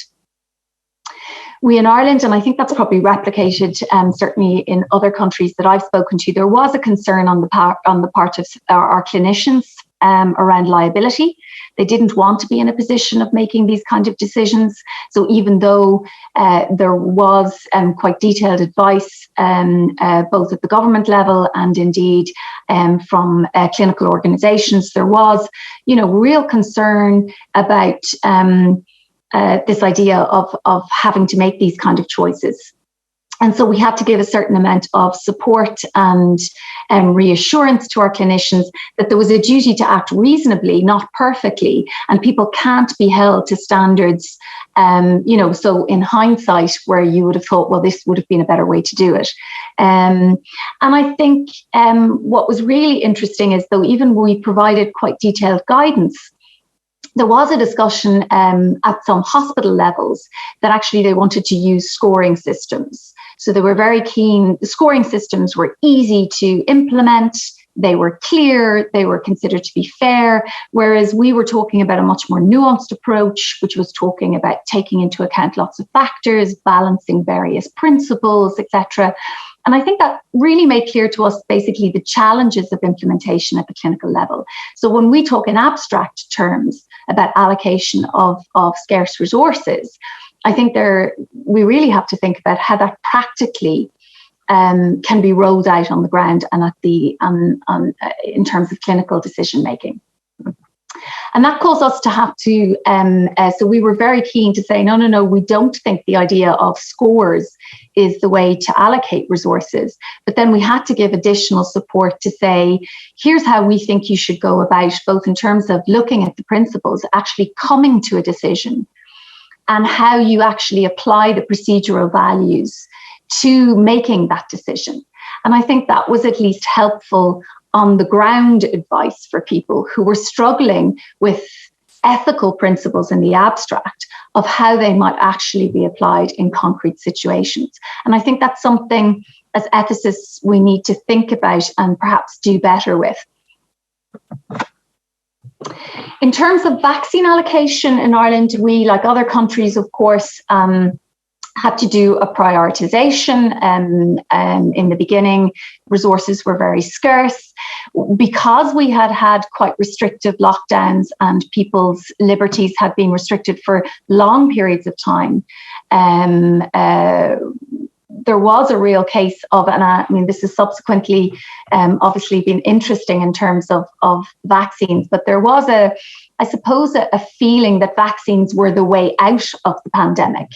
We in Ireland, and I think that's probably replicated certainly in other countries that I've spoken to, there was a concern on the part of our clinicians around liability. They didn't want to be in a position of making these kind of decisions. So even though there was quite detailed advice, both at the government level and indeed from clinical organisations, there was, real concern about this idea of having to make these kind of choices. And so we had to give a certain amount of support and reassurance to our clinicians that there was a duty to act reasonably, not perfectly, and people can't be held to standards, so in hindsight, where you would have thought, well, this would have been a better way to do it. And I think what was really interesting is, though, even when we provided quite detailed guidance, there was a discussion at some hospital levels that actually they wanted to use scoring systems. So they were very keen. The scoring systems were easy to implement. They were clear. They were considered to be fair. Whereas we were talking about a much more nuanced approach, which was talking about taking into account lots of factors, balancing various principles, etc. And I think that really made clear to us basically the challenges of implementation at the clinical level. So when we talk in abstract terms about allocation of scarce resources, I think we really have to think about how that practically can be rolled out on the ground and at in terms of clinical decision making. And that caused us to have to, so we were very keen to say, no, we don't think the idea of scores is the way to allocate resources. But then we had to give additional support to say, here's how we think you should go about, both in terms of looking at the principles, actually coming to a decision, and how you actually apply the procedural values to making that decision. And I think that was at least helpful on the ground advice for people who were struggling with ethical principles in the abstract of how they might actually be applied in concrete situations. And I think that's something as ethicists we need to think about and perhaps do better with. In terms of vaccine allocation in Ireland, we, like other countries, of course, had to do a prioritization. In the beginning, resources were very scarce. Because we had had quite restrictive lockdowns and people's liberties had been restricted for long periods of time, there was a real case of, and I mean, this has subsequently obviously been interesting in terms of vaccines, but there was I suppose a feeling that vaccines were the way out of the pandemic,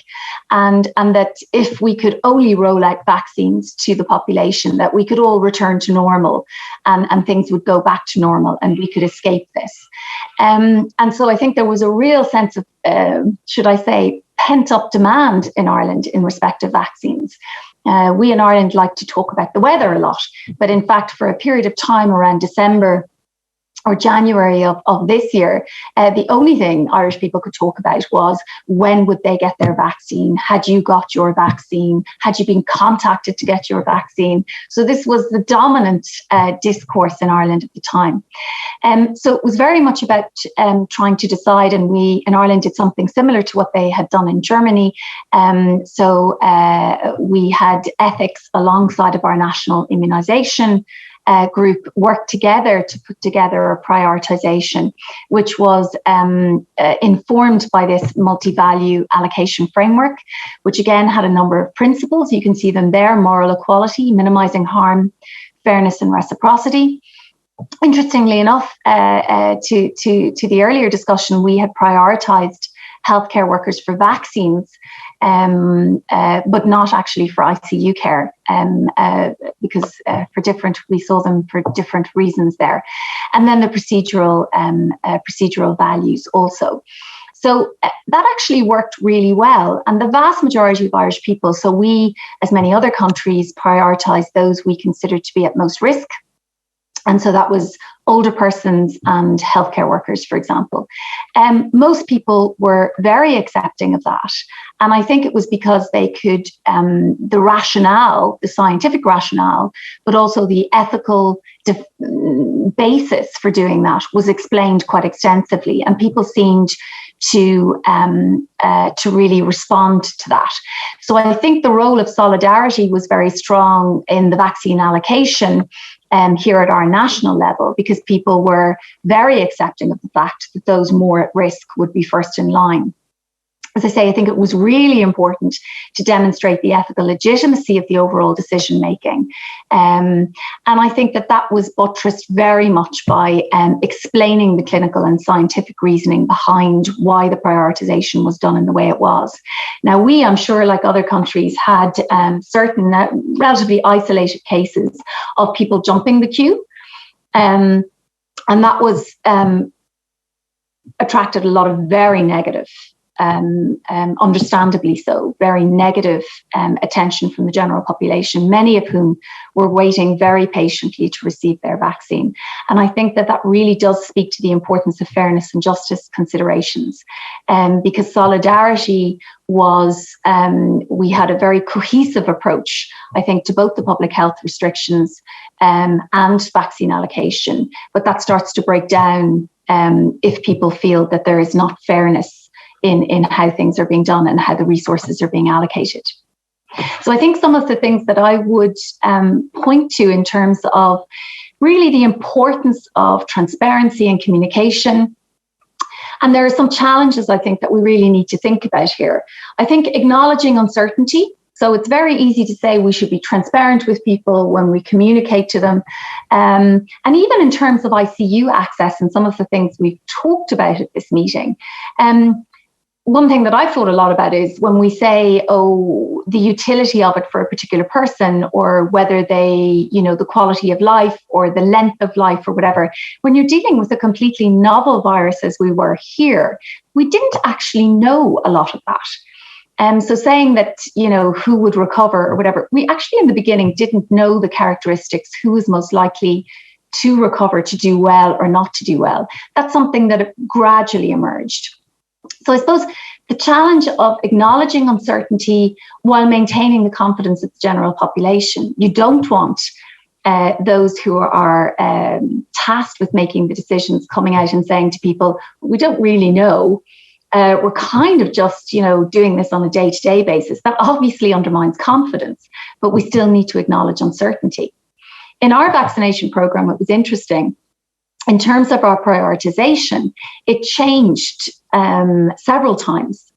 and that if we could only roll out vaccines to the population, that we could all return to normal and things would go back to normal and we could escape this. And so I think there was a real sense of, should I say, pent-up demand in Ireland in respect of vaccines. We in Ireland like to talk about the weather a lot, but in fact, for a period of time around December or January of this year, the only thing Irish people could talk about was when would they get their vaccine? Had you got your vaccine? Had you been contacted to get your vaccine? So this was the dominant discourse in Ireland at the time. So it was very much about trying to decide, and we in Ireland did something similar to what they had done in Germany. So we had ethics alongside of our national immunisation group worked together to put together a prioritization, which was informed by this multi-value allocation framework, which again had a number of principles. You can see them there: moral equality, minimizing harm, fairness and reciprocity. Interestingly enough, to the earlier discussion, we had prioritized healthcare workers for vaccines, but not actually for ICU care, because we saw them for different reasons there. And then the procedural values also. So that actually worked really well. And the vast majority of Irish people, so we, as many other countries, prioritise those we consider to be at most risk. And so that was older persons and healthcare workers, for example. Most people were very accepting of that. And I think it was because they could, the rationale, the scientific rationale, but also the ethical basis for doing that was explained quite extensively. And people seemed to really respond to that. So I think the role of solidarity was very strong in the vaccine allocation here at our national level, because people were very accepting of the fact that those more at risk would be first in line. As I say, I think it was really important to demonstrate the ethical legitimacy of the overall decision making. And I think that was buttressed very much by explaining the clinical and scientific reasoning behind why the prioritization was done in the way it was. Now, we, I'm sure, like other countries, had certain relatively isolated cases of people jumping the queue. And that was attracted a lot of very negative, understandably so, very negative attention from the general population, many of whom were waiting very patiently to receive their vaccine. And I think that really does speak to the importance of fairness and justice considerations, because solidarity was, we had a very cohesive approach, I think, to both the public health restrictions and vaccine allocation. But that starts to break down if people feel that there is not fairness in how things are being done and how the resources are being allocated. So I think some of the things that I would point to in terms of really the importance of transparency and communication. And there are some challenges, I think, that we really need to think about here. I think acknowledging uncertainty So it's very easy to say we should be transparent with people when we communicate to them. And even in terms of ICU access and some of the things we've talked about at this meeting, one thing that I've thought a lot about is when we say, oh, the utility of it for a particular person, or whether they, the quality of life or the length of life or whatever, when you're dealing with a completely novel virus as we were here, we didn't actually know a lot of that. So saying that, who would recover or whatever, we actually in the beginning didn't know the characteristics, who was most likely to recover, to do well or not to do well. That's something that gradually emerged. So I suppose the challenge of acknowledging uncertainty while maintaining the confidence of the general population. You don't want those who are tasked with making the decisions coming out and saying to people, we don't really know. We're kind of just, doing this on a day-to-day basis. That obviously undermines confidence, but we still need to acknowledge uncertainty. In our vaccination program, it was interesting. In terms of our prioritization, it changed several times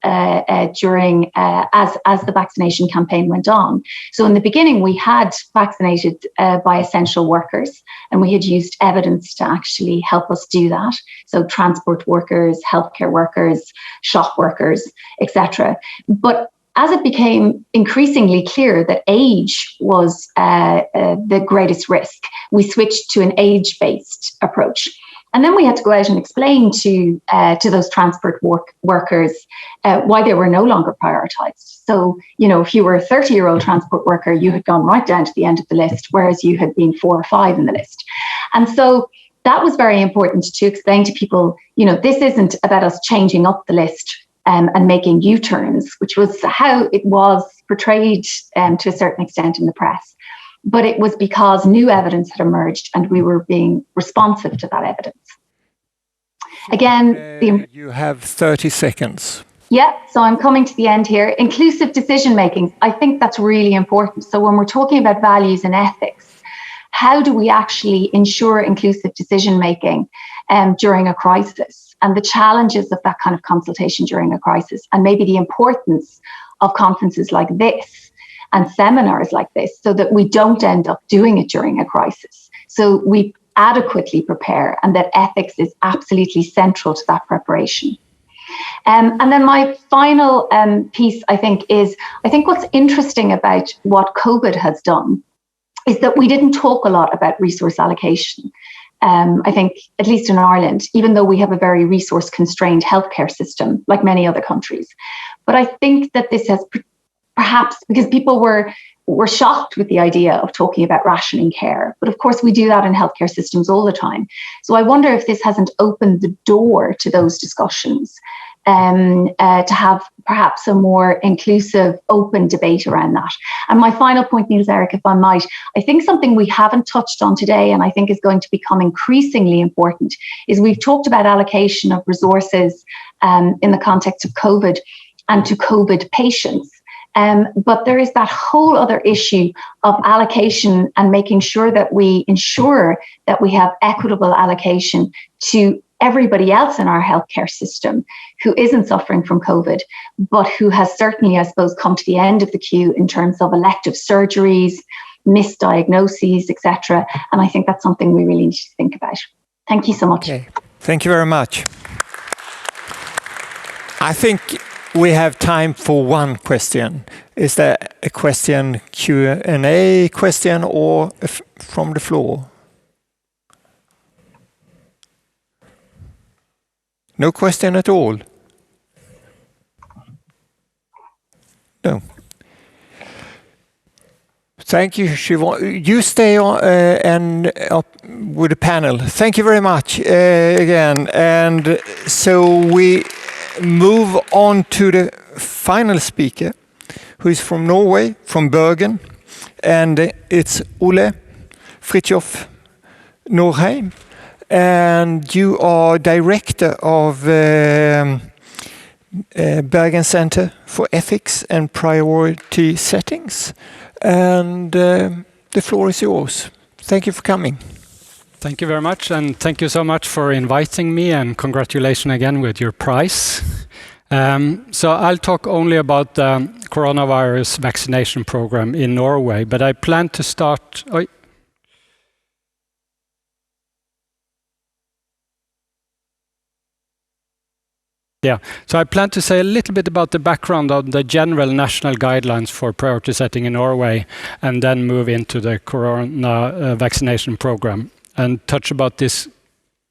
during as the vaccination campaign went on. So in the beginning, we had vaccinated by essential workers, and we had used evidence to actually help us do that. So transport workers, healthcare workers, shop workers, etc. But as it became increasingly clear that age was the greatest risk, we switched to an age-based approach. And then we had to go out and explain to those transport workers why they were no longer prioritized. So, if you were a 30-year-old transport worker, you had gone right down to the end of the list, whereas you had been 4 or 5 in the list. And so that was very important to explain to people, this isn't about us changing up the list and making U-turns, which was how it was portrayed to a certain extent in the press. But it was because new evidence had emerged and we were being responsive to that evidence. Again, you have 30 seconds. Yeah, so I'm coming to the end here. Inclusive decision making, I think that's really important. So when we're talking about values and ethics, how do we actually ensure inclusive decision making during a crisis? And the challenges of that kind of consultation during a crisis, and maybe the importance of conferences like this and seminars like this, so that we don't end up doing it during a crisis. So we adequately prepare, and that ethics is absolutely central to that preparation. And then my final piece, I think what's interesting about what COVID has done is that we didn't talk a lot about resource allocation. I think, at least in Ireland, even though we have a very resource-constrained healthcare system, like many other countries. But I think that this has perhaps, because people were shocked with the idea of talking about rationing care. But of course, we do that in healthcare systems all the time. So I wonder if this hasn't opened the door to those discussions, to have perhaps a more inclusive, open debate around that. And my final point, Niels-Erik, if I might, I think something we haven't touched on today, and I think is going to become increasingly important, is we've talked about allocation of resources in the context of COVID and to COVID patients. But there is that whole other issue of allocation and making sure that we ensure that we have equitable allocation to everybody else in our healthcare system who isn't suffering from COVID, but who has certainly, I suppose, come to the end of the queue in terms of elective surgeries, misdiagnoses, etc. And I think that's something we really need to think about. Thank you so much. Okay. Thank you very much. I think we have time for one question. Is there a question, Q&A question, or from the floor? No question at all? No. Thank you, Siobhan. You stay on and up with the panel. Thank you very much again. And so we move on to the final speaker, who is from Norway, from Bergen, and it's Ole Fridtjof Norheim. And you are director of Bergen Center for Ethics and Priority Settings. And the floor is yours. Thank you for coming. Thank you very much, and thank you so much for inviting me, and congratulations again with your prize. So I'll talk only about the coronavirus vaccination program in Norway, but I plan to start. Yeah, so I plan to say a little bit about the background of the general national guidelines for priority setting in Norway, and then move into the corona vaccination program and touch about this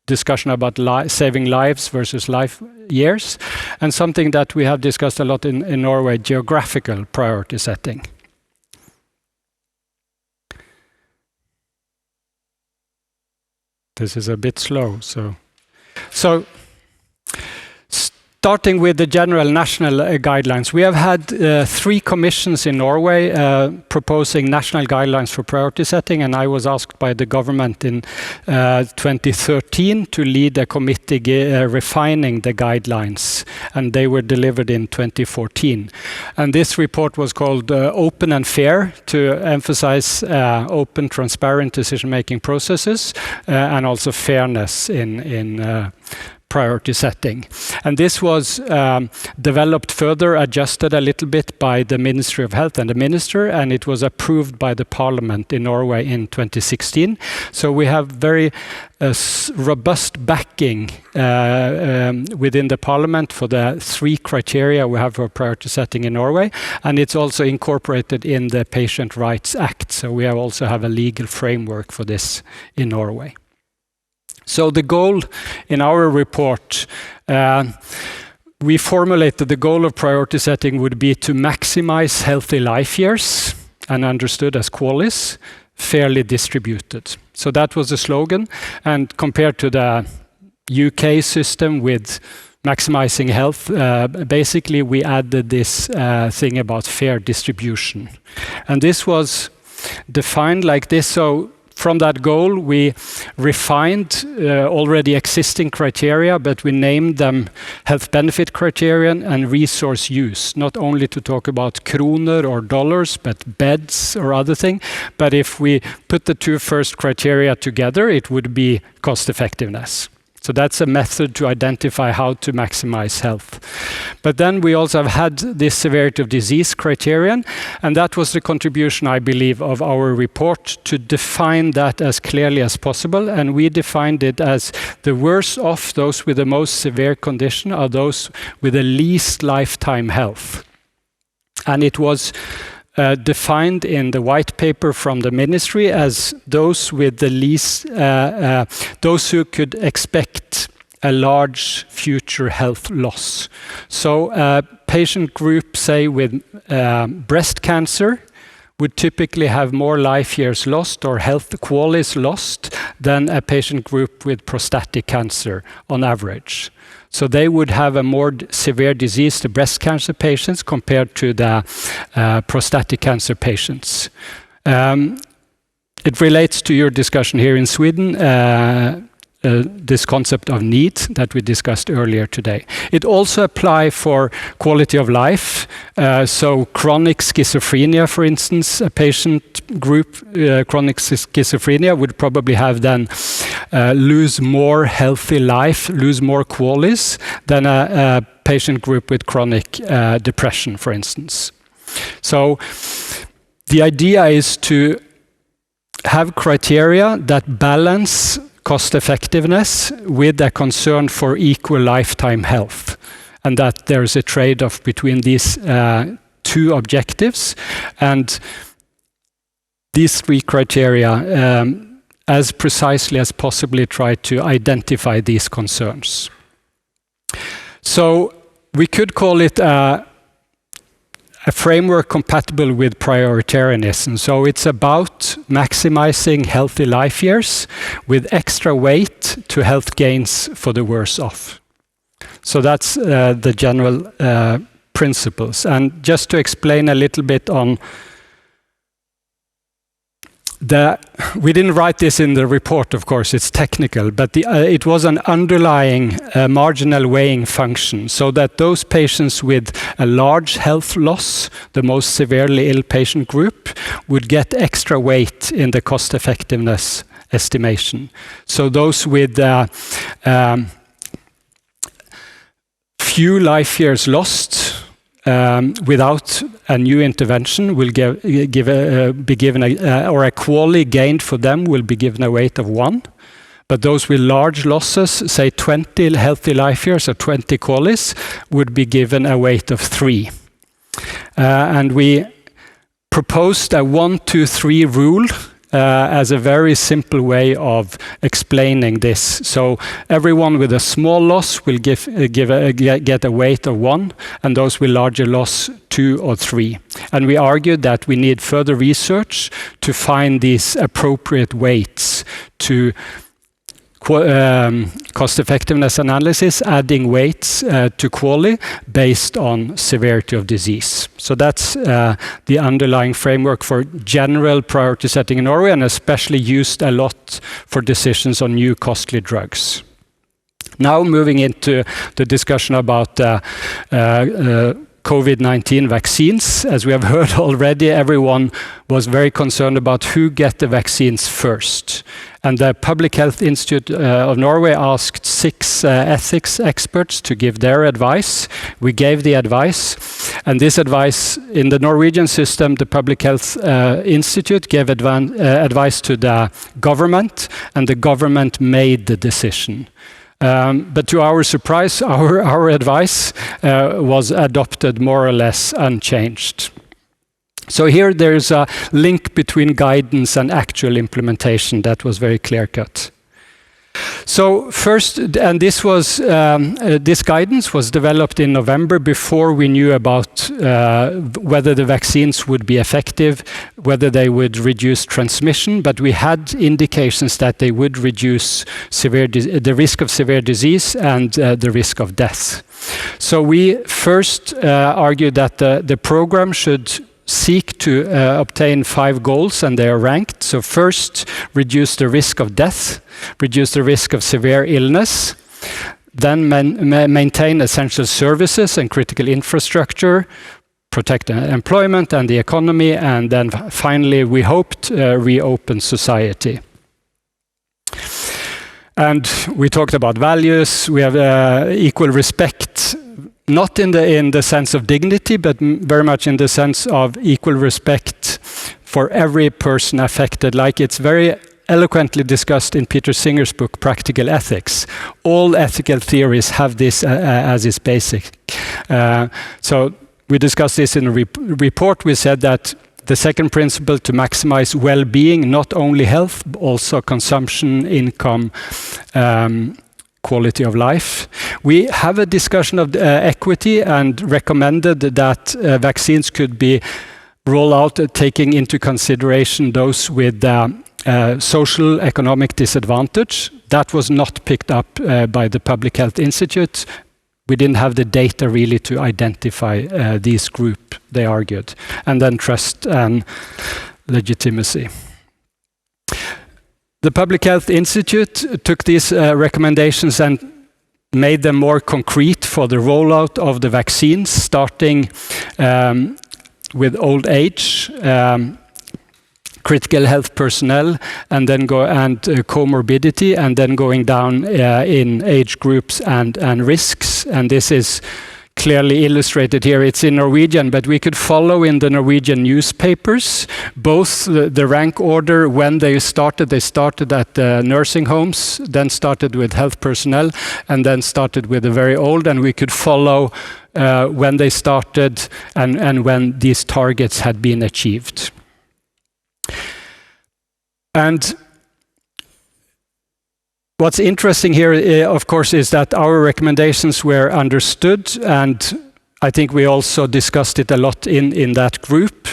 discussion about saving lives versus life years, and something that we have discussed a lot in Norway, geographical priority setting. This is a bit slow, so starting with the general national guidelines, we have had 3 commissions in Norway proposing national guidelines for priority setting, and I was asked by the government in 2013 to lead a committee refining the guidelines, and they were delivered in 2014. And this report was called Open and Fair, to emphasize open, transparent decision-making processes and also fairness in priority setting. And this was developed further, adjusted a little bit by the Ministry of Health and the Minister, and it was approved by the Parliament in Norway in 2016. So we have very robust backing within the Parliament for the 3 criteria we have for priority setting in Norway, and it's also incorporated in the Patient Rights Act. So we also have a legal framework for this in Norway. So the goal in our report, we formulated the goal of priority setting would be to maximize healthy life years, and understood as QALYs, fairly distributed. So that was the slogan, and compared to the UK system with maximizing health, basically we added this thing about fair distribution. And this was defined like this. So from that goal, we refined already existing criteria, but we named them health benefit criterion and resource use, not only to talk about kroner or dollars, but beds or other thing. But if we put the 2 first criteria together, it would be cost effectiveness. So that's a method to identify how to maximize health. But then we also have had this severity of disease criterion, and that was the contribution, I believe, of our report to define that as clearly as possible. And we defined it as the worst off, those with the most severe condition, are those with the least lifetime health. And it was defined in the white paper from the ministry as those with the least, those who could expect a large future health loss. So patient group, say with breast cancer, would typically have more life years lost or health QALYs lost than a patient group with prostatic cancer on average. So they would have a more severe disease, the breast cancer patients, compared to the prostatic cancer patients. It relates to your discussion here in Sweden, this concept of need that we discussed earlier today. It also applies for quality of life. So chronic schizophrenia, for instance, a patient group, chronic schizophrenia would probably have then lose more healthy life, lose more QALYs than a patient group with chronic depression, for instance. So the idea is to have criteria that balance cost effectiveness with a concern for equal lifetime health, and that there is a trade-off between these 2 objectives. And these 3 criteria, as precisely as possibly, try to identify these concerns. So we could call it a framework compatible with prioritarianism. So it's about maximizing healthy life years with extra weight to health gains for the worse off. So that's the general principles. And just to explain a little bit on we didn't write this in the report, of course, it's technical, but it was an underlying marginal weighing function, so that those patients with a large health loss, the most severely ill patient group, would get extra weight in the cost effectiveness estimation. So those with few life years lost without a new intervention will be given or a QALY gained for them will be given a weight of 1. But those with large losses, say 20 healthy life years or 20 QALYs, would be given a weight of 3. And we proposed a 1-2-3 rule as a very simple way of explaining this. So everyone with a small loss will get a weight of 1, and those with larger loss 2 or 3. And we argued that we need further research to find these appropriate weights to cost effectiveness analysis, adding weights to QALY based on severity of disease. So that's the underlying framework for general priority setting in Norway, and especially used a lot for decisions on new costly drugs. Now moving into the discussion about COVID-19 vaccines. As we have heard already, everyone was very concerned about who get the vaccines first. And the Public Health Institute of Norway asked 6 ethics experts to give their advice. We gave the advice, and this advice in the Norwegian system, the Public Health Institute gave advice to the government, and the government made the decision. But to our surprise, our advice was adopted more or less unchanged. So here there's a link between guidance and actual implementation that was very clear-cut. So first, and this guidance was developed in November before we knew about whether the vaccines would be effective, whether they would reduce transmission, but we had indications that they would reduce the risk of severe disease and the risk of death. So we first argued that the program should seek to obtain 5 goals, and they are ranked. So first, reduce the risk of death, reduce the risk of severe illness, then maintain essential services and critical infrastructure, protect employment and the economy, and then finally, we hoped, reopen society. And we talked about values. We have equal respect, not in the sense of dignity, but very much in the sense of equal respect for every person affected. Like it's very eloquently discussed in Peter Singer's book, Practical Ethics. All ethical theories have this as its basic. So we discussed this in a report. We said that the second principle, to maximize well-being, not only health, but also consumption, income, quality of life. We have a discussion of equity and recommended that vaccines could be rolled out taking into consideration those with social economic disadvantage. That was not picked up by the Public Health Institute. We didn't have the data really to identify these groups, they argued. And then trust and legitimacy. The Public Health Institute took these recommendations and made them more concrete for the rollout of the vaccines, starting with old age, critical health personnel, and then comorbidity, and then going down in age groups and risks. And this is clearly illustrated here. It's in Norwegian, but we could follow in the Norwegian newspapers both the rank order when they started. They started at nursing homes, then started with health personnel, and then started with the very old. And we could follow when they started and when these targets had been achieved. And what's interesting here, of course, is that our recommendations were understood, and I think we also discussed it a lot in that group,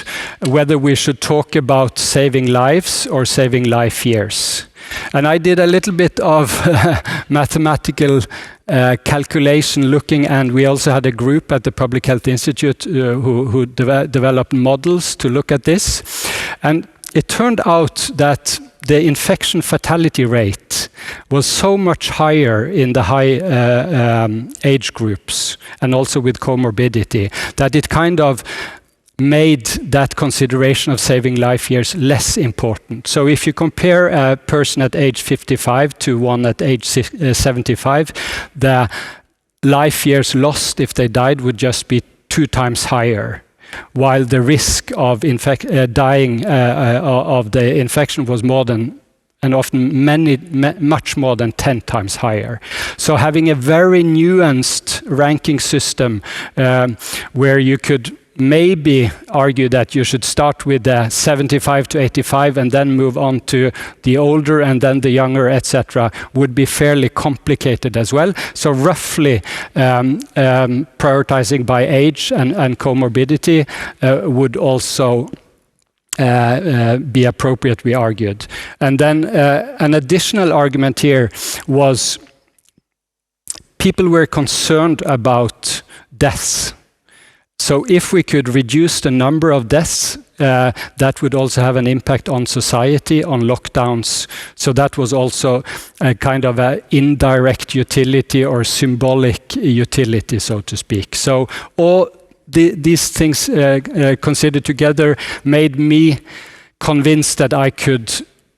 whether we should talk about saving lives or saving life years. And I did a little bit of mathematical calculation looking, and we also had a group at the Public Health Institute who developed models to look at this. And it turned out that the infection fatality rate was so much higher in the high age groups and also with comorbidity that it kind of made that consideration of saving life years less important. So if you compare a person at age 55 to one at age 75, the life years lost if they died would just be 2 times higher, while the risk of dying of the infection was more than, and often much more than 10 times higher. So having a very nuanced ranking system where you could maybe argue that you should start with 75 to 85 and then move on to the older and then the younger, etc., would be fairly complicated as well. So roughly prioritizing by age and comorbidity would also be appropriate, we argued. And then an additional argument here was people were concerned about deaths. So if we could reduce the number of deaths, that would also have an impact on society, on lockdowns. So that was also a kind of an indirect utility or symbolic utility, so to speak. So all these things considered together made me convinced that I could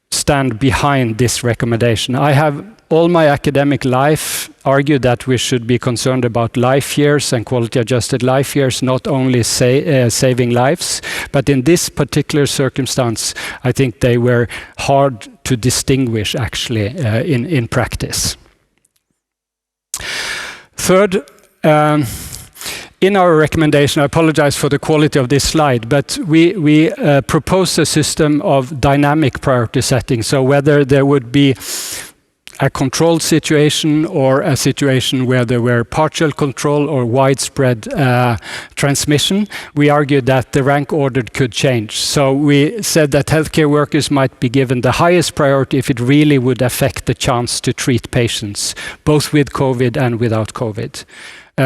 stand behind this recommendation. I have all my academic life argued that we should be concerned about life years and quality-adjusted life years, not only saving lives, but in this particular circumstance, I think they were hard to distinguish, actually, in practice. Third, in our recommendation, I apologize for the quality of this slide, but we propose a system of dynamic priority setting. So whether there would be a controlled situation or a situation where there were partial control or widespread transmission, we argued that the rank order could change. So we said that healthcare workers might be given the highest priority if it really would affect the chance to treat patients, both with COVID and without COVID.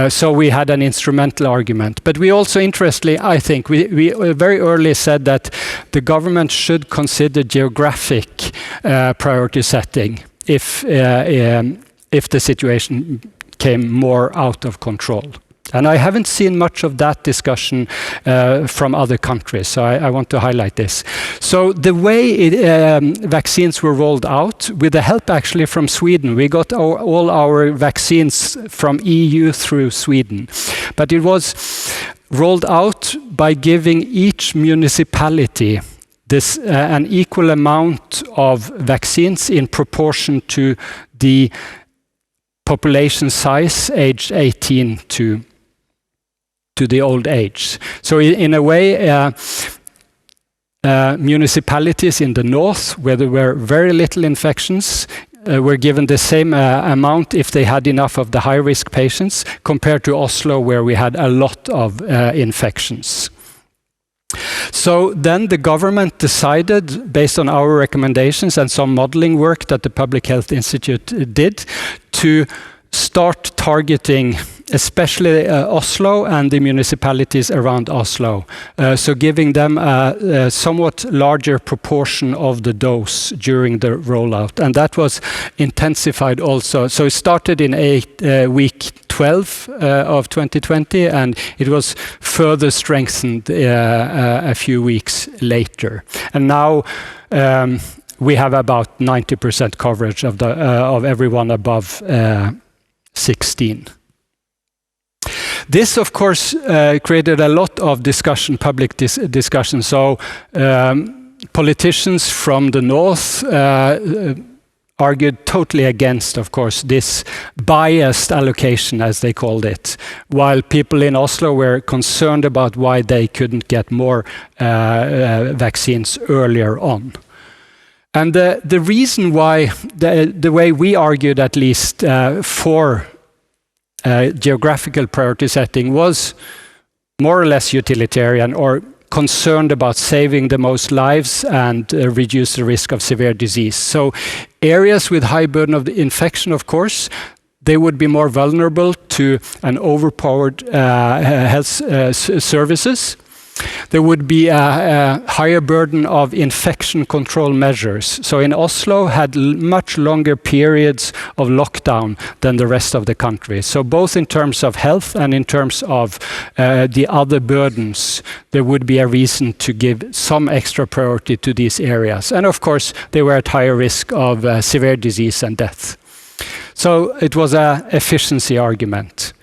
So we had an instrumental argument. But we also, interestingly, I think, we very early said that the government should consider geographic priority setting if the situation came more out of control. And I haven't seen much of that discussion from other countries, so I want to highlight this. So the way vaccines were rolled out, with the help actually from Sweden, we got all our vaccines from EU through Sweden. But it was rolled out by giving each municipality an equal amount of vaccines in proportion to the population size, aged 18 to the old age. So in a way, municipalities in the north, where there were very little infections, were given the same amount if they had enough of the high-risk patients, compared to Oslo, where we had a lot of infections. So then the government decided, based on our recommendations and some modeling work that the Public Health Institute did, to start targeting especially Oslo and the municipalities around Oslo. So giving them a somewhat larger proportion of the dose during the rollout. And that was intensified also. So it started in week 12 of 2020, and it was further strengthened a few weeks later. And now we have about 90% coverage of everyone above 16. This, of course, created a lot of discussion, public discussion. So politicians from the north argued totally against, of course, this biased allocation, as they called it, while people in Oslo were concerned about why they couldn't get more vaccines earlier on. And the reason why, the way we argued at least for geographical priority setting, was more or less utilitarian, or concerned about saving the most lives and reduce the risk of severe disease. So areas with high burden of the infection, of course, they would be more vulnerable to an overpowered health services. There would be a higher burden of infection control measures. So in Oslo had much longer periods of lockdown than the rest of the country. So both in terms of health and in terms of the other burdens, there would be a reason to give some extra priority to these areas. And of course, they were at higher risk of severe disease and death. So it was an efficiency argument.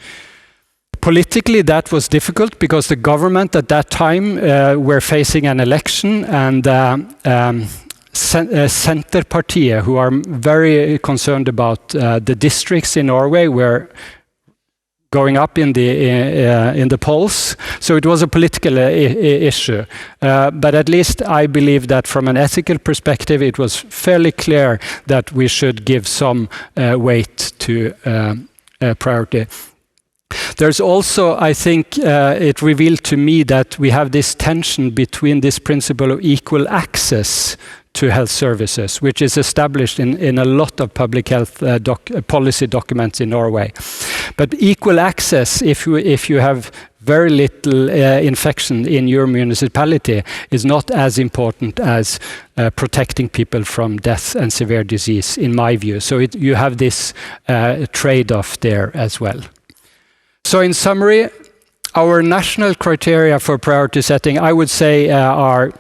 Politically, that was difficult because the government at that time were facing an election, and Senterpartiet, who are very concerned about the districts in Norway, were going up in the polls. So it was a political issue. But at least I believe that from an ethical perspective, it was fairly clear that we should give some weight to priority. There's also, I think, it revealed to me that we have this tension between this principle of equal access to health services, which is established in a lot of public health policy documents in Norway. But equal access, if you have very little infection in your municipality, is not as important as protecting people from death and severe disease, in my view. So you have this trade-off there as well. So in summary, our national criteria for priority setting, I would say, are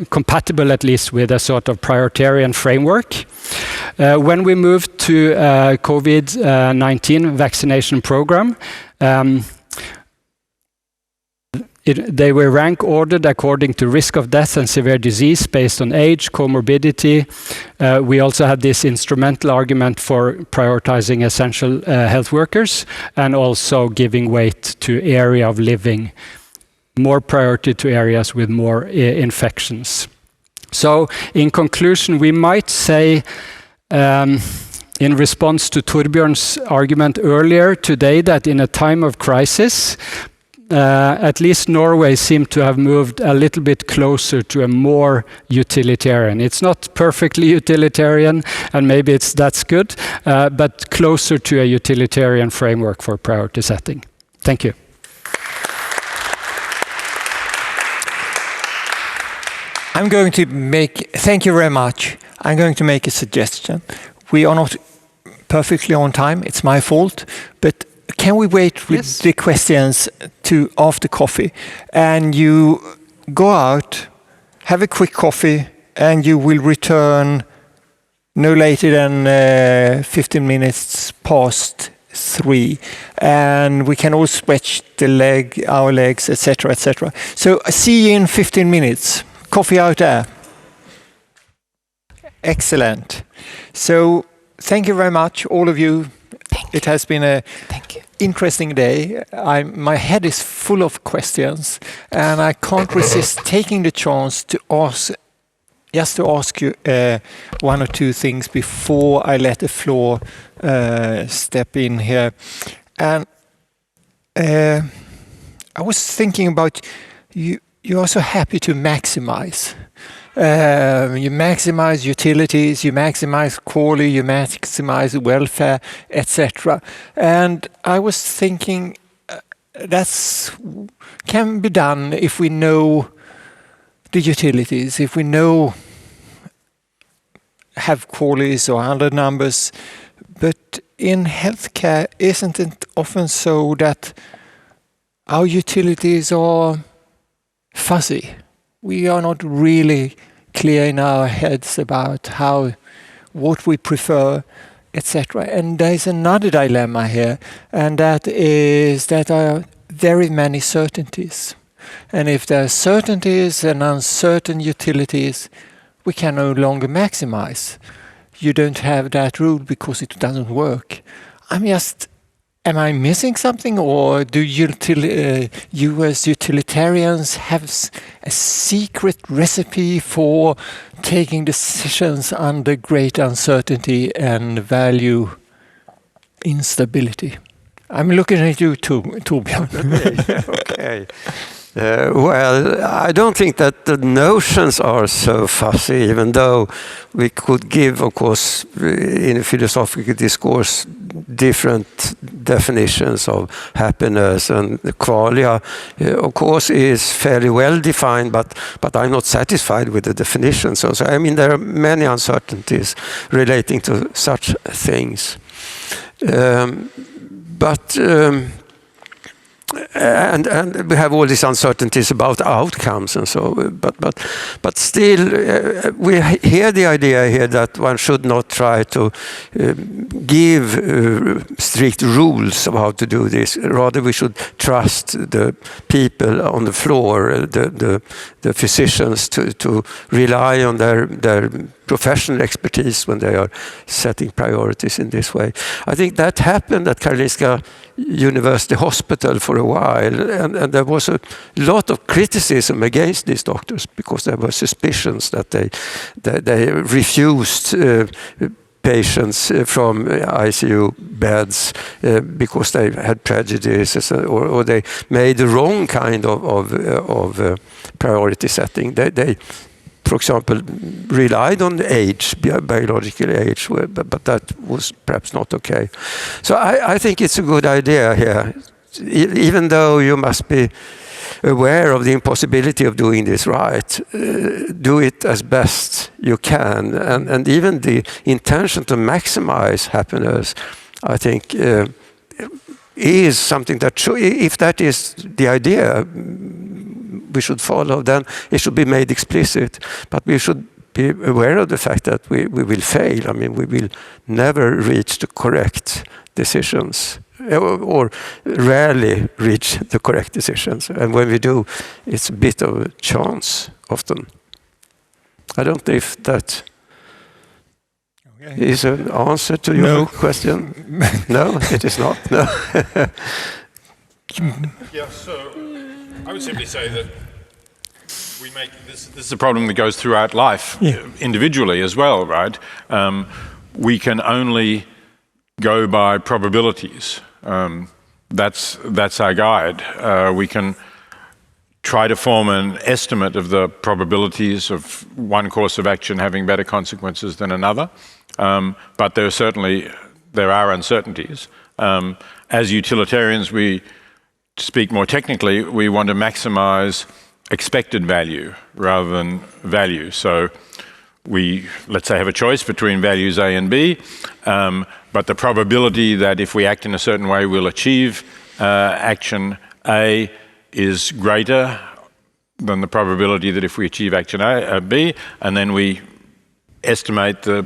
compatible at least with a sort of prioritarian framework. When we moved to COVID-19 vaccination program, they were rank ordered according to risk of death and severe disease based on age, comorbidity. We also had this instrumental argument for prioritizing essential health workers and also giving weight to area of living, more priority to areas with more infections. So in conclusion, we might say, in response to Torbjørn's argument earlier today, that in a time of crisis, at least Norway seemed to have moved a little bit closer to a more utilitarian. It's not perfectly utilitarian, and maybe that's good, but closer to a utilitarian framework for priority setting. Thank you. Thank you very much. I'm going to make a suggestion. We are not perfectly on time. It's my fault, but can we wait with the questions to after coffee? And you go out, have a quick coffee, and you will return no later than 15 minutes past 3. And we can all stretch our legs, etc., etc. So see you in 15 minutes. Coffee out there. Excellent. So thank you very much, all of you. It has been an interesting day. My head is full of questions, and I can't resist taking the chance to ask you one or two things before I let the floor step in here. And I was thinking about you. You are so happy to maximize. You maximize utilities, you maximize quality, you maximize welfare, etc. And I was thinking that can be done if we know the utilities, if we have qualities or other numbers. But in healthcare, isn't it often so that our utilities are fuzzy? We are not really clear in our heads about what we prefer, etc. And there is another dilemma here, and that is that there are very many certainties. And if there are certainties and uncertain utilities, we can no longer maximize. You don't have that rule because it doesn't work. Am I missing something, or do you as utilitarians have a secret recipe for taking decisions under great uncertainty and value instability? I'm looking at you too, Torbjørn. Okay. Well, I don't think that the notions are so fuzzy, even though we could give, of course, in a philosophical discourse, different definitions of happiness, and the qualia, of course, is fairly well defined, but I'm not satisfied with the definition. So I mean, there are many uncertainties relating to such things. we have all these uncertainties about outcomes and so. But still, we hear the idea here that one should not try to give strict rules of how to do this. Rather, we should trust the people on the floor, the physicians, to rely on their professional expertise when they are setting priorities in this way. I think that happened at Karolinska University Hospital for a while, and there was a lot of criticism against these doctors because there were suspicions that they refused patients from ICU beds because they had prejudices or they made the wrong kind of priority setting. They for example, relied on age, biological age, but that was perhaps not okay. So I think it's a good idea here, even though you must be aware of the impossibility of doing this right. Do it as best you can, and even the intention to maximize happiness, I think, is something that should, if that is the idea we should follow, then it should be made explicit. But we should be aware of the fact that we will fail. I mean, we will never reach the correct decisions, or rarely reach the correct decisions. And when we do, it's a bit of a chance often. I don't know if that is an answer to your question. No, it is not. No. Yeah, so I would simply say that we make this is a problem that goes throughout life, individually as well, right? We can only go by probabilities. That's our guide. We can try to form an estimate of the probabilities of one course of action having better consequences than another, but there are uncertainties. As utilitarians, to speak more technically, we want to maximize expected value rather than value. So we, let's say, have a choice between values A and B, but the probability that if we act in a certain way, we'll achieve action A is greater than the probability that if we achieve action B, and then we estimate the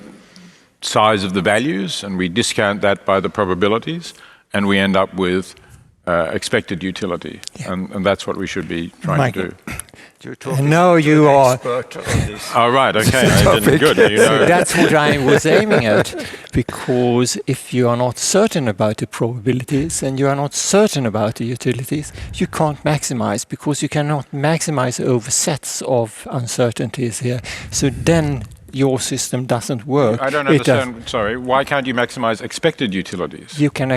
size of the values and we discount that by the probabilities, and we end up with expected utility, and that's what we should be trying to do. No, you are. Oh, right, okay. Good. You know. So that's what I was aiming at, because if you are not certain about the probabilities and you are not certain about the utilities, you can't maximize, because you cannot maximize over sets of uncertainties here. So then your system doesn't work. I don't understand. Sorry, why can't you maximize expected utilities? You can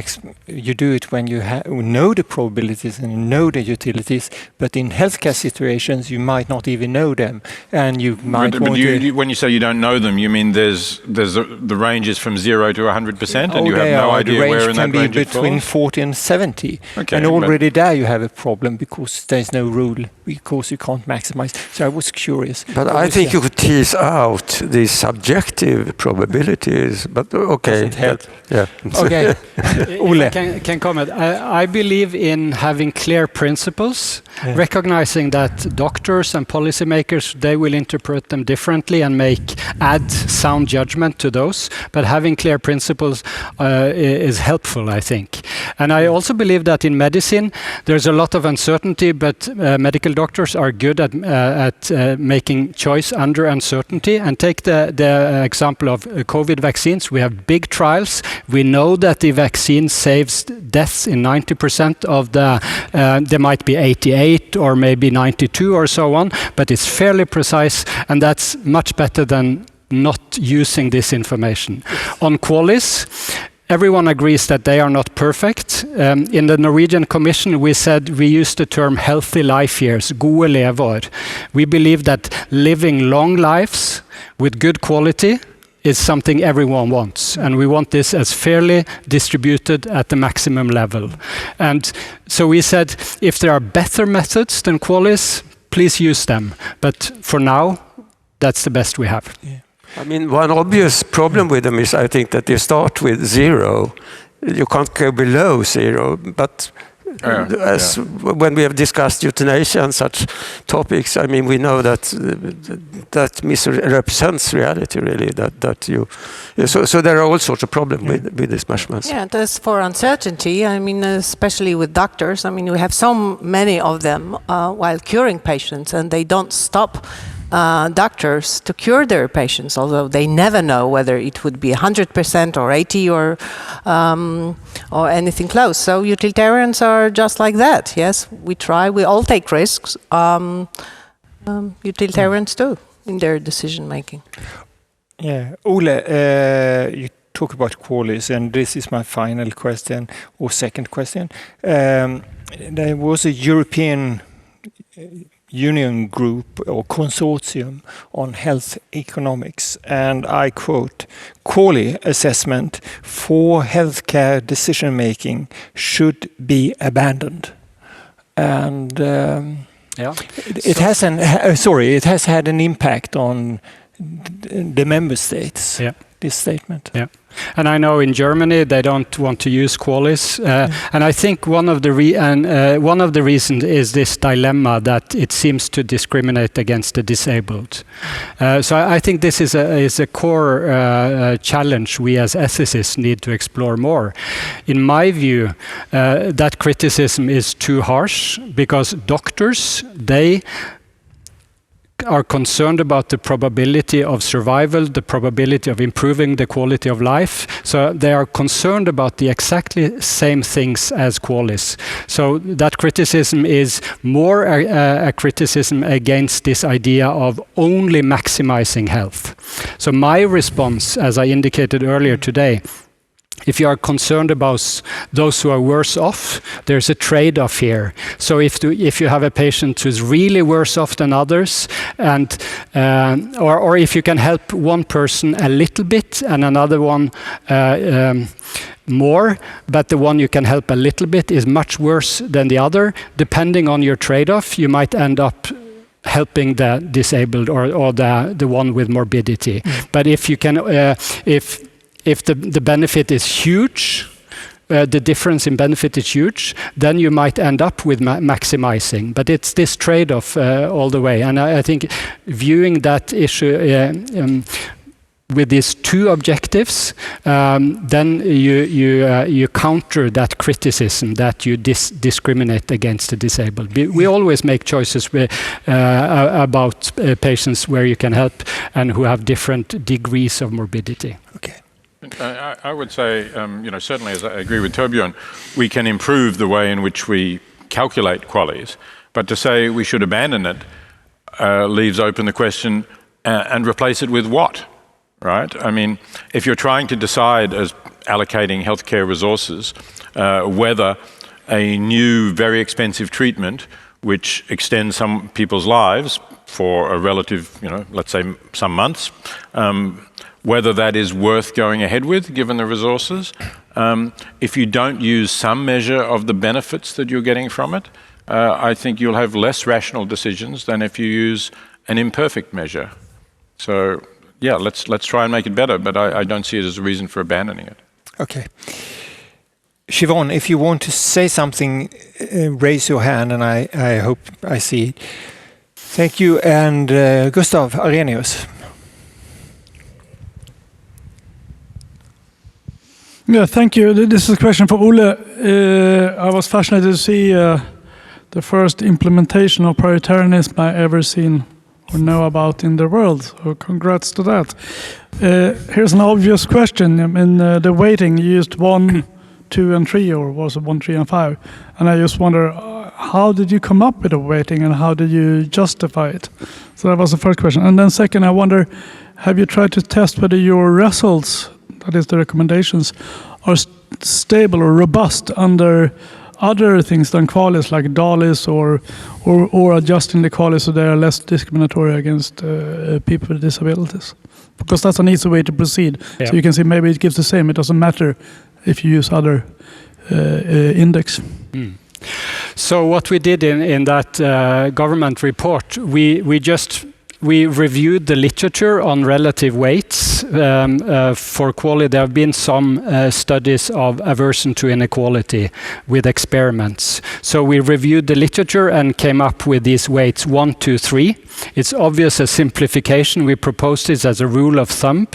you do it when you know the probabilities and know the utilities, but in healthcare situations you might not even know them, and you might want to. When you say you don't know them, you mean the range is from 0 to 100%, and you have no idea where in that range it falls? The range can be between 40 and 70, and already there you have a problem because there's no rule, because you can't maximize. So I was curious. But I think you could tease out these subjective probabilities, but okay. Yeah. Okay. Ole can comment. I believe in having clear principles, recognizing that doctors and policymakers, they will interpret them differently and add sound judgment to those. But having clear principles is helpful, I think. And I also believe that in medicine, there's a lot of uncertainty, but medical doctors are good at making choice under uncertainty. And take the example of COVID vaccines. We have big trials. We know that the vaccine saves deaths in 90% of there might be 88 or maybe 92 or so on, but it's fairly precise, and that's much better than not using this information. On QALYS, everyone agrees that they are not perfect. In the Norwegian Commission, we used the term healthy life years, gode leveår. We believe that living long lives with good quality is something everyone wants, and we want this as fairly distributed at the maximum level. And so we said, if there are better methods than QALYS, please use them. But for now, that's the best we have. Yeah. I mean, one obvious problem with them is, I think, that they start with 0. You can't go below 0, but When we have discussed euthanasia and such topics, I mean, we know that misrepresents reality, really. So there are all sorts of problems with these measurements. Yeah, and as for uncertainty, I mean, especially with doctors, I mean, we have so many of them while curing patients, and they don't stop doctors to cure their patients, although they never know whether it would be 100% or 80 or anything close. So utilitarians are just like that. Yes, we try. We all take risks. Utilitarians do in their decision making. Yeah, Ole, you talk about QALYs, and this is my final question or second question. There was a European Union group or consortium on health economics, and I quote, "QALY assessment for healthcare decision making should be abandoned." And it has had an impact on the member states. Yeah. This statement. Yeah. And I know in Germany they don't want to use QALYs, and I think one of the reasons is this dilemma that it seems to discriminate against the disabled. So I think this is a core challenge we as ethicists need to explore more. In my view, that criticism is too harsh because doctors, they are concerned about the probability of survival, the probability of improving the quality of life. So they are concerned about the exactly same things as QALYs. So that criticism is more a criticism against this idea of only maximizing health. So my response, as I indicated earlier today, if you are concerned about those who are worse off, there's a trade-off here. So if you have a patient who's really worse off than others, and or if you can help one person a little bit and another one more, but the one you can help a little bit is much worse than the other, depending on your trade-off, you might end up helping the disabled or the one with morbidity. But if you can, if the benefit is huge, the difference in benefit is huge, then you might end up with maximizing. But it's this trade-off all the way. And I think viewing that issue with these two objectives, then you counter that criticism that you discriminate against the disabled. We always make choices about patients where you can help and who have different degrees of morbidity. Okay. I would say, certainly, as I agree with Torbjörn, we can improve the way in which we calculate QALYs, but to say we should abandon it leaves open the question, and replace it with what, right? I mean, if you're trying to decide, as allocating healthcare resources, whether a new, very expensive treatment, which extends some people's lives for a relative, let's say some months, whether that is worth going ahead with, given the resources. If you don't use some measure of the benefits that you're getting from it, I think you'll have less rational decisions than if you use an imperfect measure. So, yeah, let's try and make it better, but I don't see it as a reason for abandoning it. Okay. Siobhan, if you want to say something, raise your hand, and I hope I see it. Thank you, and Gustav Arrhenius. Yeah, thank you. This is a question for Ole. I was fascinated to see the first implementation of prioritarianism I ever seen or know about in the world. So congrats to that. Here's an obvious question. I mean, the weighting, you used 1, 2, and 3, or was it 1, 3, and 5? And I just wonder, how did you come up with the weighting and how did you justify it? So that was the first question. And then second, I wonder, have you tried to test whether your results, that is the recommendations, are stable or robust under other things than QALYs like DALYs or adjusting the QALYs so they are less discriminatory against people with disabilities? Because that's an easy way to proceed. Yeah. So you can see maybe it gives the same. It doesn't matter if you use other index. So what we did in that government report, we just we reviewed the literature on relative weights for quality. There have been some studies of aversion to inequality with experiments. So we reviewed the literature and came up with these weights 1, 2, 3. It's obvious a simplification. We proposed this as a rule of thumb,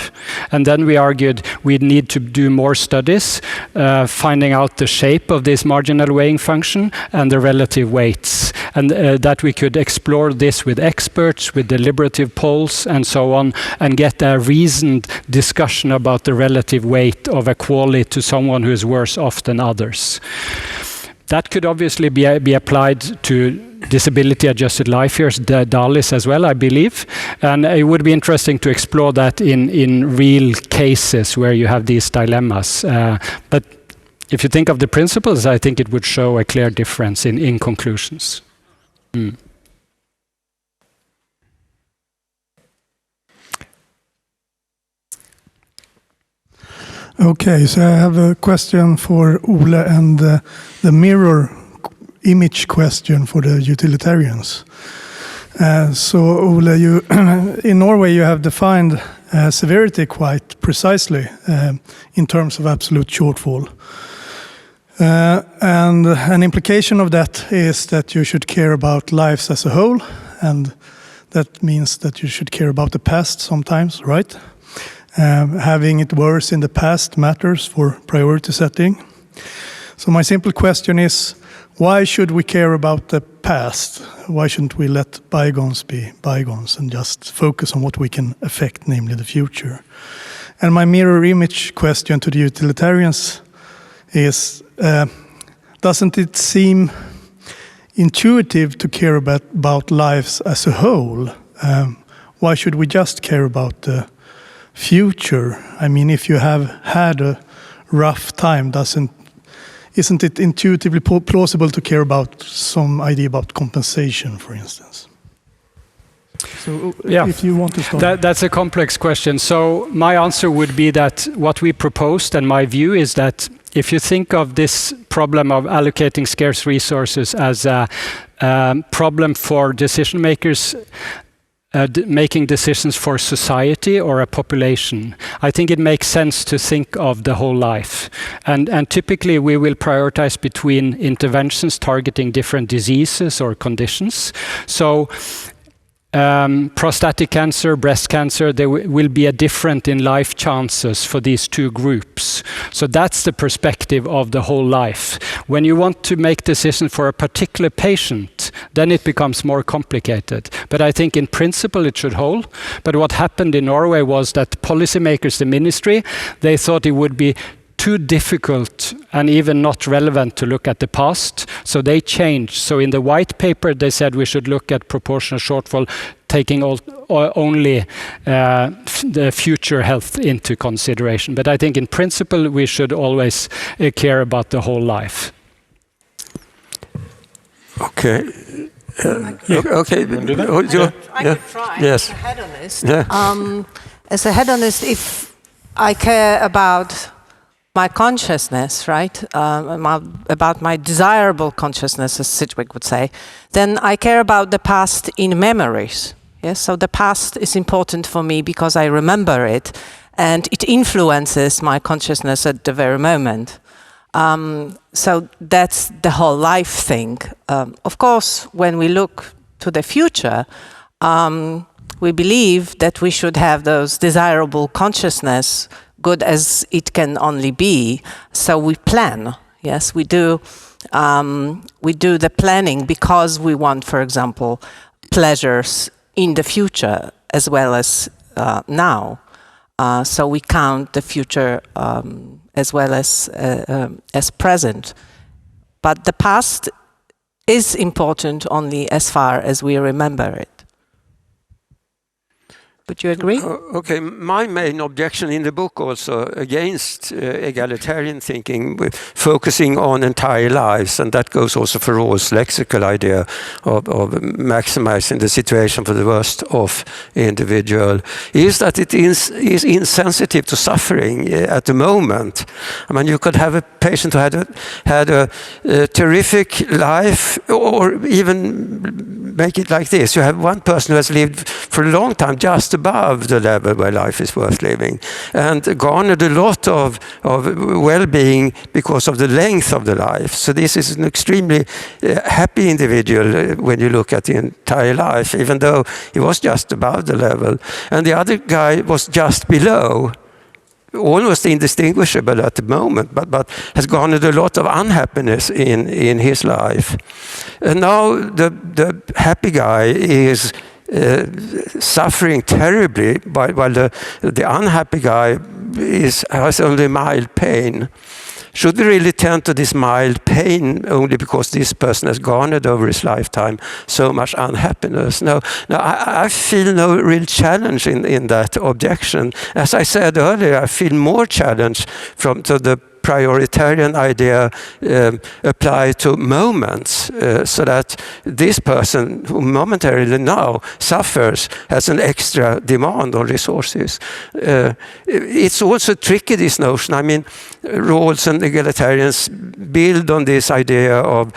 and then we argued we need to do more studies, finding out the shape of this marginal weighing function and the relative weights, and that we could explore this with experts, with deliberative polls, and so on, and get a reasoned discussion about the relative weight of a quality to someone who is worse off than others. That could obviously be applied to disability-adjusted life years, the DALYs as well, I believe. And it would be interesting to explore that in real cases where you have these dilemmas. But if you think of the principles, I think it would show a clear difference in conclusions. Okay, so I have a question for Ole and the mirror image question for the utilitarians. So Ole, you in Norway you have defined severity quite precisely in terms of absolute shortfall. And an implication of that is that you should care about lives as a whole, and that means that you should care about the past sometimes, right? Having it worse in the past matters for priority setting. So my simple question is, why should we care about the past? Why shouldn't we let bygones be bygones and just focus on what we can affect, namely the future? And my mirror image question to the utilitarians is, doesn't it seem intuitive to care about lives as a whole? Why should we just care about the future? I mean, if you have had a rough time, isn't it intuitively plausible to care about some idea about compensation, for instance? So if you want to start. That's a complex question. So my answer would be that what we proposed, and my view is that if you think of this problem of allocating scarce resources as a problem for decision makers, making decisions for society or a population, I think it makes sense to think of the whole life. And typically we will prioritize between interventions targeting different diseases or conditions. So prostatic cancer, breast cancer, there will be a different in life chances for these two groups. So that's the perspective of the whole life. When you want to make decisions for a particular patient, then it becomes more complicated. But I think in principle it should hold. But what happened in Norway was that policymakers, the ministry, they thought it would be too difficult and even not relevant to look at the past, so they changed. So in the white paper they said we should look at proportional shortfall taking only the future health into consideration. But I think in principle we should always care about the whole life. Okay. Okay. I could try. Yes. As a hedonist. Yeah. As a hedonist, if I care about my consciousness, right, about my desirable consciousness, as Sidgwick would say, then I care about the past in memories. Yes, so the past is important for me because I remember it, and it influences my consciousness at the very moment. So that's the whole life thing. Of course, when we look to the future, we believe that we should have those desirable consciousness, good as it can only be. So we plan. Yes, we do the planning because we want, for example, pleasures in the future as well as now. So we count the future as well as present. But the past is important only as far as we remember it. Would you agree? Okay, my main objection in the book also against egalitarian thinking, with focusing on entire lives, and that goes also for Rawls' lexical idea of maximizing the situation for the worst of individual, is that it is insensitive to suffering at the moment. I mean, you could have a patient who had a terrific life, or even make it like this. You have one person who has lived for a long time just above the level where life is worth living, and garnered a lot of well-being because of the length of the life. So this is an extremely happy individual when you look at the entire life, even though he was just above the level. And the other guy was just below, almost indistinguishable at the moment, but has garnered a lot of unhappiness in his life. And now the happy guy is suffering terribly, while the unhappy guy has only mild pain. Should we really tend to this mild pain only because this person has garnered over his lifetime so much unhappiness? No, I feel no real challenge in that objection. As I said earlier, I feel more challenge to the prioritarian idea apply to moments, so that this person who momentarily now suffers has an extra demand on resources. It's also tricky, this notion. I mean, Rawls and egalitarians build on this idea of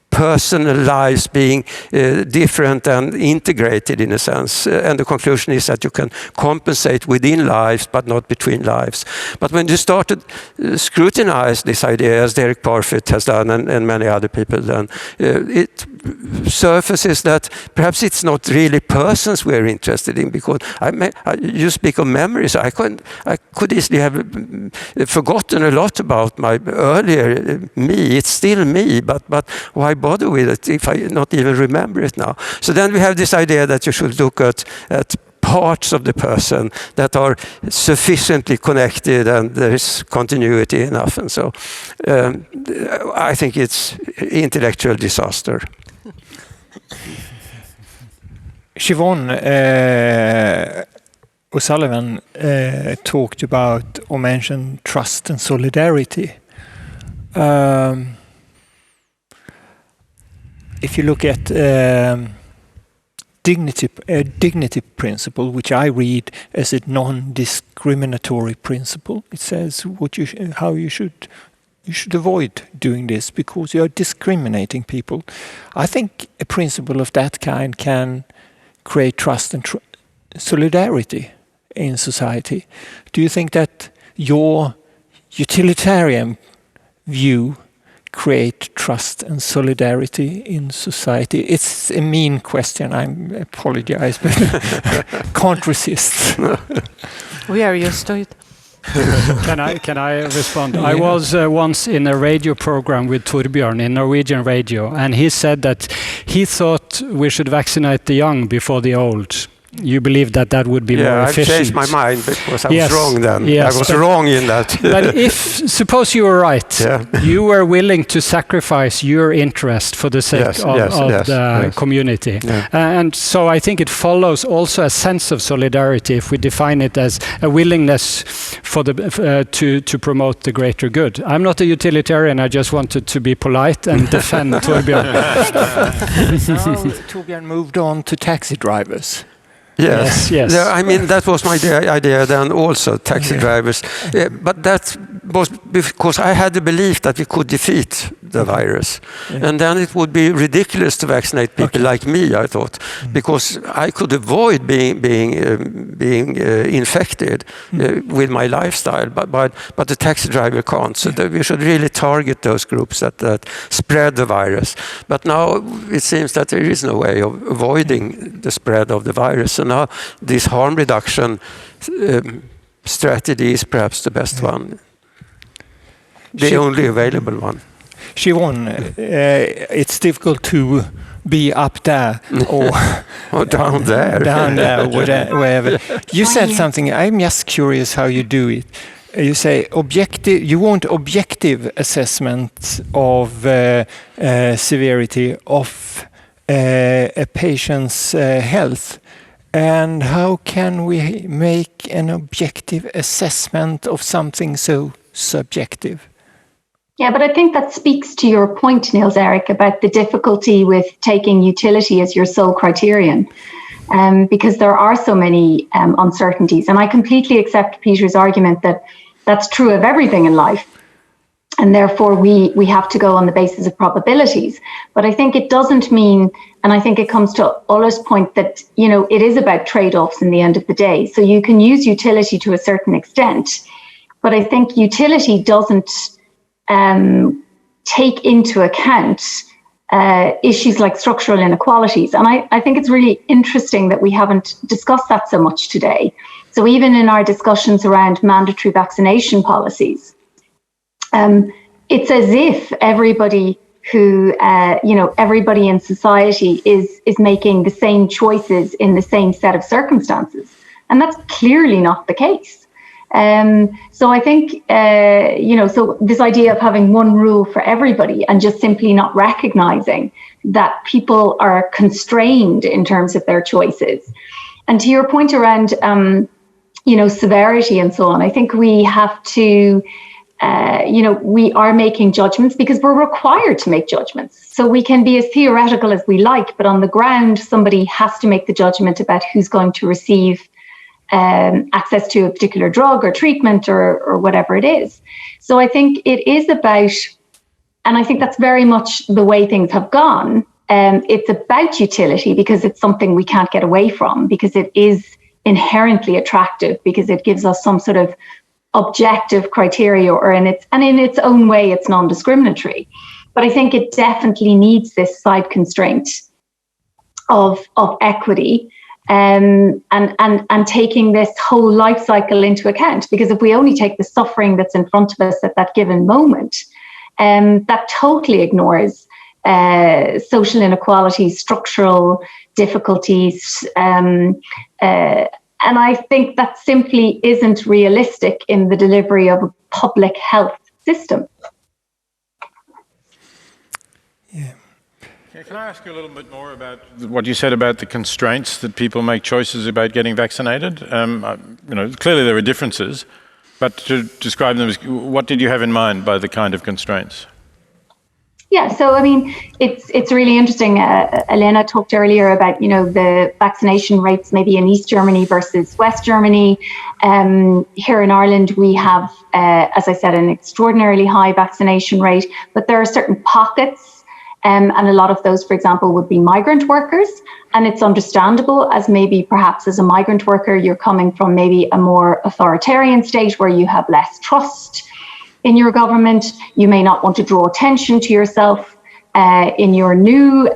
personal lives being different and integrated in a sense. And the conclusion is that you can compensate within lives but not between lives. But when you start to scrutinize this idea, as Derek Parfit has done and many other people done, it surfaces that perhaps it's not really persons we're interested in, because you speak of memories. I could easily have forgotten a lot about my earlier me. It's still me, but why bother with it if I not even remember it now? So then we have this idea that you should look at parts of the person that are sufficiently connected and there is continuity enough, and so I think it's intellectual disaster. Siobhan O'Sullivan talked about or mentioned trust and solidarity. If you look at dignity principle, which I read as a non-discriminatory principle, it says how you should avoid doing this because you are discriminating people. I think a principle of that kind can create trust and solidarity in society. Do you think that your utilitarian view create trust and solidarity in society? It's a mean question, I apologize, but can't resist. We are used to it. Can I respond? Yeah. I was once in a radio program with Torbjörn in Norwegian radio, and he said that he thought we should vaccinate the young before the old. You believe that would be more efficient? Yeah, I changed my mind because I was wrong then. Yes, I was wrong in that. But suppose you were right, you were willing to sacrifice your interest for the sake of the community. Yeah. And so I think it follows also a sense of solidarity if we define it as a willingness for to promote the greater good. I'm not a utilitarian, I just wanted to be polite and defend Torbjörn. Now Torbjörn moved on to taxi drivers. Yes. Yeah, I mean, that was my idea then also, taxi drivers. But that was because I had the belief that we could defeat the virus. Yeah. And then it would be ridiculous to vaccinate people like me, I thought, because I could avoid being infected with my lifestyle, but the taxi driver can't. So we should really target those groups that spread the virus. But now it seems that there is no way of avoiding the spread of the virus. So now this harm reduction strategy is perhaps the best one, the only available one. Siobhan, it's difficult to be up there or down there. Down there, wherever. You said something, I'm just curious how you do it. You say you want objective assessment of severity of a patient's health. And how can we make an objective assessment of something so subjective? Yeah, but I think that speaks to your point, Niels-Erik, about the difficulty with taking utility as your sole criterion, because there are so many uncertainties. And I completely accept Peter's argument that that's true of everything in life. and therefore we have to go on the basis of probabilities. But I think it doesn't mean, and I think it comes to Ola's point that, you know, it is about trade-offs in the end of the day. So you can use utility to a certain extent, but I think utility doesn't take into account issues like structural inequalities. And I think it's really interesting that we haven't discussed that so much today. So even in our discussions around mandatory vaccination policies, it's as if everybody who, everybody in society is making the same choices in the same set of circumstances. And that's clearly not the case. So I think, so this idea of having one rule for everybody and just simply not recognizing that people are constrained in terms of their choices. And to your point around, severity and so on, I think we have to, we are making judgments because we're required to make judgments. So we can be as theoretical as we like, but on the ground, somebody has to make the judgment about who's going to receive access to a particular drug or treatment or whatever it is. So I think it is about, and I think that's very much the way things have gone. It's about utility because it's something we can't get away from, because it is inherently attractive, because it gives us some sort of objective criteria, or in its own way, it's non-discriminatory. But I think it definitely needs this side constraint of equity. And taking this whole life cycle into account, because if we only take the suffering that's in front of us at that given moment, that totally ignores social inequalities, structural difficulties, and I think that simply isn't realistic in the delivery of a public health system. Can I ask you a little bit more about what you said about the constraints that people make choices about getting vaccinated? Clearly there are differences, but to describe them, what did you have in mind by the kind of constraints? Yeah, so I mean, it's really interesting. Elena talked earlier about, the vaccination rates maybe in East Germany versus West Germany. Here in Ireland, we have, as I said, an extraordinarily high vaccination rate, but there are certain pockets. And a lot of those, for example, would be migrant workers. And it's understandable, as maybe perhaps as a migrant worker, you're coming from maybe a more authoritarian state where you have less trust in your government. You may not want to draw attention to yourself in your new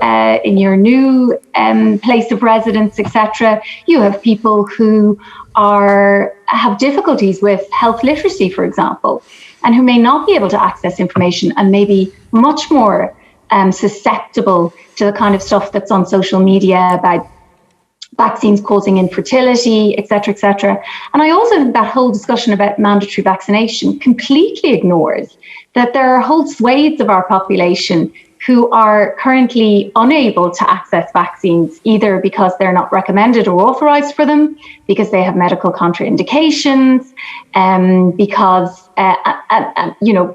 place of residence, etc. You have people who have difficulties with health literacy, for example, and who may not be able to access information and may be much more susceptible to the kind of stuff that's on social media about vaccines causing infertility, etc., etc. And I also think that whole discussion about mandatory vaccination completely ignores that there are whole swathes of our population who are currently unable to access vaccines, either because they're not recommended or authorized for them, because they have medical contraindications, because,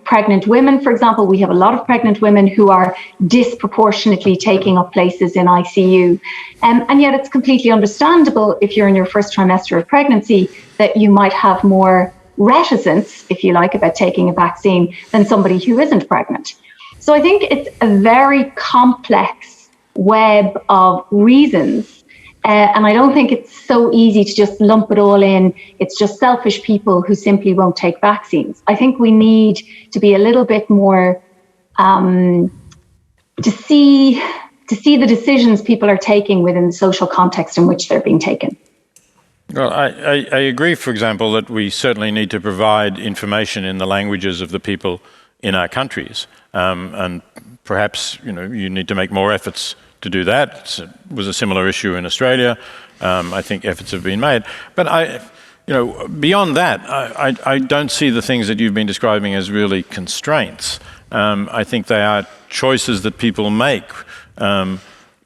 pregnant women, for example, we have a lot of pregnant women who are disproportionately taking up places in ICU. And yet it's completely understandable if you're in your first trimester of pregnancy that you might have more reticence, if you like, about taking a vaccine than somebody who isn't pregnant. So I think it's a very complex web of reasons. And I don't think it's so easy to just lump it all in. It's just selfish people who simply won't take vaccines. I think we need to be a little bit more to see the decisions people are taking within the social context in which they're being taken. Well, I agree, for example, that we certainly need to provide information in the languages of the people in our countries. And perhaps, you need to make more efforts to do that. It was a similar issue in Australia. I think efforts have been made. But beyond that, I don't see the things that you've been describing as really constraints. I think they are choices that people make,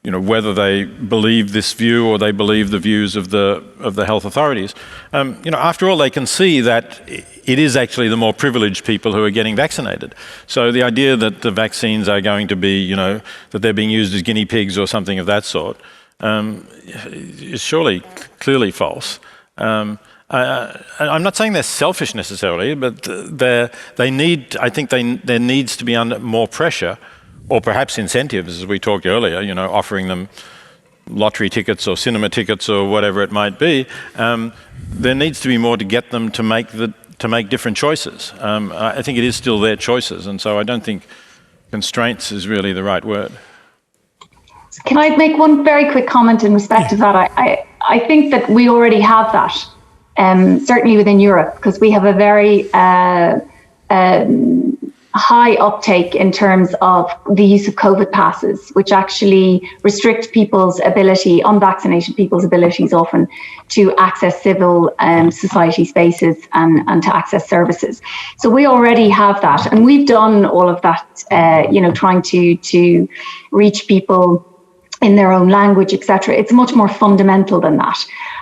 whether they believe this view or they believe the views of the health authorities. After all, they can see that it is actually the more privileged people who are getting vaccinated. So the idea that the vaccines are going to be, that they're being used as guinea pigs or something of that sort, is surely clearly false. I'm not saying they're selfish necessarily, but I think there needs to be under more pressure, or perhaps incentives, as we talked earlier, offering them lottery tickets or cinema tickets or whatever it might be. There needs to be more to get them to make different choices. I think it is still their choices, and so I don't think constraints is really the right word. Can I make one very quick comment in respect of that? I think that we already have that, certainly within Europe, because we have a very high uptake in terms of the use of COVID passes, which actually restrict unvaccinated people's abilities often to access civil society spaces and to access services. So we already have that, and we've done all of that, trying to reach people in their own language, etc. It's much more fundamental than that.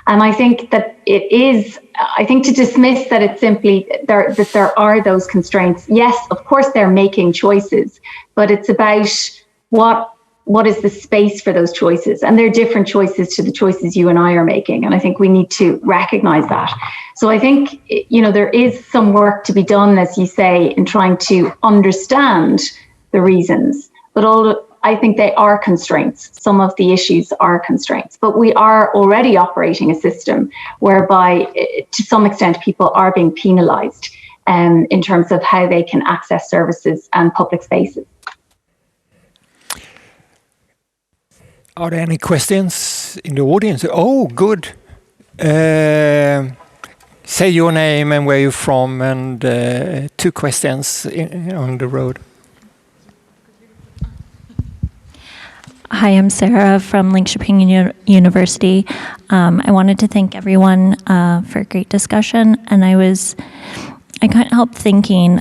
And I think that to dismiss that it's simply that there are those constraints. Yes, of course they're making choices, but it's about what is the space for those choices. And they're different choices to the choices you and I are making. And I think we need to recognize that. So I think, there is some work to be done, as you say, in trying to understand the reasons, but I think they are constraints. Some of the issues are constraints, but we are already operating a system whereby, to some extent, people are being penalized in terms of how they can access services and public spaces. Are there any questions in the audience? Oh, good. Say your name and where you're from, and 2 questions on the road. Hi, I'm Sarah from Linköping University. I wanted to thank everyone for a great discussion, and I couldn't help thinking,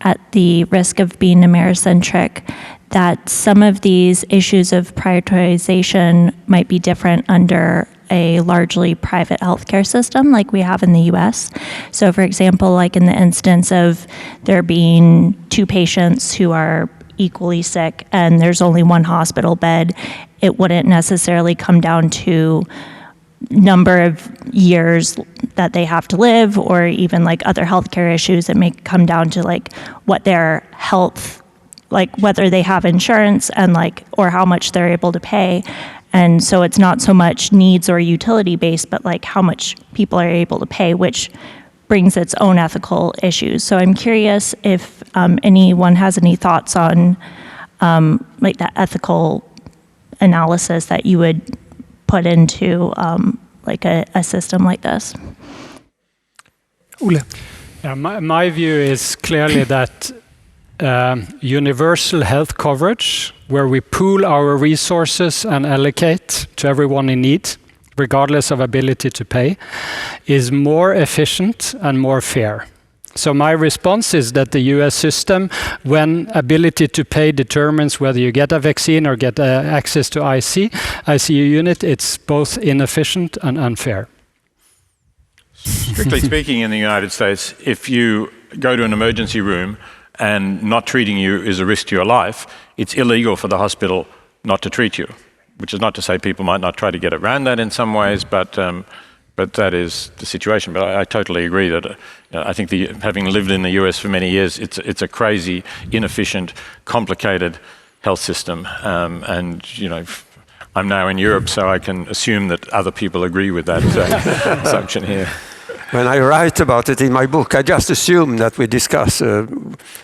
at the risk of being Americentric, that some of these issues of prioritization might be different under a largely private healthcare system like we have in the US. So for example, like in the instance of there being 2 patients who are equally sick and there's only 1 hospital bed, it wouldn't necessarily come down to number of years that they have to live, or even like other healthcare issues. It may come down to like what their health, like whether they have insurance and or how much they're able to pay. And so it's not so much needs or utility based, but like how much people are able to pay, which brings its own ethical issues. So I'm curious if anyone has any thoughts on like that ethical analysis that you would put into like a system like this. Ole. My view is clearly that universal health coverage, where we pool our resources and allocate to everyone in need, regardless of ability to pay, is more efficient and more fair. So my response is that the US system, when ability to pay determines whether you get a vaccine or get access to ICU unit, it's both inefficient and unfair. Strictly speaking, in the United States, if you go to an emergency room and not treating you is a risk to your life, it's illegal for the hospital not to treat you. Which is not to say people might not try to get around that in some ways, but that is the situation. But I totally agree that I think having lived in the US for many years, it's a crazy, inefficient, complicated health system. And I'm now in Europe, so I can assume that other people agree with that assumption here. When I write about it in my book, I just assume that we discuss a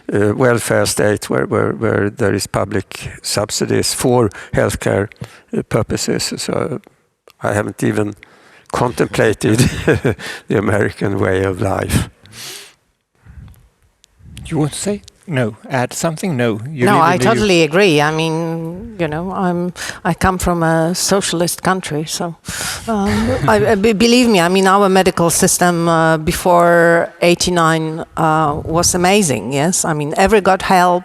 welfare state where there is public subsidies for healthcare purposes. So I haven't even contemplated the American way of life. You want to say? No. Add something? No. No, I totally agree. I mean, I come from a socialist country, so believe me, I mean, our medical system before '89 was amazing. Yes, I mean, everyone got help,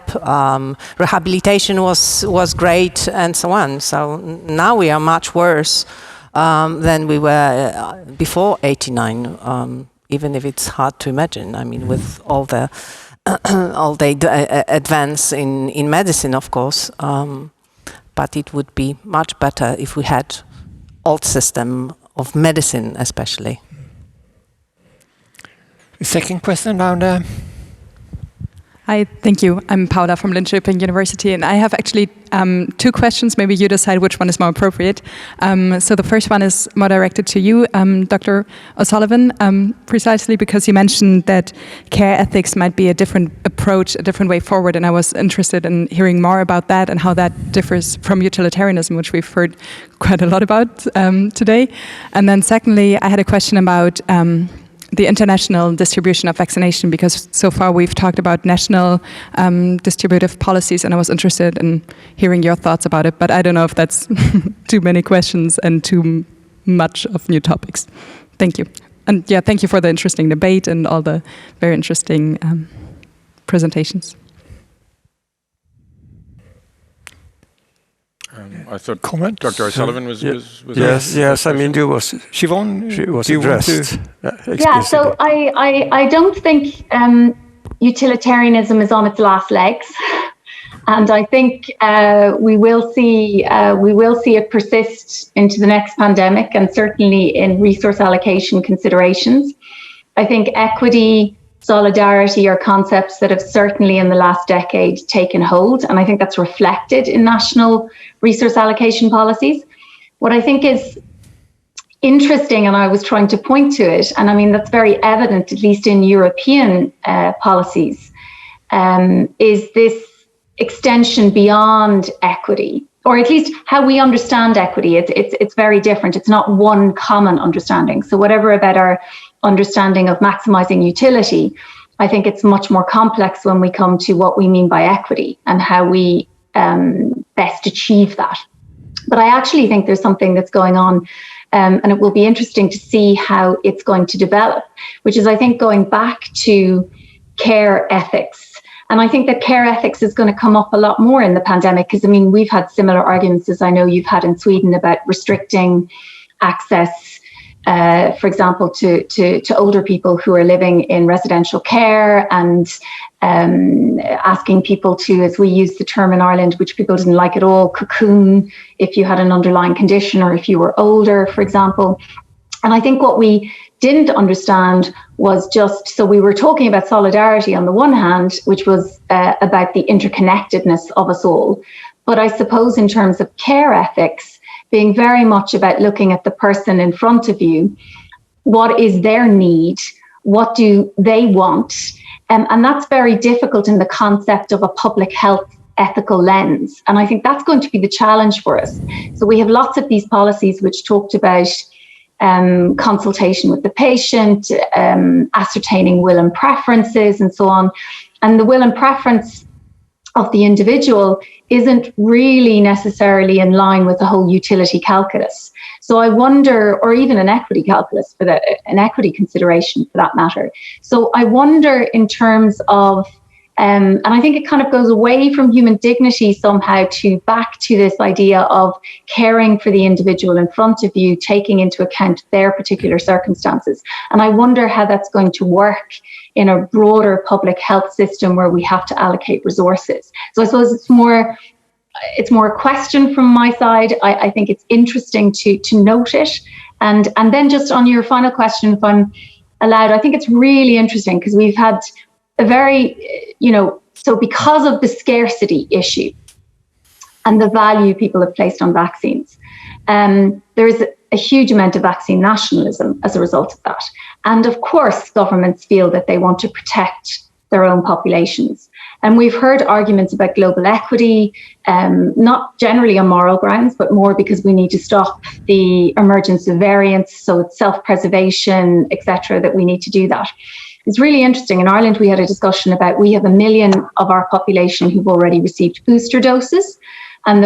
rehabilitation was great, and so on. So now we are much worse than we were before '89. Even if it's hard to imagine. I mean, with all the advance in medicine, of course, but it would be much better if we had old system of medicine, especially. Second question down there. Hi, thank you. I'm Paula from Linköping University, and I have actually two questions. Maybe you decide which one is more appropriate. So the first one is more directed to you, Dr. O'Sullivan, precisely because you mentioned that care ethics might be a different approach, a different way forward, and I was interested in hearing more about that and how that differs from utilitarianism, which we've heard quite a lot about today. And then secondly, I had a question about the international distribution of vaccination, because so far we've talked about national distributive policies, and I was interested in hearing your thoughts about it, but I don't know if that's too many questions and too much of new topics. Thank you. And yeah, thank you for the interesting debate and all the very interesting presentations. I thought comment. Dr. O'Sullivan was yes. I mean, she was addressed. Yeah. So I don't think utilitarianism is on its last legs, and I think we will see it persist into the next pandemic, and certainly in resource allocation considerations. I think equity, solidarity are concepts that have certainly in the last decade taken hold, and I think that's reflected in national resource allocation policies. What I think is interesting, and I was trying to point to it, and I mean that's very evident, at least in European policies, is this extension beyond equity, or at least how we understand equity. It's very different. It's not one common understanding. So whatever about our understanding of maximizing utility, I think it's much more complex when we come to what we mean by equity and how we best achieve that. But I actually think there's something that's going on, and it will be interesting to see how it's going to develop, which is, I think, going back to care ethics. And I think that care ethics is going to come up a lot more in the pandemic, because, I mean, we've had similar arguments as I know you've had in Sweden about restricting access, for example, to older people who are living in residential care, and asking people to, as we use the term in Ireland, which people didn't like at all, cocoon if you had an underlying condition or if you were older, for example. And I think what we didn't understand was just, so we were talking about solidarity on the one hand, which was about the interconnectedness of us all. But I suppose in terms of care ethics, being very much about looking at the person in front of you, what is their need, what do they want? And that's very difficult in the concept of a public health ethical lens. And I think that's going to be the challenge for us. So we have lots of these policies which talked about consultation with the patient, ascertaining will and preferences, and so on. And the will and preference of the individual isn't really necessarily in line with the whole utility calculus. So I wonder, or even an equity calculus, for that, an equity consideration for that matter. So I wonder in terms of, and I think it kind of goes away from human dignity somehow to back to this idea of caring for the individual in front of you, taking into account their particular circumstances. And I wonder how that's going to work in a broader public health system where we have to allocate resources. So I suppose it's more a question from my side. I think it's interesting to note it. And then just on your final question, if I'm allowed, I think it's really interesting because we've had a very, so because of the scarcity issue and the value people have placed on vaccines, there is a huge amount of vaccine nationalism as a result of that. And of course, governments feel that they want to protect their own populations. And we've heard arguments about global equity, not generally on moral grounds, but more because we need to stop the emergence of variants. So it's self-preservation, etc., that we need to do that. It's really interesting. In Ireland, we had a discussion about, we have 1 million of our population who've already received booster doses. And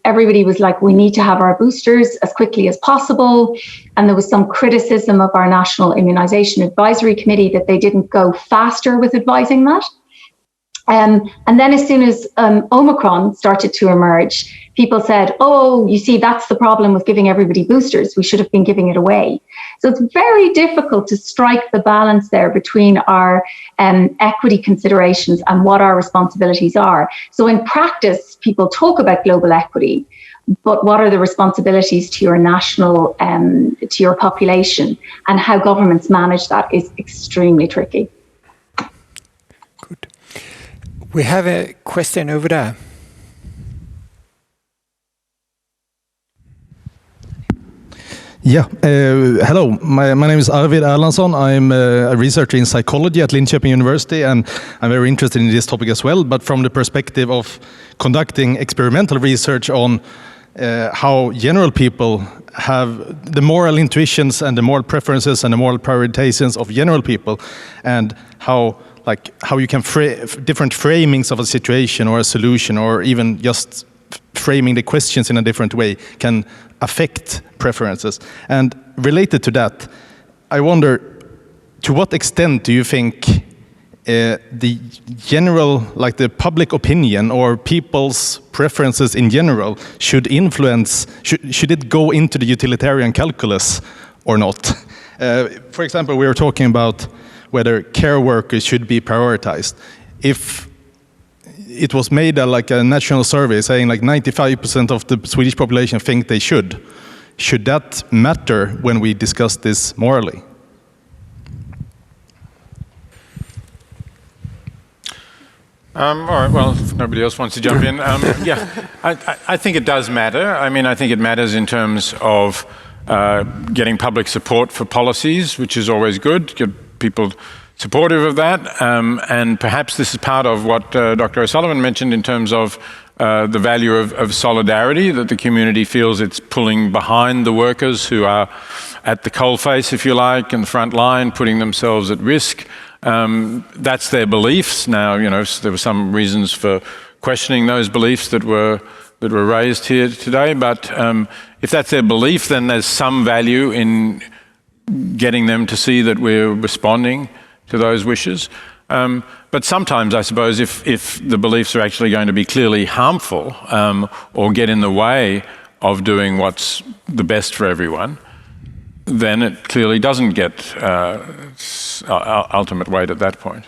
everybody was like, we need to have our boosters as quickly as possible. And there was some criticism of our National Immunisation Advisory Committee that they didn't go faster with advising that. And then as soon as Omicron started to emerge, people said, oh, you see, that's the problem with giving everybody boosters. We should have been giving it away. So it's very difficult to strike the balance there between our equity considerations and what our responsibilities are. So in practice, people talk about global equity, but what are the responsibilities to your national, to your population, and how governments manage that is extremely tricky. Good. We have a question over there. Yeah, hello. My name is Arvid Erlandsson. I'm a researcher in psychology at Linköping University, and I'm very interested in this topic as well, but from the perspective of conducting experimental research on how general people have the moral intuitions and the moral preferences and the moral prioritizations of general people, and how you can different framings of a situation or a solution, or even just framing the questions in a different way can affect preferences. And related to that, I wonder, to what extent do you think the general, like the public opinion or people's preferences in general should influence, should it go into the utilitarian calculus or not? For example, we were talking about whether care workers should be prioritized. If it was made like a national survey saying like 95% of the Swedish population think they should that matter when we discuss this morally? All right, well, if nobody else wants to jump in. Yeah, I think it does matter. I mean, I think it matters in terms of getting public support for policies, which is always good, get people supportive of that, and perhaps this is part of what Dr. O'Sullivan mentioned in terms of the value of solidarity, that the community feels it's pulling behind the workers who are at the coalface, if you like, in the front line, putting themselves at risk. That's their beliefs. Now, you know, there were some reasons for questioning those beliefs that were raised here today, but if that's their belief, then there's some value in getting them to see that we're responding to those wishes. But sometimes, I suppose, if the beliefs are actually going to be clearly harmful or get in the way of doing what's the best for everyone, then it clearly doesn't get ultimate weight at that point.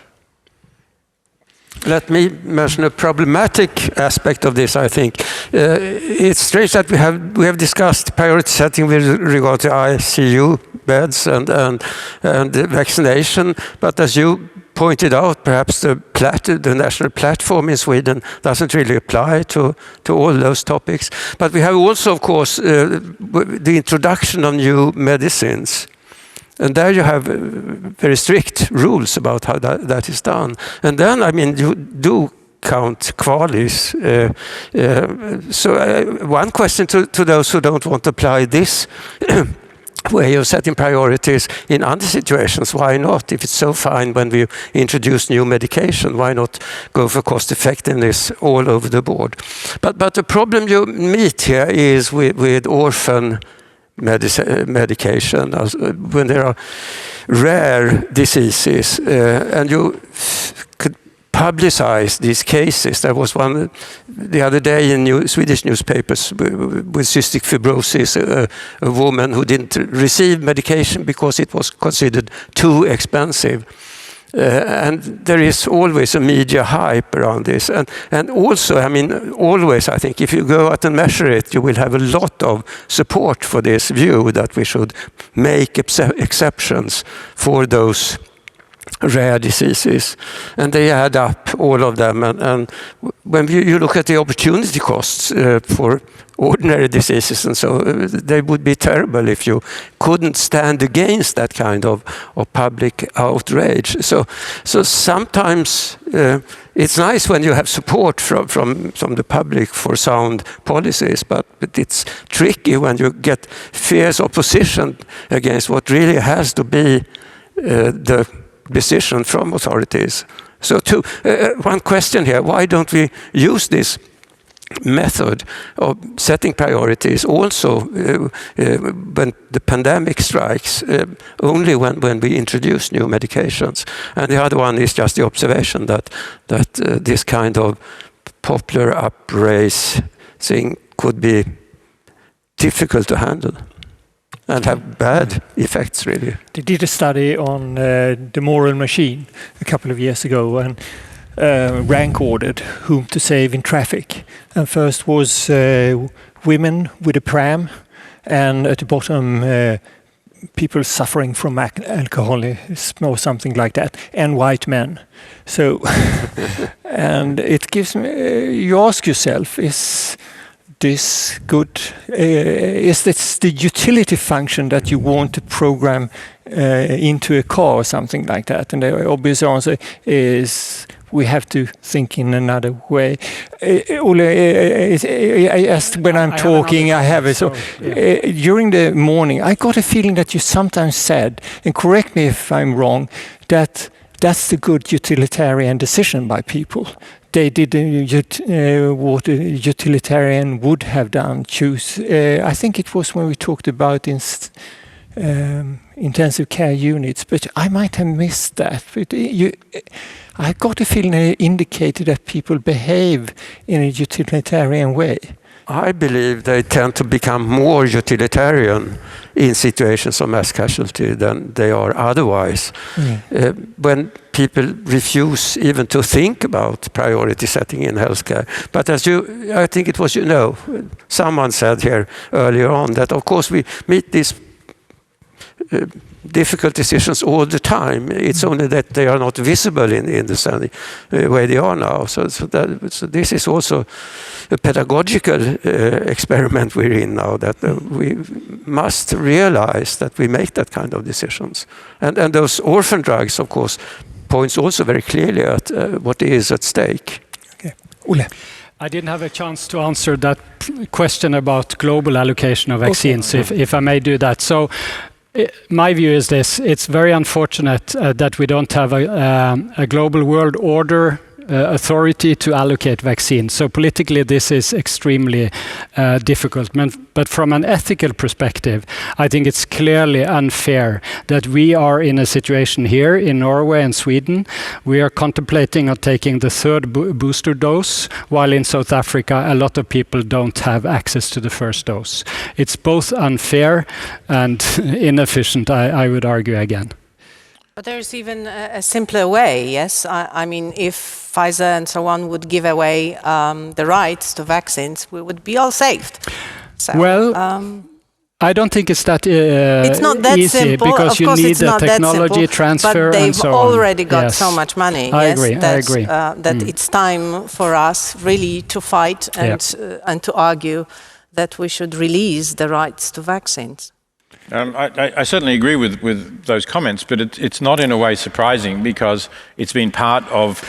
Let me mention a problematic aspect of this, I think. It's strange that we have discussed priority setting with regard to ICU beds and vaccination, but as you pointed out, perhaps the national platform in Sweden doesn't really apply to all those topics. But we have also, of course, the introduction of new medicines. And there you have very strict rules about how that is done. And then, I mean, you do count QALYs. So one question to those who don't want to apply this way of setting priorities in other situations, why not? If it's so fine when we introduce new medication, why not go for cost effectiveness all over the board? But the problem you meet here is with orphan medication, when there are rare diseases, and you could publicize these cases. There was one the other day in Swedish newspapers with cystic fibrosis, a woman who didn't receive medication because it was considered too expensive. And there is always a media hype around this. And also, I mean, always, I think, if you go out and measure it, you will have a lot of support for this view that we should make exceptions for those rare diseases. And they add up, all of them. And when you look at the opportunity costs for ordinary diseases and so, they would be terrible if you couldn't stand against that kind of public outrage. So sometimes it's nice when you have support from the public for sound policies, but it's tricky when you get fierce opposition against what really has to be the decision from authorities. So one question here, why don't we use this method of setting priorities also when the pandemic strikes, only when we introduce new medications? And the other one is just the observation that this kind of popular uprising could be difficult to handle and have bad effects, really. They did a study on the moral machine a couple of years ago and rank ordered whom to save in traffic. And first was women with a pram, and at the bottom, people suffering from alcoholism or something like that, and white men. So, and it gives me, you ask yourself, is this good? Is this the utility function that you want to program into a car or something like that? And the obvious answer is we have to think in another way. Ole, when I'm talking, I have it. So during the morning, I got a feeling that you sometimes said, and correct me if I'm wrong, that that's the good utilitarian decision by people. They did what a utilitarian would have done, choose. I think it was when we talked about intensive care units, but I might have missed that. But I got a feeling it indicated that people behave in a utilitarian way. I believe they tend to become more utilitarian in situations of mass casualty than they are otherwise. When people refuse even to think about priority setting in healthcare. But as I think it was, someone said here earlier on that of course we meet these difficult decisions all the time. It's only that they are not visible in the same way they are now. So this is also a pedagogical experiment we're in now, that we must realize that we make that kind of decisions. And those orphan drugs, of course, points also very clearly at what is at stake. Okay. Ole. I didn't have a chance to answer that question about global allocation of vaccines, if I may do that. So my view is this: it's very unfortunate that we don't have a global world order authority to allocate vaccines. So politically this is extremely difficult. But from an ethical perspective, I think it's clearly unfair that we are in a situation here in Norway and Sweden. We are contemplating on taking the third booster dose, while in South Africa a lot of people don't have access to the first dose. It's both unfair and inefficient, I would argue again. But there's even a simpler way, yes? I mean, if Pfizer and so on would give away the rights to vaccines, we would be all saved. So, well, I don't think it's that it's not that easy, simple. because of you course need it's the not technology that simple, transfer but they've and so on. already got Yes. so much money. I yes, agree. that, I agree. That it's time for us really to fight and to argue that we should release the rights to vaccines. I certainly agree with those comments, but it's not in a way surprising, because it's been part of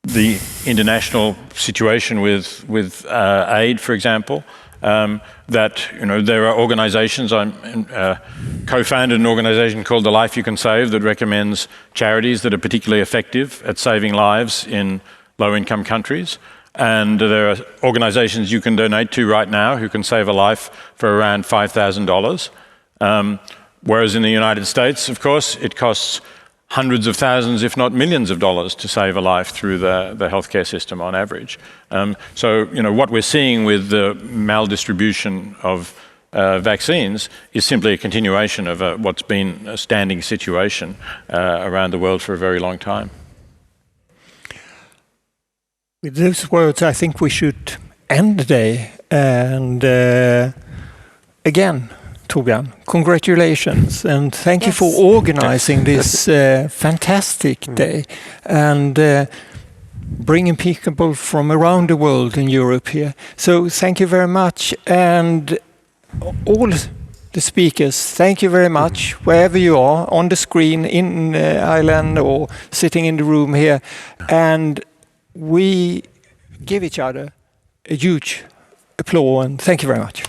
the international situation with aid, for example, that there are organizations. I co-founded an organization called The Life You Can Save that recommends charities that are particularly effective at saving lives in low-income countries. And there are organizations you can donate to right now who can save a life for around $5,000. Whereas in the United States, of course, it costs hundreds of thousands, if not millions of dollars to save a life through the healthcare system on average. So, what we're seeing with the maldistribution of vaccines is simply a continuation of what's been a standing situation around the world for a very long time. With those words, I think we should end the day. And again, Torbjörn, congratulations, and thank you for organizing this fantastic day and bringing people from around the world in Europe here. So thank you very much, and all the speakers, thank you very much, wherever you are, on the screen, in Ireland, or sitting in the room here. And we give each other a huge applause, and thank you very much.